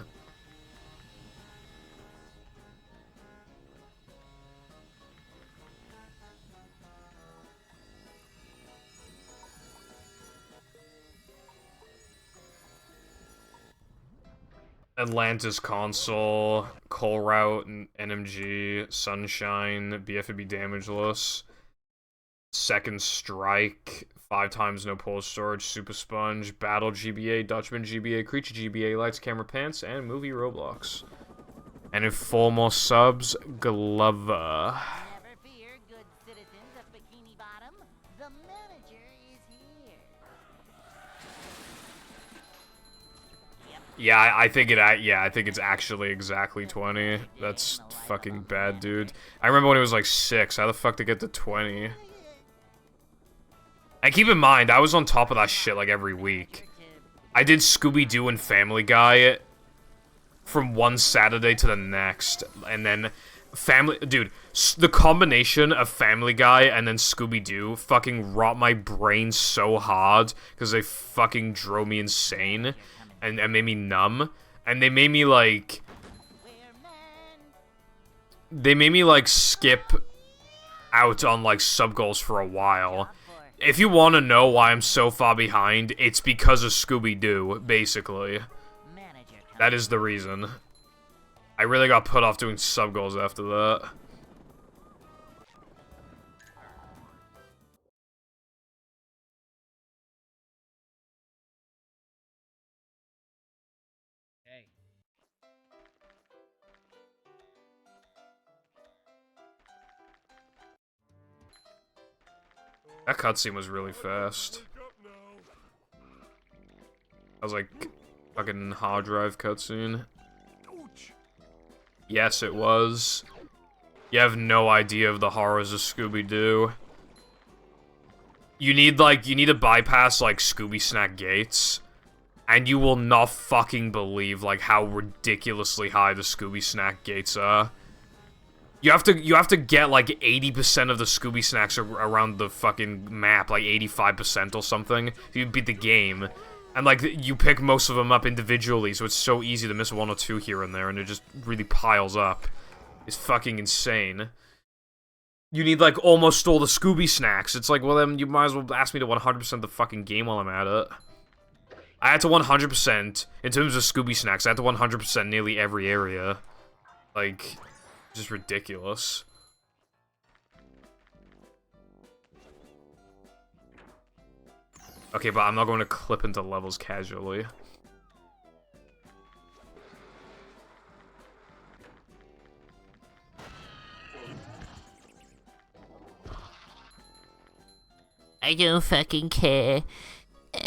Atlantis console, Coal Route, NMG, Sunshine, BFB damageless, Second Strike, 5 times no pole storage, Super Sponge, Battle GBA, Dutchman GBA, Creature GBA, Lights Camera Pants, and Movie Roblox. And in 4 more subs, Glover. Never fear, good citizens of Bikini Bottom. The manager is here. Yeah, I think it's actually exactly 20. That's fucking bad, dude. I remember when it was like 6. How the fuck to get to 20? And keep in mind, I was on top of that shit like every week. I did Scooby-Doo and Family Guy from one Saturday to the next, and then dude, the combination of Family Guy and then Scooby-Doo fucking rot my brain so hard because they fucking drove me insane and made me numb, and they made me like skip out on like sub goals for a while. If you want to know why I'm so far behind, it's because of Scooby-Doo, basically. That is the reason. I really got put off doing sub goals after that. Hey. That cutscene was really fast. That was like fucking hard drive cutscene. Yes, it was. You have no idea of the horrors of Scooby-Doo. You need to bypass like Scooby Snack gates, and you will not fucking believe like how ridiculously high the Scooby Snack gates are. You have to get like 80% of the Scooby Snacks around the fucking map, like 85% or something. You beat the game. And, like, you pick most of them up individually, so it's so easy to miss 1 or 2 here and there, and it just really piles up. It's fucking insane. You need, like, almost all the Scooby Snacks. It's like, well, then you might as well ask me to 100% the fucking game while I'm at it. I had to 100%, in terms of Scooby Snacks, I had to 100% nearly every area. Like, just ridiculous. Okay, but I'm not going to clip into levels casually. I don't fucking care. You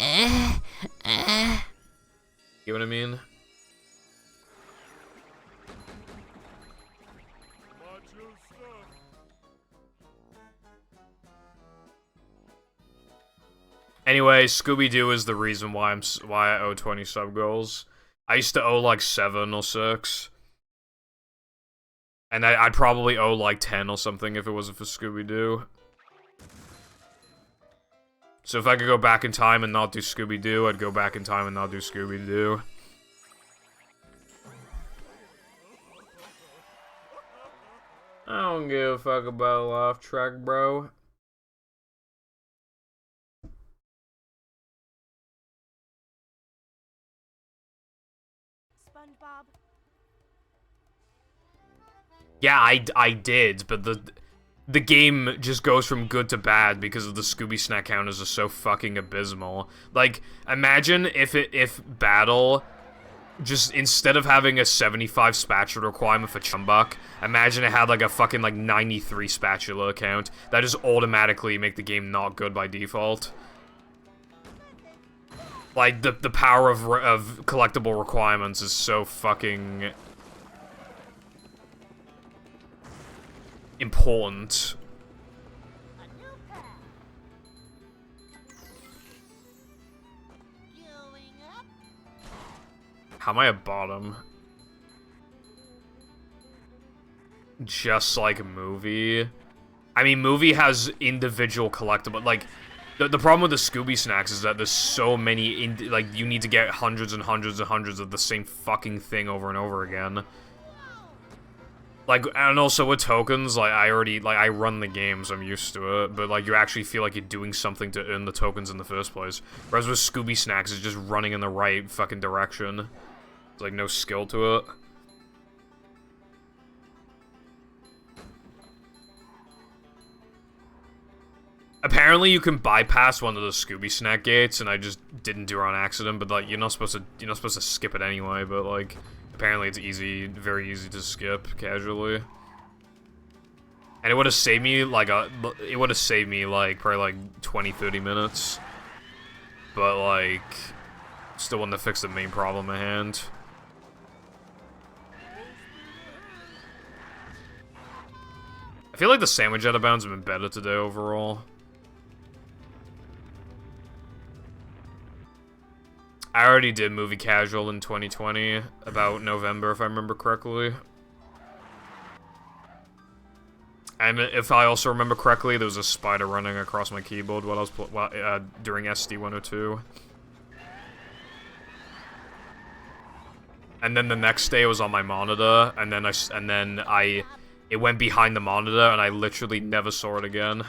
know what I mean? Anyway, Scooby-Doo is the reason why I owe 20 sub goals. I used to owe like 7 or 6. And I'd probably owe like 10 or something if it wasn't for Scooby-Doo. So if I could go back in time and not do Scooby-Doo, I'd go back in time and not do Scooby-Doo. I don't give a fuck about a laugh track, bro. SpongeBob. Yeah, I did, but the game just goes from good to bad because of the Scooby Snack counters are so fucking abysmal. Like, imagine if Battle, just instead of having a 75 spatula requirement for Chumbuck, imagine it had like a fucking like 93 spatula count. That just automatically make the game not good by default. Like, the power of collectible requirements is so fucking important. How am I at bottom? Just like movie. I mean, movie has individual collectible, like, the problem with the Scooby Snacks is that there's so many, like, you need to get hundreds and hundreds and hundreds of the same fucking thing over and over again. Like, and also with tokens, like, I run the games, I'm used to it, but, like, you actually feel like you're doing something to earn the tokens in the first place. Whereas with Scooby Snacks, it's just running in the right fucking direction. There's, like, no skill to it. Apparently you can bypass one of the Scooby Snack gates, and I just didn't do it on accident, but, like, you're not supposed to skip it anyway, but, like, apparently it's easy, very easy to skip casually. And it would have saved me, like, probably, like, 20-30 minutes. But, like, still wouldn't have fixed the main problem at hand. I feel like the sandwich out of bounds have been better today overall. I already did movie casual in 2020, about November if I remember correctly. And if I also remember correctly, there was a spider running across my keyboard while I was during SD102. And then the next day it was on my monitor, and then it went behind the monitor, and I literally never saw it again.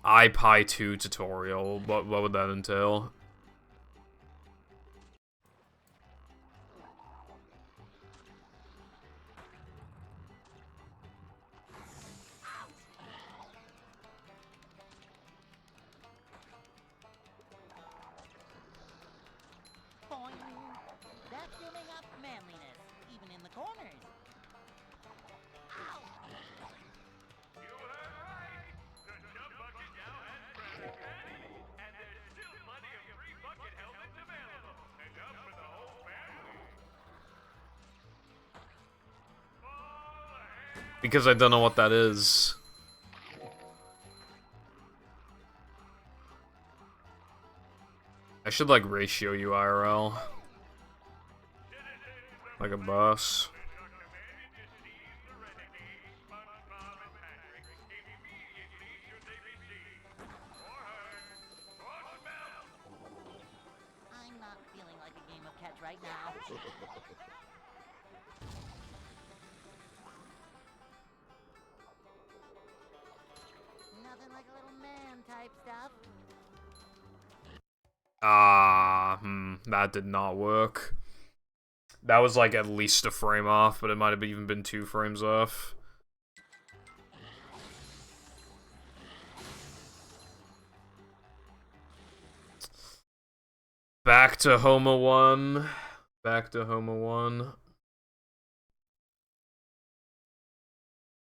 iPie 2 tutorial. What would that entail? That's building up manliness, even in the corners. Ow! You were right. The jump bucket now has Krabby Patty, and there's still plenty of free bucket helmets available. Enough for the whole family. Because I don't know what that is. I should, like, ratio you IRL. Like a boss. I'm not feeling like a game of catch right now. Nothing like a little man type stuff. That did not work. That was like at least a frame off, but it might have even been 2 frames off. Back to Homo 1. Back to Homo 1.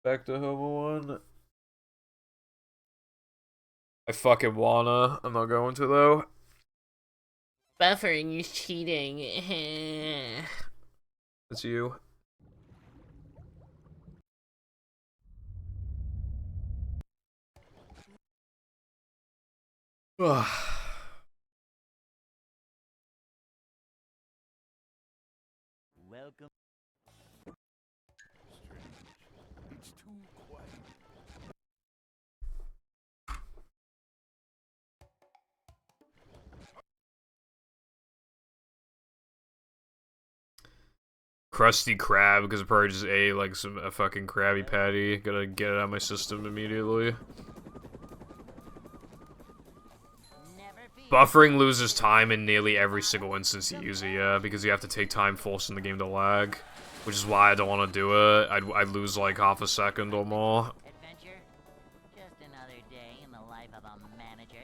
Back to Homo 1. I fucking wanna. I'm not going to, though. Buffering is cheating. It's you. Welcome. It's too quiet. Krusty Krab, because I probably just ate like a fucking Krabby Patty. Gotta get it out of my system immediately. Never fear. Buffering loses time in nearly every single instance you use it, yeah, because you have to take time forcing the game to lag. Which is why I don't want to do it. I'd lose like half a second or more. Adventure? Just another day in the life of a manager.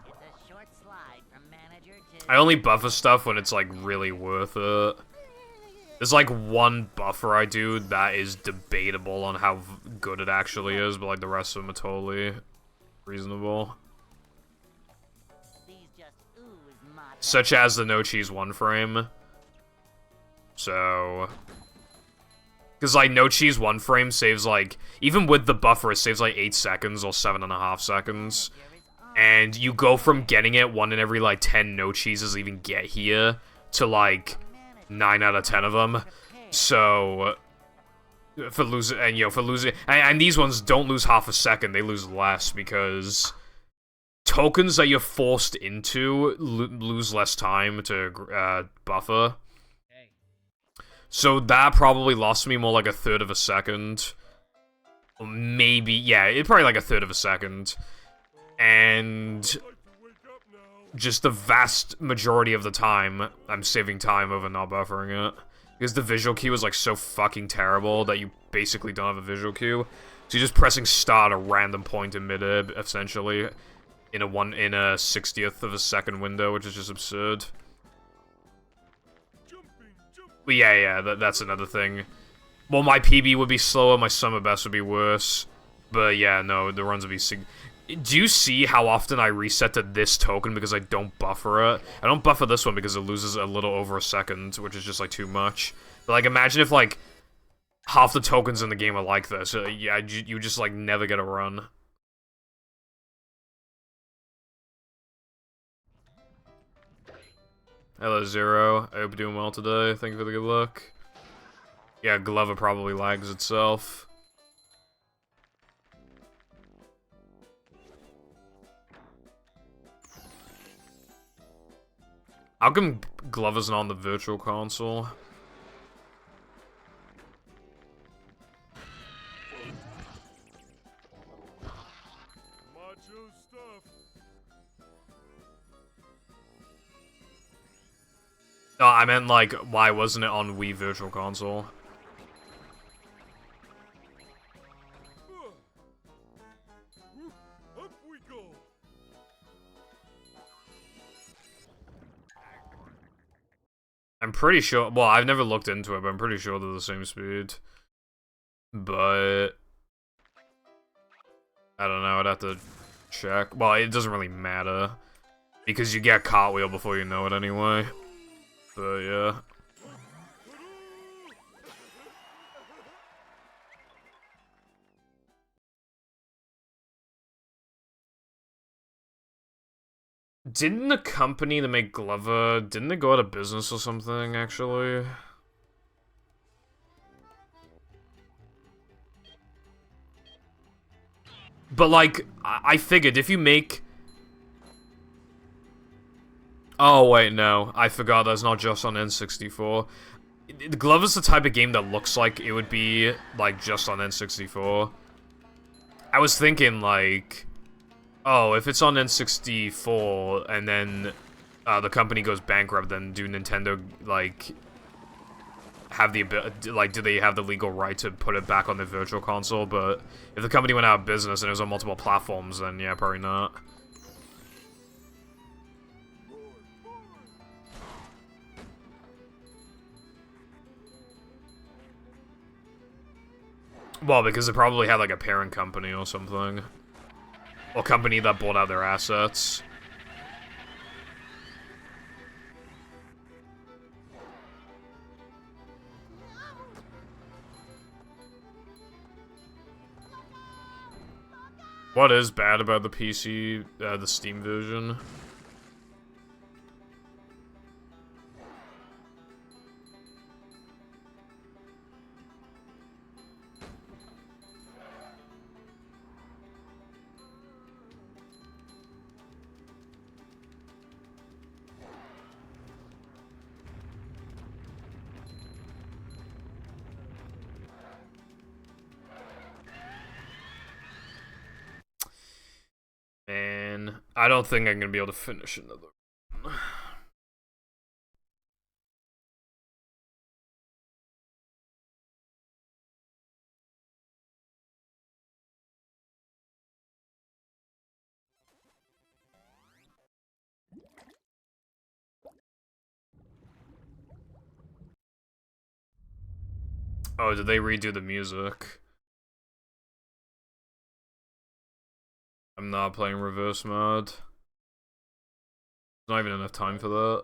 It's a short slide from manager to... I only buffer stuff when it's like really worth it. There's like one buffer I do that is debatable on how good it actually is, but like the rest of them are totally reasonable. Such as the no cheese one frame. So... Because like no cheese one frame saves like... Even with the buffer it saves like 8 seconds or 7.5 seconds. And you go from getting it 1 in every like 10 no cheeses even get here to like 9 out of 10 of them. So... For losing... And you know, for losing... And these ones don't lose half a second, they lose less because... Tokens that you're forced into lose less time to buffer. So that probably lost me more like 1/3 of a second. Maybe, yeah, it probably like 1/3 of a second. And just the vast majority of the time, I'm saving time over not buffering it. Because the visual cue is like so fucking terrible that you basically don't have a visual cue. So you're just pressing start at a random point in mid-air, essentially. In a 60th of a second window, which is just absurd. But yeah, that's another thing. Well, my PB would be slower, my summer best would be worse. But yeah, no, the runs would be Do you see how often I reset to this token because I don't buffer it? I don't buffer this one because it loses a little over a second, which is just like too much. But like, imagine if like half the tokens in the game are like this. Yeah, you just like never get a run. Hello, Zero. I hope you're doing well today. Thank you for the good luck. Yeah, Glover probably lags itself. How come Glover's not on the virtual console? Macho stuff. No, I meant like, why wasn't it on Wii Virtual Console? Up we go. I'm pretty sure, well, I've never looked into it, but I'm pretty sure they're the same speed. But... I don't know, I'd have to check. Well, it doesn't really matter. Because you get cartwheel before you know it anyway. But yeah. Didn't the company that make Glover, didn't they go out of business or something, actually? But like, I figured if you make... Oh, wait, no. I forgot that's not just on N64. Glover's the type of game that looks like it would be, like, just on N64. I was thinking, like... Oh, if it's on N64, and then the company goes bankrupt, then do Nintendo, like... have the ability, like, do they have the legal right to put it back on the virtual console? But if the company went out of business and it was on multiple platforms, then yeah, probably not. Well, because it probably had, like, a parent company or something. Or company that bought out their assets. What is bad about the PC, the Steam version? I don't think I'm gonna be able to finish another one. Oh, did they redo the music? I'm not playing reverse mode. There's not even enough time for that.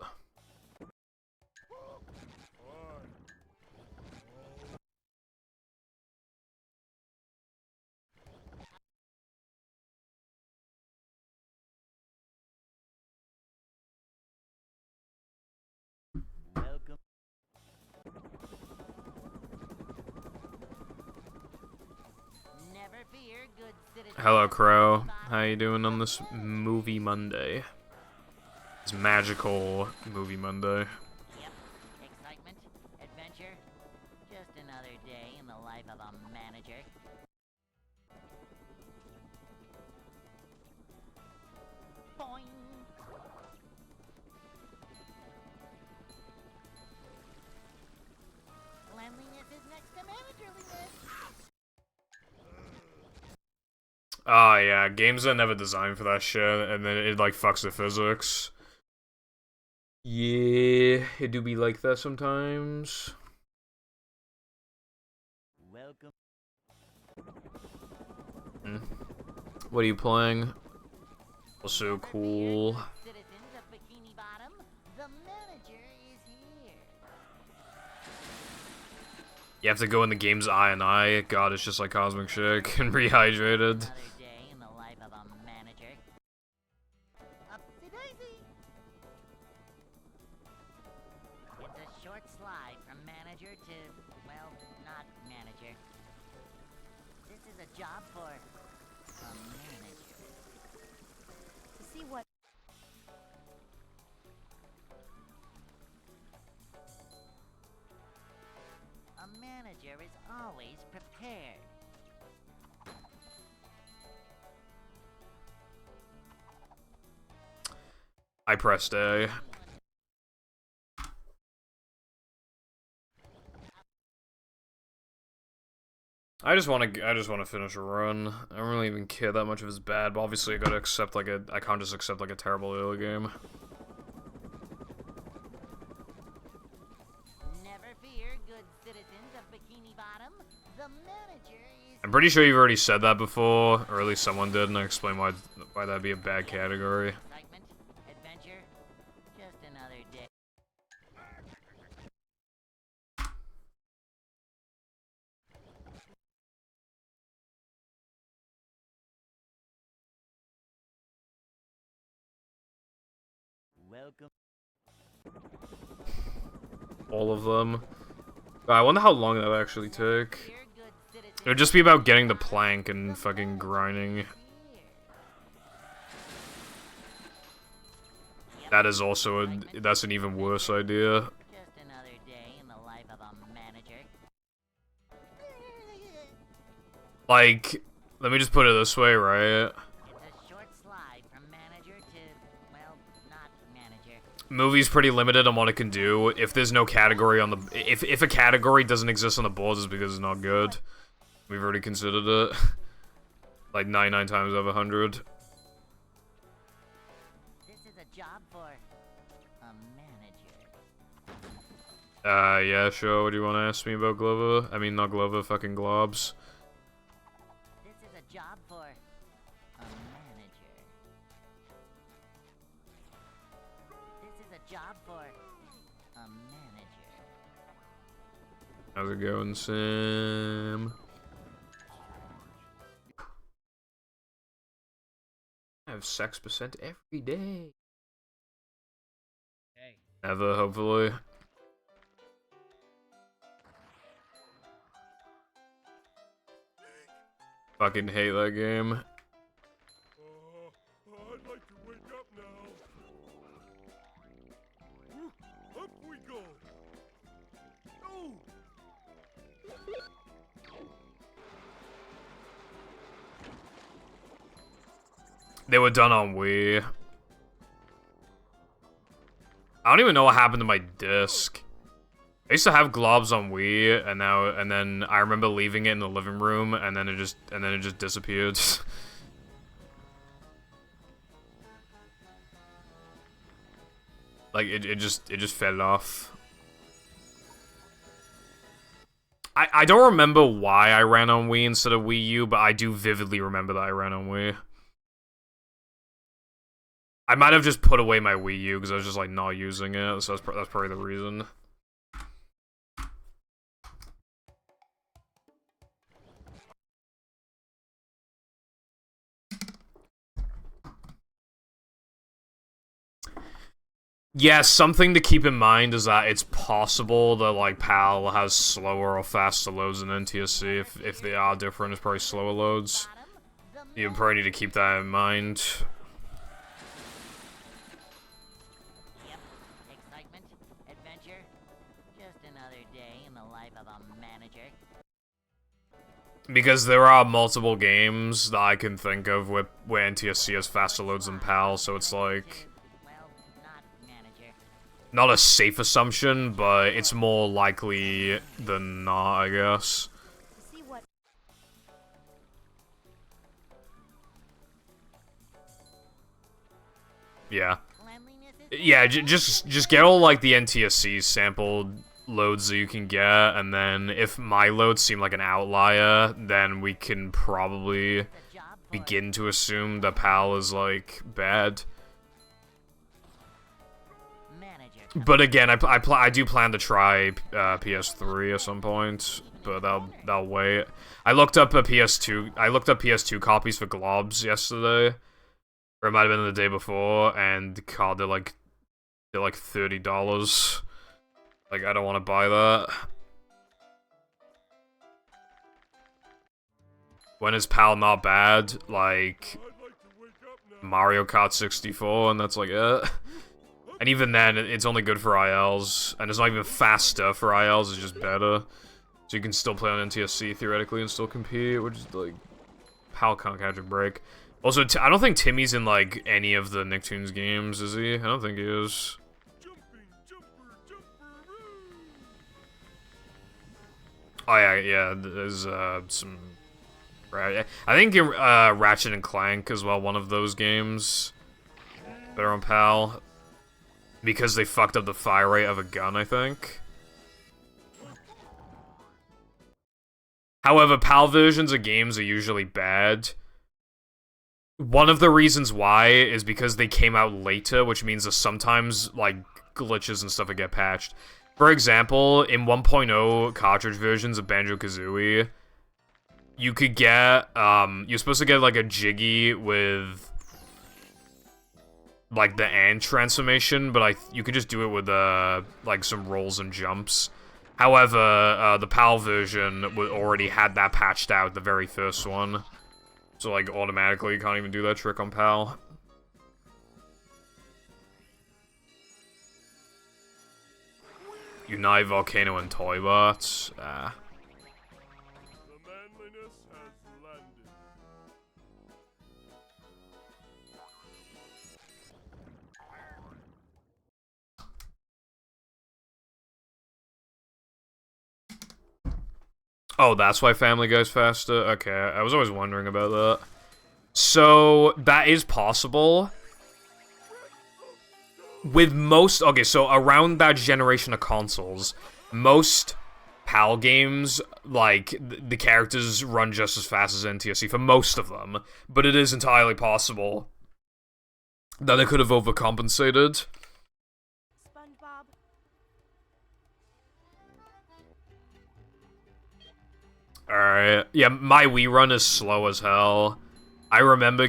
Welcome. Never fear, good citizen. Hello, Crow. How you doing on this Movie Monday? It's magical Movie Monday. Yep. Excitement, adventure, just another day in the life of a manager. Boing. Cleanliness is next to managerliness. Oh yeah, games are never designed for that shit, and then it like fucks the physics. Yeah, it do be like that sometimes. Welcome. What are you playing? Also cool. Citizens of Bikini Bottom, the manager is here. You have to go in the game's eye and eye. God, it's just like Cosmic Shake and rehydrated. Another day in the life of a manager. Upsy daisy. It's a short slide from manager to, well, not manager. This is a job for a manager. To see what A manager is always prepared. I pressed A. I just want to finish a run. I don't really even care that much if it's bad, but obviously I gotta accept like I can't just accept like a terrible early game. Never fear, good citizens of Bikini Bottom. The manager is I'm pretty sure you've already said that before, or at least someone did, and I explained why that'd be a bad category. excitement, adventure, just another day. Welcome. All of them. I wonder how long that would actually take. It would just be about getting the plank and fucking grinding. That is also that's an even worse idea. Just another day in the life of a manager. Like, let me just put it this way, right? It's a short slide from manager to, well, not manager. Movie's pretty limited on what it can do. If there's no category on the... If a category doesn't exist on the boards, it's because it's not good. We've already considered it. Like 99 times out of 100. This is a job for a manager. Yeah, sure. What do you want to ask me about Glover? I mean, not Glover, fucking Globs. This is a job for a manager. This is a job for a manager. How's it going, Sam? I have sex percent every day. Hey. Ever, hopefully. Fucking hate that game. I'd like to wake up now. Up we go. Oh! They were done on Wii. I don't even know what happened to my disc. I used to have globs on Wii, and then I remember leaving it in the living room, and then it just disappeared. Like it just fell off. I don't remember why I ran on Wii instead of Wii U, but I do vividly remember that I ran on Wii. I might have just put away my Wii U because I was just like not using it, so that's probably the reason. Yeah, something to keep in mind is that it's possible that, like, PAL has slower or faster loads than NTSC. If they are different, it's probably slower loads. You probably need to keep that in mind. Yep. Excitement, adventure, just another day in the life of a manager. Because there are multiple games that I can think of where NTSC has faster loads than PAL, so it's like... not a safe assumption, but it's more likely than not, I guess. Yeah. Yeah, just get all, like, the NTSC sampled loads that you can get, and then if my loads seem like an outlier, then we can probably begin to assume that PAL is, like, bad. But again, I do plan to try PS3 at some point, but that'll wait. I looked up PS2 copies for globs yesterday, or it might have been the day before, and God, they're like $30. Like, I don't want to buy that. When is PAL not bad? Like Mario Kart 64, and that's like it. And even then, it's only good for ILs, and it's not even faster for ILs, it's just better. So you can still play on NTSC, theoretically, and still compete, which is, like, PAL can't catch a break. Also, I don't think Timmy's in, like, any of the Nicktoons games, is he? I don't think he is. Oh, yeah, there's, some... I think Ratchet and Clank as well, one of those games that are on PAL. Because they fucked up the fire rate of a gun, I think. However, PAL versions of games are usually bad. One of the reasons why is because they came out later, which means that sometimes, like, glitches and stuff that get patched. For example, in 1.0 cartridge versions of Banjo-Kazooie, you could get, you're supposed to get, like, a Jiggy with... like, the and transformation, but you could just do it with, like, some rolls and jumps. However, the PAL version already had that patched out, the very first one. So, like, automatically, you can't even do that trick on PAL. Unite, Volcano, and Toybots. Ah. Oh, that's why Family Guy's faster? Okay, I was always wondering about that. So, that is possible. With most... okay, so around that generation of consoles, most PAL games, like, the characters run just as fast as NTSC for most of them. But it is entirely possible that they could have overcompensated. Alright, yeah, my Wii run is slow as hell. I remember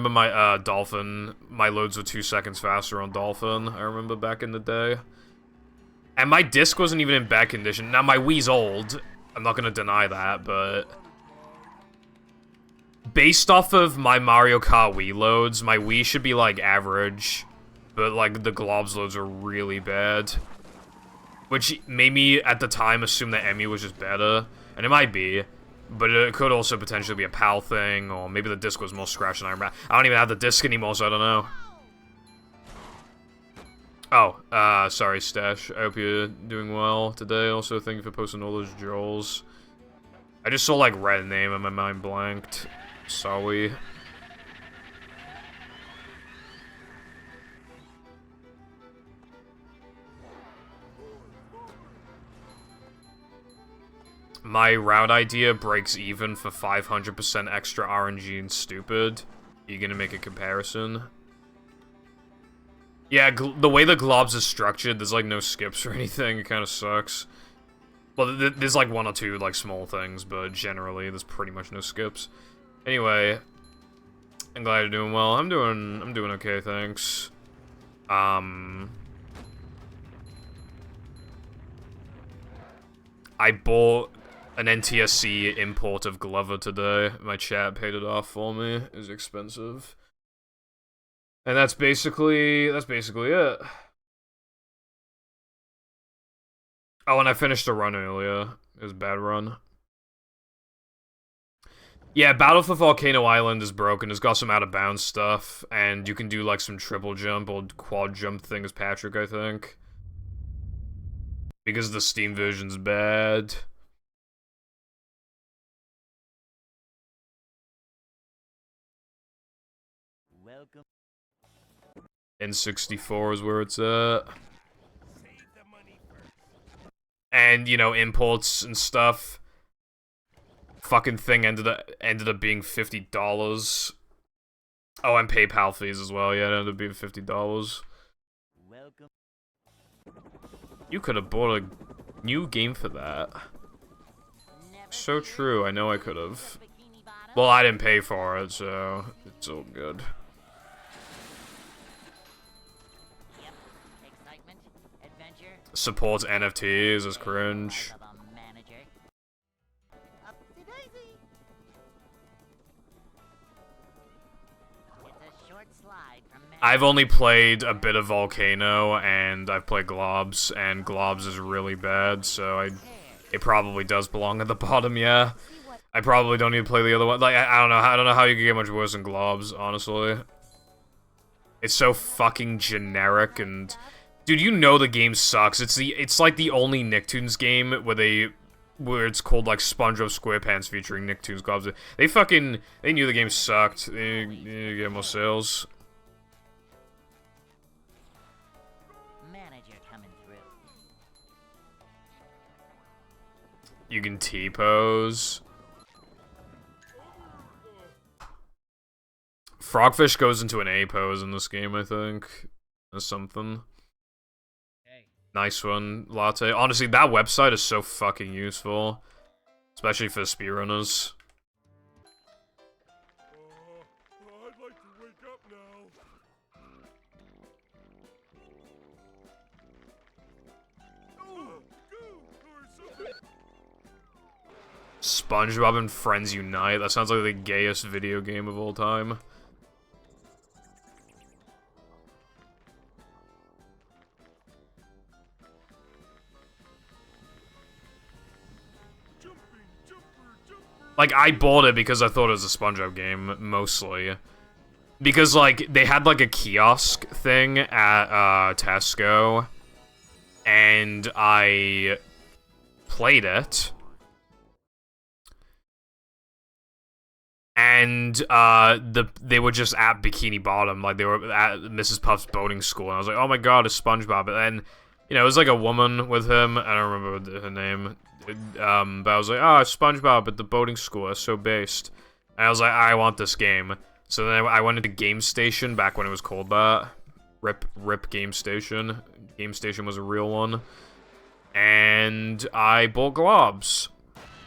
my, Dolphin, my loads were 2 seconds faster on Dolphin, I remember back in the day. And my disc wasn't even in bad condition. Now, my Wii's old, I'm not gonna deny that, but... based off of my Mario Kart Wii loads, my Wii should be, like, average. But, like, the globs loads are really bad. Which made me, at the time, assume that Emmy was just better. And it might be, But it could also potentially be a PAL thing, or maybe the disc was more scratched than I remember. I don't even have the disc anymore, so I don't know. Oh, sorry, Stash. I hope you're doing well today. Also, thank you for posting all those jolls. I just saw, like, red name and my mind blanked. Sorry. My route idea breaks even for 500% extra RNG and stupid. Are you gonna make a comparison? Yeah, the way the globs is structured, there's like no skips or anything. It kind of sucks. Well, there's like one or two like small things, but generally there's pretty much no skips. Anyway, I'm glad you're doing well. I'm doing okay, thanks. I bought an NTSC import of Glover today. My chat paid it off for me. It was expensive. And that's basically it. Oh, and I finished a run earlier. It was a bad run. Yeah, Battle for Volcano Island is broken. It's got some out-of-bounds stuff, and you can do, like, some triple jump or quad jump thing as Patrick, I think. Because the Steam version's bad. Welcome. N64 is where it's at. And, you know, imports and stuff. Fucking thing ended up being $50. Oh, and PayPal fees as well. Yeah, it ended up being $50. Welcome. You could have bought a new game for that. So true. I know I could have. Well, I didn't pay for it, so it's all good. Supports NFTs is cringe. I've only played a bit of Volcano, and I've played Globs, and Globs is really bad, so it probably does belong at the bottom, yeah. I probably don't need to play the other one. Like, I don't know how you can get much worse than Globs, honestly. It's so fucking generic, and... Dude, you know the game sucks. It's like the only Nicktoons game where it's called like SpongeBob SquarePants featuring Nicktoons Globs. They knew the game sucked. They get more sales. Manager coming through. You can T-pose. Frogfish goes into an A-pose in this game, I think. Or something. Nice one, Latte. Honestly, that website is so fucking useful. Especially for speedrunners. I'd like to wake up now. SpongeBob and Friends Unite. That sounds like the gayest video game of all time. Like, I bought it because I thought it was a SpongeBob game, mostly. Because, like, they had, like, a kiosk thing at, Tesco. And I played it. And, they were just at Bikini Bottom. Like, they were at Mrs. Puff's boating school. And I was like, oh my god, it's SpongeBob. And then, you know, it was like a woman with him. I don't remember her name. But I was like, oh, it's SpongeBob at the boating school, that's so based. And I was like, I want this game. So then I went into Game Station back when it was called that. Rip Game Station. Game Station was a real one. And I bought Globs.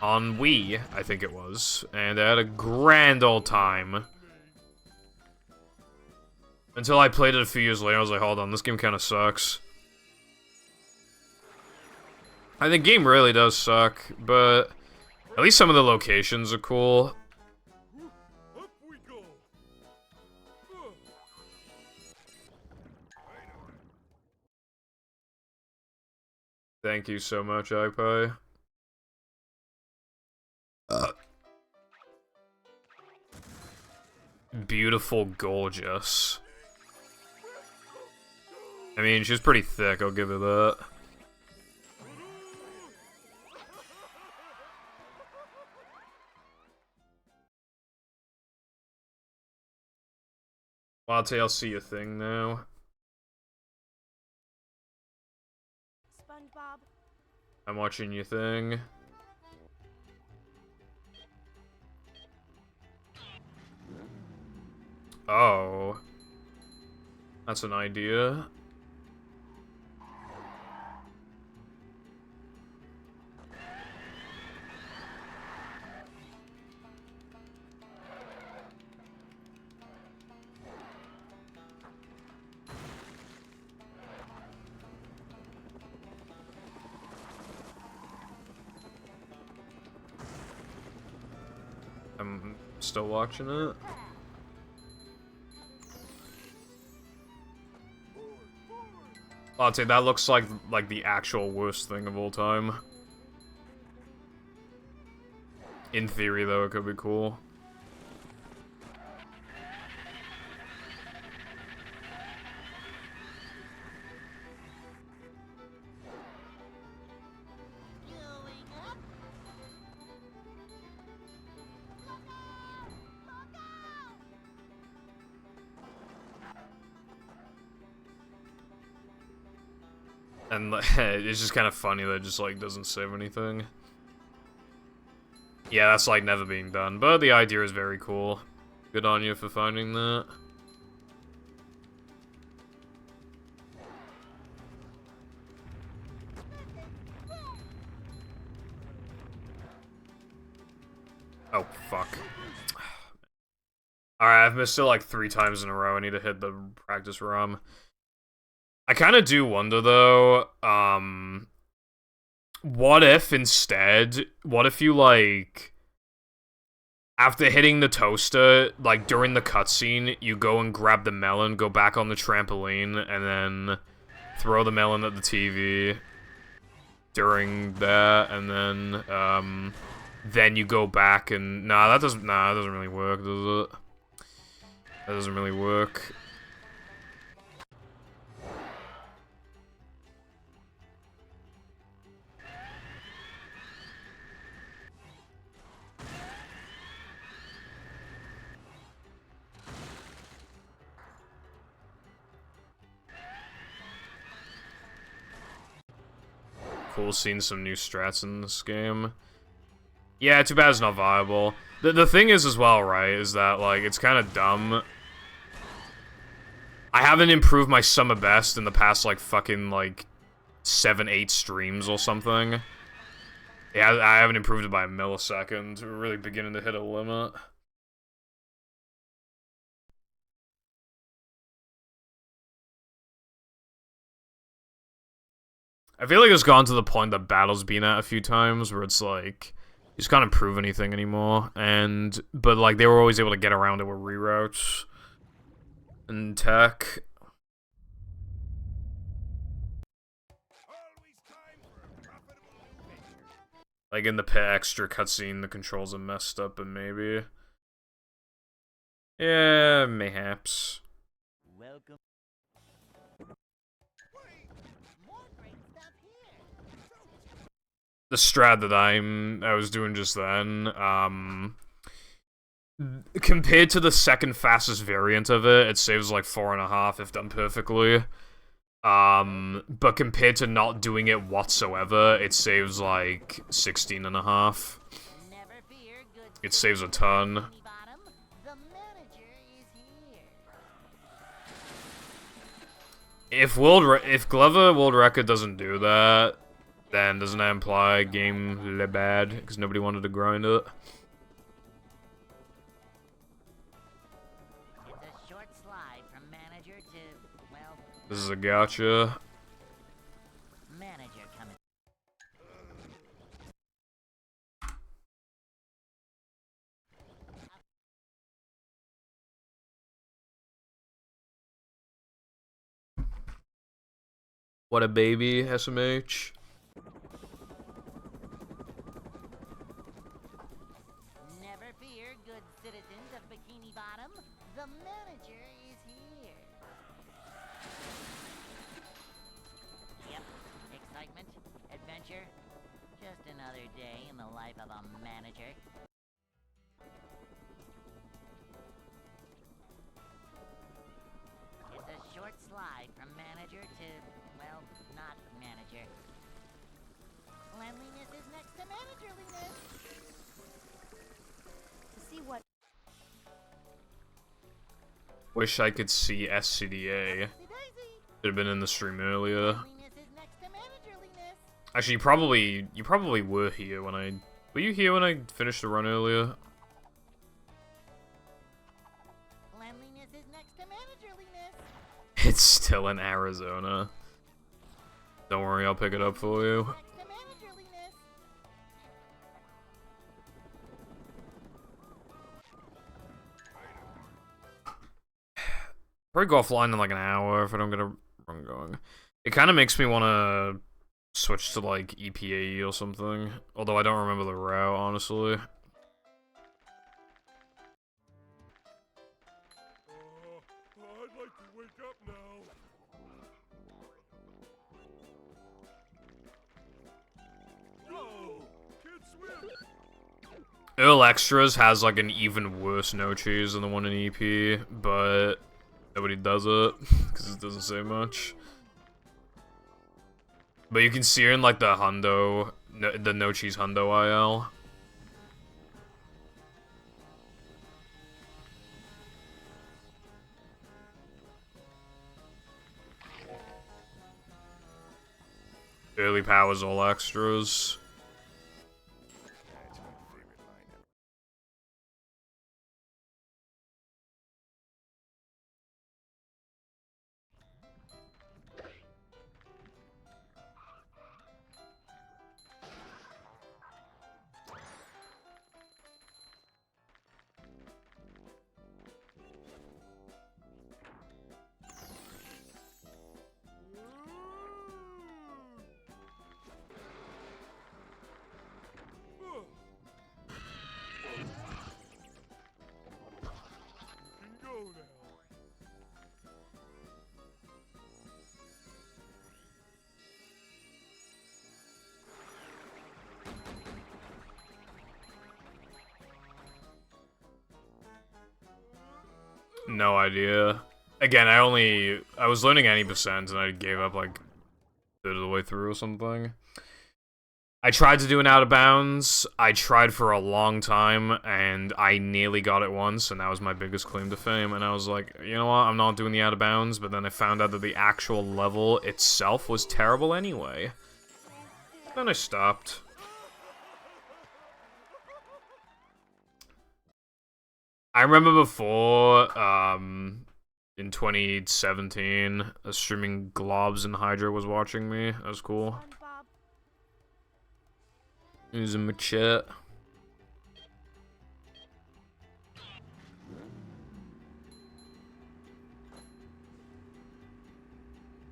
On Wii, I think it was. And I had a grand old time. Until I played it a few years later, I was like, hold on, this game kind of sucks. And the game really does suck, but at least some of the locations are cool. Up we go. Thank you so much, iPie. beautiful, gorgeous. I mean, she's pretty thick, I'll give her that. Latte, I'll see your thing now. SpongeBob. I'm watching your thing. Oh. That's an idea. I'm still watching it. I'd say that looks like the actual worst thing of all time. In theory, though, it could be cool. And it's just kind of funny that it just, like, doesn't save anything. Yeah, that's, like, never being done. But the idea is very cool. Good on you for finding that. Oh, fuck. Alright, I've missed it, like, 3 times in a row. I need to hit the practice ROM. I kind of do wonder, though, what if instead, what if you, like, after hitting the toaster, like, during the cutscene, you go and grab the melon, go back on the trampoline, and then throw the melon at the TV during that, and then you go back and, that doesn't really work, does it? That doesn't really work. Cool seeing some new strats in this game. Yeah, too bad it's not viable. The thing is as well, right, is that, like, it's kind of dumb. I haven't improved my summer best in the past, like, fucking, like, 7-8 streams or something. Yeah, I haven't improved it by a millisecond. We're really beginning to hit a limit. I feel like it's gone to the point that Battle's been at a few times, where it's like, you just can't improve anything anymore, but like, they were always able to get around it with reroutes and tech. Like, in the extra cutscene, the controls are messed up, and maybe... Yeah, mayhaps. Welcome. The strat that I was doing just then, compared to the second fastest variant of it, it saves like 4.5 if done perfectly. But compared to not doing it whatsoever, it saves like 16.5. It saves a ton. If Glover World Record doesn't do that, then doesn't that imply game le bad because nobody wanted to grind it? It's a short slide from manager to, well... This is a gotcha. Manager coming. What a baby, SMH. Never fear, good citizens of Bikini Bottom. The manager is here. Yep, excitement, adventure, just another day in the life of a manager. It's a short slide from manager to, well, not manager. Cleanliness is next to managerliness. To see what Wish I could see SCDA. Should have been in the stream earlier. Cleanliness is next to managerliness. Actually, you probably were here when I... Were you here when I finished the run earlier? Cleanliness is next to managerliness. It's still in Arizona. Don't worry, I'll pick it up for you. Next to managerliness. Probably go offline in like an hour if I don't get a run going. It kind of makes me want to switch to like EPAE or something. Although I don't remember the route, honestly. I'd like to wake up now. No! Can't swim! Earl Extras has like an even worse no cheese than the one in EP, but nobody does it because it doesn't say much. But you can see her in like the hundo, the no cheese hundo IL. Early powers all extras. Can go now. No idea. Again, I was learning any percent and I gave up like third of the way through or something. I tried to do an out of bounds. I tried for a long time and I nearly got it once and that was my biggest claim to fame. And I was like, you know what, I'm not doing the out of bounds. But then I found out that the actual level itself was terrible anyway. Then I stopped. I remember before, in 2017, a streaming Globs and Hydra was watching me. That was cool. He was in my chat.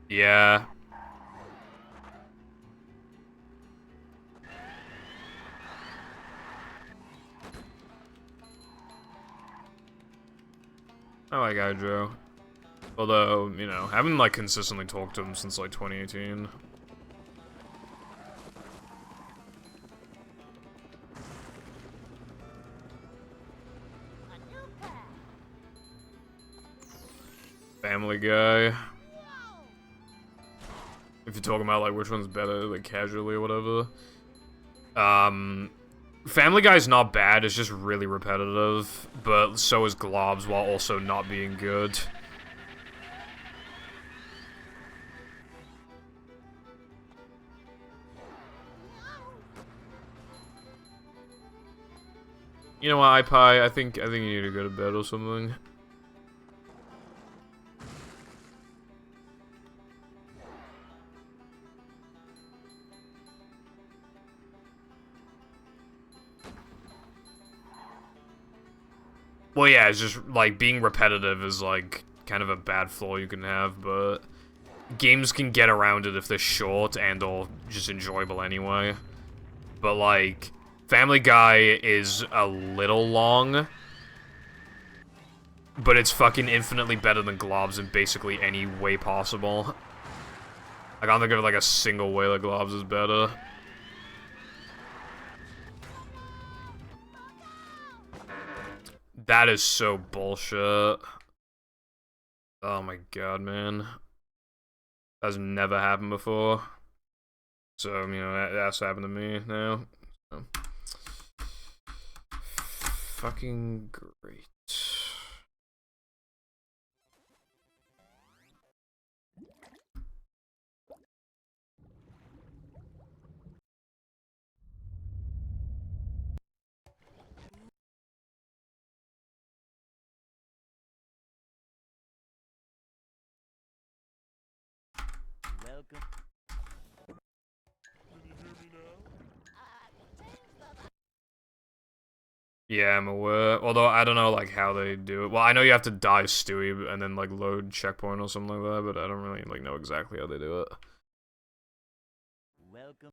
Yeah. I like Hydro. Although, you know, I haven't, like, consistently talked to him since, like, 2018. Family Guy. If you're talking about, like, which one's better, like, casually or whatever. Family Guy's not bad, it's just really repetitive, but so is Globs while also not being good. You know what, iPie, I think you need to go to bed or something. Well, yeah, it's just, like, being repetitive is, like, kind of a bad flaw you can have, but games can get around it if they're short and or just enjoyable anyway. But, like, Family Guy is a little long, but it's fucking infinitely better than Globs in basically any way possible. I can't think of like a single way that Globs is better. That is so bullshit. Oh my god, man. That's never happened before. So, you know, that's happened to me now. So. Fucking great. Welcome. Yeah, I'm aware. Although, I don't know, like, how they do it. Well, I know you have to die Stewie and then, like, load checkpoint or something like that, but I don't really, like, know exactly how they do it. Welcome.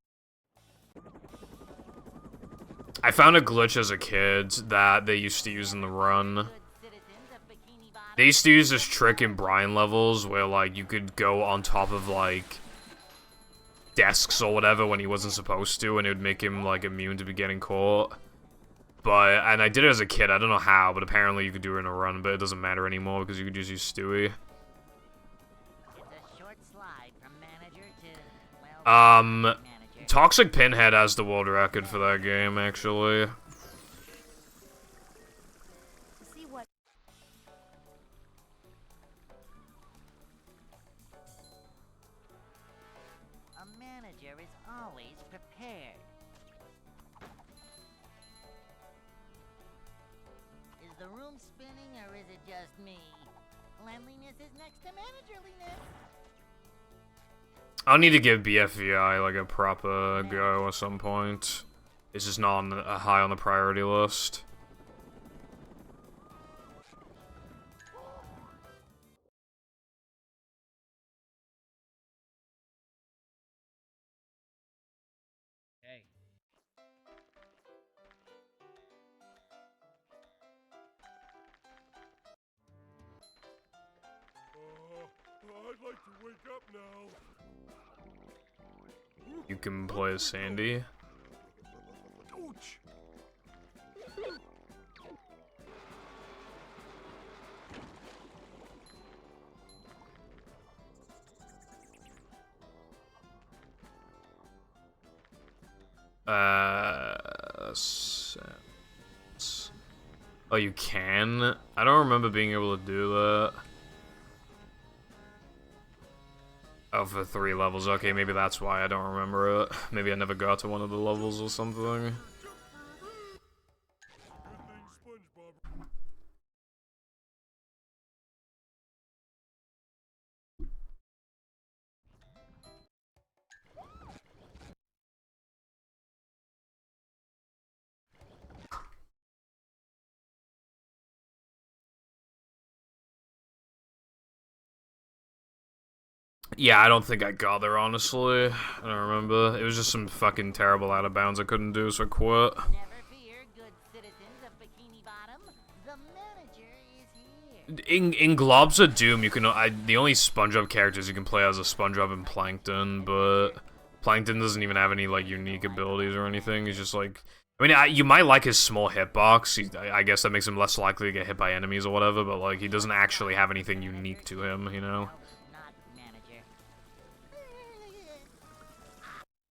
I found a glitch as a kid that they used to use in the run. They used to use this trick in Brian levels where, like, you could go on top of, like, desks or whatever when he wasn't supposed to, and it would make him, like, immune to be getting caught. But, and I did it as a kid, I don't know how, but apparently you could do it in a run, but it doesn't matter anymore because you could just use Stewie. It's a short slide from manager to, well, manager. Toxic Pinhead has the world record for that game, actually. To see what A manager is always prepared. Is the room spinning or is it just me? Cleanliness is next to managerliness. I'll need to give BFVI like a proper go at some point. It's just not on high on the priority list. Hey. I'd like to wake up now. You can play as Sandy. Ouch! Sense. Oh, you can? I don't remember being able to do that. Oh, for 3 levels. Okay, maybe that's why I don't remember it. Maybe I never got to one of the levels or something. Yeah, I don't think I got there, honestly. I don't remember. It was just some fucking terrible out of bounds I couldn't do, so I quit. Never fear, good citizens of Bikini Bottom. The manager is here. In Globs of Doom, you can the only SpongeBob characters you can play as a SpongeBob and Plankton, but Plankton doesn't even have any like unique abilities or anything. He's just like, I mean, you might like his small hitbox. I guess that makes him less likely to get hit by enemies or whatever, but like he doesn't actually have anything unique to him, you know. Not manager.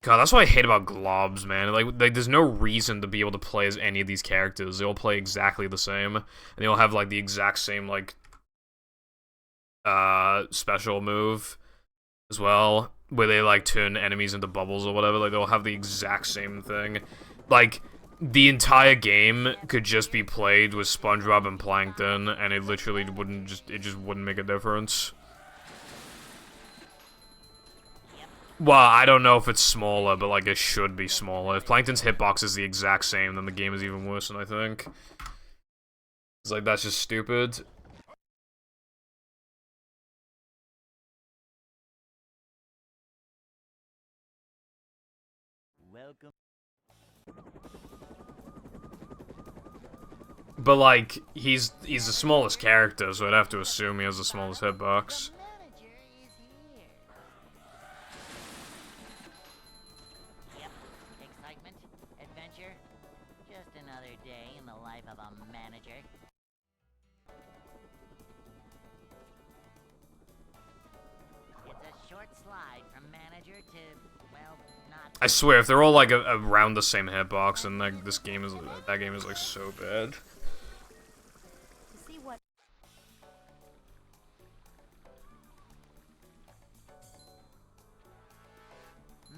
God, that's what I hate about Globs, man. Like, there's no reason to be able to play as any of these characters. They all play exactly the same, and they all have like the exact same like special move as well, where they like turn enemies into bubbles or whatever. Like, they'll have the exact same thing. Like, the entire game could just be played with SpongeBob and Plankton, and it literally just wouldn't make a difference. Well, I don't know if it's smaller, but like it should be smaller. If Plankton's hitbox is the exact same, then the game is even worse than I think. It's like, that's just stupid. Welcome. But like, he's the smallest character, so I'd have to assume he has the smallest hitbox. Yep, excitement, adventure, just another day in the life of a manager. It's a short slide from manager to, well, not... I swear, if they're all like around the same hitbox, and like that game is like so bad. To see what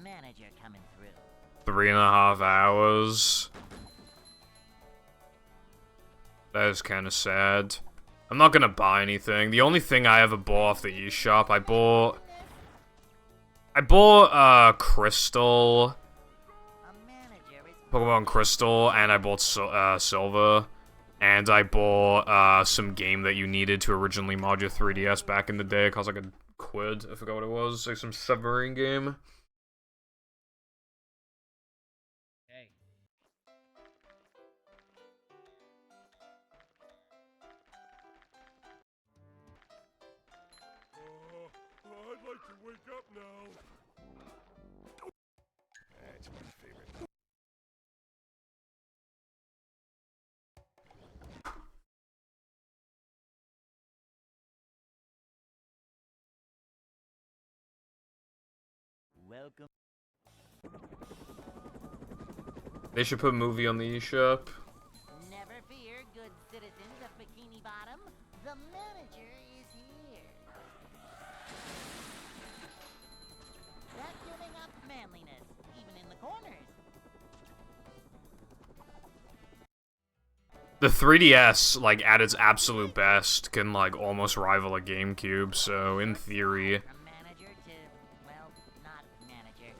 Manager coming through. 3.5 hours. That is kind of sad. I'm not gonna buy anything. The only thing I ever bought off the eShop, I bought Crystal, Pokemon Crystal, and I bought Silver, and I bought some game that you needed to originally mod your 3DS back in the day. It cost like £1. I forgot what it was. Like some submarine game. I'd like to wake up now. That's my favorite. Welcome. They should put a movie on the eShop. Never fear, good citizens of Bikini Bottom. The manager is here. Vacuuming up manliness, even in the corners. The 3DS, like, at its absolute best, can, like, almost rival a GameCube, so, in theory... From manager to, well, not manager.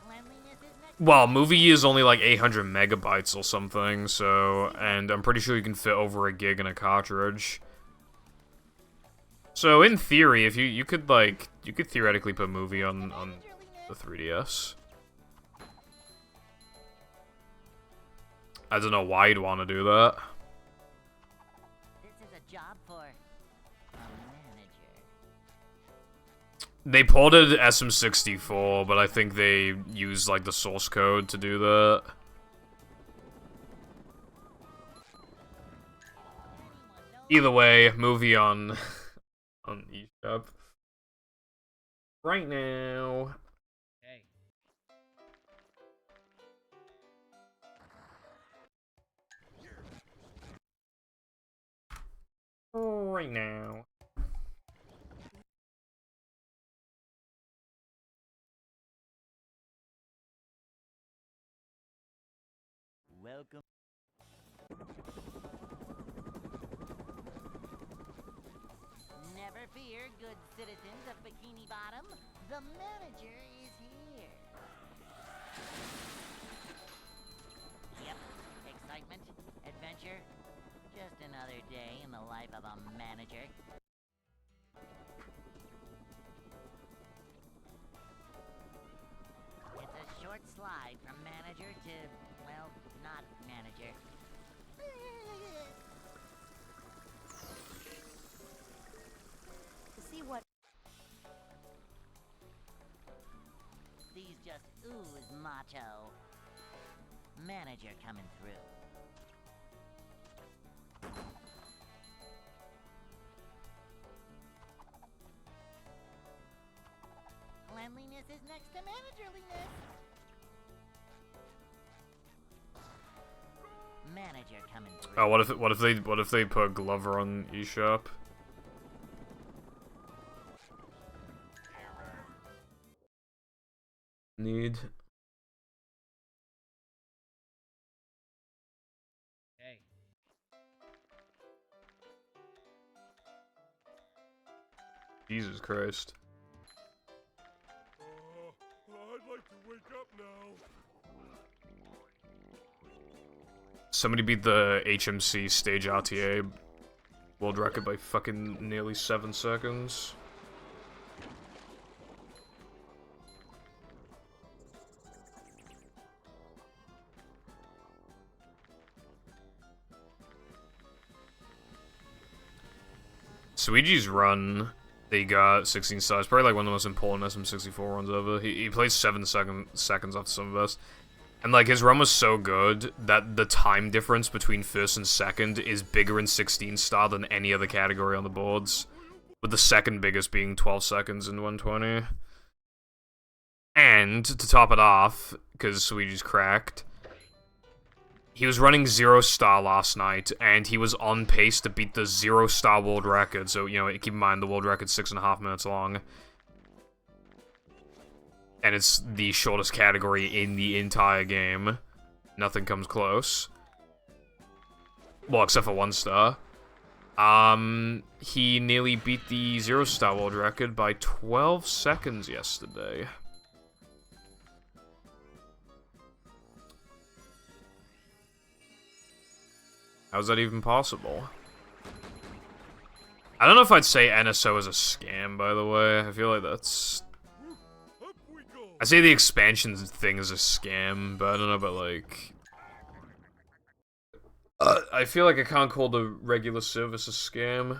Cleanliness is next. Well, movie is only, like, 800 megabytes or something, so... And I'm pretty sure you can fit over a gig in a cartridge. So, in theory, if you could, like... You could theoretically put movie on the 3DS. I don't know why you'd want to do that. This is a job for a manager. They ported SM64, but I think they used, like, the source code to do that. Either way, movie on eShop. Right now. Hey. Right now. Welcome. Never fear, good citizens of Bikini Bottom. The manager is here. Yep, excitement, adventure, just another day in the life of a manager. It's a short slide from manager to, well, not manager. to see what These just ooze macho. Manager coming through. Cleanliness is next to managerliness. Manager coming through. Oh, what if they put Glover on eShop? Need. Hey. Jesus Christ. I'd like to wake up now. Somebody beat the HMC stage RTA world record by fucking nearly 7 seconds. Suiji's run that he got 16 stars, probably like one of the most important SM64 runs ever. He played 7 seconds after some of us. And like his run was so good that the time difference between first and second is bigger in 16 star than any other category on the boards. With the second biggest being 12 seconds in 120. And, to top it off, because Suiji's cracked, he was running 0 star last night, and he was on pace to beat the 0 star world record, so, you know, keep in mind, the world record's 6.5 minutes long. And it's the shortest category in the entire game. Nothing comes close. Well, except for 1 star. He nearly beat the 0 star world record by 12 seconds yesterday. How's that even possible? I don't know if I'd say NSO is a scam, by the way. I feel like that's... I say the expansion thing is a scam, but I don't know about, like... I feel like I can't call the regular service a scam.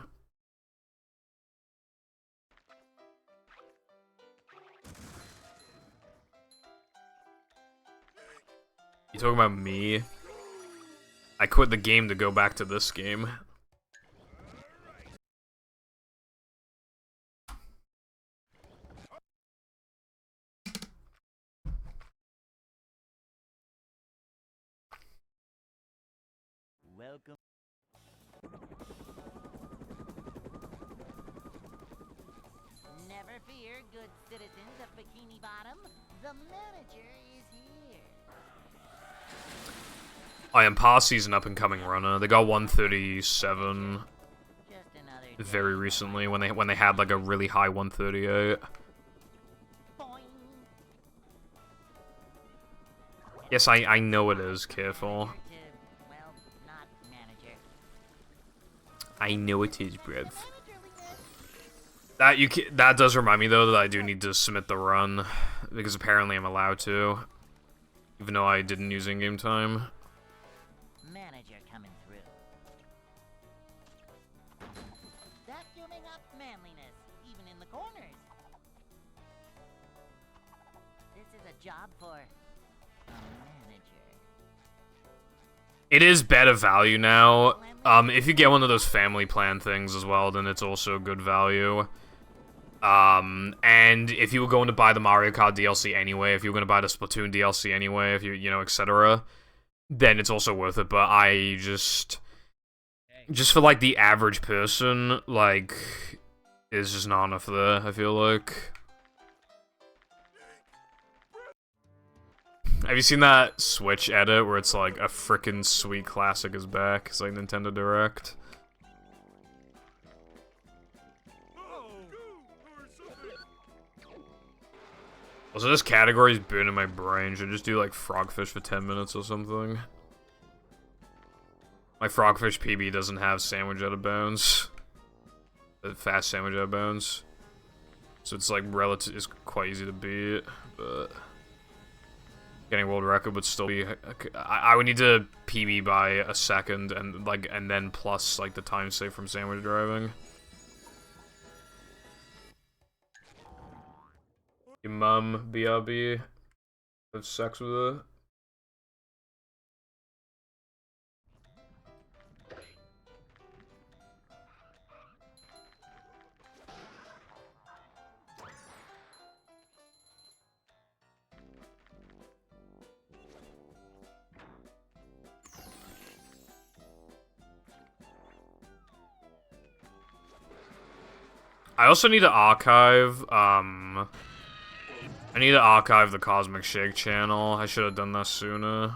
You talking about me? I quit the game to go back to this game. Welcome. Never fear, good citizens of Bikini Bottom. The manager is here. I am Parsy's an up-and-coming runner. They got 137 very recently when they had like a really high 138. Yes, I know it is. Careful. I know it is, bruv. That does remind me though that I do need to submit the run because apparently I'm allowed to, even though I didn't use in-game time. Manager coming through. Vacuuming up manliness, even in the corners. This is a job for a manager. It is better value now. If you get one of those family plan things as well, then it's also good value. And if you were going to buy the Mario Kart DLC anyway, if you were going to buy the Splatoon DLC anyway, if you know, etc., then it's also worth it. But I just for like the average person, like, it's just not enough there, I feel like. Have you seen that Switch edit where it's like a frickin' sweet classic is back? It's like Nintendo Direct. Also, this category is burning my brain. Should I just do like Frogfish for 10 minutes or something? My Frogfish PB doesn't have sandwich out of bounds. Fast sandwich out of bounds. So it's like it's quite easy to beat, but... Getting world record would still be... I would need to PB by a second and then plus like the time saved from sandwich driving. Your mum, BRB, have sex with her. I also need to archive, I need to archive the Cosmic Shake channel. I should have done that sooner.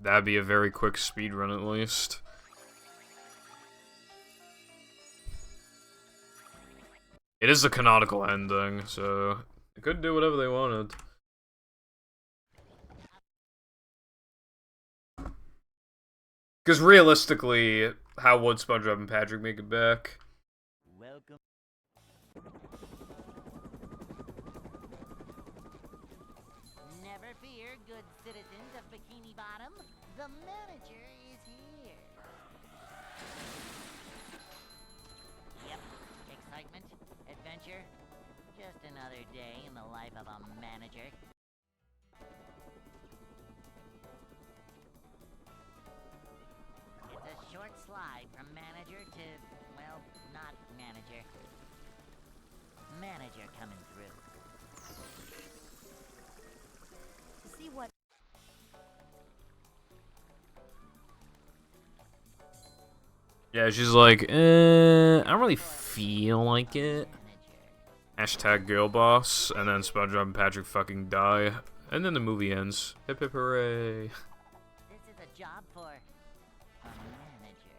That'd be a very quick speed run at least. It is the canonical ending, so they could do whatever they wanted. Because realistically, how would SpongeBob and Patrick make it back? Welcome. Never fear, good citizens of Bikini Bottom. The manager is here. Yep, excitement, adventure. Just another day in the life of a manager. It's a short slide from manager to, well, not manager. Manager coming through. To see what Yeah, she's like, I don't really feel like it. Hashtag girl boss, and then SpongeBob and Patrick fucking die, and then the movie ends. Hip hip hooray. This is a job for a manager.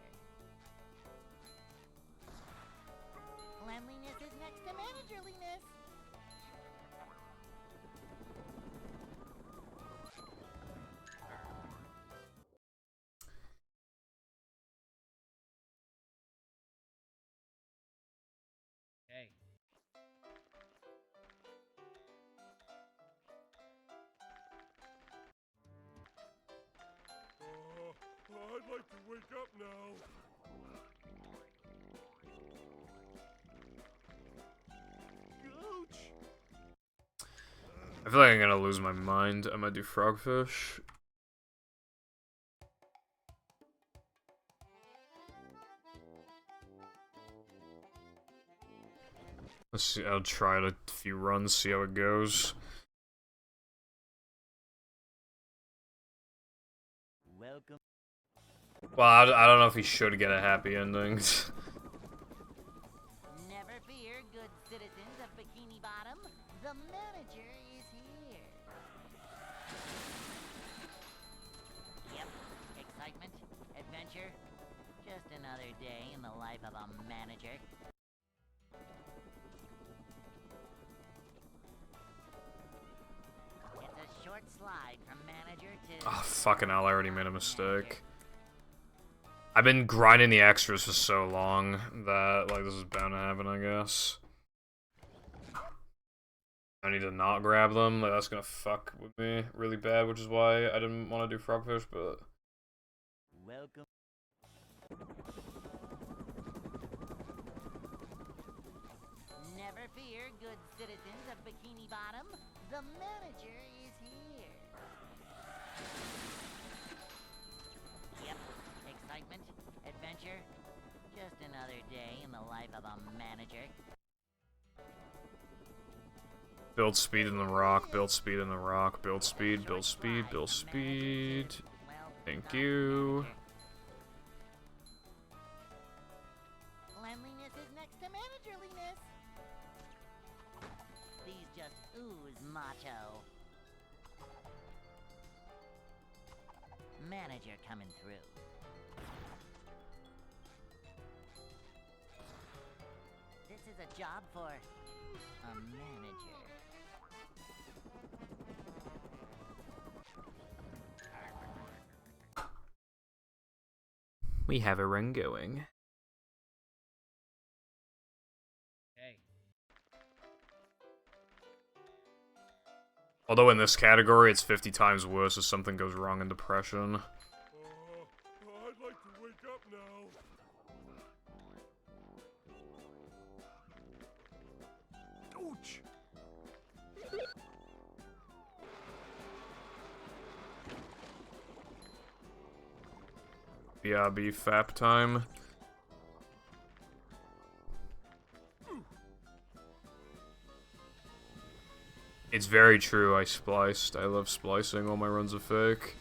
Cleanliness is next to managerliness. Hey. I'd like to wake up now. Gooch! I feel like I'm gonna lose my mind. I'm gonna do frogfish. Let's see, I'll try it a few runs, see how it goes. Welcome. Well, I don't know if he should get a happy ending. Never fear, good citizens of Bikini Bottom. The manager is here. Yep, excitement, adventure. Just another day in the life of a manager. It's a short slide from manager to... Oh, fucking hell, I already made a mistake. I've been grinding the extras for so long that, like, this is bound to happen, I guess. I need to not grab them, like, that's gonna fuck with me really bad, which is why I didn't want to do frogfish, but... Welcome. Never fear, good citizens of Bikini Bottom. The manager is here. Yep, excitement, adventure. Just another day in the life of a manager. Build speed in the rock, build speed in the rock, build speed, build speed, build speed. Thank you. Cleanliness is next to managerliness. These just ooze macho. Manager coming through. This is a job for a manager. We have a run going. Hey. Although in this category, it's 50 times worse if something goes wrong in depression. I'd like to wake up now. Ouch! BRB FAP time. It's very true, I spliced. I love splicing, all my runs are fake.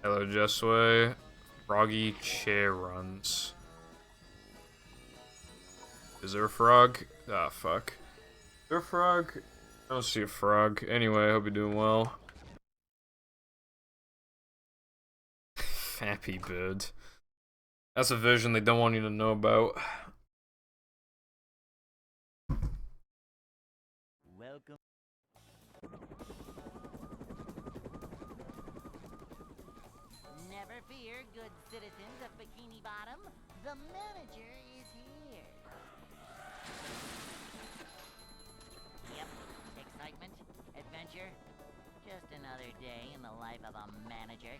Hello, Jessway. Froggy chair runs. Is there a frog? Ah, fuck. Is there a frog? I don't see a frog. Anyway, I hope you're doing well. Fappy bird. That's a vision they don't want you to know about. Welcome. Never fear, good citizens of Bikini Bottom. The manager is here. Yep, excitement, adventure. Just another day in the life of a manager.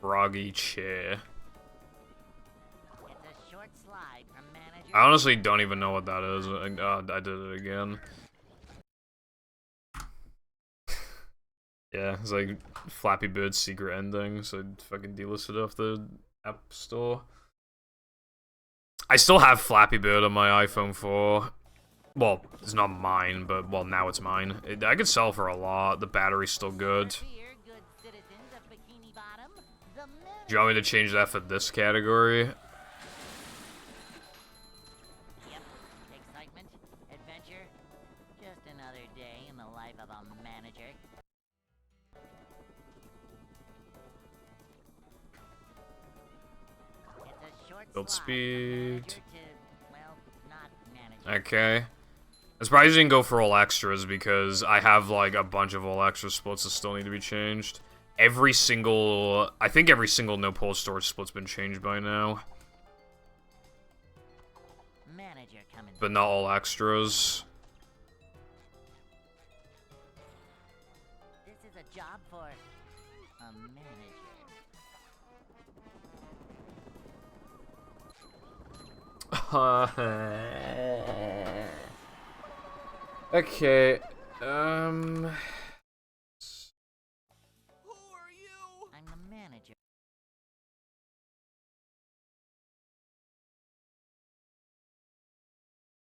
Froggy chair. It's a short slide from manager. I honestly don't even know what that is. I did it again. Yeah, it's like Flappy Bird's secret ending, so I'd fucking delisted off the App Store. I still have Flappy Bird on my iPhone 4. Well, it's not mine, but, well, now it's mine. I could sell for a lot. The battery's still good. Do you want me to change that for this category? Yep, excitement, adventure. Just another day in the life of a manager. Build speed. To, well, not manager. Okay. I'm surprised you didn't go for all extras because I have like a bunch of all extra splits that still need to be changed. Every single, I think every single no pole storage split's been changed by now. Manager coming. But not all extras. This is a job for a manager. Okay, Who are you? I'm the manager.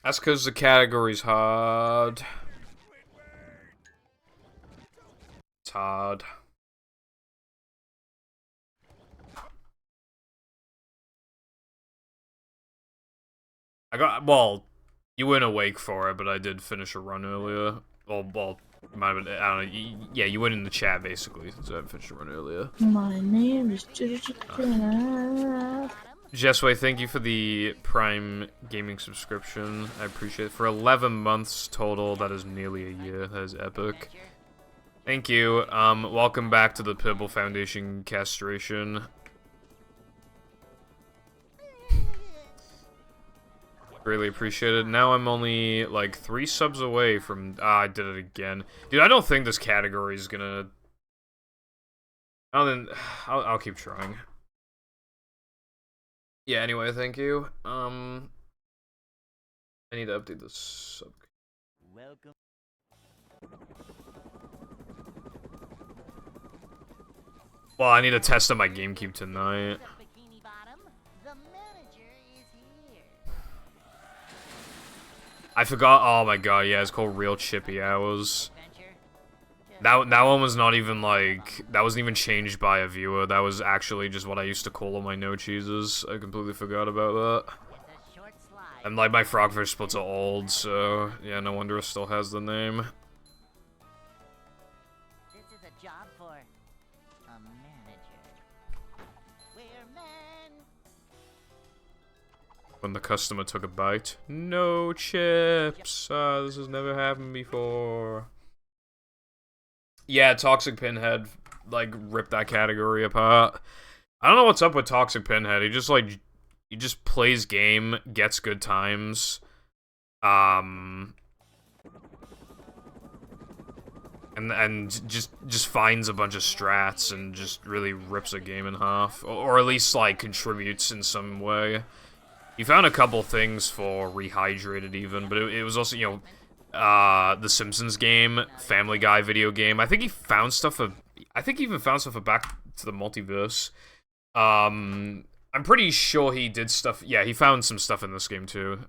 that's because the category's hard. It's hard. Well, you weren't awake for it, but I did finish a run earlier. Well, might have been, I don't know, yeah, you went in the chat, basically, so I finished a run earlier. My name is Chicken. Jessway, thank you for the Prime Gaming subscription. I appreciate it. For 11 months total, that is nearly a year. That is epic. Thank you. Welcome back to the Pibble Foundation castration. Really appreciate it. Now I'm only like 3 subs away from. I did it again, dude. I don't think this category is gonna. I'll keep trying. Yeah. Anyway, thank you. I need to update this sub. Welcome. Well, I need to test on my GameCube tonight. Bikini Bottom. The manager is here. I forgot. Oh my god, yeah, it's called Real Chippy Hours. That one was not even like, that wasn't even changed by a viewer. That was actually just what I used to call all my no cheeses. I completely forgot about that. And like my Frogfish splits are old, so yeah, no wonder it still has the name. This is a job for a manager. We're men. When the customer took a bite, no chips. This has never happened before. Yeah, Toxic Pinhead, like, ripped that category apart. I don't know what's up with Toxic Pinhead. He just plays game, gets good times. And just finds a bunch of strats and just really rips a game in half. Or at least, like, contributes in some way. He found a couple things for Rehydrated even, but it was also, you know, the Simpsons game, Family Guy video game. I think he found stuff for, I think he even found stuff for Back to the Multiverse. I'm pretty sure he did stuff, yeah, he found some stuff in this game too.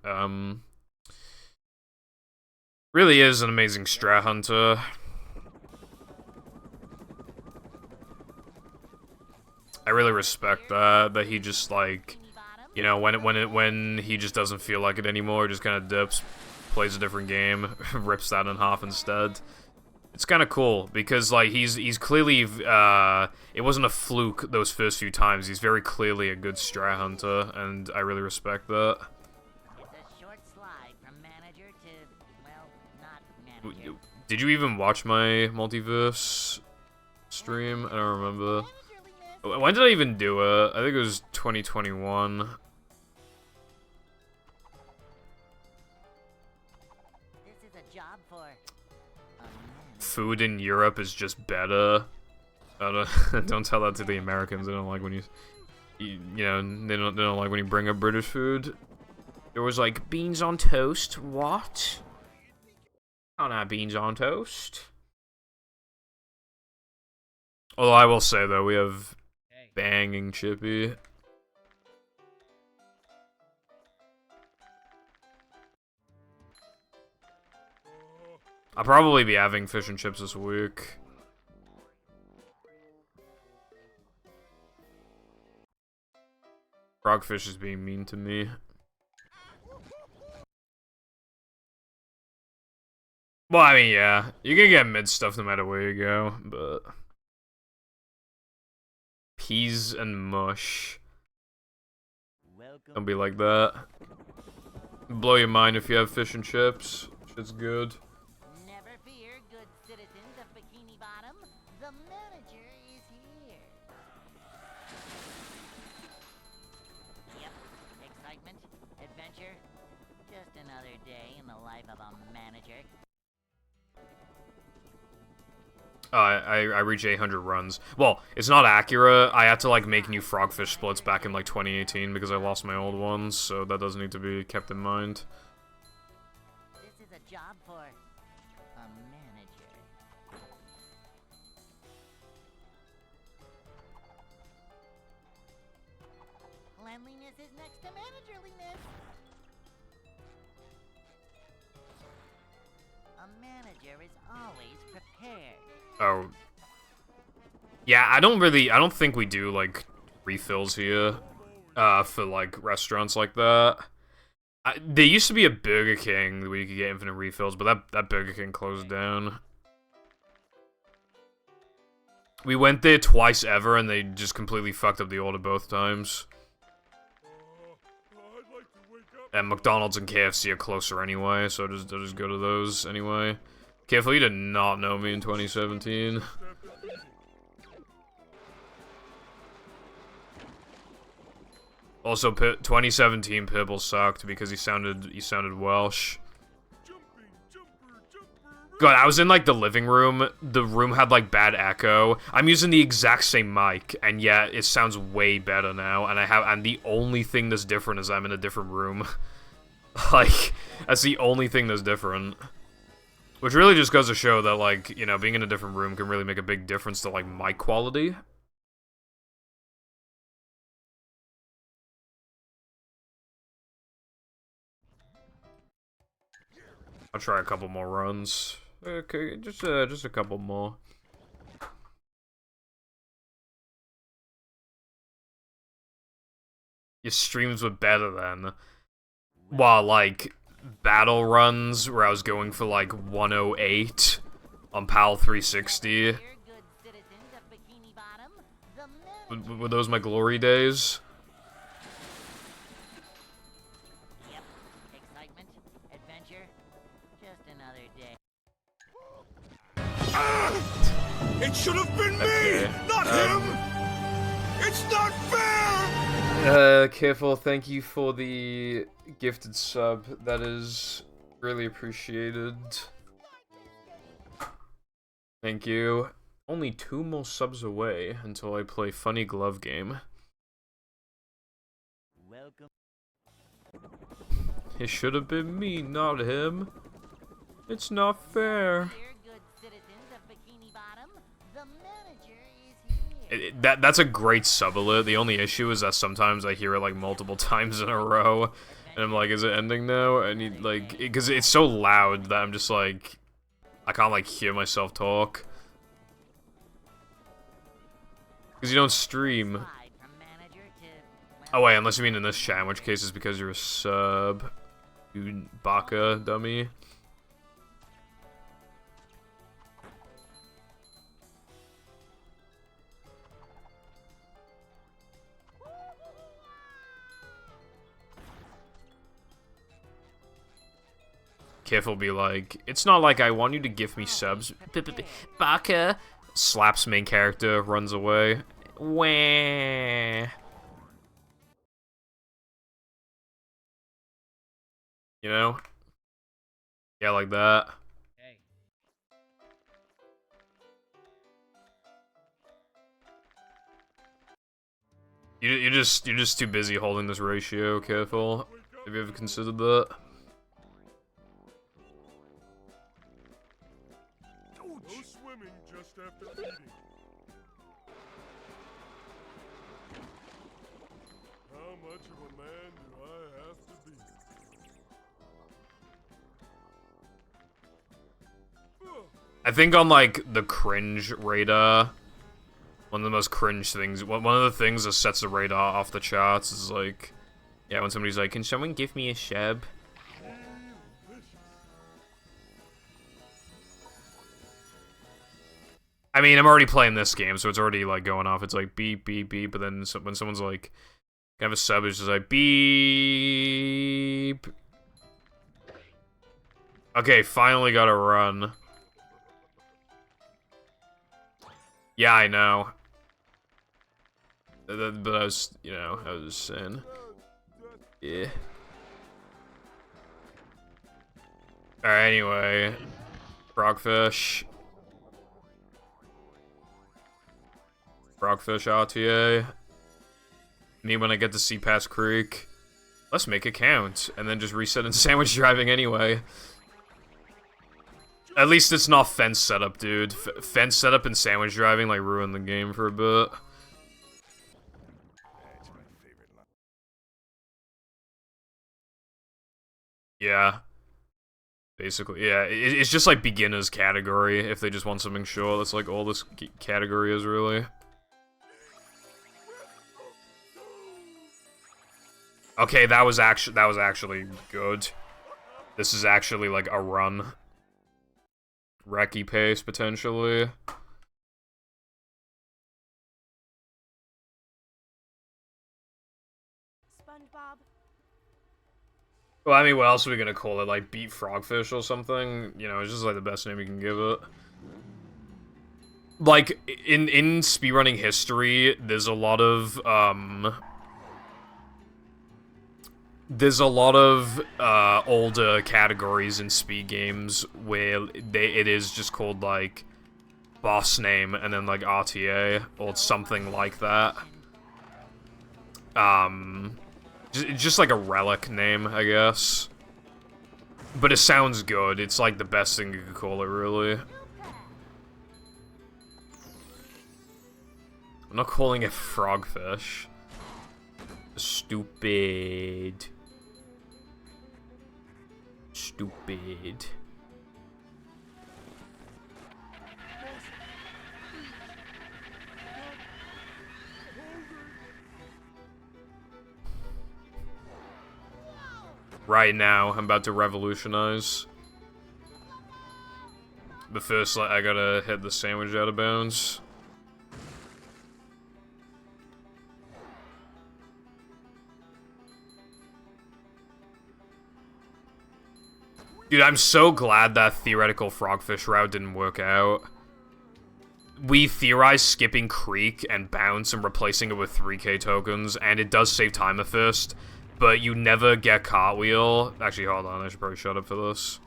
Really is an amazing strat hunter. I really respect that he just, like, you know, when he just doesn't feel like it anymore, just kind of dips, plays a different game, rips that in half instead. It's kind of cool because, like, he's clearly it wasn't a fluke those first few times. He's very clearly a good strat hunter, and I really respect that. It's a short slide from manager Did you even watch my multiverse stream? I don't remember. When did I even do it? I think it was 2021. This is a job for Food in Europe is just better. Don't tell that to the Americans. They don't like when you know, they don't like when you bring up British food. There was like beans on toast. What? Can't have beans on toast. Although I will say though, we have banging chippy. I'll probably be having fish and chips this week. Frogfish is being mean to me. Well, I mean, yeah. You can get mid stuff no matter where you go, but... Peas and mush. Don't be like that. Blow your mind if you have fish and chips. Shit's good. Never fear, good citizens of Bikini Bottom. The manager is here. Yep, excitement, adventure. Just another day in the life of a manager. I reached 800 runs. Well, it's not accurate. I had to, like, make new frogfish splits back in, like, 2018 because I lost my old ones, so that does need to be kept in mind. This is a job for a manager. Cleanliness is next to managerliness. A manager is always prepared. Oh. Yeah, I don't think we do, like, refills here, for, like, restaurants like that. There used to be a Burger King where you could get infinite refills, but that Burger King closed down. We went there twice ever, and they just completely fucked up the order both times. And McDonald's and KFC are closer anyway, so I'll just go to those anyway. Careful, you did not know me in 2017. Also, 2017 Pibble sucked because he sounded Welsh. God, I was in like the living room. The room had like bad echo. I'm using the exact same mic, and yet it sounds way better now. And the only thing that's different is I'm in a different room. Like, that's the only thing that's different. Which really just goes to show that, like, you know, being in a different room can really make a big difference to, like, mic quality. I'll try a couple more runs. Okay, just a couple more. Your streams were better then. While, like, battle runs where I was going for like 108 on PAL 360. Were those my glory days? Yep, excitement, adventure, just another day. It should have been me, not him. It's not fair. Careful. Thank you for the gifted sub. That is really appreciated. Thank you. Only 2 more subs away until I play Funny Glove Game. Welcome. It should have been me, not him. It's not fair. That's a great sub alert. The only issue is that sometimes I hear it like multiple times in a row, and I'm like, is it ending now? I need like, because it's so loud that I'm just like, I can't like hear myself talk. Because you don't stream. Oh wait, unless you mean in this chat, in which case it's because you're a sub. You baka dummy. Kif will be like, it's not like I want you to give me subs. Baka slaps main character, runs away. Wah. You know? Yeah, like that. You're just too busy holding this ratio. Careful. Have you ever considered that? No swimming just after eating. How much of a man do I have to be? I think on like the cringe radar, one of the most cringe things, one of the things that sets the radar off the charts is like, yeah, when somebody's like, can someone give me a sheb? I mean, I'm already playing this game, so it's already like going off. It's like beep, beep, beep, but then when someone's like, can I have a sub, it's just like beep. Okay, finally got a run. Yeah, I know. But I was, you know, I was saying. Yeah. Alright, anyway. Frogfish. Frogfish RTA. Me when I get to Sea Pass Creek. Let's make it count. And then just reset in sandwich driving anyway. At least it's not fence setup, dude. Fence setup and sandwich driving, like, ruined the game for a bit. Yeah. Basically, yeah. It's just, like, beginner's category, if they just want something short. That's, like, all this category is, really. Okay, that was actually good. This is actually, like, a run. Recce pace, potentially. SpongeBob. Well, I mean, what else are we gonna call it? Like, Beat Frogfish or something? You know, it's just, like, the best name you can give it. Like, in speedrunning history, there's a lot of, older categories in speed games where it is just called, like, boss name and then, like, RTA, or something like that. Just like a relic name, I guess. But it sounds good. It's, like, the best thing you could call it, really. I'm not calling it Frogfish. Stupid. Stupid. Right now, I'm about to revolutionize. But first, like, I gotta hit the sandwich out of bounds. Dude, I'm so glad that theoretical Frogfish route didn't work out. We theorized skipping Creek and Bounce and replacing it with 3k tokens, and it does save time at first, but you never get Cartwheel. Actually, hold on, I should probably shut up for this.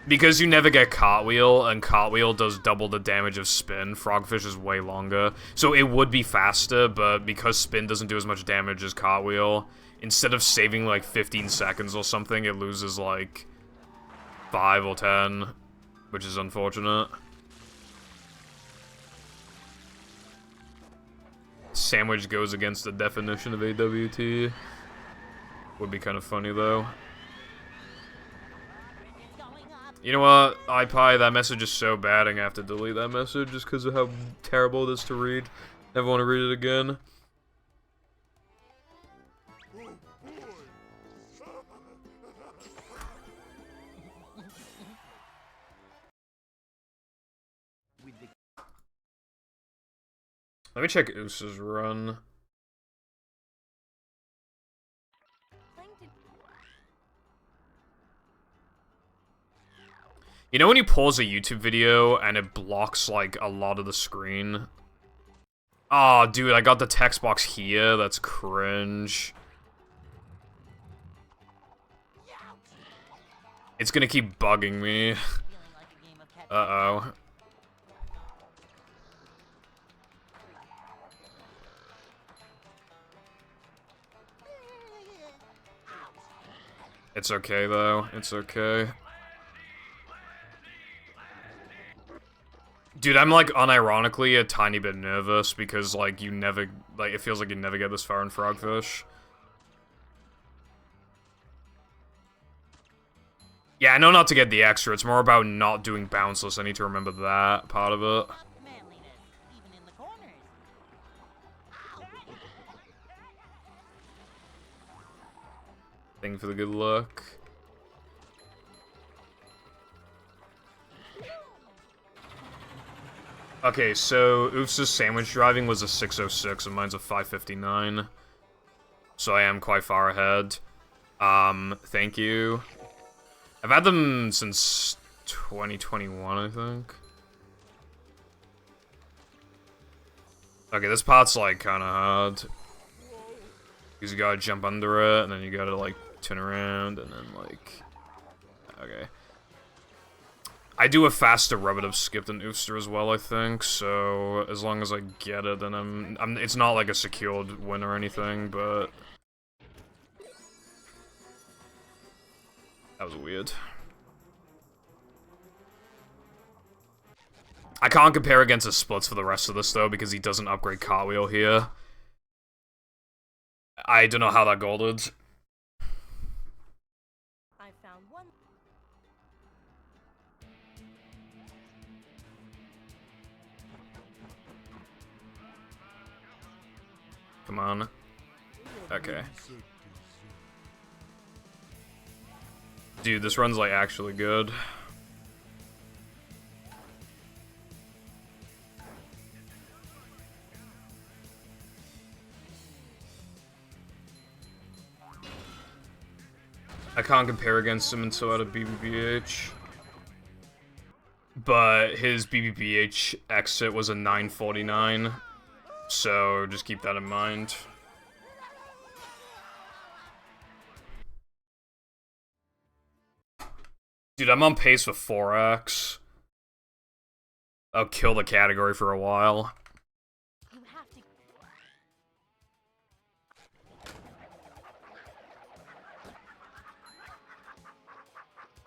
Because you never get Cartwheel, and Cartwheel does double the damage of Spin, Frogfish is way longer. So it would be faster, but because Spin doesn't do as much damage as Cartwheel, instead of saving like 15 seconds or something, it loses like 5 or 10, which is unfortunate. Sandwich goes against the definition of AWT. Would be kind of funny though. You know what, iPie, that message is so bad I'm gonna have to delete that message just because of how terrible it is to read. Never want to read it again. Let me check Oose's run. You know when you pause a YouTube video and it blocks, like, a lot of the screen? Oh, dude, I got the text box here. That's cringe. It's gonna keep bugging me. Uh-oh. It's okay, though. It's okay. Dude, I'm, like, unironically a tiny bit nervous because, like, you never... Like, it feels like you never get this far in Frogfish. Yeah, I know not to get the extra. It's more about not doing bounceless. I need to remember that part of it. Thank you for the good luck. Okay, so Oofs' sandwich driving was a 606 and mine's a 559. So I am quite far ahead. Thank you. I've had them since 2021, I think. Okay, this part's, like, kinda hard. Because you gotta jump under it, and then you gotta, like, turn around, and then, like... Okay. I do a faster repetitive skip than Oofster as well, I think, so as long as I get it, then it's not, like, a secured win or anything, but... That was weird. I can't compare against his splits for the rest of this, though, because he doesn't upgrade Cartwheel here. I don't know how that golded. I found one. Come on. Okay. Dude, this run's, like, actually good. I can't compare against him until out of BBBH. But his BBBH exit was a 949. So just keep that in mind. Dude, I'm on pace for 4x. I'll kill the category for a while. You have to.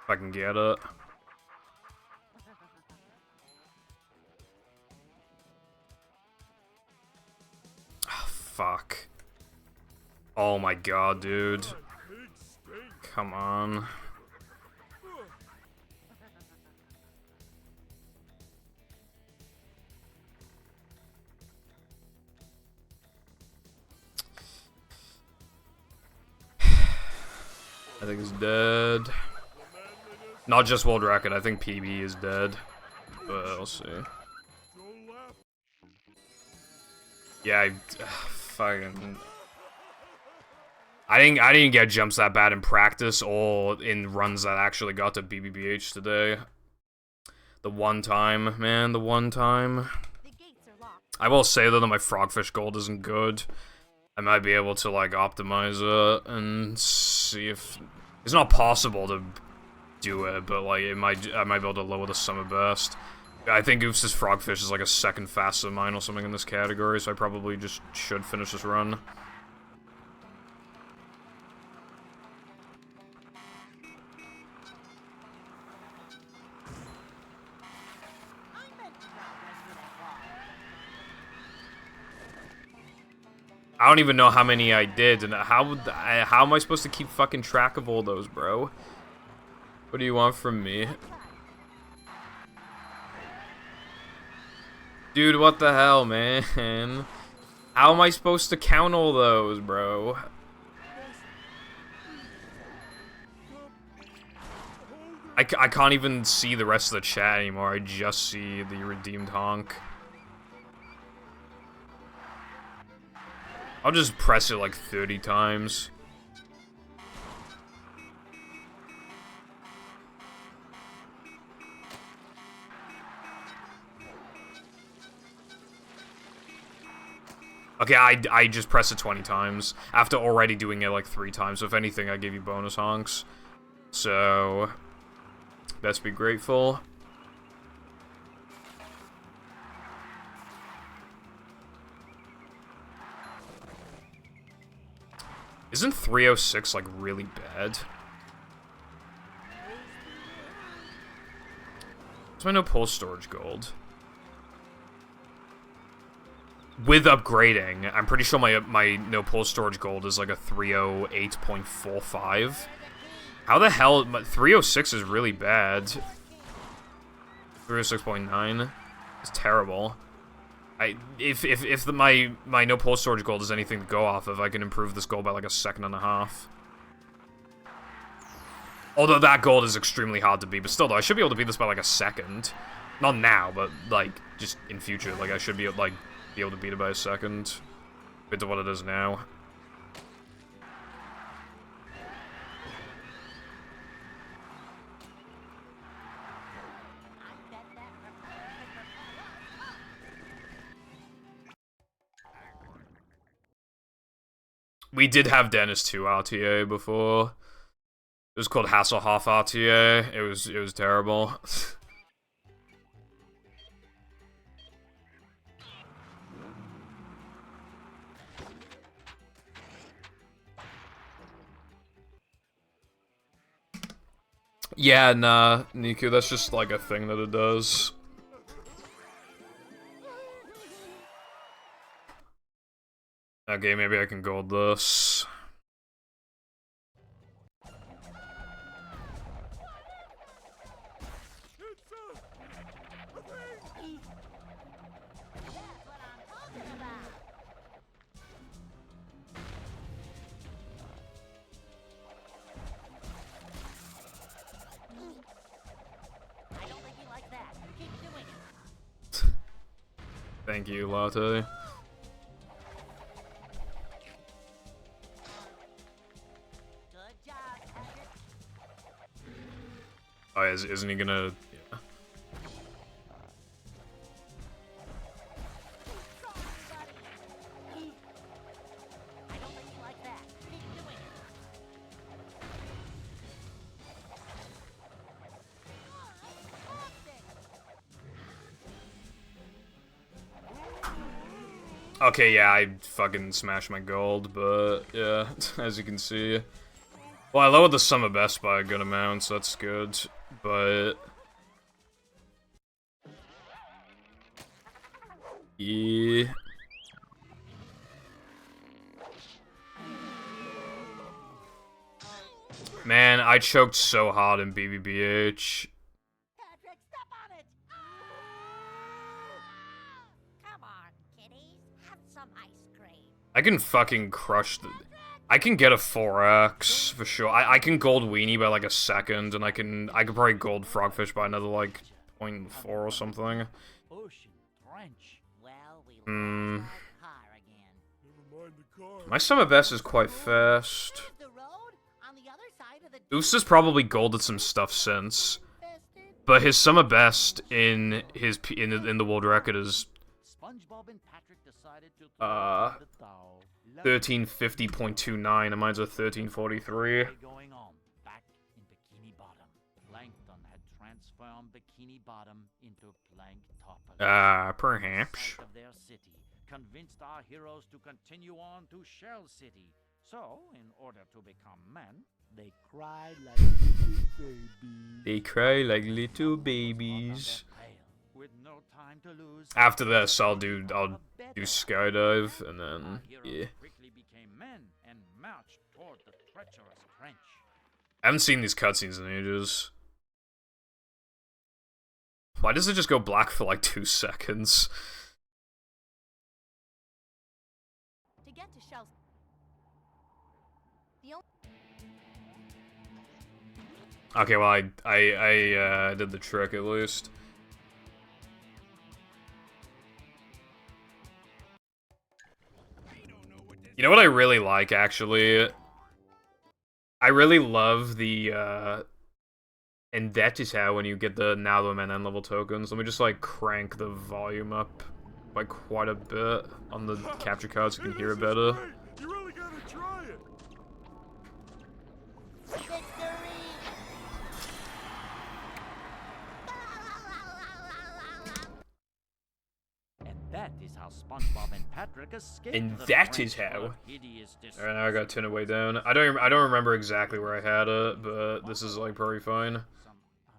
If I can get it. Oh, fuck. Oh my god, dude. Come on. I think he's dead. Not just world record, I think PB is dead. But I'll see. Yeah, fucking... I didn't get jumps that bad in practice or in runs that actually got to BBBH today. The one time, man, the one time. I will say though that my Frogfish gold isn't good. I might be able to, like, optimize it and see if... It's not possible to do it, but, like, I might be able to lower the summer best. I think Oofs' Frogfish is, like, a second faster than mine or something in this category, so I probably just should finish this run. I don't even know how many I did, and how am I supposed to keep fucking track of all those, bro? What do you want from me? Dude, what the hell, man? How am I supposed to count all those, bro? I can't even see the rest of the chat anymore, I just see the redeemed honk. I'll just press it like 30 times. Okay, I just press it 20 times, after already doing it like 3 times. So if anything, I give you bonus honks. So, best be grateful. Isn't 306, like, really bad? What's my no pull storage gold? With upgrading, I'm pretty sure my no pull storage gold is like a 308.45. How the hell? 306 is really bad. 306.9 is terrible. If my no pull storage gold is anything to go off of, I can improve this gold by like a second and a half. Although that gold is extremely hard to beat, but still though, I should be able to beat this by like a second. Not now, but like just in future. Like I should be able to beat it by a second, compared to what it is now. We did have Dennis 2 RTA before. It was called Hasselhoff RTA. It was terrible. Yeah, nah, Niku, that's just like a thing that it does. Okay, maybe I can gold this. Thank you, Latte. Oh, isn't he gonna... Yeah. Okay, yeah, I fucking smashed my gold, but yeah, as you can see. Well, I lowered the sum of best by a good amount, so that's good, but... Yeah... Man, I choked so hard in BBBH. I can fucking crush the... I can get a 4x, for sure. I can gold Weenie by like a second, and I could probably gold Frogfish by another like 0.4 or something. My summer best is quite fast. Oos has probably golded some stuff since, but his summer best in the world record is 1350.29, and mine's a 1343. Perhaps. Convinced our heroes to continue on to Shell City. So, in order to become men, they cried like little babies. They cry like little babies. With no time to lose, After this, I'll do skydive, and then yeah. Quickly became men and marched toward the treacherous trench. I haven't seen these cutscenes in ages. Why does it just go black for like 2 seconds? To get to Shell's... Okay, well I did the trick at least. You know what I really like, actually? I really love the, and that is how when you get the now the man end level tokens. Let me just, like, crank the volume up by quite a bit on the capture card so you can hear it better. Great. You really gotta try it. And that is how SpongeBob and Patrick escaped. And the that is trench full how. of hideous Alright, now I gotta turn it way down. I don't remember exactly where I had it, but this is, like, probably fine. Some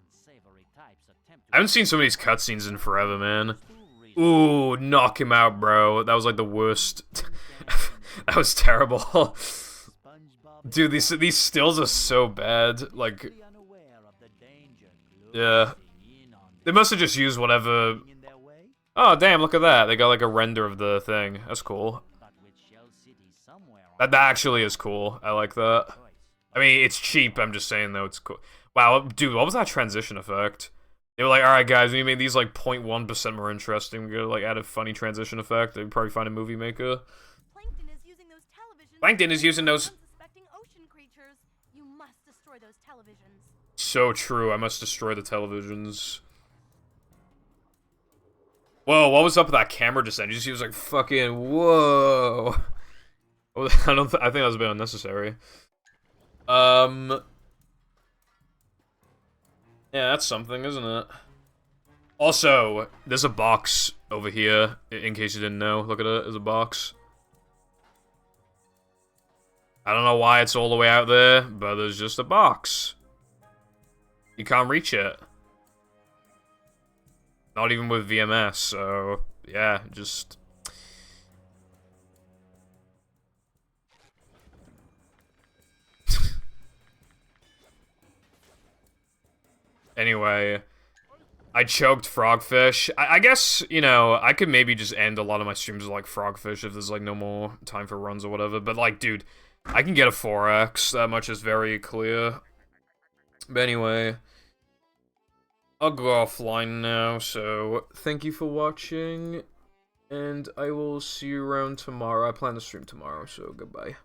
unsavory types attempt to I haven't seen some of these cutscenes in forever, man. Ooh, knock him out, bro. That was, like, the worst. That was terrible. Dude, these stills are so bad. Like, yeah. They must have just used whatever... Oh, damn, look at that. They got, like, a render of the thing. That's cool. That actually is cool. I like that. I mean, it's cheap, I'm just saying, though. It's cool. Wow, dude, what was that transition effect? They were like, alright, guys, we made these, like, 0.1% more interesting. We're gonna, like, add a funny transition effect. They'd probably find a movie maker. Plankton is using those televisions. Plankton is using those... Unsuspecting ocean creatures. You must destroy those televisions. So true, I must destroy the televisions. Whoa, what was up with that camera just then? You just he was like, fucking, whoa. I think that was a bit unnecessary. Yeah, that's something, isn't it? Also, there's a box over here, in case you didn't know. Look at it, there's a box. I don't know why it's all the way out there, but there's just a box. You can't reach it. Not even with VMS, so... yeah, just... Anyway, I choked frogfish. I guess, you know, I could maybe just end a lot of my streams with, like, frogfish if there's, like, no more time for runs or whatever. But, like, dude, I can get a 4x. That much is very clear. But anyway, I'll go offline now. So, thank you for watching. And I will see you around tomorrow. I plan to stream tomorrow, so goodbye.